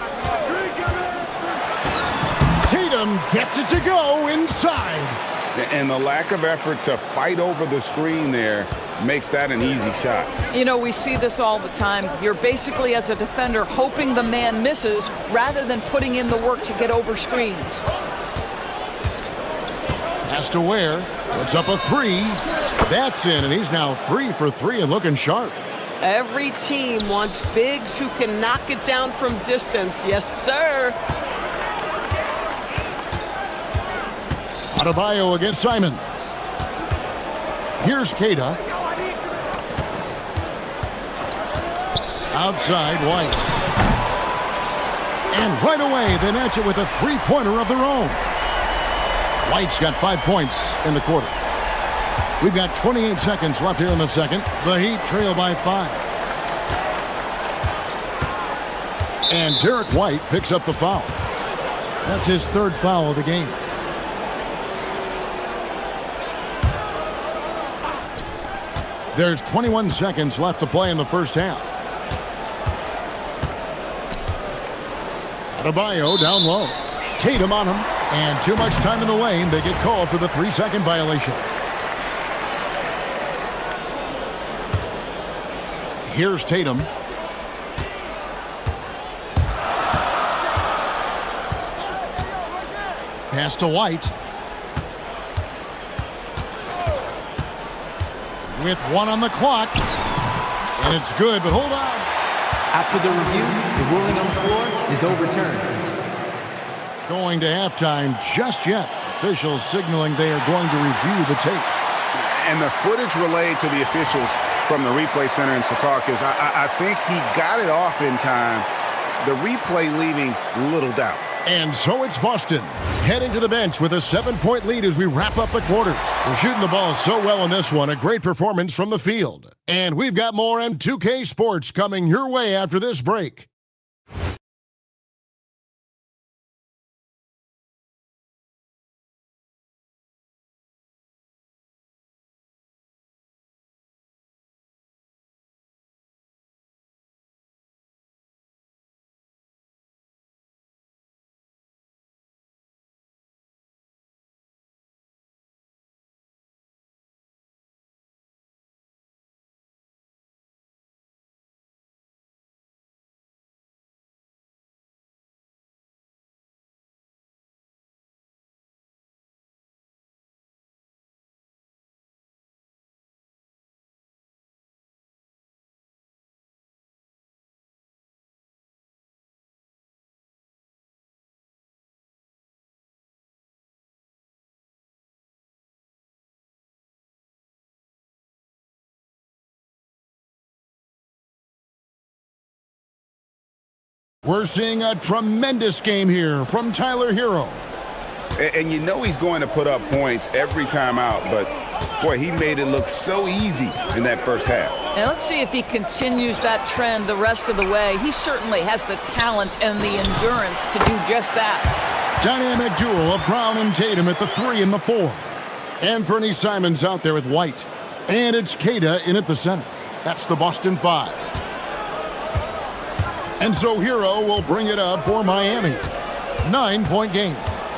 Tatum gets it to go inside. And the lack of effort to fight over the screen there makes that an easy shot. You know, we see this all the time. You're basically, as a defender, hoping the man misses rather than putting in the work to get over screens. Pass to Ware. Puts up a three. That's in, and he's now 3 for 3 and looking sharp. Every team wants bigs who can knock it down from distance. Yes, sir. Adebayo against Simon. Here's Keita. Outside, White. And right away, they match it with a three-pointer of their own. White's got 5 points in the quarter. We've got 28 seconds left here in the second. The Heat trail by 5. And Derek White picks up the foul. That's his third foul of the game. There's 21 seconds left to play in the first half. Adebayo down low. Tatum on him. And too much time in the lane. They get called for the 3-second violation. Here's Tatum. Pass to White. With 1 on the clock. And it's good, but hold on. After the review, the ruling on the floor is overturned. Going to halftime just yet. Officials signaling they are going to review the tape. And the footage relayed to the officials from the replay center in Secaucus, I think he got it off in time. The replay leaving little doubt. And so it's Boston heading to the bench with a 7-point lead as we wrap up the quarter. We're shooting the ball so well in this one. A great performance from the field. And we've got more M2K Sports coming your way after this break. We're seeing a tremendous game here from Tyler Hero. And you know he's going to put up points every time out, but boy, he made it look so easy in that first half. And let's see if he continues that trend the rest of the way. He certainly has the talent and the endurance to do just that. Dynamic duel of Brown and Tatum at the 3 and the 4. Anthony Simons out there with White. And it's Keita in at the center. That's the Boston 5. And so Hero will bring it up for Miami. 9-point game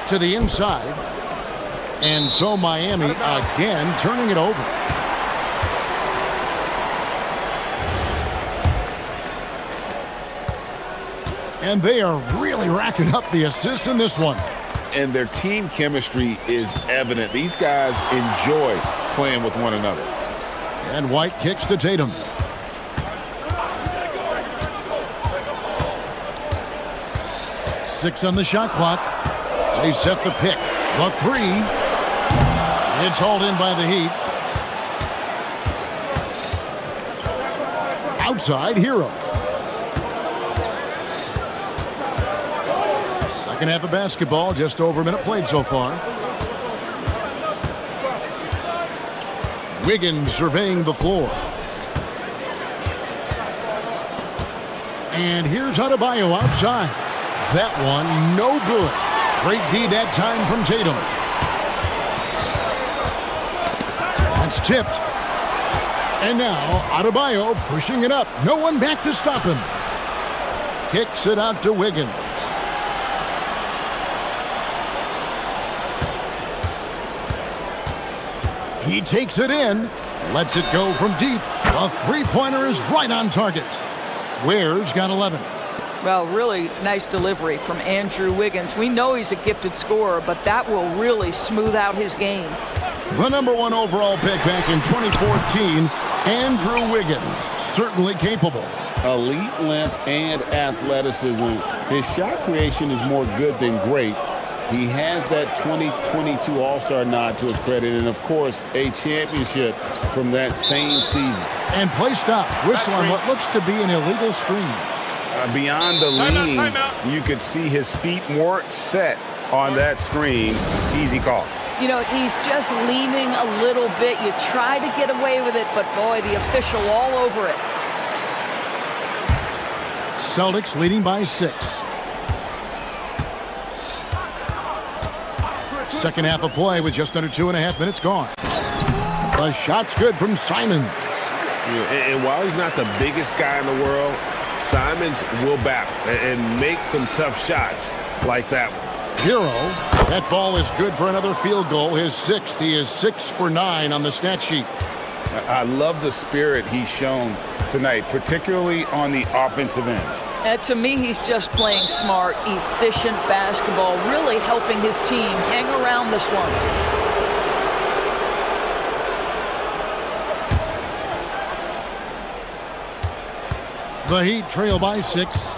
to the inside. And so Miami again turning it over. And they are really racking up the assists in this one. And their team chemistry is evident. These guys enjoy playing with one another. And White kicks to Tatum. Six on the shot clock. They set the pick. The three. It's hauled in by the Heat. Outside, Hero. Second half of basketball, just over a minute played so far. Wiggins surveying the floor. And here's Adebayo outside. That one, no good. Great D that time from Tatum. That's tipped. And now, Adebayo pushing it up. No one back to stop him. Kicks it out to Wiggins. He takes it in. Lets it go from deep. The three-pointer is right on target. Ware's got 11. Well, really nice delivery from Andrew Wiggins. We know he's a gifted scorer, but that will really smooth out his game. The #1 overall pick back in 2014, Andrew Wiggins, certainly capable. Elite length and athleticism. His shot creation is more good than great. He has that 2022 All-Star nod to his credit, and of course, a championship from that same season. And play stops. Whistle on what looks to be an illegal screen. Beyond the lean, you could see his feet more set on that screen. Easy call. You know, he's just leaning a little bit. You try to get away with it, but boy, the official all over it. Celtics leading by 6. Second half of play with just under 2.5 minutes gone. The shot's good from Simons. And while he's not the biggest guy in the world, Simons will battle and make some tough shots like that one. Hero, that ball is good for another field goal. His 6th. He is 6 for 9 on the stat sheet. I love the spirit he's shown tonight, particularly on the offensive end. To me, he's just playing smart, efficient basketball, really helping his team hang around this one. The Heat trail by 6.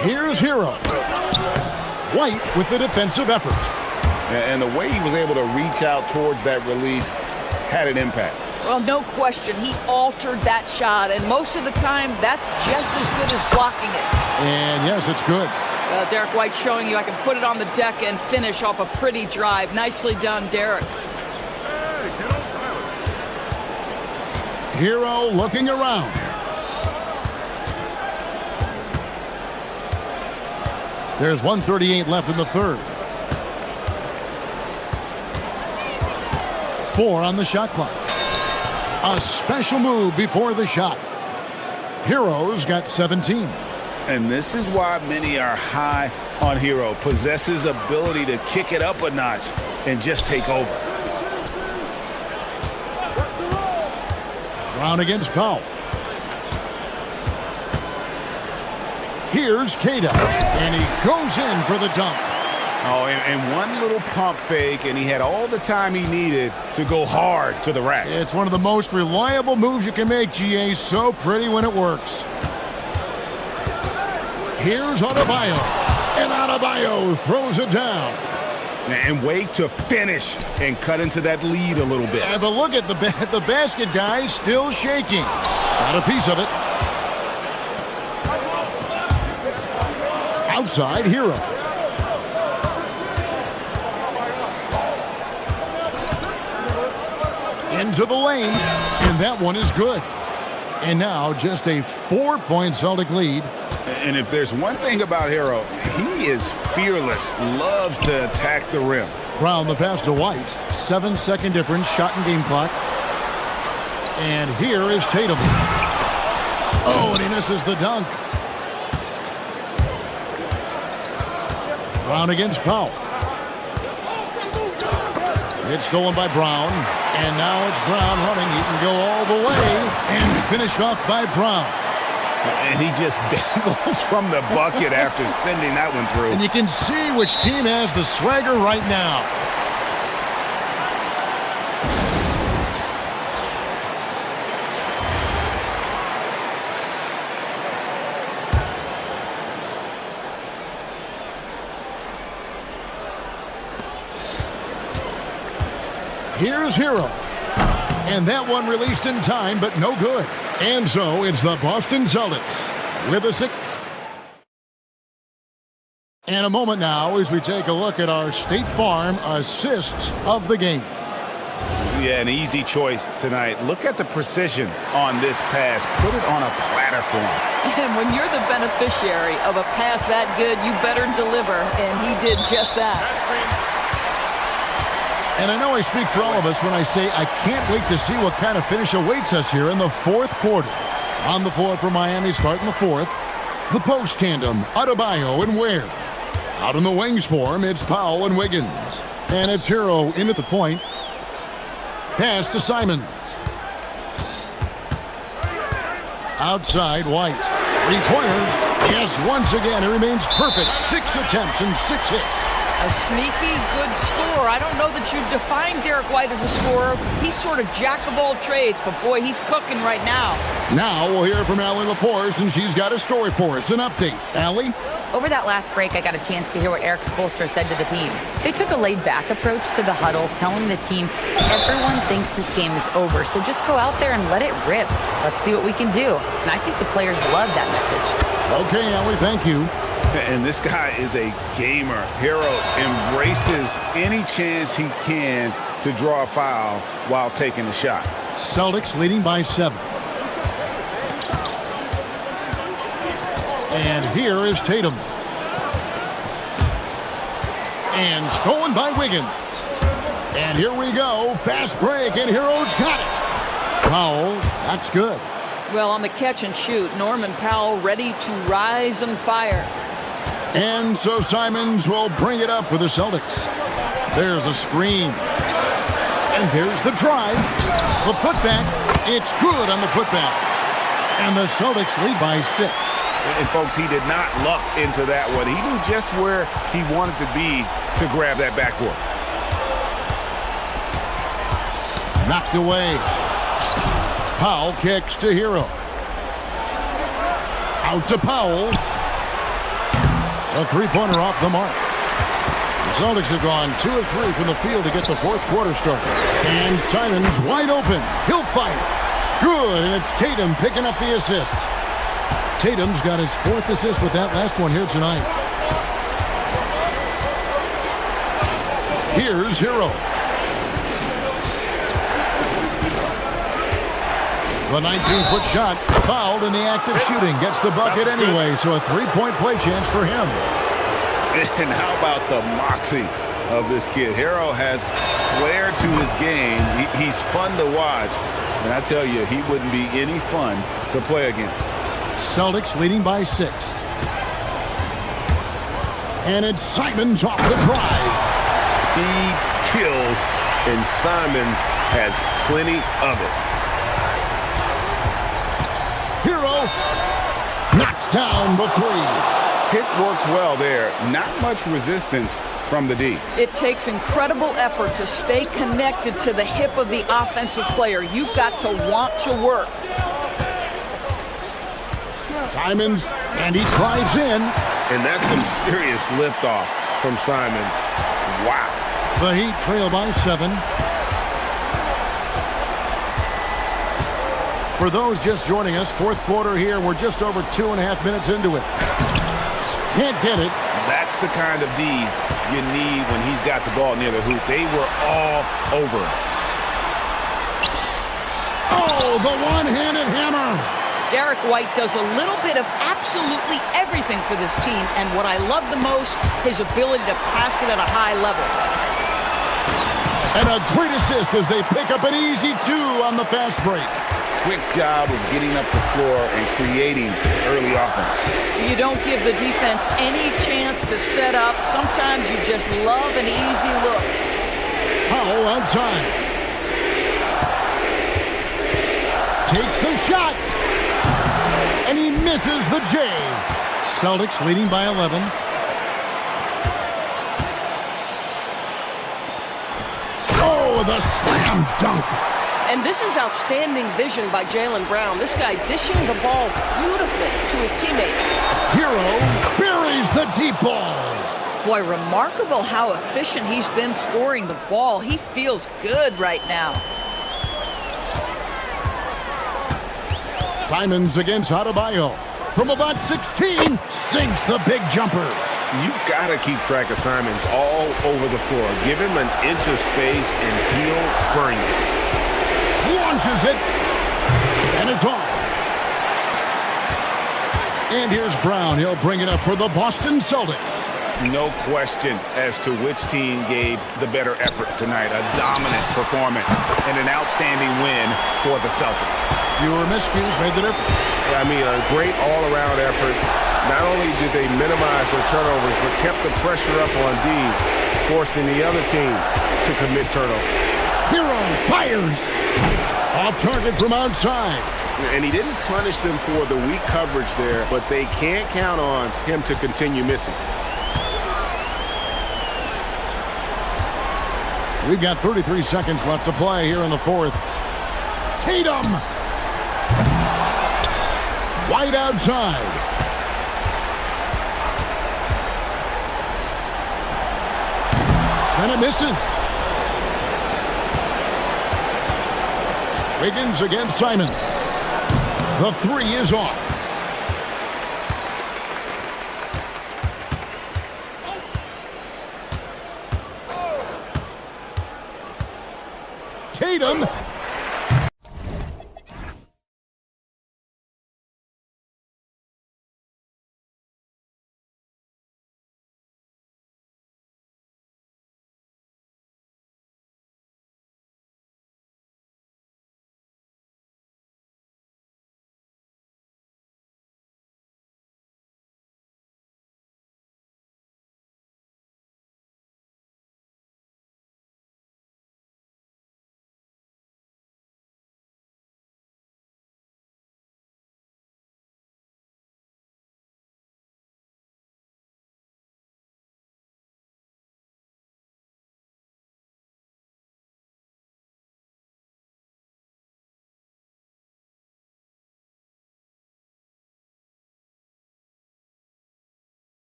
Here's Hero. White with the defensive effort. And the way he was able to reach out towards that release had an impact. Well, no question. He altered that shot, and most of the time, that's just as good as blocking it. And yes, it's good. Derek White showing you I can put it on the deck and finish off a pretty drive. Nicely done, Derek. Hero looking around. There's 1:38 left in the third. 4 on the shot clock. A special move before the shot. Hero's got 17. And this is why many are high on Hero. Possesses ability to kick it up a notch and just take over. Brown against Powell. Here's Cada, and he goes in for the dunk. Oh, and one little pump fake, and he had all the time he needed to go hard to the rack. It's one of the most reliable moves you can make, GA. So pretty when it works. Here's Adebayo, and Adebayo throws it down. And wait to finish and cut into that lead a little bit. Yeah, but look at the basket guy still shaking. Got a piece of it. Outside, Hero. Into the lane, and that one is good. And now just a 4-point Celtic lead. And if there's one thing about Hero, he is fearless, loves to attack the rim. Brown the pass to White. 7-second difference, shot and game clock. And here is Tatum. Oh, and he misses the dunk. Brown against Powell. It's stolen by Brown. And now it's Brown running. He can go all the way and finished off by Brown. And he just dangles from the bucket after sending that one through. And you can see which team has the swagger right now. Here's Hero. And that one released in time, but no good. And so it's the Boston Celtics with a 6. And a moment now as we take a look at our State Farm assists of the game. Yeah, an easy choice tonight. Look at the precision on this pass. Put it on a platter for him. And when you're the beneficiary of a pass that good, you better deliver. And he did just that. And I know I speak for all of us when I say I can't wait to see what kind of finish awaits us here in the fourth quarter. On the floor for Miami starting the fourth, the post tandem, Adebayo and Ware. Out in the wings for him, it's Powell and Wiggins. And it's Hero in at the point. Pass to Simons. Outside, White. Three-pointer. Yes, once again, it remains perfect. 6 attempts and 6 hits. A sneaky good scorer. I don't know that you define Derek White as a scorer. He's sort of jack of all trades, but boy, he's cooking right now. Now we'll hear from Allie LaForce, and she's got a story for us. An update. Allie? Over that last break, I got a chance to hear what Eric Spoelstra said to the team. They took a laid-back approach to the huddle, telling the team, everyone thinks this game is over, so just go out there and let it rip. Let's see what we can do. And I think the players love that message. Okay, Allie, thank you. And this guy is a gamer. Hero embraces any chance he can to draw a foul while taking a shot. Celtics leading by 7. And here is Tatum. And stolen by Wiggins. And here we go. Fast break, and Hero's got it. Powell, that's good. Well, on the catch and shoot, Norman Powell ready to rise and fire. And so Simons will bring it up for the Celtics. There's a screen. And there's the drive. The putback. It's good on the putback. And the Celtics lead by 6. And folks, he did not luck into that one. He knew just where he wanted to be to grab that backboard. Knocked away. Powell kicks to Hero. Out to Powell. A three-pointer off the mark. The Celtics have gone 2 of 3 from the field to get the fourth quarter started. And Simons wide open. He'll fire. Good, and it's Tatum picking up the assist. Tatum's got his 4th assist with that last one here tonight. Here's Hero. The 19-foot shot fouled in the act of shooting. Gets the bucket anyway, so a 3-point play chance for him. And how about the moxie of this kid? Hero has flair to his game. He's fun to watch. And I tell you, he wouldn't be any fun to play against. Celtics leading by 6. And it's Simons off the drive. Speed kills, and Simons has plenty of it. Hero knocks down the 3. Pick works well there. Not much resistance from the D. It takes incredible effort to stay connected to the hip of the offensive player. You've got to want to work. Simons, and he drives in. And that's some serious liftoff from Simons. Wow. The Heat trail by 7. For those just joining us, fourth quarter here. We're just over 2.5 minutes into it. Can't get it. That's the kind of D you need when he's got the ball near the hoop. They were all over him. Oh, the one-handed hammer. Derek White does a little bit of absolutely everything for this team, and what I love the most, his ability to pass it at a high level. And a great assist as they pick up an easy 2 on the fast break. Quick job of getting up the floor and creating early offense. You don't give the defense any chance to set up. Sometimes you just love an easy look. Powell outside. Takes the shot. And he misses the J. Celtics leading by 11. Oh, the slam dunk. And this is outstanding vision by Jaylen Brown. This guy dishing the ball beautifully to his teammates. Hero buries the deep ball. Boy, remarkable how efficient he's been scoring the ball. He feels good right now. Simons against Adebayo. From about 16, sinks the big jumper. You've got to keep track of Simons all over the floor. Give him an inch of space and he'll burn you. Launches it, and it's off. And here's Brown. He'll bring it up for the Boston Celtics. No question as to which team gave the better effort tonight. A dominant performance and an outstanding win for the Celtics. Fewer miscues made the difference. I mean, a great all-around effort. Not only did they minimize their turnovers, but kept the pressure up on D, forcing the other team to commit turnovers. Hero fires. Off target from outside. And he didn't punish them for the weak coverage there, but they can't count on him to continue missing. We've got 33 seconds left to play here in the fourth. Tatum. Wide outside. And it misses. Wiggins against Simon. The three is off. Tatum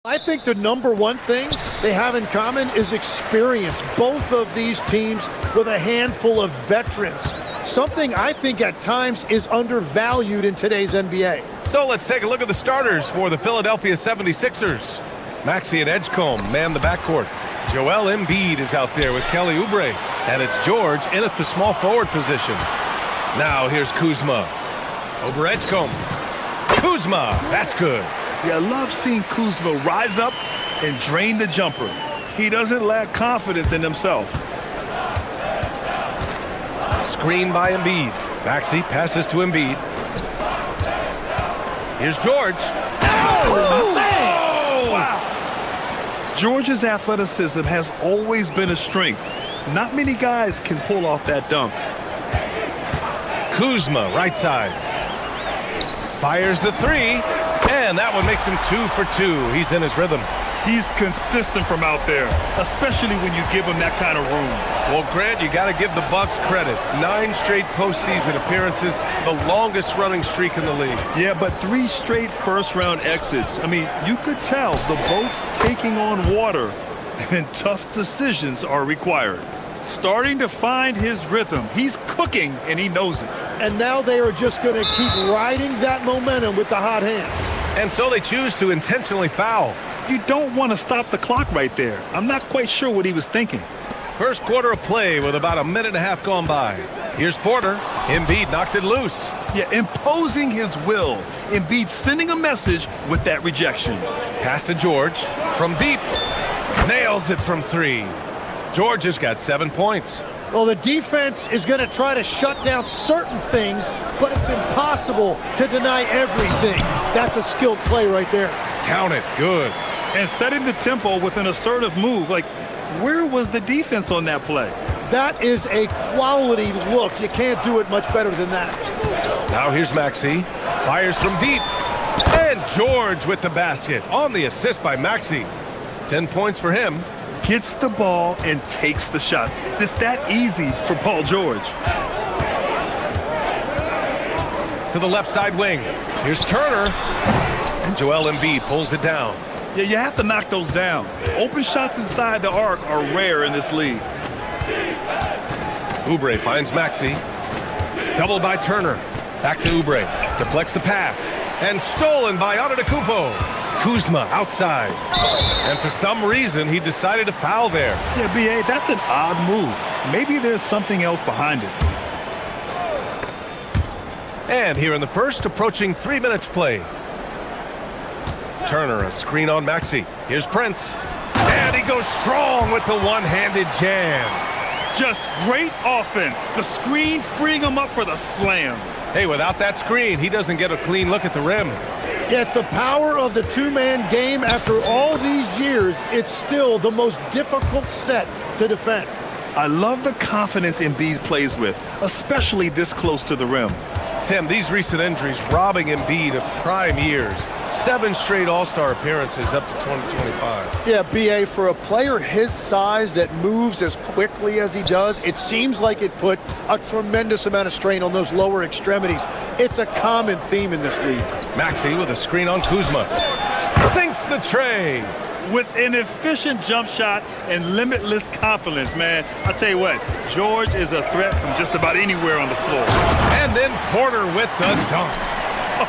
I think the number one thing they have in common is experience. Both of these teams with a handful of veterans. Something I think at times is undervalued in today's NBA. So let's take a look at the starters for the Philadelphia 76ers. Maxey and Edgecombe man the backcourt. Joel Embiid is out there with Kelly Oubre. And it's George in at the small forward position. Now here's Kuzma. Over Edgecombe. Kuzma, that's good. Yeah, I love seeing Kuzma rise up and drain the jumper. He doesn't lack confidence in himself. Screen by Embiid. Maxey passes to Embiid. Here's George. Oh, man! Wow. George's athleticism has always been a strength. Not many guys can pull off that dunk. Kuzma, right side. Fires the three. And that one makes him 2 for 2. He's in his rhythm. He's consistent from out there, especially when you give him that kind of room. Well, Grant, you got to give the Bucks credit. 9 straight postseason appearances, the longest running streak in the league. Yeah, but 3 straight first-round exits. I mean, you could tell the boat's taking on water, and tough decisions are required. Starting to find his rhythm. He's cooking, and he knows it. And now they are just going to keep riding that momentum with the hot hand. And so they choose to intentionally foul. You don't want to stop the clock right there. I'm not quite sure what he was thinking. First quarter of play with about a minute and a half gone by. Here's Porter. Embiid knocks it loose. Yeah, imposing his will. Embiid sending a message with that rejection. Pass to George. From deep. Nails it from 3. George has got 7 points. Well, the defense is going to try to shut down certain things, but it's impossible to deny everything. That's a skilled play right there. Count it. Good. And setting the tempo with an assertive move. Like, where was the defense on that play? That is a quality look. You can't do it much better than that. Now here's Maxey. Fires from deep. And George with the basket on the assist by Maxey. 10 points for him. Gets the ball and takes the shot. It's that easy for Paul George. To the left side wing. Here's Turner. And Joel Embiid pulls it down. Yeah, you have to knock those down. Open shots inside the arc are rare in this league. Oubre finds Maxey. Doubled by Turner. Back to Oubre. Deflects the pass. And stolen by Antetokounmpo. Kuzma outside. And for some reason, he decided to foul there. Yeah, B.A., that's an odd move. Maybe there's something else behind it. And here in the first, approaching 3 minutes play. Turner, a screen on Maxey. Here's Prince. And he goes strong with the one-handed jam. Just great offense. The screen freeing him up for the slam. Hey, without that screen, he doesn't get a clean look at the rim. Yeah, it's the power of the two-man game. After all these years, it's still the most difficult set to defend. I love the confidence Embiid plays with, especially this close to the rim. Tim, these recent injuries robbing Embiid of prime years. 7 straight All-Star appearances up to 2025. Yeah, B.A., for a player his size that moves as quickly as he does, it seems like it put a tremendous amount of strain on those lower extremities. It's a common theme in this league. Maxey with a screen on Kuzma. Sinks the tray. With an efficient jump shot and limitless confidence, man. I'll tell you what, George is a threat from just about anywhere on the floor. And then Porter with the dunk.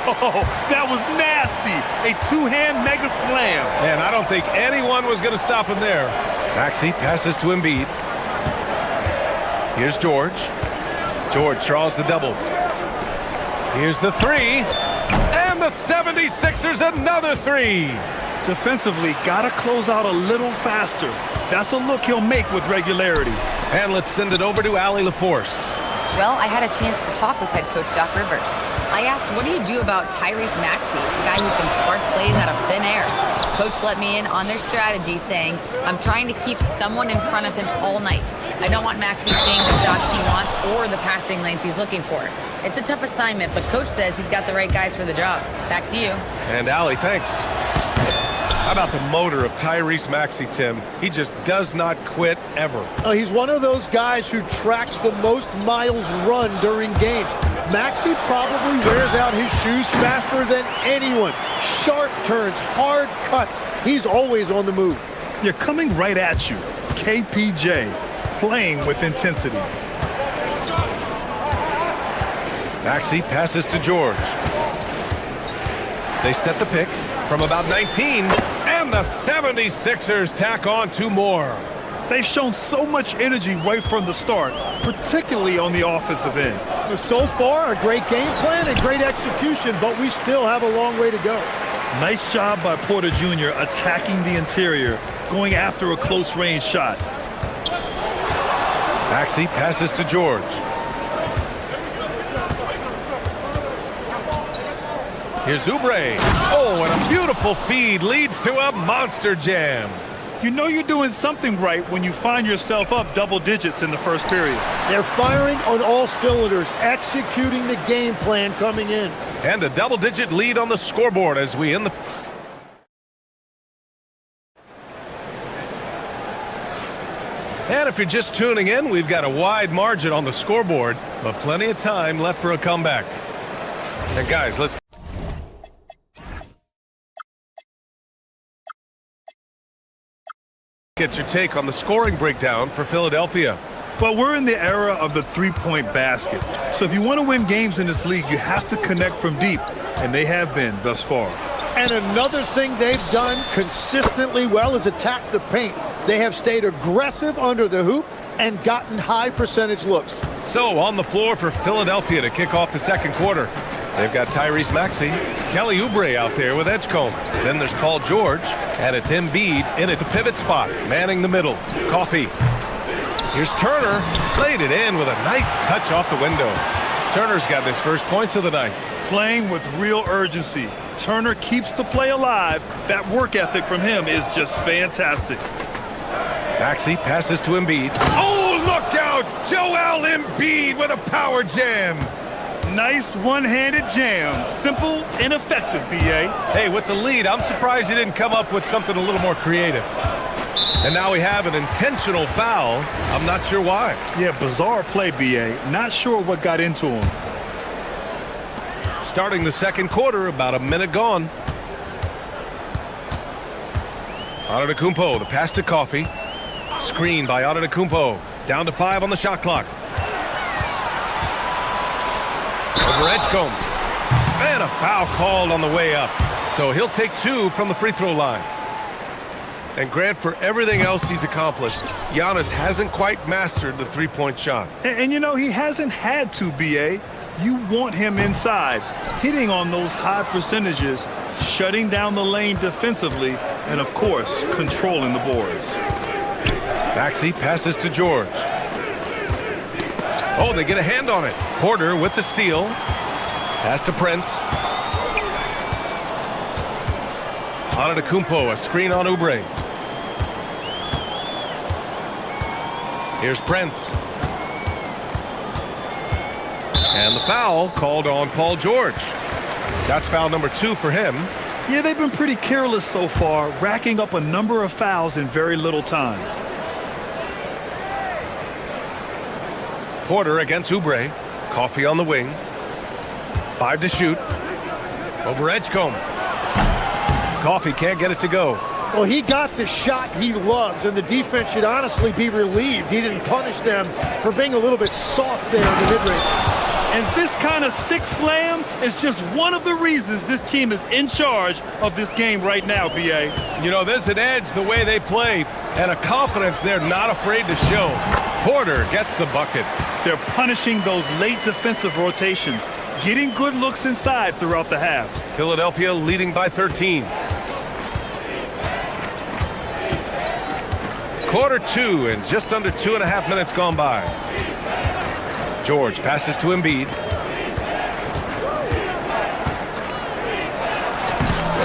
Oh, that was nasty. A two-hand mega slam. And I don't think anyone was going to stop him there. Maxey passes to Embiid. Here's George. George draws the double. Here's the 3. And the 76ers another 3. Defensively, gotta close out a little faster. That's a look he'll make with regularity. And let's send it over to Allie LaForce. Well, I had a chance to talk with head coach Doc Rivers. I asked, what do you do about Tyrese Maxey, a guy who can spark plays out of thin air? Coach let me in on their strategy, saying, I'm trying to keep someone in front of him all night. I don't want Maxey seeing the shots he wants or the passing lanes he's looking for. It's a tough assignment, but coach says he's got the right guys for the job. Back to you. And Allie, thanks. How about the motor of Tyrese Maxey, Tim? He just does not quit ever. He's one of those guys who tracks the most miles run during games. Maxey probably wears out his shoes faster than anyone. Sharp turns, hard cuts. He's always on the move. You're coming right at you. KPJ playing with intensity. Maxey passes to George. They set the pick from about 19, and the 76ers tack on 2 more. They've shown so much energy right from the start, particularly on the offensive end. So far, a great game plan and great execution, but we still have a long way to go. Nice job by Porter Jr. attacking the interior, going after a close-range shot. Maxey passes to George. Here's Oubre. Oh, and a beautiful feed leads to a monster jam. You know you're doing something right when you find yourself up double digits in the first period. They're firing on all cylinders, executing the game plan coming in. And a double-digit lead on the scoreboard as we end the... And if you're just tuning in, we've got a wide margin on the scoreboard, but plenty of time left for a comeback. And guys, let's... get your take on the scoring breakdown for Philadelphia. Well, we're in the era of the three-point basket. So if you want to win games in this league, you have to connect from deep, and they have been thus far. And another thing they've done consistently well is attack the paint. They have stayed aggressive under the hoop and gotten high percentage looks. So on the floor for Philadelphia to kick off the second quarter. They've got Tyrese Maxey, Kelly Oubre out there with Edgecombe. Then there's Paul George, and it's Embiid in at the pivot spot, manning the middle. Coffee. Here's Turner, laid it in with a nice touch off the window. Turner's got his first points of the night. Playing with real urgency. Turner keeps the play alive. That work ethic from him is just fantastic. Maxey passes to Embiid. Oh, look out! Joel Embiid with a power jam. Nice one-handed jam. Simple and effective, B.A. Hey, with the lead, I'm surprised he didn't come up with something a little more creative. And now we have an intentional foul. I'm not sure why. Yeah, bizarre play, B.A. Not sure what got into him. Starting the second quarter, about a minute gone. Antetokounmpo, the pass to Coffee. Screen by Antetokounmpo. Down to 5 on the shot clock. Over Edgecombe. And a foul called on the way up. So he'll take 2 from the free throw line. And Grant, for everything else he's accomplished, Giannis hasn't quite mastered the three-point shot. And you know, he hasn't had to, B.A. You want him inside, hitting on those high percentages, shutting down the lane defensively, and of course, controlling the boards. Maxey passes to George. Oh, they get a hand on it. Porter with the steal. Pass to Prince. Antetokounmpo, a screen on Oubre. Here's Prince. And the foul called on Paul George. That's foul number 2 for him. Yeah, they've been pretty careless so far, racking up a number of fouls in very little time. Porter against Oubre. Coffee on the wing. 5 to shoot. Over Edgecombe. Coffee can't get it to go. Well, he got the shot he loves, and the defense should honestly be relieved he didn't punish them for being a little bit soft there in the mid-range. And this kind of sick slam is just one of the reasons this team is in charge of this game right now, B.A. You know, there's an edge the way they play and a confidence they're not afraid to show. Porter gets the bucket. They're punishing those late defensive rotations, getting good looks inside throughout the half. Philadelphia leading by 13. Quarter 2 and just under 2.5 minutes gone by. George passes to Embiid.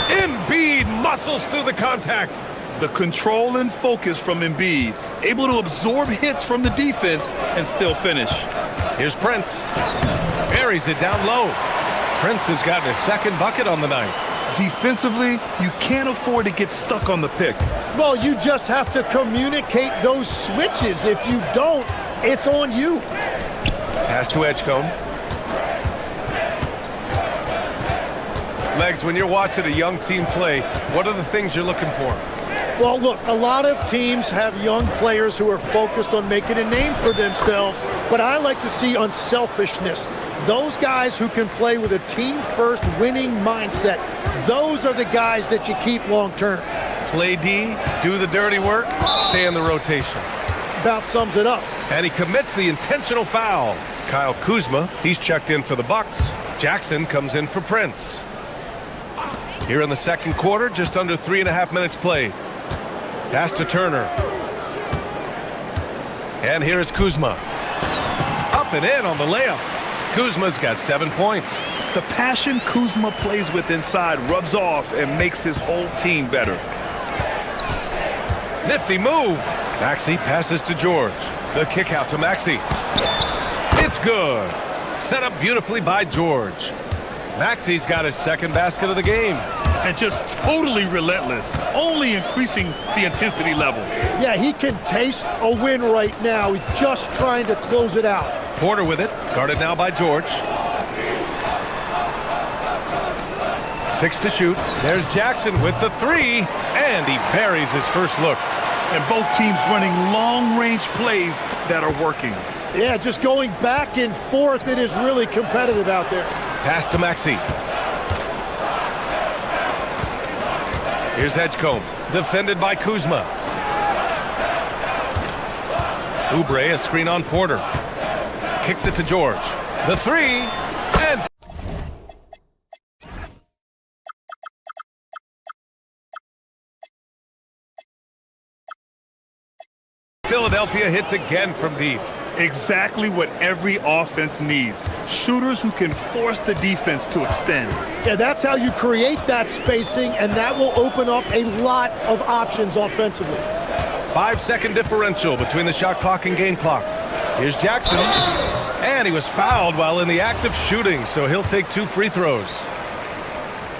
Embiid muscles through the contact. The control and focus from Embiid, able to absorb hits from the defense and still finish. Here's Prince. Buries it down low. Prince has gotten his second bucket on the night. Defensively, you can't afford to get stuck on the pick. Well, you just have to communicate those switches. If you don't, it's on you. Pass to Edgecombe. Legs, when you're watching a young team play, what are the things you're looking for? Well, look, a lot of teams have young players who are focused on making a name for themselves, but I like to see unselfishness. Those guys who can play with a team-first winning mindset, those are the guys that you keep long-term. Play D, do the dirty work, stay in the rotation. About sums it up. And he commits the intentional foul. Kyle Kuzma, he's checked in for the Bucks. Jackson comes in for Prince. Here in the second quarter, just under 3.5 minutes played. Pass to Turner. And here is Kuzma. Up and in on the layup. Kuzma's got 7 points. The passion Kuzma plays with inside rubs off and makes his whole team better. Nifty move. Maxey passes to George. The kick out to Maxey. It's good. Set up beautifully by George. Maxey's got his second basket of the game. And just totally relentless, only increasing the intensity level. Yeah, he can taste a win right now. He's just trying to close it out. Porter with it, guarded now by George. 6 to shoot. There's Jackson with the 3, and he buries his first look. And both teams running long-range plays that are working. Yeah, just going back and forth. It is really competitive out there. Pass to Maxey. Here's Edgecombe, defended by Kuzma. Oubre, a screen on Porter. Kicks it to George. The 3, and Philadelphia hits again from deep. Exactly what every offense needs. Shooters who can force the defense to extend. Yeah, that's how you create that spacing, and that will open up a lot of options offensively. 5-second differential between the shot clock and game clock. Here's Jackson, and he was fouled while in the act of shooting, so he'll take 2 free throws.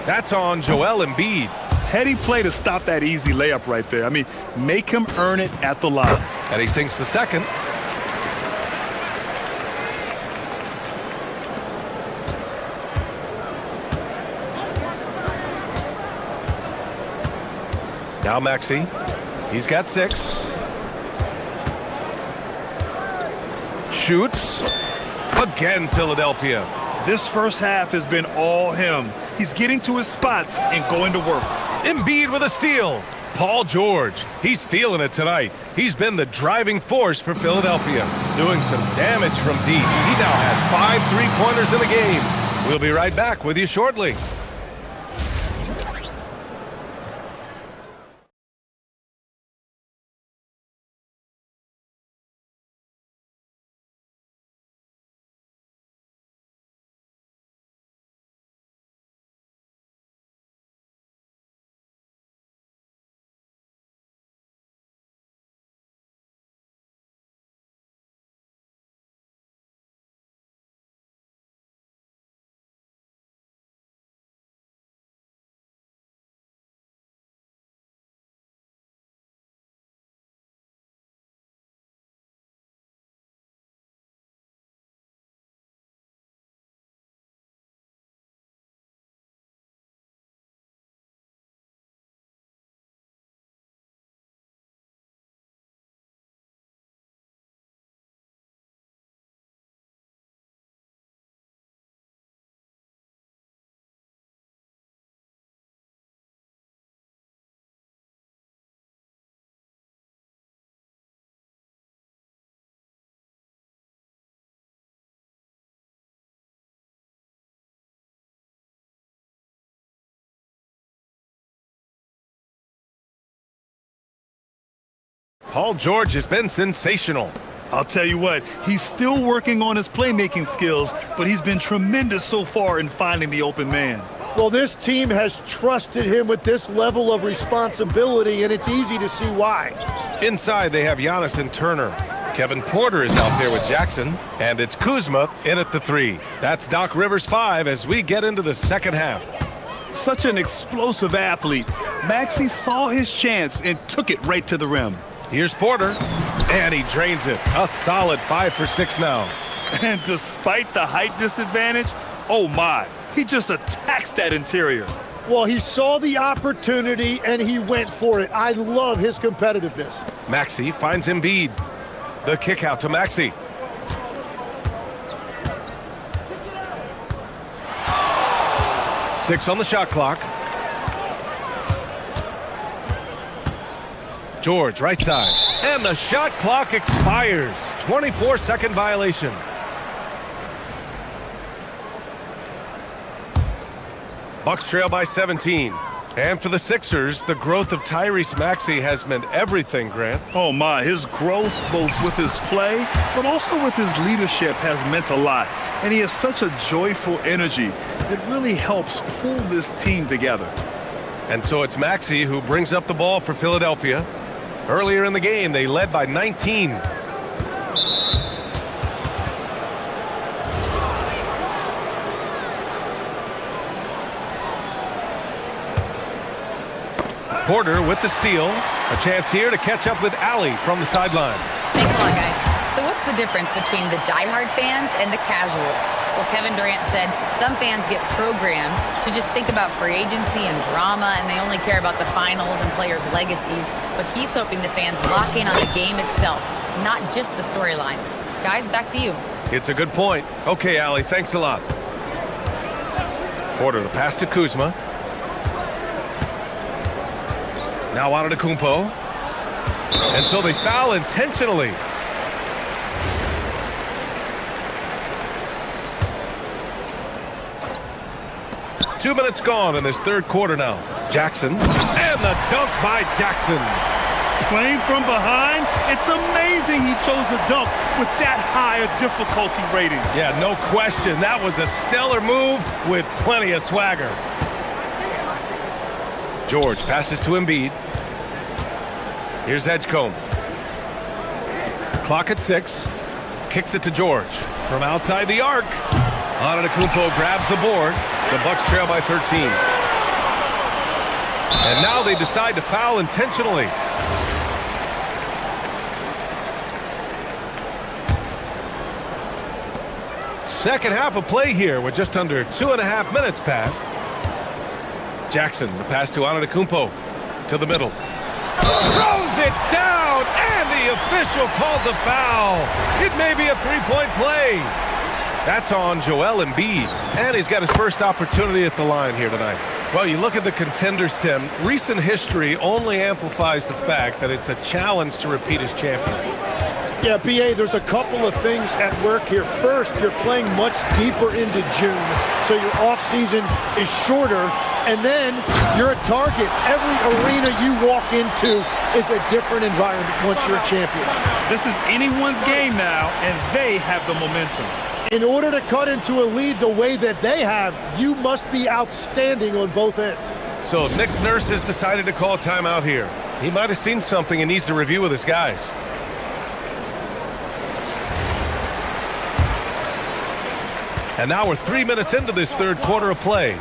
That's on Joel Embiid. Heady play to stop that easy layup right there. I mean, make him earn it at the line. And he sinks the second. Now Maxey, he's got 6. Shoots. Again, Philadelphia. This first half has been all him. He's getting to his spots and going to work. Embiid with a steal. Paul George, he's feeling it tonight. He's been the driving force for Philadelphia, doing some damage from deep. He now has 5 3-pointers in the game. We'll be right back with you shortly. Paul George has been sensational. I'll tell you what, he's still working on his playmaking skills, but he's been tremendous so far in finding the open man. Well, this team has trusted him with this level of responsibility, and it's easy to see why. Inside, they have Giannis and Turner. Kevin Porter is out there with Jackson, and it's Kuzma in at the 3. That's Doc Rivers 5 as we get into the second half. Such an explosive athlete. Maxey saw his chance and took it right to the rim. Here's Porter, and he drains it. A solid 5 for 6 now. And despite the height disadvantage, oh my, he just attacked attacks that interior. Well, he saw the opportunity and he went for it. I love his competitiveness. Maxey finds Embiid. The kick out to Maxey. Six on the shot clock. George, right side. And the shot clock expires. 24-second violation. Bucks trail by 17. And for the Sixers, the growth of Tyrese Maxey has meant everything, Grant. Oh my, his growth both with his play, but also with his leadership has meant a lot. And he has such a joyful energy that really helps pull this team together. And so it's Maxey who brings up the ball for Philadelphia. Earlier in the game, they led by 19. Porter with the steal. A chance here to catch up with Allie from the sideline. Thanks a lot, guys. So what's the difference between the diehard fans and the casuals? Well, Kevin Durant said some fans get programmed to just think about free agency and drama, and they only care about the finals and players' legacies. But he's hoping the fans lock in on the game itself, not just the storylines. Guys, back to you. It's a good point. Okay, Allie, thanks a lot. Porter, the pass to Kuzma. Now Antetokounmpo. And so they foul intentionally. Two minutes gone in this third quarter now. Jackson. And the dunk by Jackson. Playing from behind, it's amazing he chose a dunk with that high a difficulty rating. Yeah, no question. That was a stellar move with plenty of swagger. George passes to Embiid. Here's Edgecombe. Clock at 6. Kicks it to George. From outside the arc. Antetokounmpo grabs the board. The Bucks trail by 13. And now they decide to foul intentionally. Second half of play here with just under 2.5 minutes passed. Jackson, the pass to Antetokounmpo. To the middle. Throws it down, and the official calls a foul. It may be a three-point play. That's on Joel Embiid, and he's got his first opportunity at the line here tonight. Well, you look at the contenders, Tim. Recent history only amplifies the fact that it's a challenge to repeat as champions. Yeah, BA, there's a couple of things at work here. First, you're playing much deeper into June, so your offseason is shorter, and then you're a target. Every arena you walk into is a different environment once you're a champion. This is anyone's game now, and they have the momentum. In order to cut into a lead the way that they have, you must be outstanding on both ends. So Nick Nurse has decided to call timeout here. He might have seen something and needs to review with his guys. And now we're 3 minutes into this third quarter of play.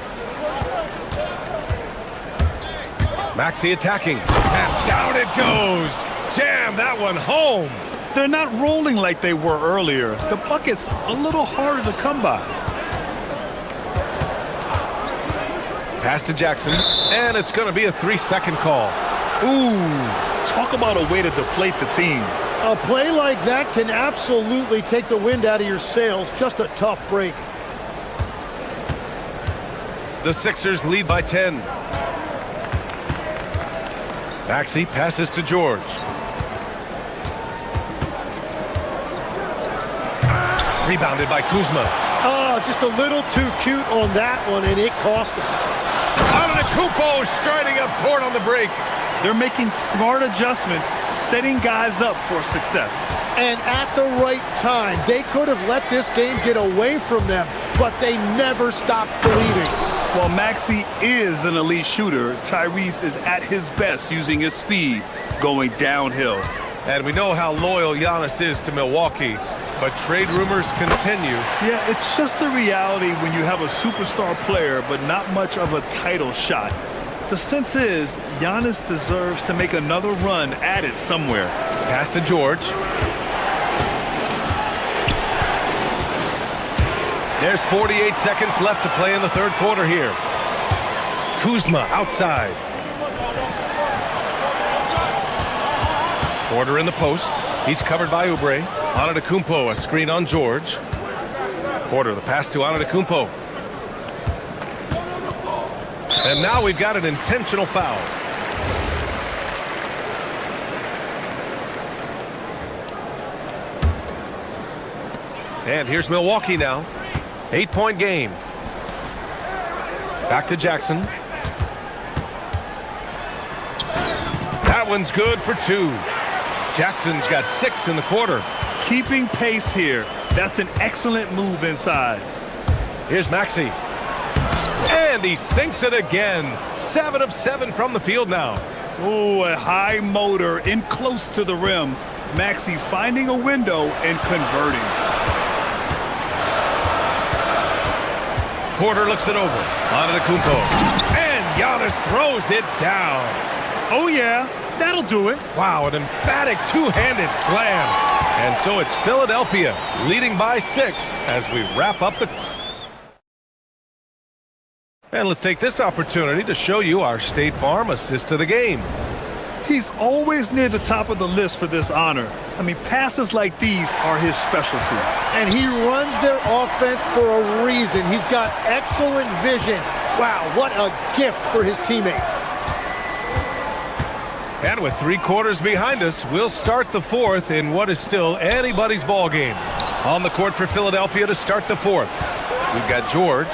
Maxey attacking. And down it goes. Jam that one home. They're not rolling like they were earlier. The bucket's a little harder to come by. Pass to Jackson. And it's going to be a 3-second call. Ooh, talk about a way to deflate the team. A play like that can absolutely take the wind out of your sails. Just a tough break. The Sixers lead by 10. Maxey passes to George. Rebounded by Kuzma. Oh, just a little too cute on that one, and it cost him. Antetokounmpo striding up court on the break. They're making smart adjustments, setting guys up for success. And at the right time, they could have let this game get away from them, but they never stopped believing. While Maxey is an elite shooter, Tyrese is at his best using his speed, going downhill. And we know how loyal Giannis is to Milwaukee, but trade rumors continue. Yeah, it's just the reality when you have a superstar player, but not much of a title shot. The sense is Giannis deserves to make another run at it somewhere. Pass to George. There's 48 seconds left to play in the third quarter here. Kuzma outside. Porter in the post. He's covered by Oubre. Antetokounmpo, a screen on George. Porter, the pass to Antetokounmpo. And now we've got an intentional foul. And here's Milwaukee now. 8-point game. Back to Jackson. That one's good for 2. Jackson's got 6 in the quarter. Keeping pace here. That's an excellent move inside. Here's Maxey. And he sinks it again. 7 of 7 from the field now. Oh, a high motor in close to the rim. Maxey finding a window and converting. Porter looks it over. Antetokounmpo. And Giannis throws it down. Oh, yeah. That'll do it. Wow, an emphatic two-handed slam. And so it's Philadelphia leading by 6 as we wrap up the... And let's take this opportunity to show you our State Farm assist to the game. He's always near the top of the list for this honor. I mean, passes like these are his specialty. And he runs their offense for a reason. He's got excellent vision. Wow, what a gift for his teammates. And with 3 quarters behind us, we'll start the 4th in what is still anybody's ball game. On the court for Philadelphia to start the 4th. We've got George,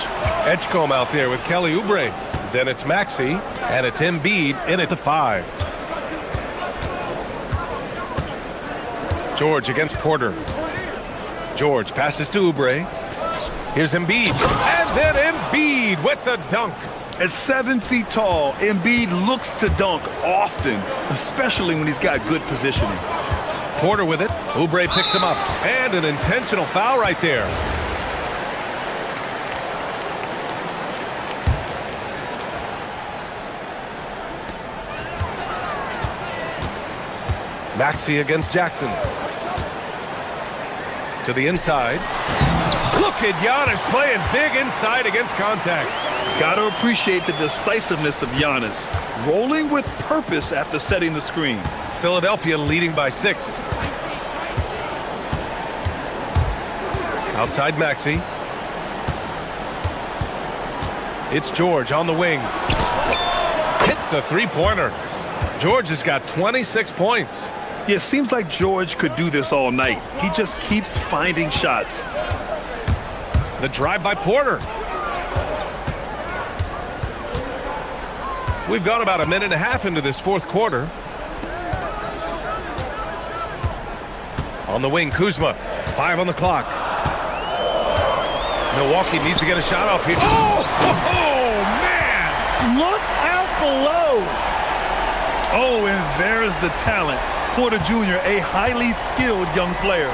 Edgecombe out there with Kelly Oubre. Then it's Maxey, and it's Embiid in at the 5. George against Porter. George passes to Oubre. Here's Embiid, and then Embiid with the dunk. At 7 feet tall, Embiid looks to dunk often, especially when he's got good positioning. Porter with it. Oubre picks him up. And an intentional foul right there. Maxey against Jackson. To the inside. Look at Giannis playing big inside against contact. Got to appreciate the decisiveness of Giannis, rolling with purpose after setting the screen. Philadelphia leading by 6. Outside Maxey. It's George on the wing. Hits a 3-pointer. George has got 26 points. Yeah, it seems like George could do this all night. He just keeps finding shots. The drive by Porter. We've gone about a minute and a half into this 4th quarter. On the wing, Kuzma. 5 on the clock. Milwaukee needs to get a shot off here. Oh, man! Look out below! Oh, and there's the talent. Porter Jr., a highly skilled young player.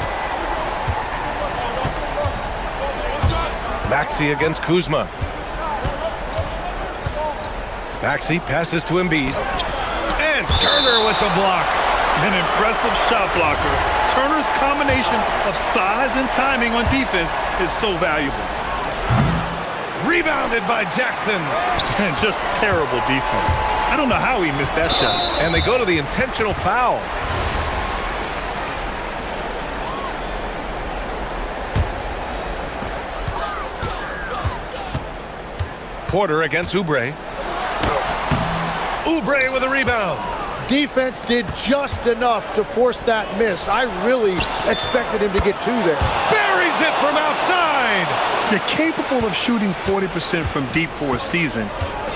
Maxey against Kuzma. Maxey passes to Embiid. And Turner with the block. An impressive shot blocker. Turner's combination of size and timing on defense is so valuable. Rebounded by Jackson. And just terrible defense. I don't know how he missed that shot. And they go to the intentional foul. Porter against Oubre. Oubre with a rebound. Defense did just enough to force that miss. I really expected him to get 2 there. Buries it from outside. You're capable of shooting 40% from deep for a season.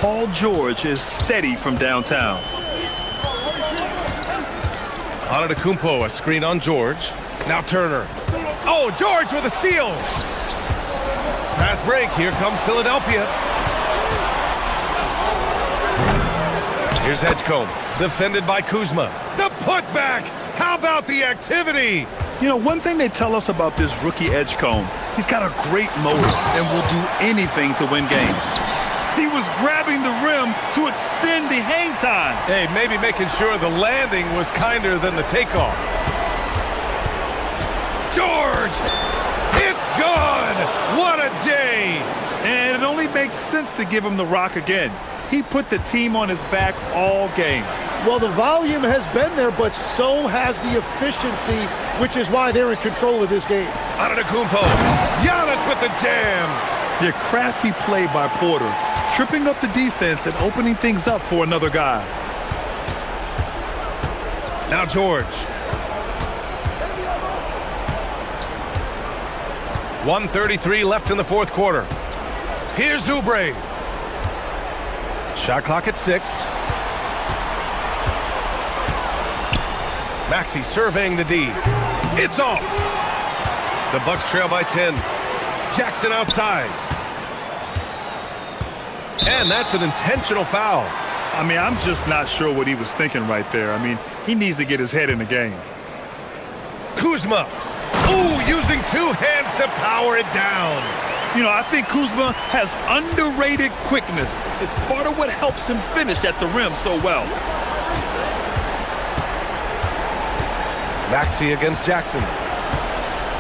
Paul George is steady from downtown. Antetokounmpo, a screen on George. Now Turner. Oh, George with a steal. Fast break. Here comes Philadelphia. Here's Edgecombe, defended by Kuzma. The putback! How about the activity? You know, one thing they tell us about this rookie Edgecombe, he's got a great motor and will do anything to win games. He was grabbing the rim to extend the hang time. Hey, maybe making sure the landing was kinder than the takeoff. George! It's gone! What a J! And it only makes sense to give him the rock again. He put the team on his back all game. Well, the volume has been there, but so has the efficiency, which is why they're in control of this game. Antetokounmpo. Giannis with the jam. Yeah, crafty play by Porter, tripping up the defense and opening things up for another guy. Now George. 1:33 left in the fourth quarter. Here's Oubre. Shot clock at 6. Maxey surveying the D. It's off. The Bucks trail by 10. Jackson outside. And that's an intentional foul. I mean, I'm just not sure what he was thinking right there. I mean, he needs to get his head in the game. Kuzma. Ooh, using 2 hands to power it down. You know, I think Kuzma has underrated quickness. It's part of what helps him finish at the rim so well. Maxey against Jackson.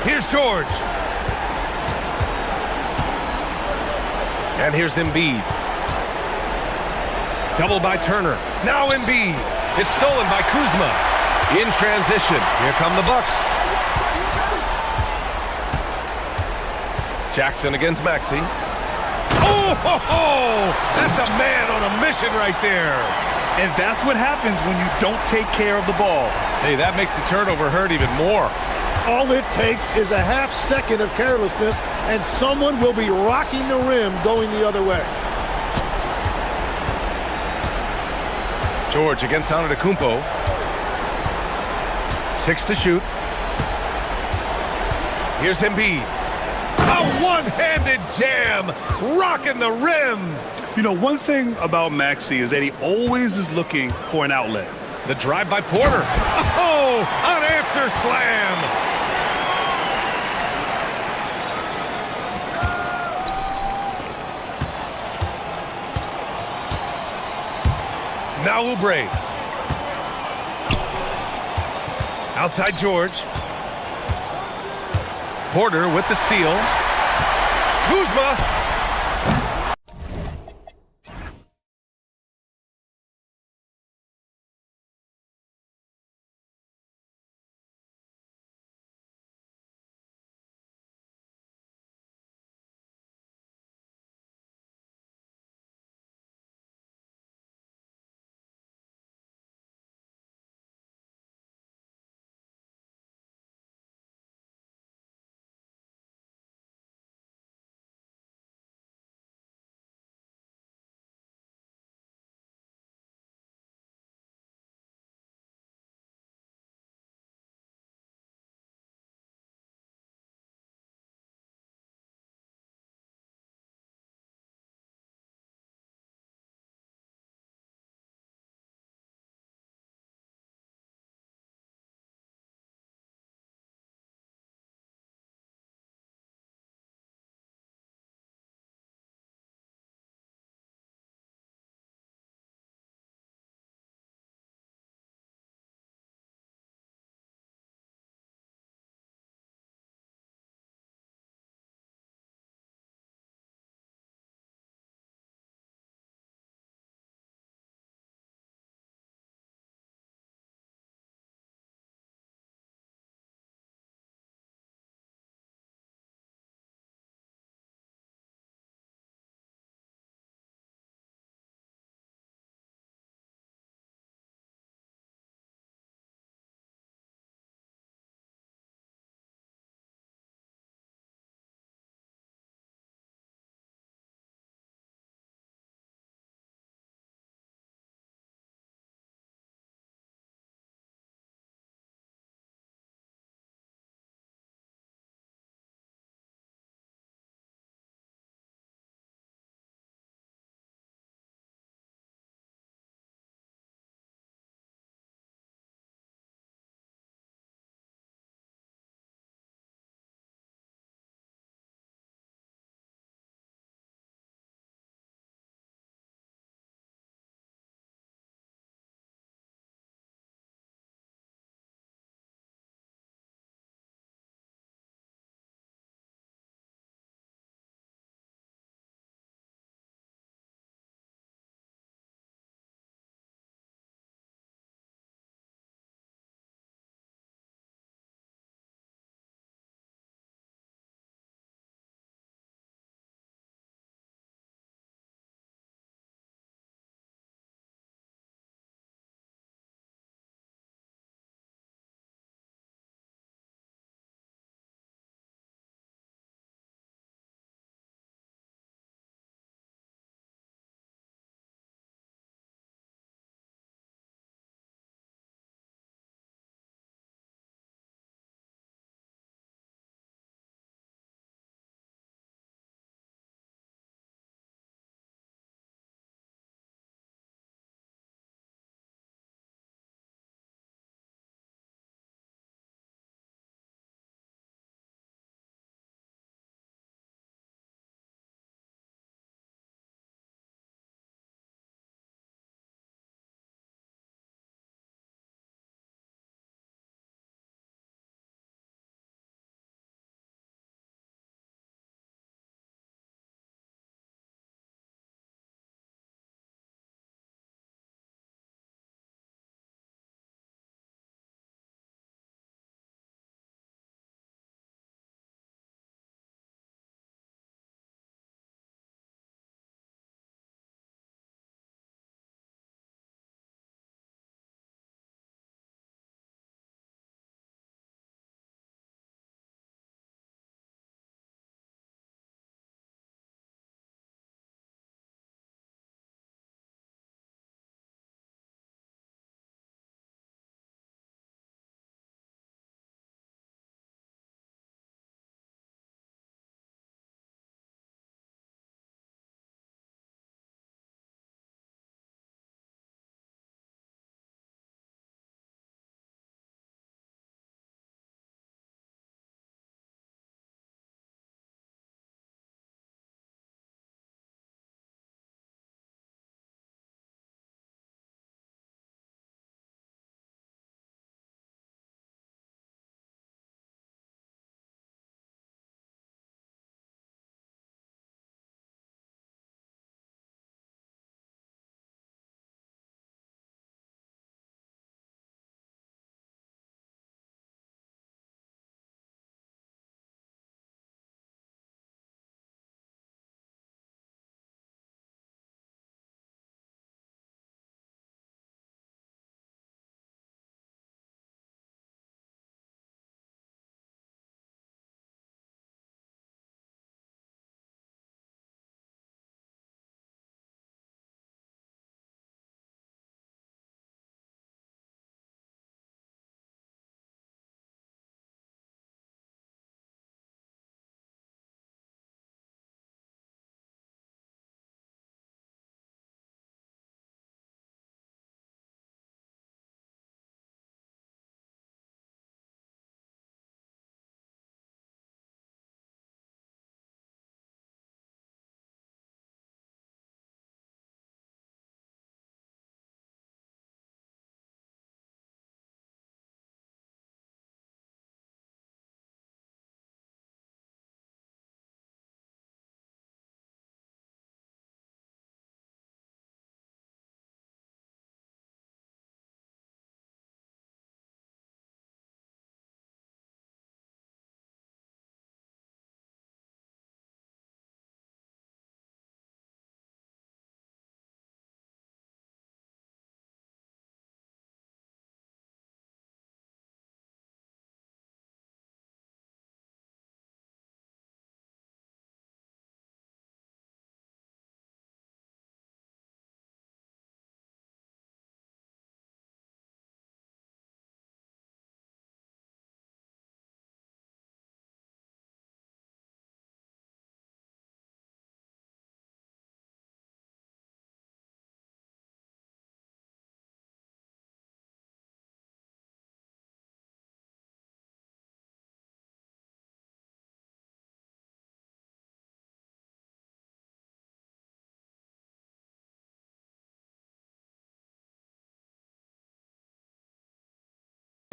Here's George. And here's Embiid. Double by Turner. Now Embiid. It's stolen by Kuzma. In transition. Here come the Bucks. Jackson against Maxey. Oh, ho, ho! That's a man on a mission right there. And that's what happens when you don't take care of the ball. Hey, that makes the turnover hurt even more. All it takes is a half second of carelessness, and someone will be rocking the rim going the other way. George against Antetokounmpo. 6 to shoot. Here's Embiid. A one-handed jam, rocking the rim. You know, one thing about Maxey is that he always is looking for an outlet. The drive by Porter. Oh, unanswered slam. Now Oubre. Outside George. Porter with the steal. Kuzma.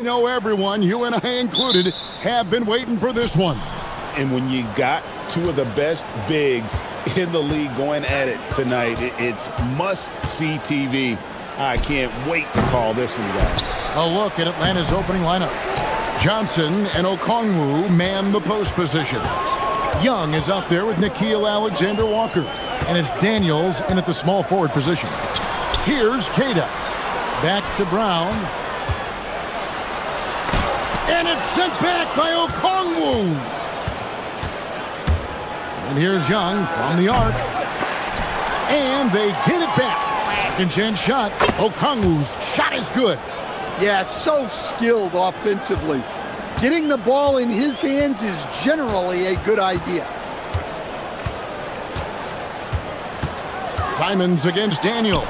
I know everyone, you and I included, have been waiting for this one. And when you got two of the best bigs in the league going at it tonight, it's must-see TV. I can't wait to call this one, guys. A look at Atlanta's opening lineup. Johnson and Okongwu man the post positions. Young is out there with Nickeil Alexander-Walker. And it's Daniels in at the small forward position. Here's Keita. Back to Brown. And it's sent back by Okongwu. And here's Young from the arc. And they get it back. Second chance shot. Okongwu's shot is good. Yeah, so skilled offensively. Getting the ball in his hands is generally a good idea. Simons against Daniels.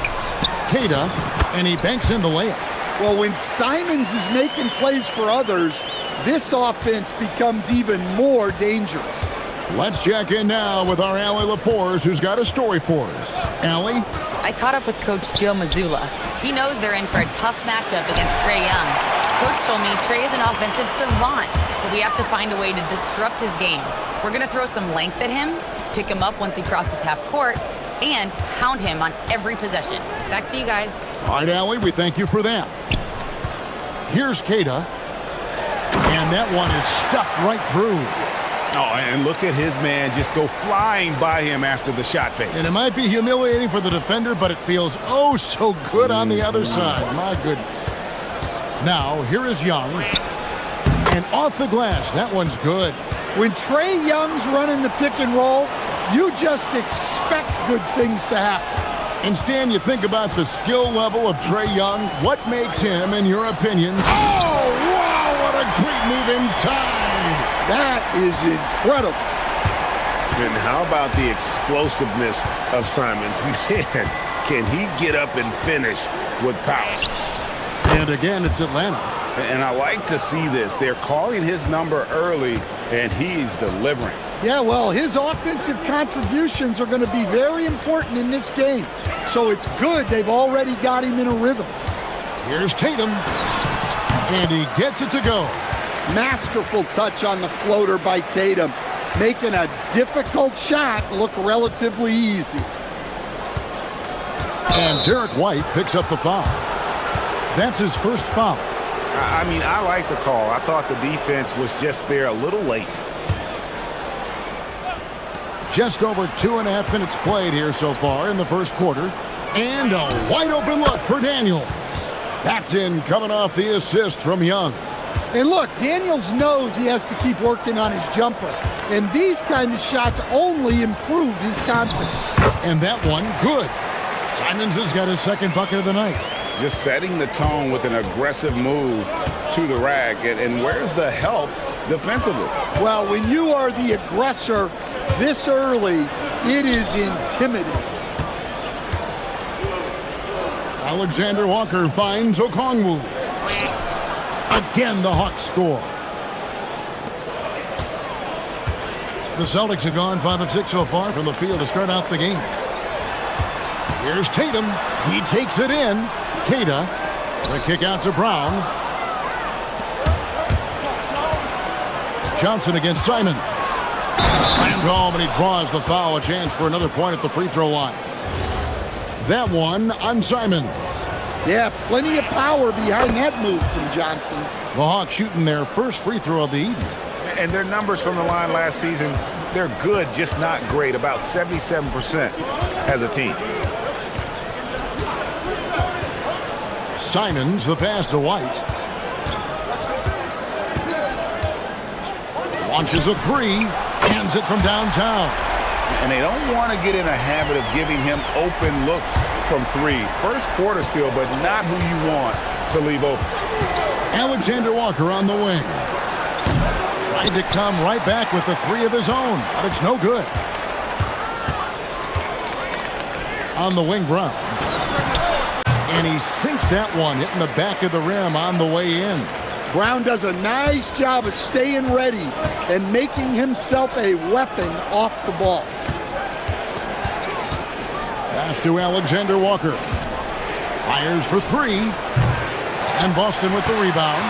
Keita, and he banks in the layup. Well, when Simons is making plays for others, this offense becomes even more dangerous. Let's check in now with our Allie LaForce, who's got a story for us. Allie? I caught up with Coach Joe Mazzulla. He knows they're in for a tough matchup against Trae Young. Coach told me Trae is an offensive savant, but we have to find a way to disrupt his game. We're going to throw some length at him, pick him up once he crosses half court, and hound him on every possession. Back to you guys. All right, Allie, we thank you for that. Here's Keita. And that one is stuffed right through. Oh, and look at his man just go flying by him after the shot fake. And it might be humiliating for the defender, but it feels oh so good on the other side. My goodness. Now, here is Young. And off the glass, that one's good. When Trae Young's running the pick and roll, you just expect good things to happen. And Stan, you think about the skill level of Trae Young. What makes him, in your opinion? Oh, wow, what a great move inside. That is incredible. And how about the explosiveness of Simons? Man, can he get up and finish with power? And again, it's Atlanta. And I like to see this. They're calling his number early, and he's delivering. Yeah, well, his offensive contributions are going to be very important in this game. So it's good they've already got him in a rhythm. Here's Tatum. And he gets it to go. Masterful touch on the floater by Tatum, making a difficult shot look relatively easy. And Derek White picks up the foul. That's his first foul. I mean, I like the call. I thought the defense was just there a little late. Just over 2.5 minutes played here so far in the first quarter. And a wide open look for Daniels. That's in, coming off the assist from Young. And look, Daniels knows he has to keep working on his jumper. And these kind of shots only improve his confidence. And that one, good. Simons has got his second bucket of the night. Just setting the tone with an aggressive move to the rack. And where's the help defensively? Well, when you are the aggressor this early, it is intimidating. Alexander Walker finds Okongwu. Again, the Hawks score. The Celtics have gone 5 of 6 so far from the field to start out the game. Here's Tatum. He takes it in. Keita. The kick out to Brown. Johnson against Simon. Slammed home, and he draws the foul. A chance for another point at the free throw line. That one on Simon. Yeah, plenty of power behind that move from Johnson. The Hawks shooting their first free throw of the evening. And their numbers from the line last season, they're good, just not great. About 77% as a team. Simons, the pass to White. Launches a three. Hands it from downtown. And they don't want to get in a habit of giving him open looks from three. First quarter still, but not who you want to leave open. Alexander Walker on the wing. Tried to come right back with the three of his own, but it's no good. On the wing, Brown. And he sinks that one, hitting the back of the rim on the way in. Brown does a nice job of staying ready and making himself a weapon off the ball. Pass to Alexander Walker. Fires for three. And Boston with the rebound.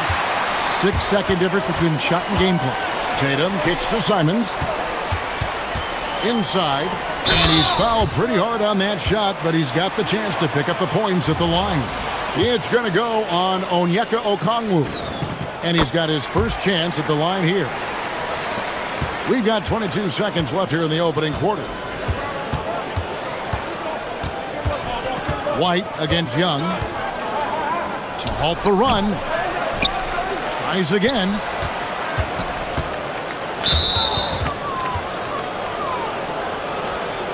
6-second difference between shot and game clock. Tatum kicks to Simons. Inside. And he's fouled pretty hard on that shot, but he's got the chance to pick up the points at the line. It's going to go on Onyeka Okongwu. And he's got his first chance at the line here. We've got 22 seconds left here in the opening quarter. White against Young. To halt the run. Tries again.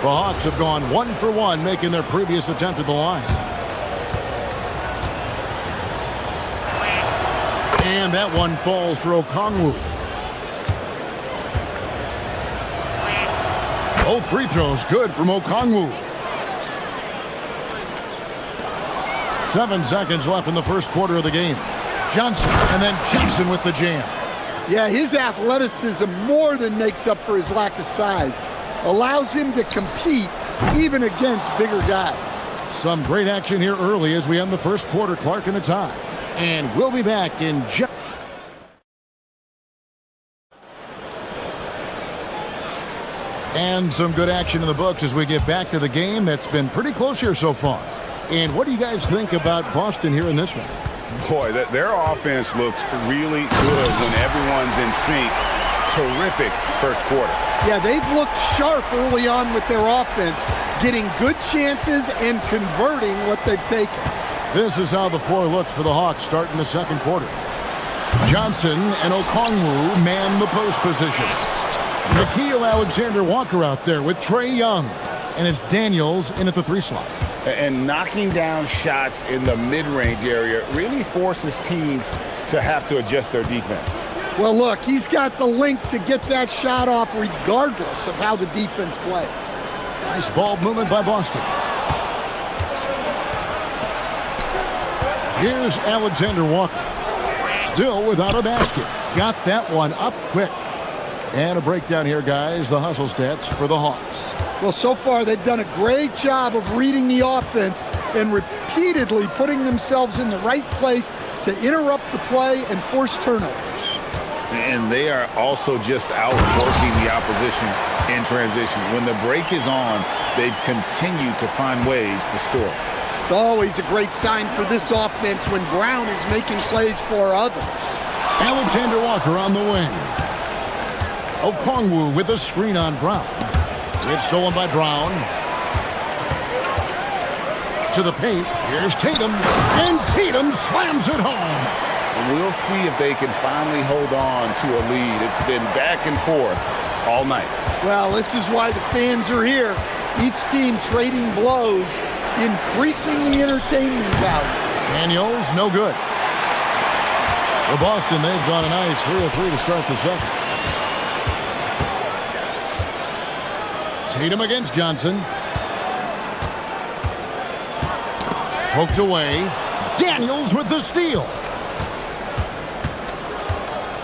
The Hawks have gone 1 for 1, making their previous attempt at the line. And that one falls for Okongwu. Both free throws good from Okongwu. 7 seconds left in the first quarter of the game. Johnson, and then Johnson with the jam. Yeah, his athleticism more than makes up for his lack of size. Allows him to compete even against bigger guys. Some great action here early as we end the first quarter. Clark in a tie. And we'll be back in just... And some good action in the books as we get back to the game that's been pretty close here so far. And what do you guys think about Boston here in this one? Boy, their offense looks really good when everyone's in sync. Terrific first quarter. Yeah, they've looked sharp early on with their offense, getting good chances and converting what they've taken. This is how the floor looks for the Hawks starting the second quarter. Johnson and Okongwu man the post position. Nickeil Alexander-Walker out there with Trae Young. And it's Daniels in at the 3 slot. And knocking down shots in the mid-range area really forces teams to have to adjust their defense. Well, look, he's got the length to get that shot off regardless of how the defense plays. Nice ball movement by Boston. Here's Alexander-Walker. Still without a basket. Got that one up quick. And a breakdown here, guys. The hustle stats for the Hawks. Well, so far they've done a great job of reading the offense and repeatedly putting themselves in the right place to interrupt the play and force turnovers. And they are also just outworking the opposition in transition. When the break is on, they've continued to find ways to score. It's always a great sign for this offense when Brown is making plays for others. Alexander-Walker on the wing. Okongwu with a screen on Brown. It's stolen by Brown. To the paint. Here's Tatum. And Tatum slams it home. We'll see if they can finally hold on to a lead. It's been back and forth all night. Well, this is why the fans are here. Each team trading blows, increasing the entertainment value. Daniels, no good. For Boston, they've gone a nice 3 of 3 to start the second. Tatum against Johnson. Poked away. Daniels with the steal.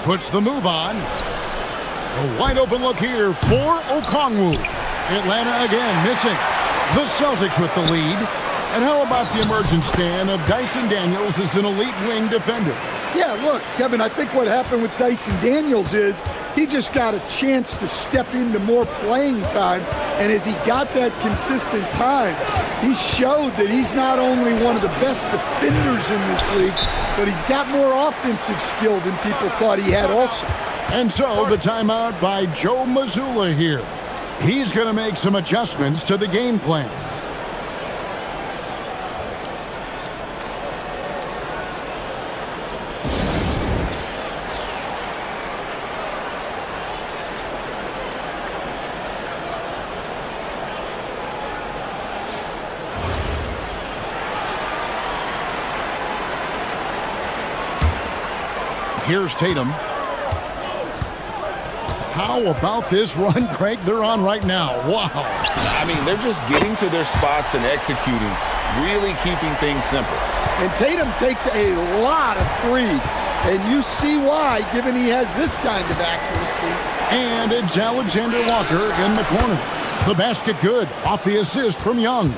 Puts the move on. A wide open look here for Okongwu. Atlanta again missing. The Celtics with the lead. And how about the emergence, Stan, of Dyson Daniels as an elite wing defender? Yeah, look, Kevin, I think what happened with Dyson Daniels is he just got a chance to step into more playing time. And as he got that consistent time, he showed that he's not only one of the best defenders in this league, but he's got more offensive skill than people thought he had also. And so the timeout by Joe Mazzulla here. He's going to make some adjustments to the game plan. Here's Tatum. How about this run, Craig, they're on right now? Wow. I mean, they're just getting to their spots and executing, really keeping things simple. And Tatum takes a lot of threes, and you see why, given he has this kind of accuracy. And it's Alexander-Walker in the corner. The basket good, off the assist from Young.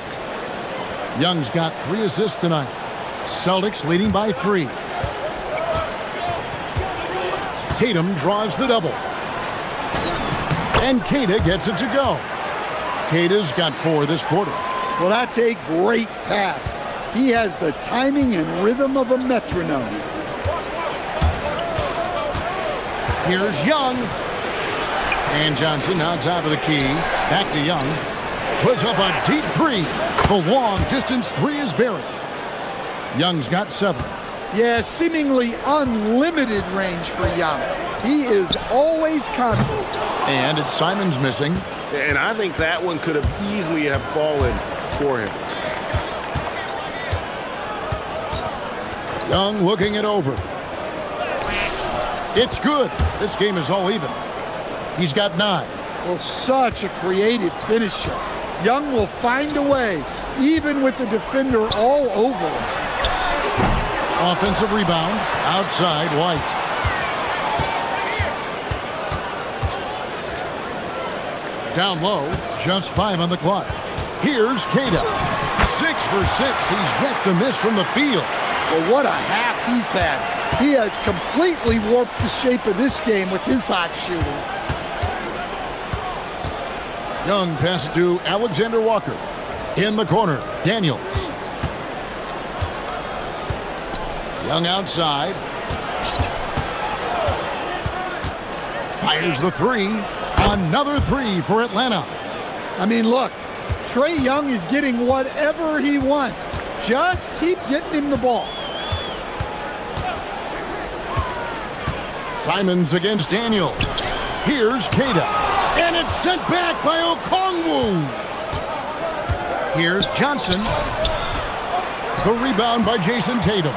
Young's got 3 assists tonight. Celtics leading by 3. Tatum draws the double. And Queta gets it to go. Queta's got 4 this quarter. Well, that's a great pass. He has the timing and rhythm of a metronome. Here's Young. And Johnson now top of the key. Back to Young. Puts up a deep 3. The long distance 3 is buried. Young's got 7. Yeah, seemingly unlimited range for Young. He is always confident. And it's Simons missing. And I think that one could have easily have fallen for him. Young looking it over. It's good. This game is all even. He's got 9. Well, such a creative finisher. Young will find a way, even with the defender all over him. Offensive rebound, outside White. Down low, just 5 on the clock. Here's Queta. 6 for 6. He's yet to miss from the field. Well, what a half he's had. He has completely warped the shape of this game with his hot shooting. Young passes to Alexander Walker. In the corner, Daniels. Young outside. Fires the 3. Another 3 for Atlanta. I mean, look, Trae Young is getting whatever he wants. Just keep getting him the ball. Simons against Daniels. Here's Queta. And it's sent back by Okongwu. Here's Johnson. The rebound by Jason Tatum.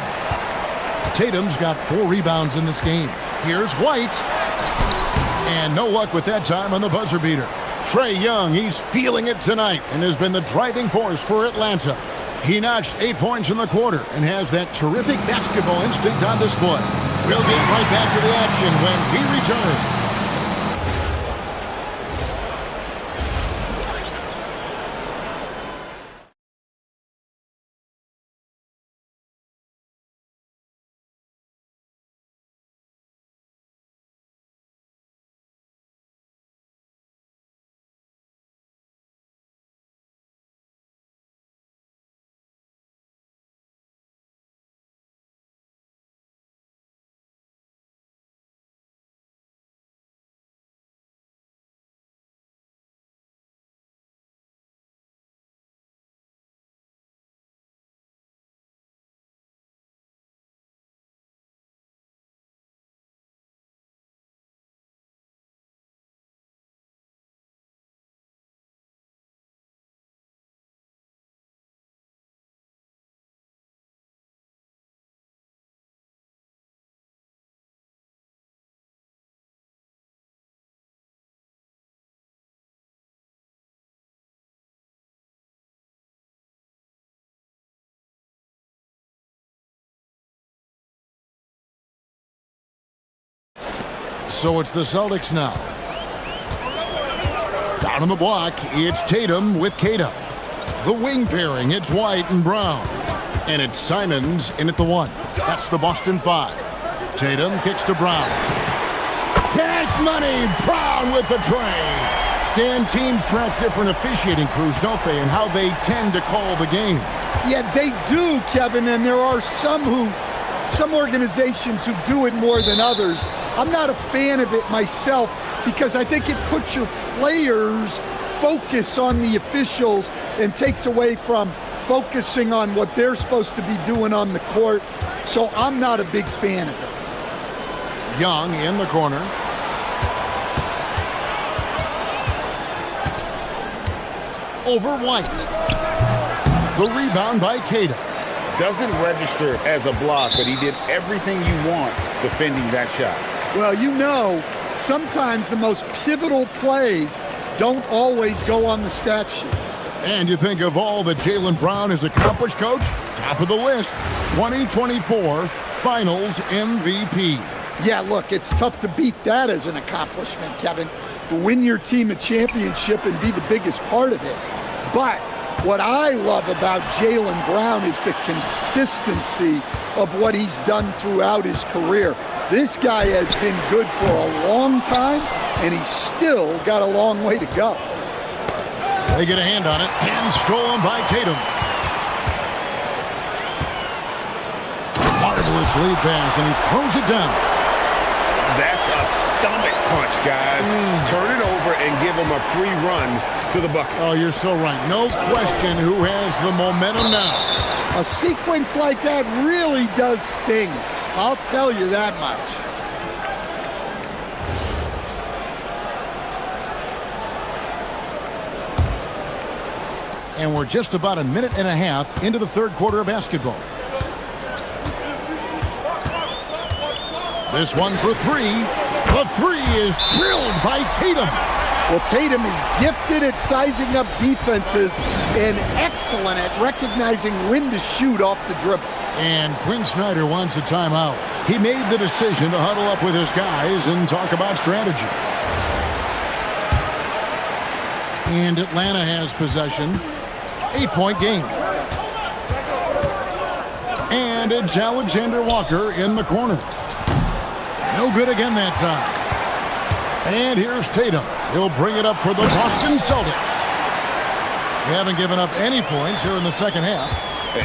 Tatum's got 4 rebounds in this game. Here's White. And no luck with that time on the buzzer beater. Trae Young, he's feeling it tonight and has been the driving force for Atlanta. He notched 8 points in the quarter and has that terrific basketball instinct on display. We'll get right back to the action when he returns. So it's the Celtics now. Down on the block, it's Tatum with Queta. The wing pairing, it's White and Brown. And it's Simons in at the 1. That's the Boston 5. Tatum kicks to Brown. Cash money, Brown with the tray. Stan, teams track different officiating crews, don't they, and how they tend to call the game. Yeah, they do, Kevin, and there are some organizations who do it more than others. I'm not a fan of it myself because I think it puts your players' focus on the officials and takes away from focusing on what they're supposed to be doing on the court. So I'm not a big fan of it. Young in the corner. Over White. The rebound by Queta. Doesn't register as a block, but he did everything you want defending that shot. Well, you know, sometimes the most pivotal plays don't always go on the stat sheet. And you think of all that Jaylen Brown has accomplished, Coach? Top of the list, 2024 Finals MVP. Yeah, look, it's tough to beat that as an accomplishment, Kevin. To win your team a championship and be the biggest part of it. But what I love about Jaylen Brown is the consistency of what he's done throughout his career. This guy has been good for a long time, and he's still got a long way to go. They get a hand on it, and stolen by Tatum. Marvelous lead pass, and he throws it down. That's a stomach punch, guys. Turn it over and give him a free run to the bucket. Oh, you're so right. No question who has the momentum now. A sequence like that really does sting. I'll tell you that much. And we're just about a minute and a half into the third quarter of basketball. This one for three. The three is drilled by Tatum. Well, Tatum is gifted at sizing up defenses and excellent at recognizing when to shoot off the dribble. And Quinn Snyder wants a timeout. He made the decision to huddle up with his guys and talk about strategy. And Atlanta has possession. 8-point game. And it's Alexander Walker in the corner. No good again that time. And here's Tatum. He'll bring it up for the Boston Celtics. They haven't given up any points here in the second half.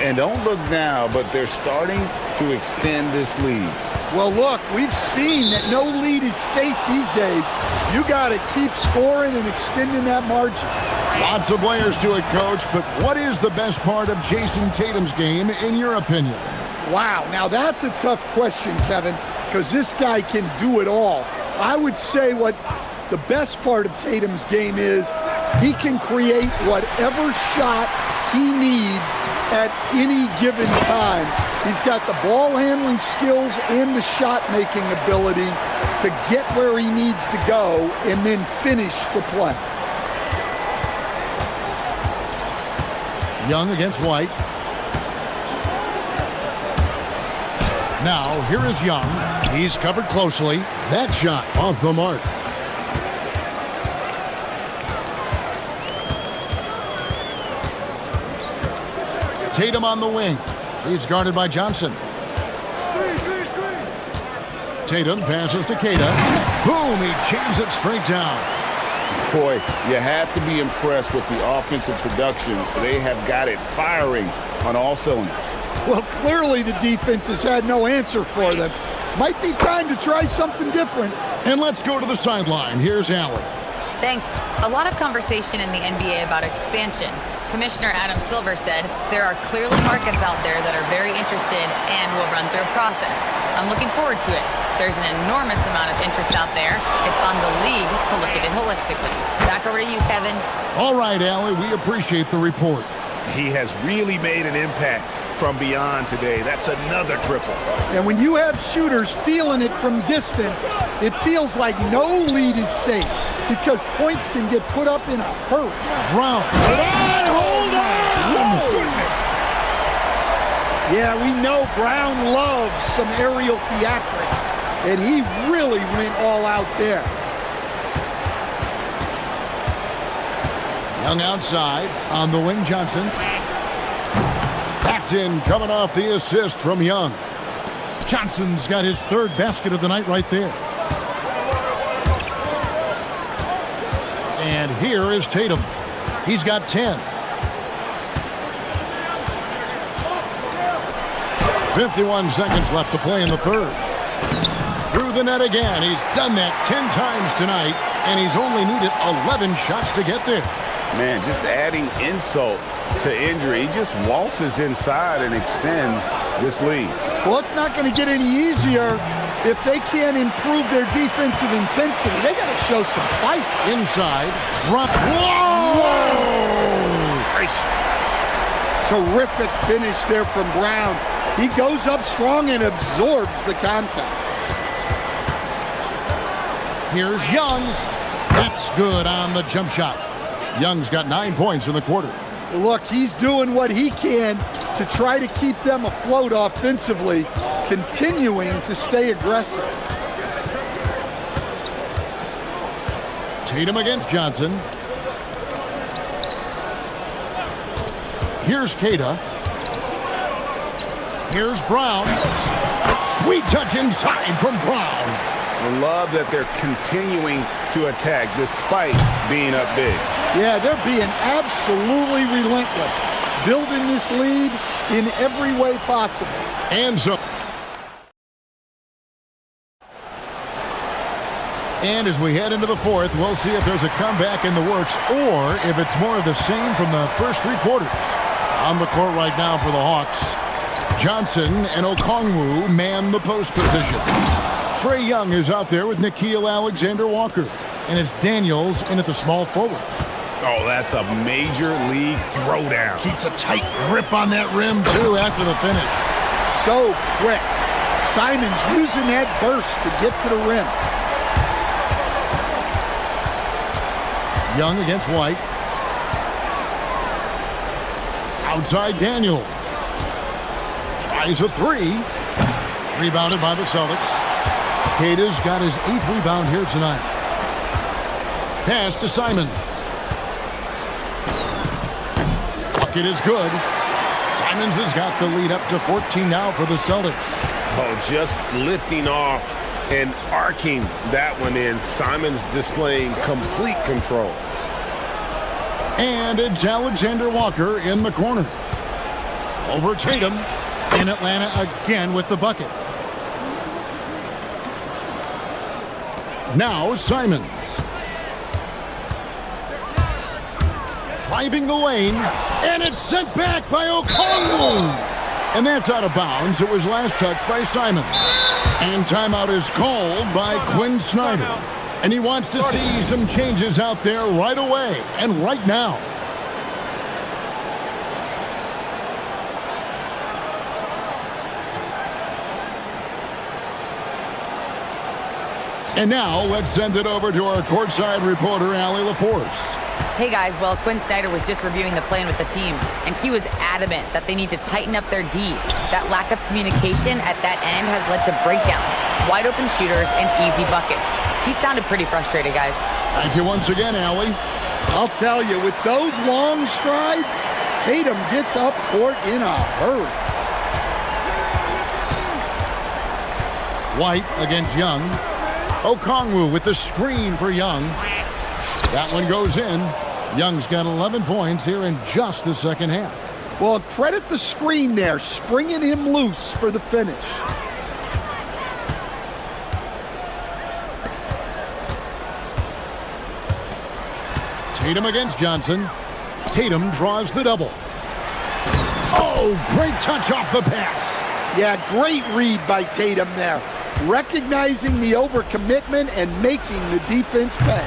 And don't look now, but they're starting to extend this lead. Well, look, we've seen that no lead is safe these days. You got to keep scoring and extending that margin. Lots of layers to it, Coach, but what is the best part of Jason Tatum's game, in your opinion? Wow, now that's a tough question, Kevin, because this guy can do it all. I would say what the best part of Tatum's game is he can create whatever shot he needs at any given time. He's got the ball handling skills and the shot making ability to get where he needs to go and then finish the play. Young against White. Now, here is Young. He's covered closely. That shot off the mark. Tatum on the wing. He's guarded by Johnson. Tatum passes to Keita. Boom, he jams it straight down. Boy, you have to be impressed with the offensive production. They have got it firing on all cylinders. Well, clearly the defense has had no answer for them. Might be time to try something different. And let's go to the sideline. Here's Allen. Thanks. A lot of conversation in the NBA about expansion. Commissioner Adam Silver said there are clearly markets out there that are very interested and will run through a process. I'm looking forward to it. There's an enormous amount of interest out there. It's on the league to look at it holistically. Back over to you, Kevin. All right, Allen, we appreciate the report. He has really made an impact from beyond today. That's another triple. And when you have shooters feeling it from distance, it feels like no lead is safe because points can get put up in a hurry. Brown. Hold on! Goodness. Yeah, we know Brown loves some aerial theatrics, and he really went all out there. Young outside on the wing, Johnson. That's in, coming off the assist from Young. Johnson's got his third basket of the night right there. And here is Tatum. He's got 10. 51 seconds left to play in the third. Through the net again. He's done that 10 times tonight, and he's only needed 11 shots to get there. Man, just adding insult to injury. He just waltzes inside and extends this lead. Well, it's not going to get any easier if they can't improve their defensive intensity. They got to show some fight. Inside. Drop. Whoa! Terrific finish there from Brown. He goes up strong and absorbs the contact. Here's Young. That's good on the jump shot. Young's got 9 points in the quarter. Look, he's doing what he can to try to keep them afloat offensively, continuing to stay aggressive. Tatum against Johnson. Here's Keita. Here's Brown. Sweet touch inside from Brown. I love that they're continuing to attack despite being up big. Yeah, they're being absolutely relentless, building this lead in every way possible. And so. And as we head into the fourth, we'll see if there's a comeback in the works or if it's more of the same from the first three quarters. On the court right now for the Hawks, Johnson and Okongwu man the post position. Trae Young is out there with Nickeil Alexander-Walker. And it's Daniels in at the small forward. Oh, that's a major league throwdown. Keeps a tight grip on that rim, too, after the finish. So quick. Simon's using that burst to get to the rim. Young against White. Outside Daniels. Tries a three. Rebounded by the Celtics. Kata's got his 8th rebound here tonight. Pass to Simons. Bucket is good. Simons has got the lead up to 14 now for the Celtics. Oh, just lifting off and arcing that one in. Simons displaying complete control. And it's Alexander Walker in the corner. Over Tatum. In Atlanta again with the bucket. Now Simons. Driving the lane. And it's sent back by Okongwu. And that's out of bounds. It was last touched by Simons. And timeout is called by Quinn Snyder. And he wants to see some changes out there right away and right now. And now let's send it over to our courtside reporter, Allie LaForce. Hey guys, well, Quinn Snyder was just reviewing the plan with the team, and he was adamant that they need to tighten up their D. That lack of communication at that end has led to breakdowns, wide open shooters, and easy buckets. He sounded pretty frustrated, guys. Thank you once again, Allie. I'll tell you, with those long strides, Tatum gets up court in a hurry. White against Young. Okongwu with the screen for Young. That one goes in. Young's got 11 points here in just the second half. Well, credit the screen there, springing him loose for the finish. Tatum against Johnson. Tatum draws the double. Oh, great touch off the pass. Yeah, great read by Tatum there. Recognizing the overcommitment and making the defense pay.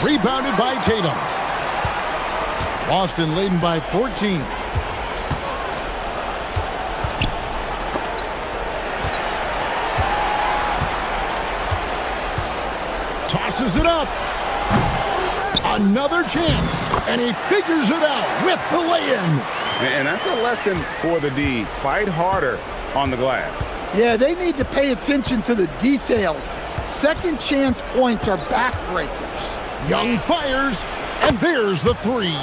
Rebounded by Tatum. Boston leading by 14. Tosses it up. Another chance. And he figures it out with the lay-in. And that's a lesson for the D. Fight harder on the glass. Yeah, they need to pay attention to the details. Second chance points are backbreakers. Young fires, and there's the three.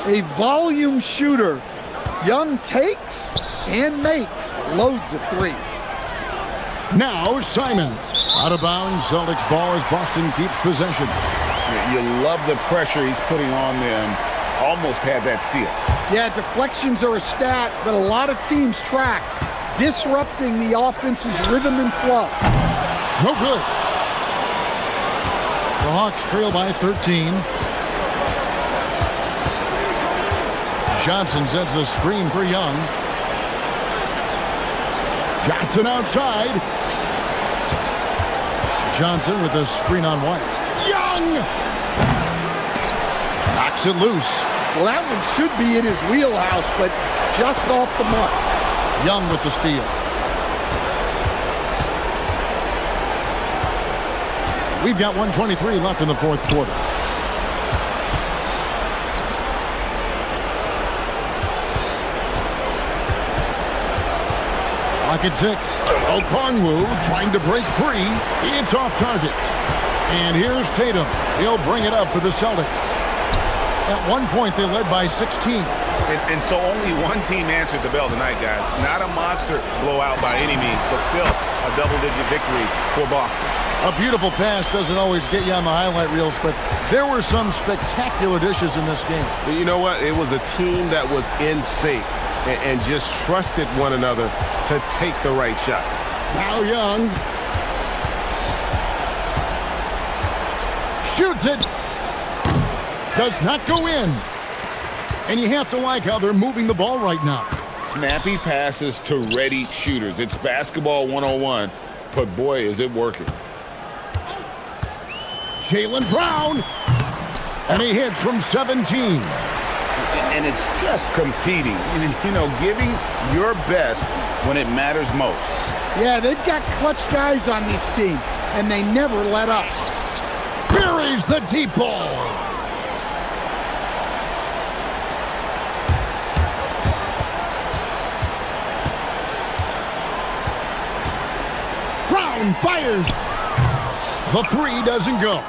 A volume shooter. Young takes and makes loads of threes. Now Simons. Out of bounds, Celtics ball as Boston keeps possession. You love the pressure he's putting on them. Almost had that steal. Yeah, deflections are a stat that a lot of teams track. Disrupting the offense's rhythm and flow. No good. The Hawks trail by 13. Johnson sets the screen for Young. Johnson outside. Johnson with the screen on White. Young! Knocks it loose. Well, that one should be in his wheelhouse, but just off the mark. Young with the steal. We've got 1:23 left in the fourth quarter. Clock at 6. Okongwu trying to break free. It's off target. And here's Tatum. He'll bring it up for the Celtics. At one point, they led by 16. And so only one team answered the bell tonight, guys. Not a monster blowout by any means, but still a double-digit victory for Boston. A beautiful pass doesn't always get you on the highlight reels, but there were some spectacular dishes in this game. You know what? It was a team that was in sync and just trusted one another to take the right shots. Now Young shoots it. Does not go in. And you have to like how they're moving the ball right now. Snappy passes to ready shooters. It's basketball 101, but boy, is it working. Jaylen Brown. And he hits from 17. And it's just competing, you know, giving your best when it matters most. Yeah, they've got clutch guys on this team, and they never let up. Buries the deep ball. Brown fires. The three doesn't go.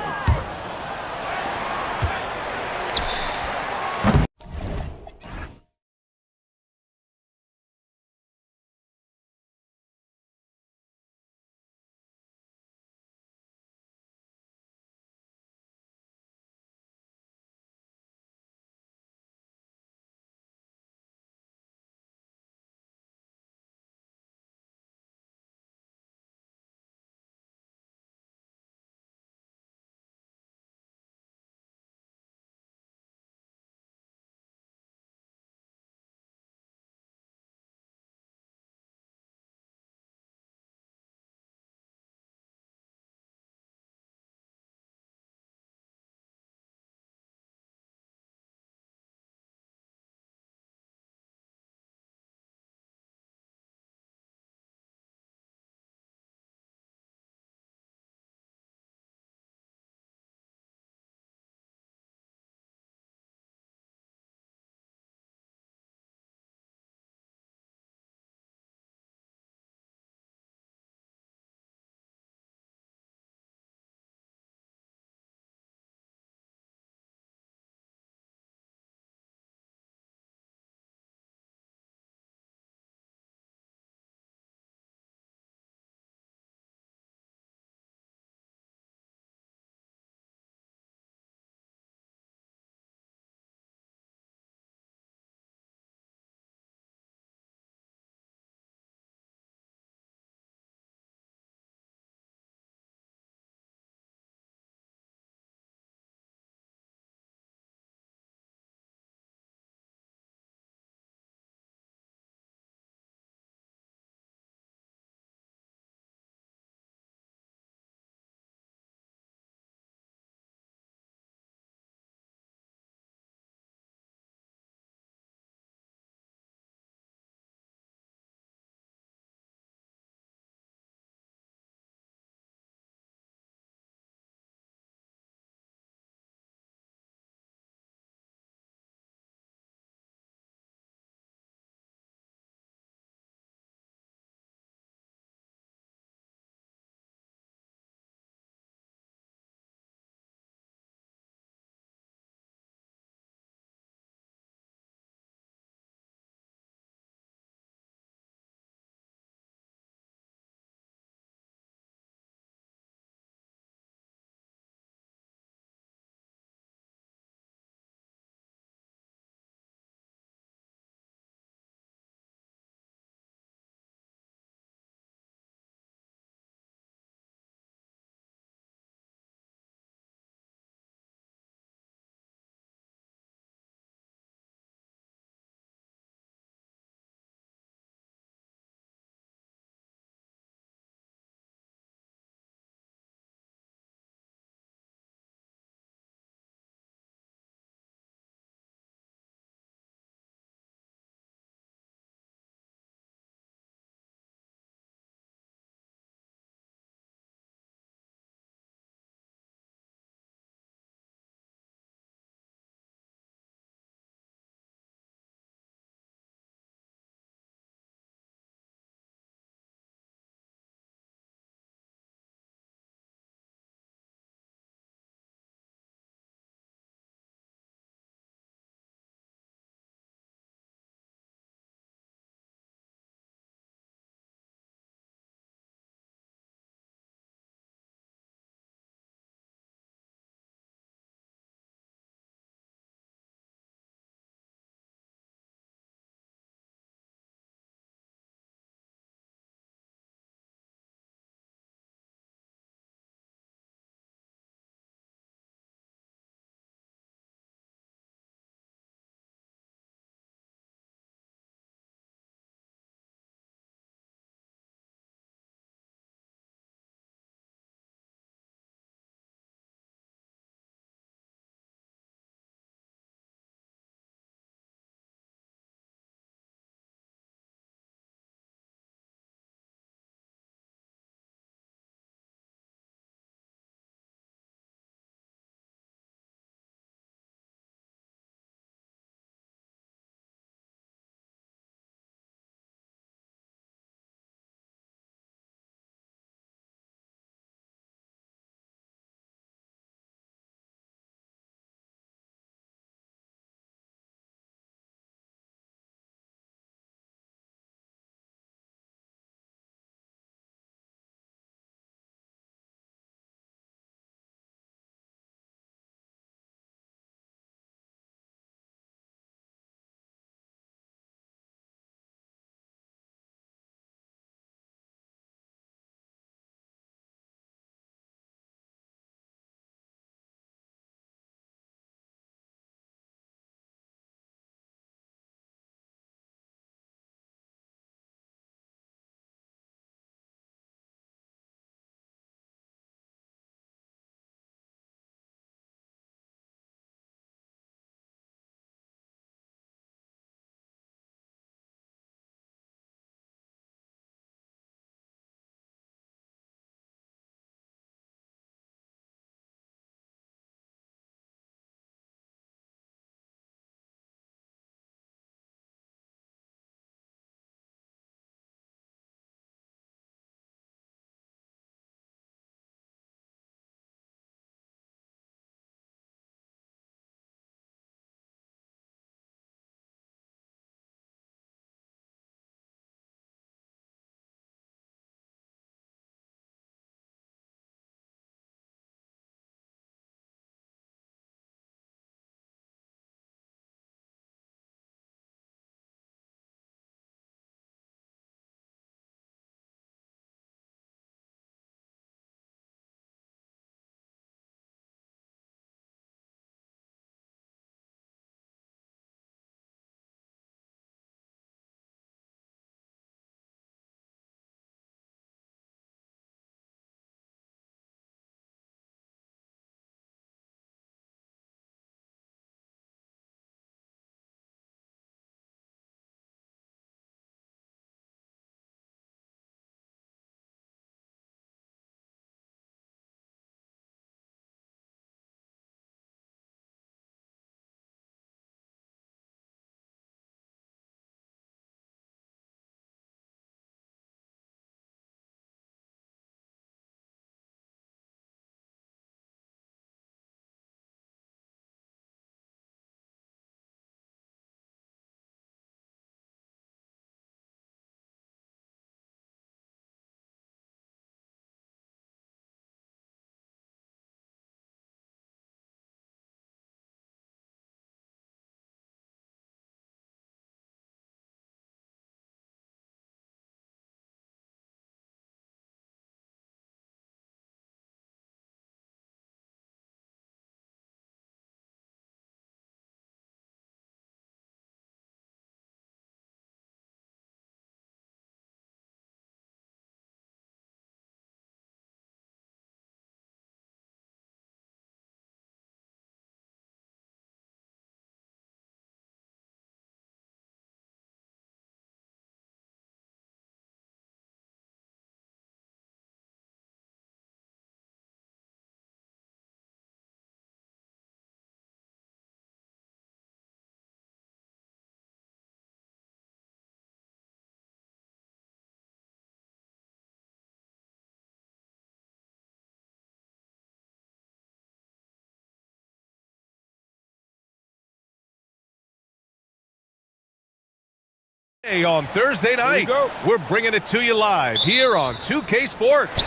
Hey, on Thursday night, we're bringing it to you live here on 2K Sports.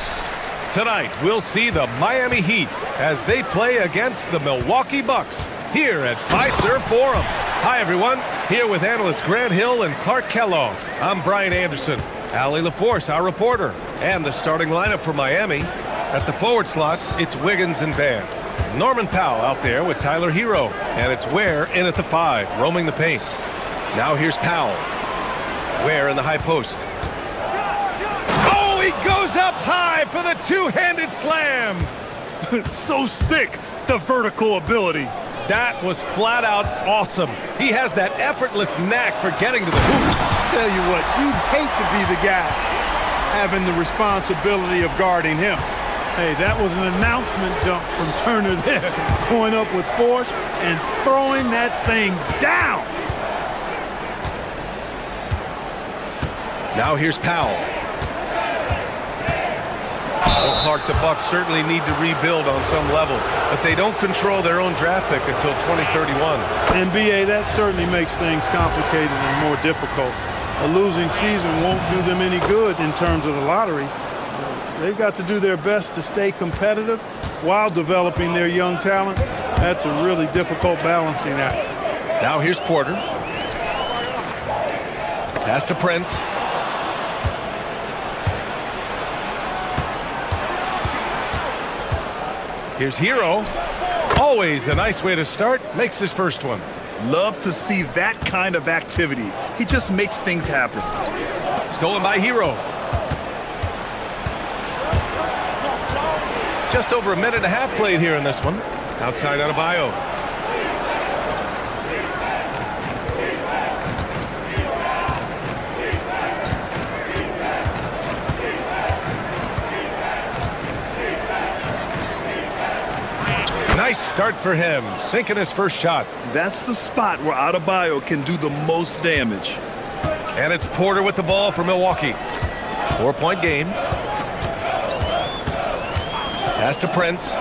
Tonight, we'll see the Miami Heat as they play against the Milwaukee Bucks here at Fiserv Forum. Hi, everyone. Here with analysts Grant Hill and Clark Kellogg. I'm Brian Anderson. Allie LaForce, our reporter. And the starting lineup for Miami. At the forward slots, it's Wiggins and Bam. Norman Powell out there with Tyler Hero. And it's Ware in at the 5, roaming the paint. Now here's Powell. Ware in the high post. Oh, he goes up high for the two-handed slam. So sick, the vertical ability. That was flat out awesome. He has that effortless knack for getting to the hoop. Tell you what, you'd hate to be the guy having the responsibility of guarding him. Hey, that was an announcement dunk from Turner there. Going up with force and throwing that thing down. Now here's Powell. Well, Clark, the Bucks certainly need to rebuild on some level, but they don't control their own draft pick until 2031. NBA, that certainly makes things complicated and more difficult. A losing season won't do them any good in terms of the lottery. They've got to do their best to stay competitive while developing their young talent. That's a really difficult balancing act. Now here's Porter. Pass to Prince. Here's Hero. Always a nice way to start. Makes his first one. Love to see that kind of activity. He just makes things happen. Stolen by Hero. Just over a minute and a half played here in this one. Outside Adebayo. Nice start for him, sinking his first shot. That's the spot where Adebayo can do the most damage. And it's Porter with the ball for Milwaukee. 4-point game. Pass to Prince.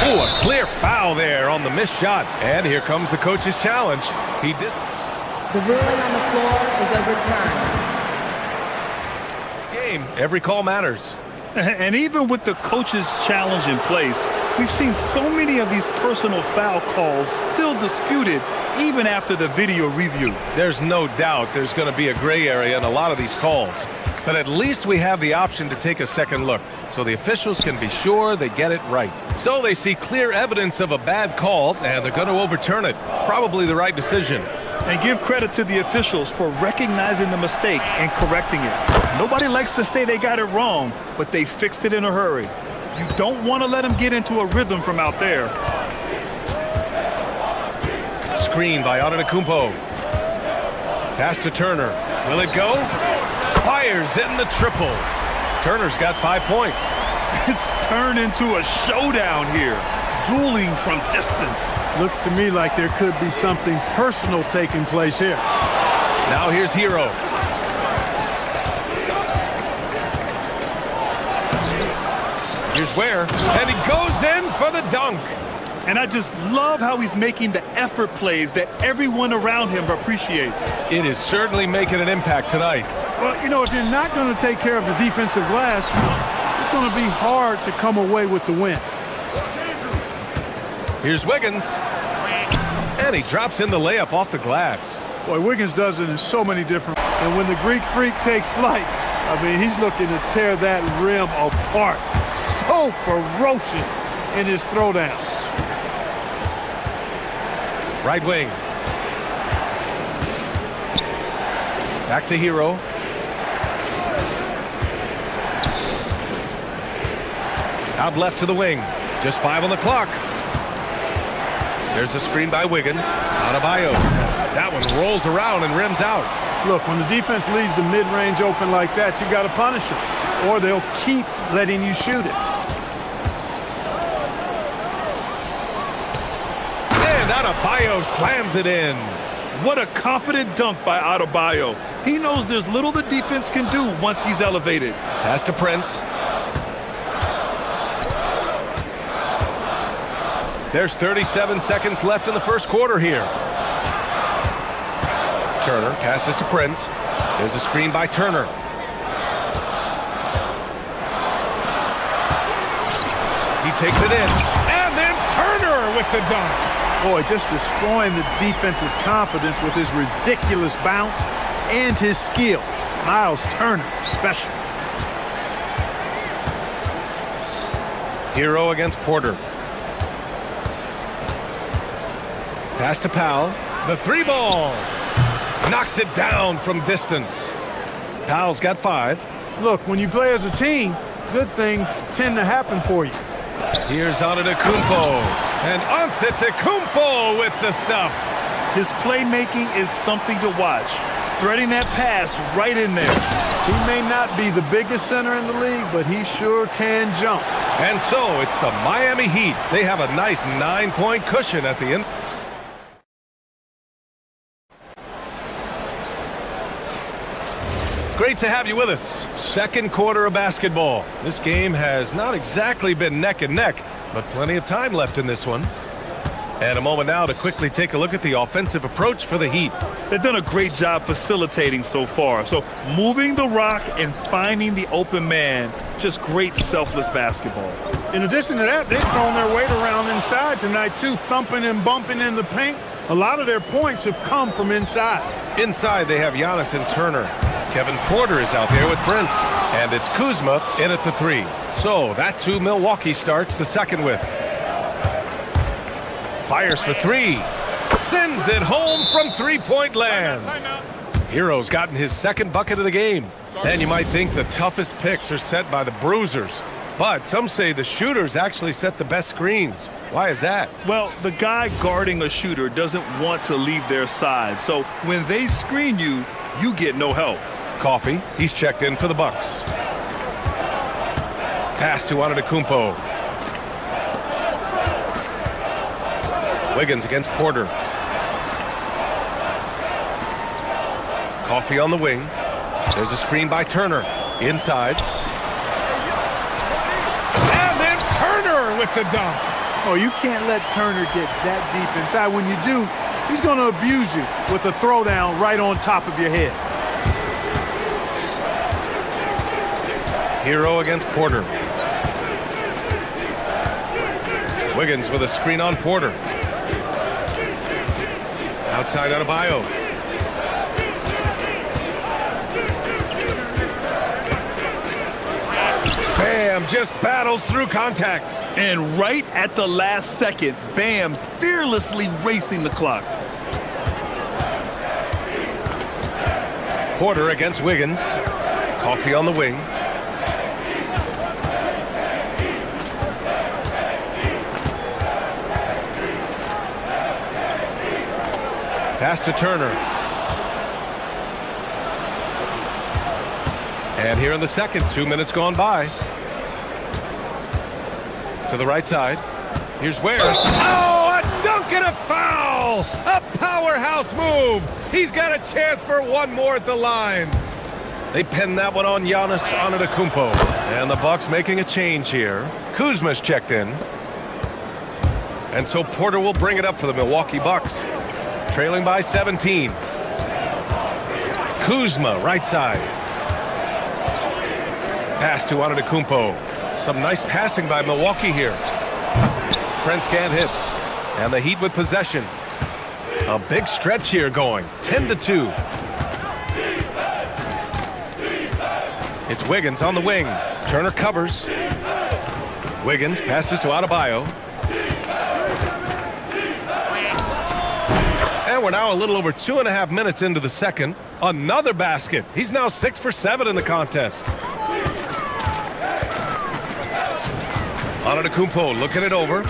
Oh, a clear foul there on the missed shot. And here comes the coach's challenge. The ruling on the floor is overturned. Game. Every call matters. And even with the coach's challenge in place, we've seen so many of these personal foul calls still disputed even after the video review. There's no doubt there's going to be a gray area in a lot of these calls. But at least we have the option to take a second look, so the officials can be sure they get it right. So they see clear evidence of a bad call, and they're going to overturn it. Probably the right decision. And give credit to the officials for recognizing the mistake and correcting it. Nobody likes to say they got it wrong, but they fixed it in a hurry. You don't want to let them get into a rhythm from out there. Screen by Antetokounmpo. Pass to Turner. Will it go? Fires in the triple. Turner's got 5 points. It's turned into a showdown here. Dueling from distance. Looks to me like there could be something personal taking place here. Now here's Hero. Here's Ware, and he goes in for the dunk. And I just love how he's making the effort plays that everyone around him appreciates. It is certainly making an impact tonight. Well, you know, if you're not going to take care of the defensive glass, it's going to be hard to come away with the win. Here's Wiggins. And he drops in the layup off the glass. Boy, Wiggins does it in so many different... And when the Greek Freak takes flight, I mean, he's looking to tear that rim apart. So ferocious in his throwdowns. Right wing. Back to Hero. Out left to the wing. Just 5 on the clock. There's a screen by Wiggins. Adebayo. That one rolls around and rims out. Look, when the defense leaves the mid-range open like that, you got to punish them, or they'll keep letting you shoot it. And Adebayo slams it in. What a confident dunk by Adebayo. He knows there's little the defense can do once he's elevated. Pass to Prince. There's 37 seconds left in the first quarter here. Turner passes to Prince. There's a screen by Turner. He takes it in, and then Turner with the dunk. Boy, just destroying the defense's confidence with his ridiculous bounce and his skill. Miles Turner, special. Hero against Porter. Pass to Powell. The three ball. Knocks it down from distance. Powell's got 5. Look, when you play as a team, good things tend to happen for you. Here's Antetokounmpo. And Antetokounmpo with the stuff. His playmaking is something to watch. Threading that pass right in there. He may not be the biggest center in the league, but he sure can jump. And so it's the Miami Heat. They have a nice 9-point cushion at the end. Great to have you with us. Second quarter of basketball. This game has not exactly been neck and neck, but plenty of time left in this one. And a moment now to quickly take a look at the offensive approach for the Heat. They've done a great job facilitating so far. So moving the rock and finding the open man, just great selfless basketball. In addition to that, they've thrown their weight around inside tonight too, thumping and bumping in the paint. A lot of their points have come from inside. Inside they have Giannis and Turner. Kevin Porter is out there with Prince. And it's Kuzma in at the 3. So that's who Milwaukee starts the second with. Fires for 3. Sends it home from three-point land. Hero's gotten his second bucket of the game. And you might think the toughest picks are set by the bruisers. But some say the shooters actually set the best screens. Why is that? Well, the guy guarding a shooter doesn't want to leave their side. So when they screen you, you get no help. Coffee, he's checked in for the Bucks. Pass to Antetokounmpo. Wiggins against Porter. Coffee on the wing. There's a screen by Turner. Inside. And then Turner with the dunk. Oh, you can't let Turner get that deep inside. When you do, he's going to abuse you with a throwdown right on top of your head. Hero against Porter. Wiggins with a screen on Porter. Outside Adebayo. Bam just battles through contact. And right at the last second, Bam fearlessly racing the clock. Porter against Wiggins. Coffee on the wing. Pass to Turner. And here in the second, 2 minutes gone by. To the right side. Here's Ware. Oh, a dunk and a foul! A powerhouse move! He's got a chance for one more at the line. They pin that one on Giannis Antetokounmpo. And the Bucks making a change here. Kuzma's checked in. And so Porter will bring it up for the Milwaukee Bucks. Trailing by 17. Kuzma, right side. Pass to Antetokounmpo. Some nice passing by Milwaukee here. Prince can't hit. And the Heat with possession. A big stretch here going. 10-2. It's Wiggins on the wing. Turner covers. Wiggins passes to Adebayo. And we're now a little over 2.5 minutes into the second. Another basket. He's now 6 for 7 in the contest. Antetokounmpo looking it over.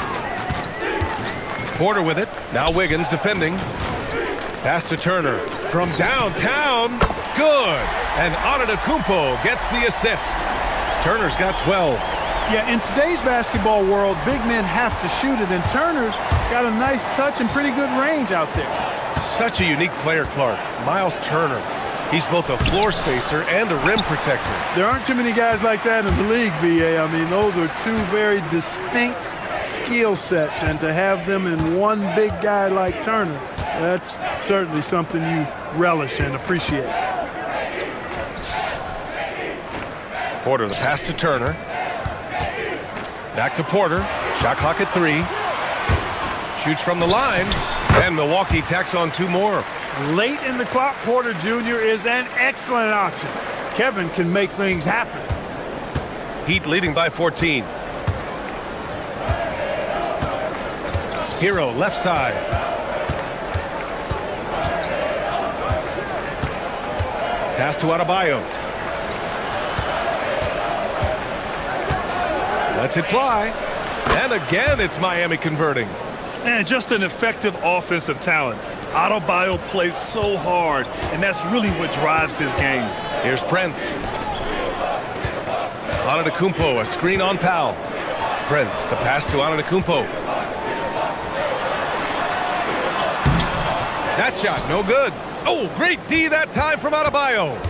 Porter with it. Now Wiggins defending. Pass to Turner. From downtown. Good. And Antetokounmpo gets the assist. Turner's got 12. Yeah, in today's basketball world, big men have to shoot it, and Turner's got a nice touch and pretty good range out there. Such a unique player, Clark. Miles Turner. He's both a floor spacer and a rim protector. There aren't too many guys like that in the league, B.A. I mean, those are two very distinct skill sets, and to have them in one big guy like Turner That's certainly something you relish and appreciate. Porter, the pass to Turner. Back to Porter. Shot clock at 3. Shoots from the line. And Milwaukee tacks on 2 more. Late in the clock, Porter Jr. is an excellent option. Kevin can make things happen. Heat leading by 14. Hero left side. Pass to Adebayo. Lets it fly. And again, it's Miami converting. And just an effective offensive talent. Adebayo plays so hard, and that's really what drives his game. Here's Prince. Antetokounmpo, a screen on Powell. Prince, the pass to Antetokounmpo. That shot, no good. Oh, great D that time from Adebayo.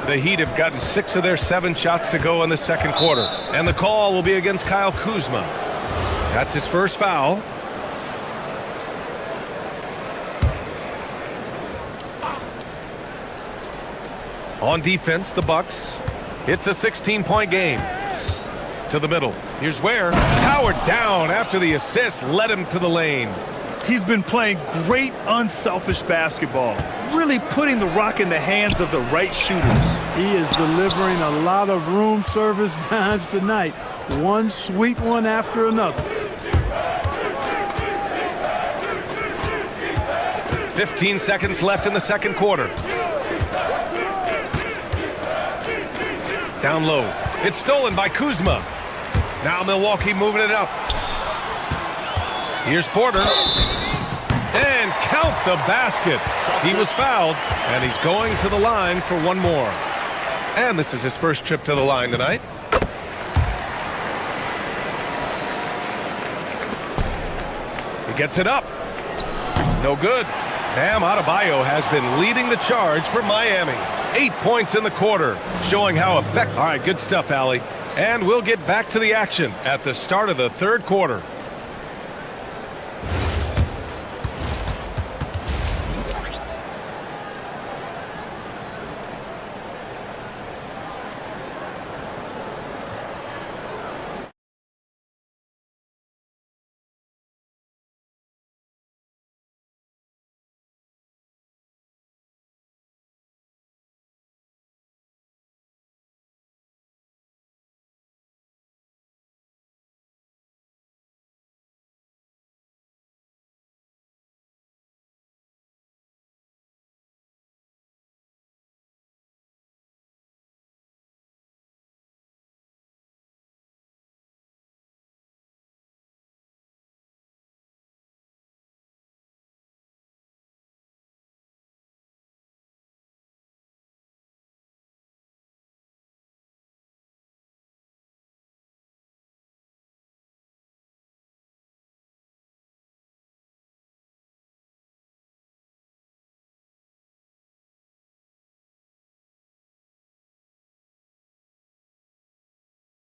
The Heat have gotten 6 of their 7 shots to go in the second quarter. And the call will be against Kyle Kuzma. That's his first foul. On defense, the Bucks. It's a 16-point game. To the middle. Here's Ware. Powered down after the assist led him to the lane. He's been playing great unselfish basketball, really putting the rock in the hands of the right shooters. He is delivering a lot of room service dimes tonight. One sweet one after another. 15 seconds left in the second quarter. Down low. It's stolen by Kuzma. Now Milwaukee moving it up. Here's Porter. And count the basket. He was fouled, and he's going to the line for one more. And this is his first trip to the line tonight. He gets it up. No good. Bam Adebayo has been leading the charge for Miami. 8 points in the quarter, showing how effective. All right, good stuff, Allie. And we'll get back to the action at the start of the third quarter.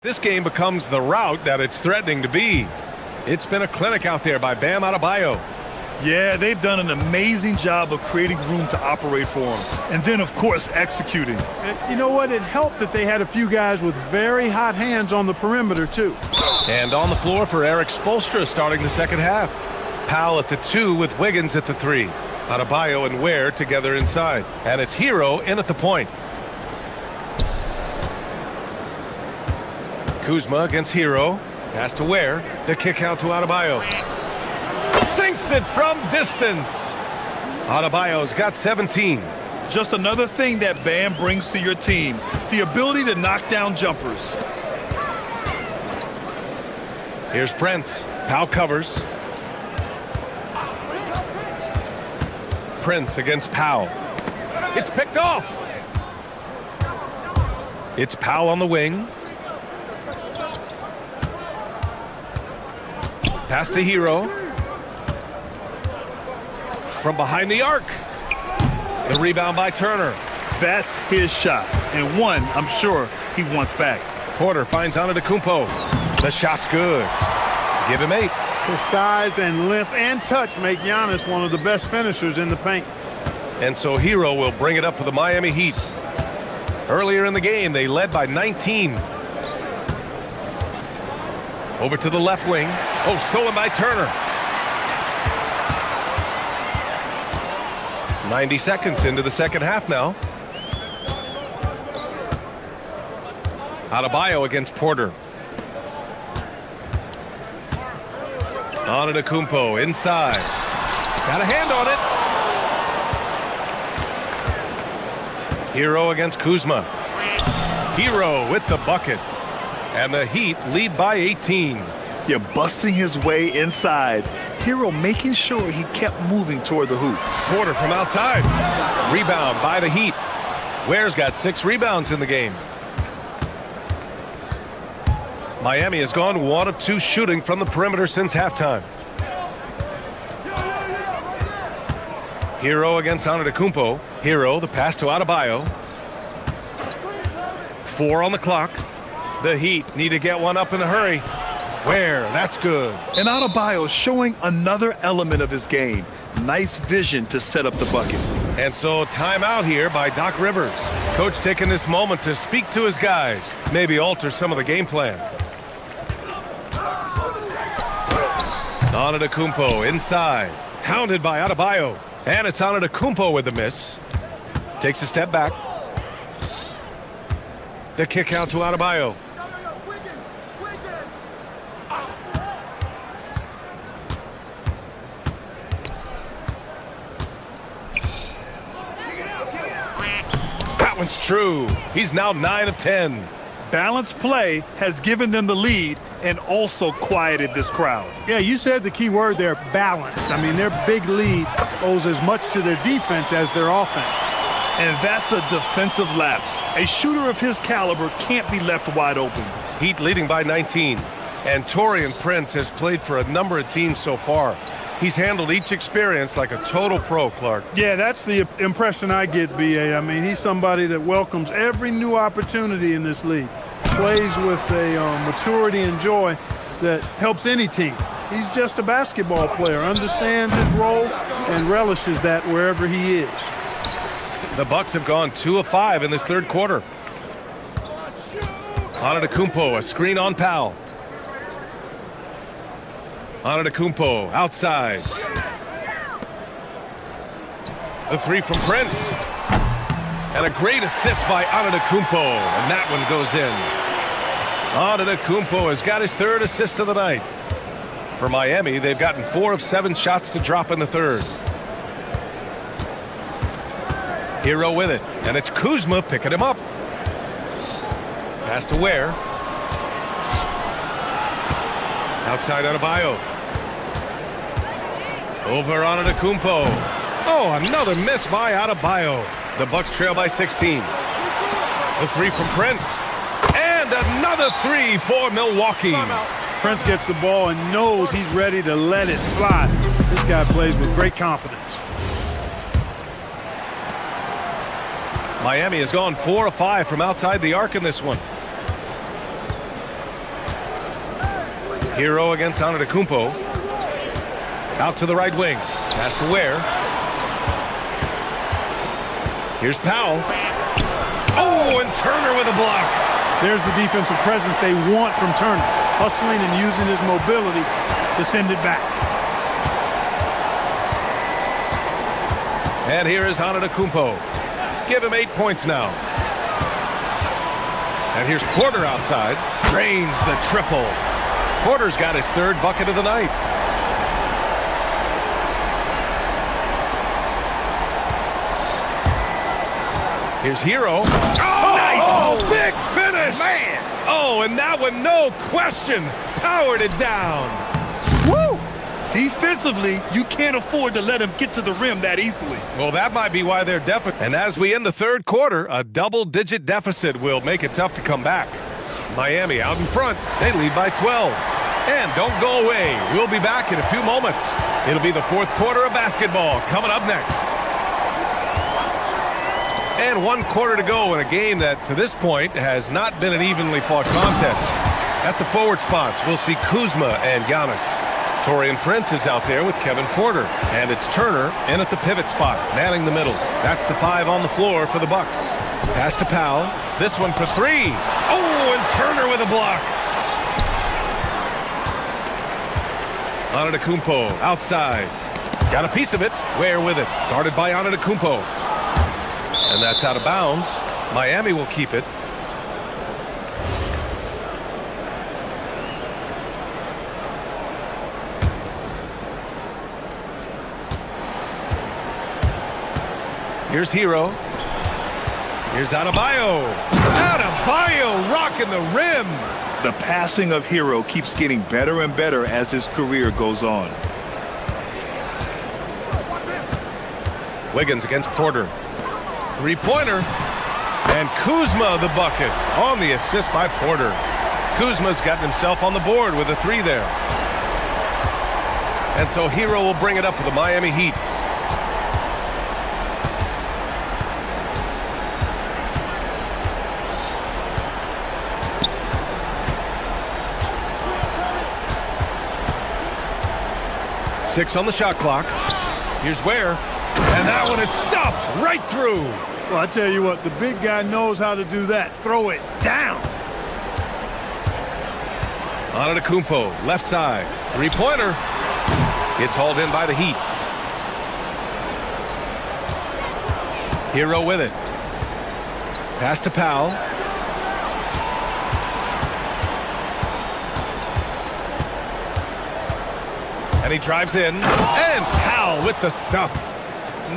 This game becomes the rout that it's threatening to be. It's been a clinic out there by Bam Adebayo. Yeah, they've done an amazing job of creating room to operate for him. And then, of course, executing. And you know what? It helped that they had a few guys with very hot hands on the perimeter, too. And on the floor for Eric Spoelstra starting the second half. Powell at the 2 with Wiggins at the 3. Adebayo and Ware together inside. And it's Hero in at the point. Kuzma against Hero. Pass to Ware. The kick out to Adebayo. Sinks it from distance. Adebayo's got 17. Just another thing that Bam brings to your team. The ability to knock down jumpers. Here's Prince. Powell covers. Prince against Powell. It's picked off. It's Powell on the wing. Pass to Hero. From behind the arc. The rebound by Turner. That's his shot. And one, I'm sure, he wants back. Porter finds Antetokounmpo. The shot's good. Give him 8. His size and length and touch make Giannis one of the best finishers in the paint. And so Hero will bring it up for the Miami Heat. Earlier in the game, they led by 19. Over to the left wing. Oh, stolen by Turner. 90 seconds into the second half now. Adebayo against Porter. Antetokounmpo inside. Got a hand on it. Hero against Kuzma. Hero with the bucket. And the Heat lead by 18. Yeah, busting his way inside. Hero making sure he kept moving toward the hoop. Porter from outside. Rebound by the Heat. Ware's got 6 rebounds in the game. Miami has gone 1 of 2 shooting from the perimeter since halftime. Hero against Antetokounmpo. Hero, the pass to Adebayo. 4 on the clock. The Heat need to get one up in a hurry. Ware, that's good. And Adebayo showing another element of his game. Nice vision to set up the bucket. And so timeout here by Doc Rivers. Coach taking this moment to speak to his guys. Maybe alter some of the game plan. Antetokounmpo inside. Hounded by Adebayo. And it's Antetokounmpo with the miss. Takes a step back. The kick out to Adebayo. That one's true. He's now 9 of 10. Balanced play has given them the lead and also quieted this crowd. Yeah, you said the key word there, balanced. I mean, their big lead owes as much to their defense as their offense. And that's a defensive lapse. A shooter of his caliber can't be left wide open. Heat leading by 19. And Taurean Prince has played for a number of teams so far. He's handled each experience like a total pro, Clark. Yeah, that's the impression I get, B.A. I mean, he's somebody that welcomes every new opportunity in this league. Plays with a maturity and joy that helps any team. He's just a basketball player, understands his role, and relishes that wherever he is. The Bucks have gone 2 of 5 in this third quarter. Antetokounmpo, a screen on Powell. Antetokounmpo outside. The 3 from Prince. And a great assist by Antetokounmpo. And that one goes in. Antetokounmpo has got his 3rd assist of the night. For Miami, they've gotten 4 of 7 shots to drop in the third. Hero with it. And it's Kuzma picking him up. Pass to Ware. Outside Adebayo. Over Antetokounmpo. Oh, another miss by Adebayo. The Bucks trail by 16. The 3 from Prince. And another 3 for Milwaukee. Prince gets the ball and knows he's ready to let it fly. This guy plays with great confidence. Miami has gone 4 of 5 from outside the arc in this one. Hero against Antetokounmpo. Out to the right wing. Pass to Ware. Here's Powell. Oh, and Turner with a block. There's the defensive presence they want from Turner. Hustling and using his mobility to send it back. And here is Antetokounmpo. Give him 8 points now. And here's Porter outside. Drains the triple. Porter's got his 3rd bucket of the night. Here's Hero. Oh, nice! Oh, big finish! Man! Oh, and that one, no question, powered it down. Woo! Defensively, you can't afford to let him get to the rim that easily. Well, that might be why they're deficit. And as we end the third quarter, a double-digit deficit will make it tough to come back. Miami out in front. They lead by 12. And don't go away. We'll be back in a few moments. It'll be the fourth quarter of basketball coming up next. And 1 quarter to go in a game that, to this point, has not been an evenly fought contest. At the forward spots, we'll see Kuzma and Giannis. Torian Prince is out there with Kevin Porter. And it's Turner in at the pivot spot, manning the middle. That's the 5 on the floor for the Bucks. Pass to Powell. This one for 3. Oh, and Turner with a block. Antetokounmpo outside. Got a piece of it. Ware with it. Guarded by Antetokounmpo. And that's out of bounds. Miami will keep it. Here's Hero. Here's Adebayo. Adebayo rocking the rim. The passing of Hero keeps getting better and better as his career goes on. Wiggins against Porter. Three-pointer. And Kuzma the bucket on the assist by Porter. Kuzma's gotten himself on the board with a 3 there. And so Hero will bring it up for the Miami Heat. Six on the shot clock. Here's Ware. And that one is stuffed right through. Well, I tell you what, the big guy knows how to do that. Throw it down. Antetokounmpo, left side. Three-pointer. Gets hauled in by the Heat. Hero with it. Pass to Powell. And he drives in. And Powell with the stuff.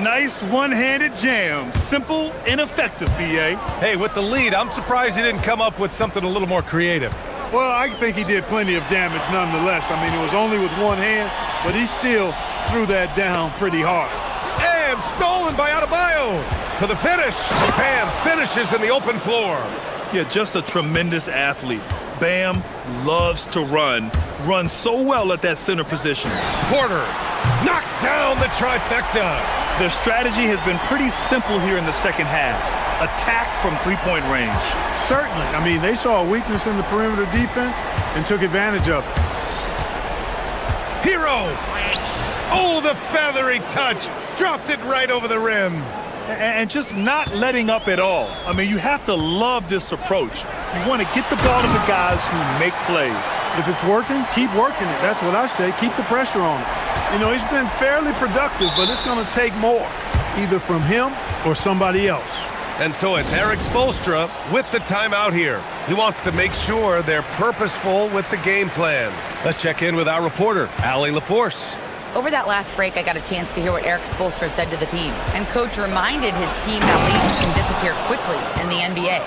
Nice one-handed jam. Simple and effective, B.A. Hey, with the lead, I'm surprised he didn't come up with something a little more creative. Well, I think he did plenty of damage nonetheless. I mean, it was only with one hand, but he still threw that down pretty hard. And stolen by Adebayo for the finish. Bam finishes in the open floor. Yeah, just a tremendous athlete. Bam loves to run. Runs so well at that center position. Porter knocks down the trifecta. Their strategy has been pretty simple here in the second half. Attack from three-point range. Certainly. I mean, they saw a weakness in the perimeter defense and took advantage of it. Hero. Oh, the feathery touch. Dropped it right over the rim. And just not letting up at all. I mean, you have to love this approach. You want to get the ball to the guys who make plays. If it's working, keep working it. That's what I say. Keep the pressure on it. You know, he's been fairly productive, but it's going to take more, either from him or somebody else. And so it's Eric Spoelstra with the timeout here. He wants to make sure they're purposeful with the game plan. Let's check in with our reporter, Allie LaForce. Over that last break, I got a chance to hear what Eric Spoelstra said to the team. And Coach reminded his team that leads can disappear quickly in the NBA.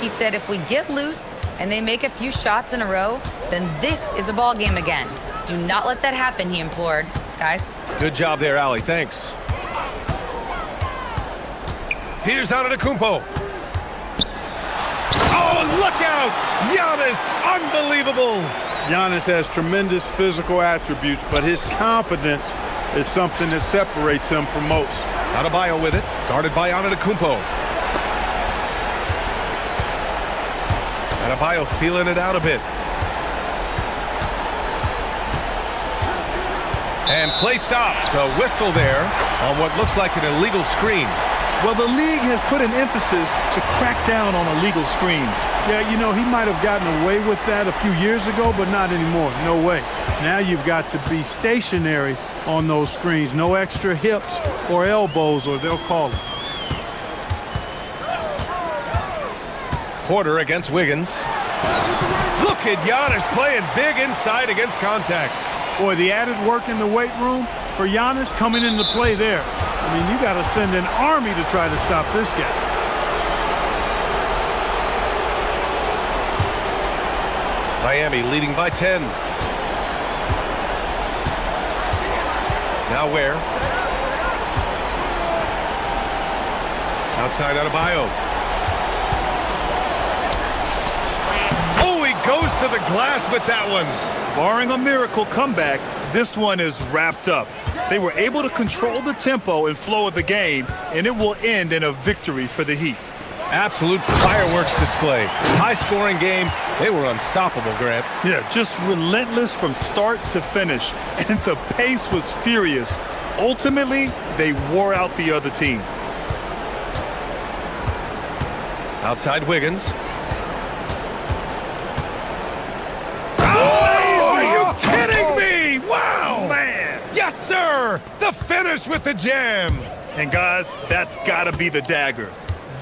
He said if we get loose and they make a few shots in a row, then this is a ball game again. Do not let that happen, he implored. Guys. Good job there, Allie. Thanks. Here's Antetokounmpo. Oh, look out! Giannis, unbelievable! Giannis has tremendous physical attributes, but his confidence is something that separates him from most. Adebayo with it, guarded by Antetokounmpo. Adebayo feeling it out a bit. And play stops. A whistle there on what looks like an illegal screen. Well, the league has put an emphasis to crack down on illegal screens. Yeah, you know, he might have gotten away with that a few years ago, but not anymore. No way. Now you've got to be stationary on those screens. No extra hips or elbows, or they'll call it. Porter against Wiggins. Look at Giannis playing big inside against contact. Boy, the added work in the weight room for Giannis coming into play there. I mean, you got to send an army to try to stop this guy. Miami leading by 10. Now where? Outside Adebayo. Oh, he goes to the glass with that one. Barring a miracle comeback, this one is wrapped up. They were able to control the tempo and flow of the game, and it will end in a victory for the Heat. Absolute fireworks display. High-scoring game. They were unstoppable, Grant. Yeah, just relentless from start to finish. And the pace was furious. Ultimately, they wore out the other team. Outside Wiggins. Are you kidding me? Wow! Man! Yes, sir! The finish with the jam! And guys, that's gotta be the dagger.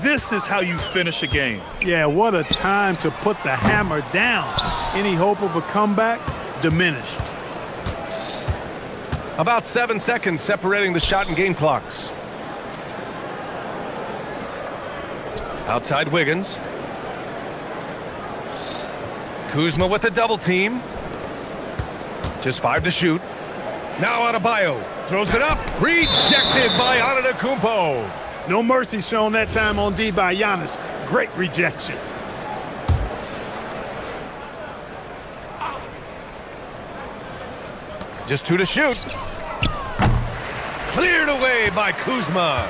This is how you finish a game. Yeah, what a time to put the hammer down. Any hope of a comeback diminished. About 7 seconds separating the shot and game clocks. Outside Wiggins. Kuzma with the double team. Just 5 to shoot. Now Adebayo throws it up. Rejected by Antetokounmpo. No mercy shown that time on D by Giannis. Great rejection. Just 2 to shoot. Cleared away by Kuzma.